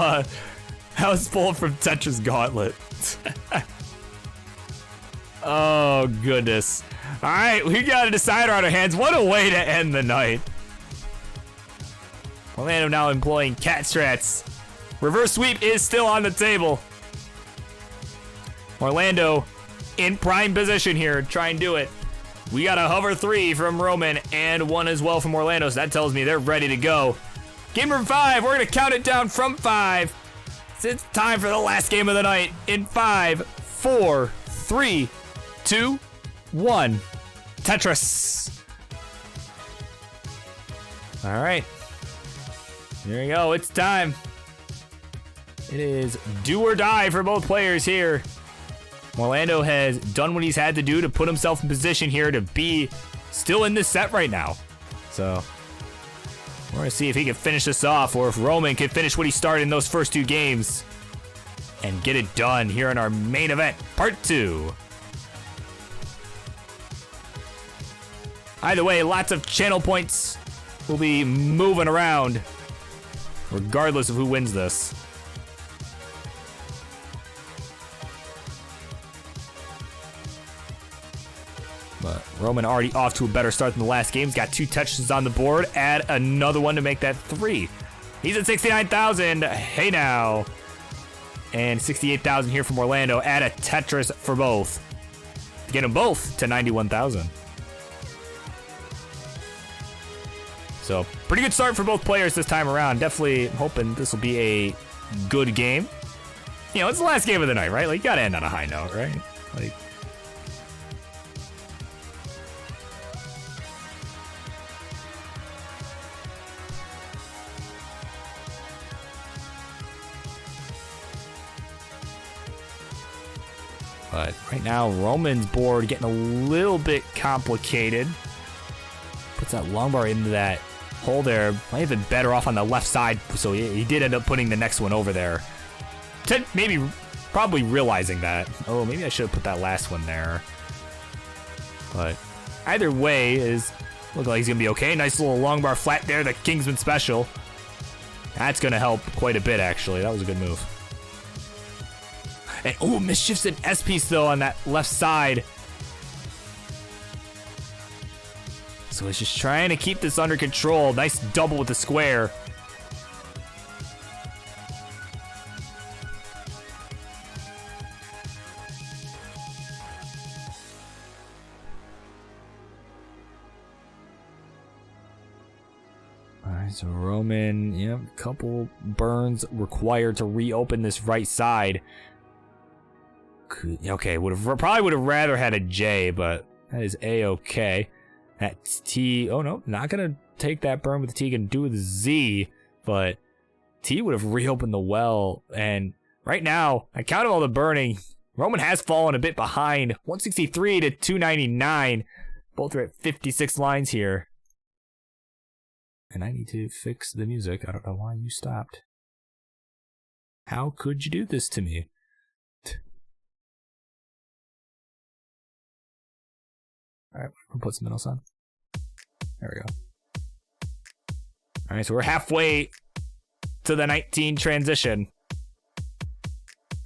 Tetris Gauntlet. Oh goodness. All right, we got a decider on our hands. What a way to end the night. Orlando now employing cat strats. Reverse sweep is still on the table. Orlando in prime position here, try and do it. We got a hover 3 from Roman and 1 as well from Orlando, so that tells me they're ready to go. Game number 5, we're gonna count it down from 5. It's time for the last game of the night in 5, 4, 3, 2, 1. Tetris. All right. Here we go, it's time. It is do or die for both players here. Orlando has done what he's had to do to put himself in position here to be still in this set right now. So we're going to see if he can finish this off or if Roman can finish what he started in those first 2 games and get it done here in our main event, part 2. Either way, lots of channel points will be moving around regardless of who wins this. But Roman already off to a better start than the last game. He's got 2 touches on the board. Add another one to make that 3. He's at 69,000. Hey now. And 68,000 here from Orlando. Add a Tetris for both. Get them both to 91,000. So pretty good start for both players this time around. Definitely hoping this will be a good game. You know, it's the last game of the night, right? Like, you gotta end on a high note, right? Like, but right now, Roman's board getting a little bit complicated. Puts that long bar into that hole there. Might have been better off on the left side, so he did end up putting the next one over there. Maybe, probably realizing that. Oh, maybe I should have put that last one there. But either way, look like he's gonna be okay. Nice little long bar flat there, the Kingsman special. That's gonna help quite a bit, actually. That was a good move. And, oh, mischiefs an S-piece, though, on that left side. So he's just trying to keep this under control. Nice double with the square. All right, so Roman, a couple burns required to reopen this right side. Okay, probably would have rather had a J, but that is A-okay. That's T. Oh no, not gonna take that burn with the T. Gonna do with the Z, but T would have reopened the well. And right now, I counted all the burning. Roman has fallen a bit behind, 163 to 299. Both are at 56 lines here. And I need to fix the music. I don't know why you stopped. How could you do this to me? All right, we'll put something else on. There we go. All right, so we're halfway to the 19 transition.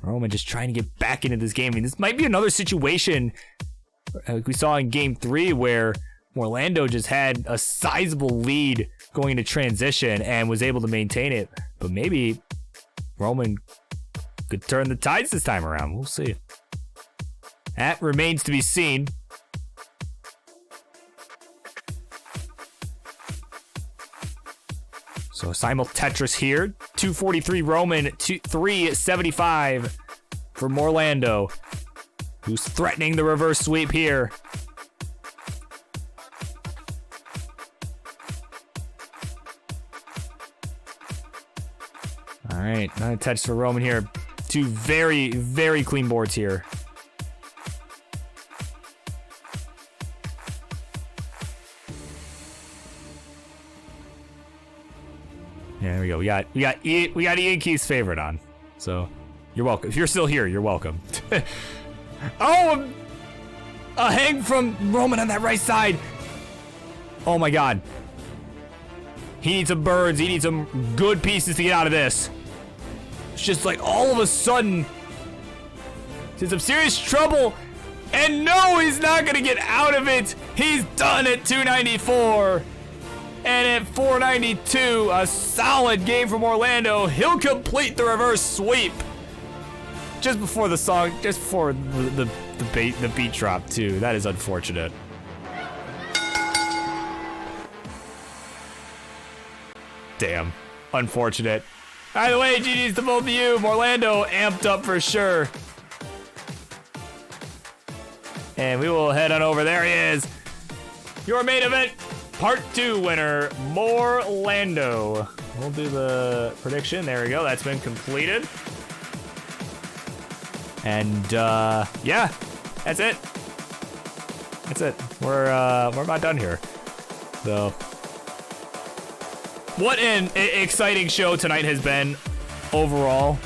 Roman just trying to get back into this game. I mean, this might be another situation like we saw in game 3 where Orlando just had a sizable lead going into transition and was able to maintain it. But maybe Roman could turn the tides this time around. We'll see. That remains to be seen. So simul Tetris here. 243 Roman, 375 from Orlando, who's threatening the reverse sweep here. All right, not a touch for Roman here. Two very, very clean boards here. Yeah, there we go. We got Ian Keith's favorite on. So, you're welcome. If you're still here, you're welcome. Oh, a hang from Roman on that right side. Oh my God. He needs some birds. He needs some good pieces to get out of this. It's just like all of a sudden, he's in some serious trouble. And no, he's not going to get out of it. He's done at 294. And at 492, a solid game from Orlando. He'll complete the reverse sweep. Just before the song, just before the beat drop too. That is unfortunate. Damn, unfortunate. Either way, GG's to both of you. Orlando amped up for sure. And we will head on over. There he is. Your main event, part 2 winner, Orlando. We'll do the prediction. There we go. That's been completed. And yeah, that's it. That's it. We're about done here. So, what an exciting show tonight has been overall.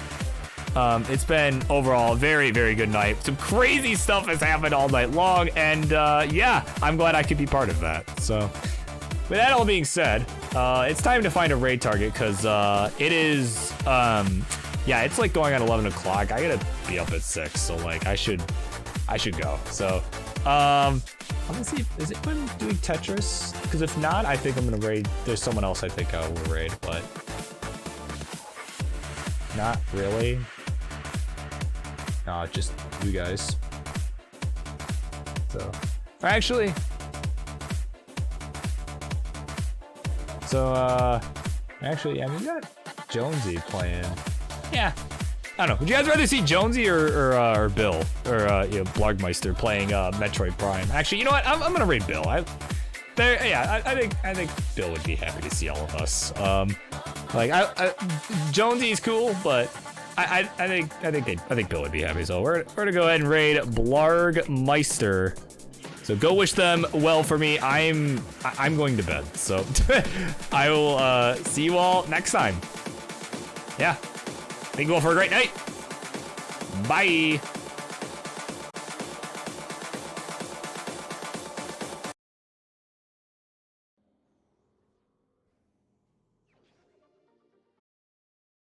It's been overall a very, very good night. Some crazy stuff has happened all night long, and yeah, I'm glad I could be part of that. So, with that all being said, it's time to find a raid target because it is yeah, it's like going on 11 o'clock. I gotta be up at 6, so like I should go. So I'm gonna see, is it been doing Tetris? Because if not, I think I'm gonna raid. There's someone else I think I will raid, but not really. No, just you guys. So actually, actually, yeah, we got Jonesy playing. Yeah, I don't know. Would you guys rather see Jonesy or Bill or you know, Blargmeister playing Metroid Prime? Actually, you know what? I'm gonna raid Bill. I think Bill would be happy to see all of us. Like Jonesy's cool, but I think Bill would be happy. So we're gonna go ahead and raid Blargmeister. So go wish them well for me. I'm going to bed. So I will see you all next time. Yeah. Thank you all for a great night. Bye.